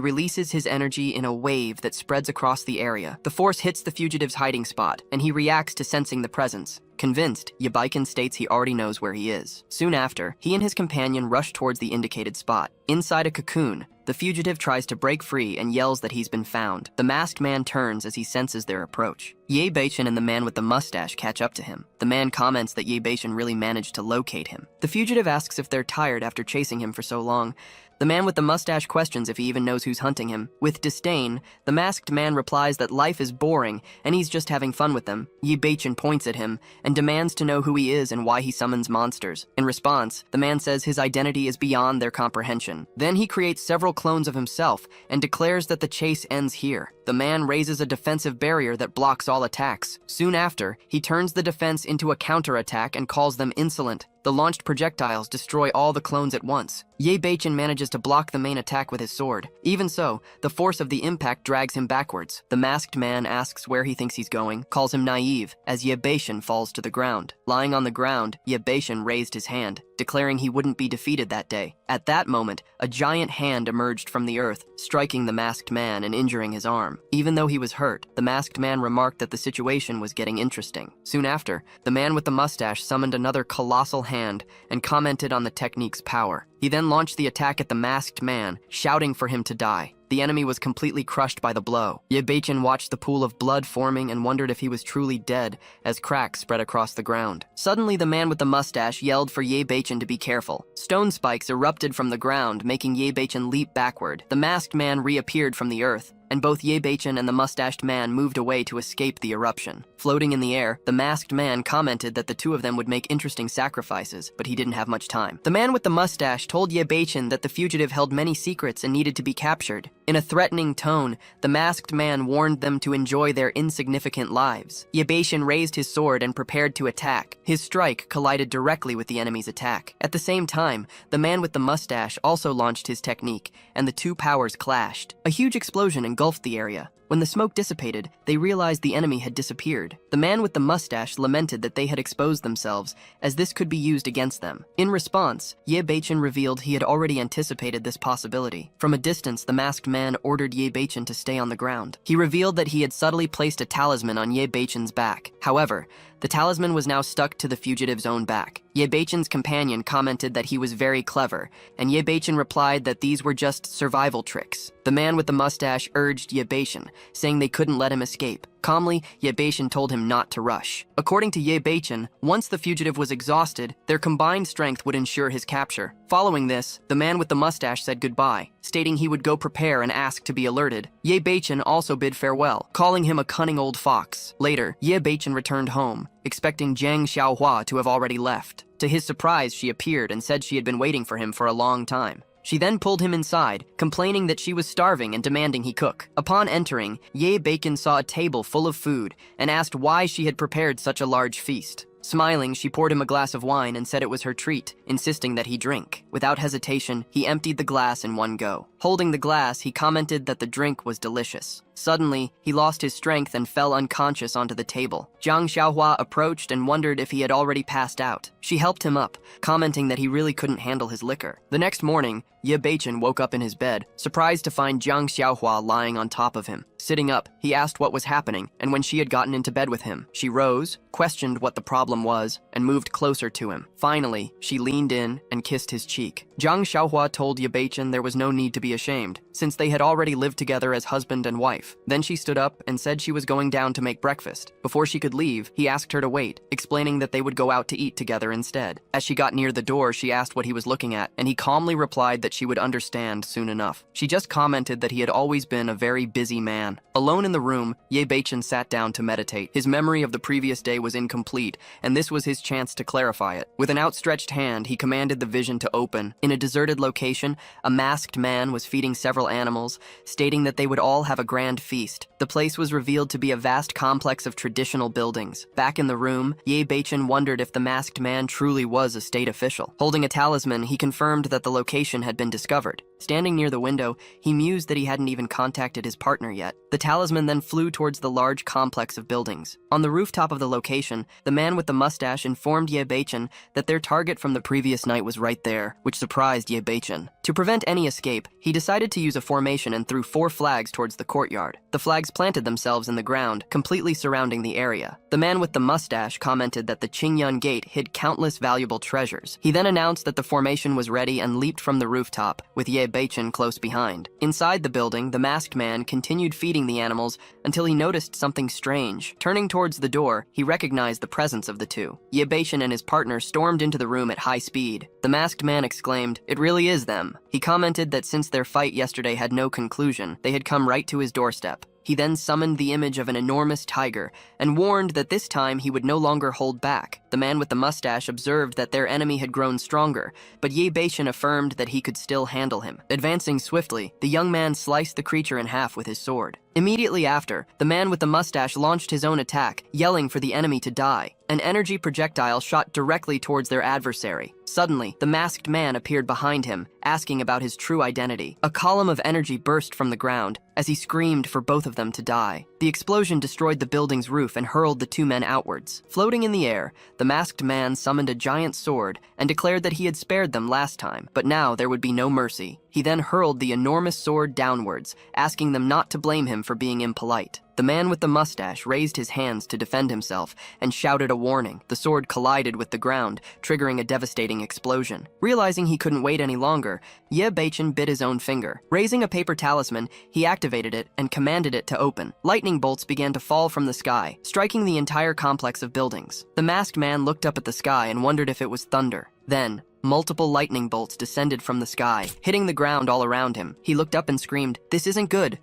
releases his energy in a wave that spreads across the area. The force hits the fugitive's hiding spot, and he reacts to sensing the presence. Convinced, Ye Bacon states he already knows where he is. Soon after, he and his companion rush towards the indicated spot. Inside a cocoon, the fugitive tries to break free and yells that he's been found. The masked man turns as he senses their approach. Ye Bacon and the man with the mustache catch up to him. The man comments that Ye Bacon really managed to locate him. The fugitive asks if they're tired after chasing him for so long. The man with the mustache questions if he even knows who's hunting him. With disdain, the masked man replies that life is boring and he's just having fun with them. Ye Bacon points at him and demands to know who he is and why he summons monsters. In response, the man says his identity is beyond their comprehension. Then he creates several clones of himself and declares that the chase ends here. The man raises a defensive barrier that blocks all attacks. Soon after, he turns the defense into a counterattack and calls them insolent. The launched projectiles destroy all the clones at once. Ye Bacon manages to block the main attack with his sword. Even so, the force of the impact drags him backwards. The masked man asks where he thinks he's going, calls him naive, as Ye Bacon falls to the ground. Lying on the ground, Ye Bacon raised his hand, declaring he wouldn't be defeated that day. At that moment, a giant hand emerged from the earth, striking the masked man and injuring his arm. Even though he was hurt, the masked man remarked that the situation was getting interesting. Soon after, the man with the mustache summoned another colossal hand and commented on the technique's power. He then launched the attack at the masked man, shouting for him to die. The enemy was completely crushed by the blow. Ye Bacon watched the pool of blood forming and wondered if he was truly dead, as cracks spread across the ground. Suddenly, the man with the mustache yelled for Ye Bacon to be careful. Stone spikes erupted from the ground, making Ye Bacon leap backward. The masked man reappeared from the earth, and both Ye Bacon and the mustached man moved away to escape the eruption. Floating in the air, the masked man commented that the two of them would make interesting sacrifices, but he didn't have much time. The man with the mustache told Ye Bacon that the fugitive held many secrets and needed to be captured. In a threatening tone, the masked man warned them to enjoy their insignificant lives. Ye Bacon raised his sword and prepared to attack. His strike collided directly with the enemy's attack. At the same time, the man with the mustache also launched his technique, and the two powers clashed. A huge explosion engulfed the area. When the smoke dissipated, they realized the enemy had disappeared. The man with the mustache lamented that they had exposed themselves, as this could be used against them. In response, Ye Beichen revealed he had already anticipated this possibility. From a distance, the masked man ordered Ye Beichen to stay on the ground. He revealed that he had subtly placed a talisman on Ye Beichen's back. However, the talisman was now stuck to the fugitive's own back. Ye Beichen's companion commented that he was very clever, and Ye Beichen replied that these were just survival tricks. The man with the mustache urged Ye Beichen, saying they couldn't let him escape. Calmly, Ye Beichen told him not to rush. According to Ye Beichen, once the fugitive was exhausted, their combined strength would ensure his capture. Following this, the man with the mustache said goodbye, stating he would go prepare and ask to be alerted. Ye Beichen also bid farewell, calling him a cunning old fox. Later, Ye Beichen returned home, expecting Jiang Xiaohua to have already left. To his surprise, she appeared and said she had been waiting for him for a long time. She then pulled him inside, complaining that she was starving and demanding he cook. Upon entering, Ye Beichen saw a table full of food and asked why she had prepared such a large feast. Smiling, she poured him a glass of wine and said it was her treat, insisting that he drink. Without hesitation, he emptied the glass in one go. Holding the glass, he commented that the drink was delicious. Suddenly, he lost his strength and fell unconscious onto the table. Jiang Xiaohua approached and wondered if he had already passed out. She helped him up, commenting that he really couldn't handle his liquor. The next morning, Ye Beichen woke up in his bed, surprised to find Jiang Xiaohua lying on top of him. Sitting up, he asked what was happening, and when she had gotten into bed with him, she rose, questioned what the problem was, and moved closer to him. Finally, she leaned in and kissed his cheek. Jiang Xiaohua told Ye Beichen there was no need to be ashamed, since they had already lived together as husband and wife. Then she stood up and said she was going down to make breakfast. Before she could leave, he asked her to wait, explaining that they would go out to eat together instead. As she got near the door, she asked what he was looking at, and he calmly replied that she would understand soon enough. She just commented that he had always been a very busy man. Alone in the room, Ye Beichen sat down to meditate. His memory of the previous day was incomplete, and this was his chance to clarify it. With an outstretched hand, he commanded the vision to open. In a deserted location, a masked man was feeding several animals, stating that they would all have a grand feast. The place was revealed to be a vast complex of traditional buildings. Back in the room, Ye Beichen wondered if the masked man truly was a state official. Holding a talisman, he confirmed that the location had been discovered. Standing near the window, he mused that he hadn't even contacted his partner yet. The talisman then flew towards the large complex of buildings. On the rooftop of the location, the man with the mustache informed Ye Beichen that their target from the previous night was right there, which surprised Ye Beichen. To prevent any escape, he decided to use a formation and threw 4 flags towards the courtyard. The flags planted themselves in the ground, completely surrounding the area. The man with the mustache commented that the Qingyun Gate hid countless valuable treasures. He then announced that the formation was ready and leaped from the rooftop, with Ye Beichen close behind. Inside the building, the masked man continued feeding the animals until he noticed something strange. Turning towards the door, he recognized the presence of the two. Ye Beichen and his partner stormed into the room at high speed. The masked man exclaimed, "It really is them." He commented that since their fight yesterday had no conclusion, they had come right to his doorstep. He then summoned the image of an enormous tiger and warned that this time he would no longer hold back. The man with the mustache observed that their enemy had grown stronger, but Ye Beichen affirmed that he could still handle him. Advancing swiftly, the young man sliced the creature in half with his sword. Immediately after, the man with the mustache launched his own attack, yelling for the enemy to die. An energy projectile shot directly towards their adversary. Suddenly, the masked man appeared behind him, asking about his true identity. A column of energy burst from the ground as he screamed for both of them to die. The explosion destroyed the building's roof and hurled the two men outwards. Floating in the air, the masked man summoned a giant sword and declared that he had spared them last time, but now there would be no mercy. He then hurled the enormous sword downwards, asking them not to blame him for being impolite. The man with the mustache raised his hands to defend himself and shouted a warning. The sword collided with the ground, triggering a devastating explosion. Realizing he couldn't wait any longer, Ye Beichen bit his own finger. Raising a paper talisman, he activated it and commanded it to open. Lightning bolts began to fall from the sky, striking the entire complex of buildings. The masked man looked up at the sky and wondered if it was thunder. Then, multiple lightning bolts descended from the sky, hitting the ground all around him. He looked up and screamed, "This isn't good."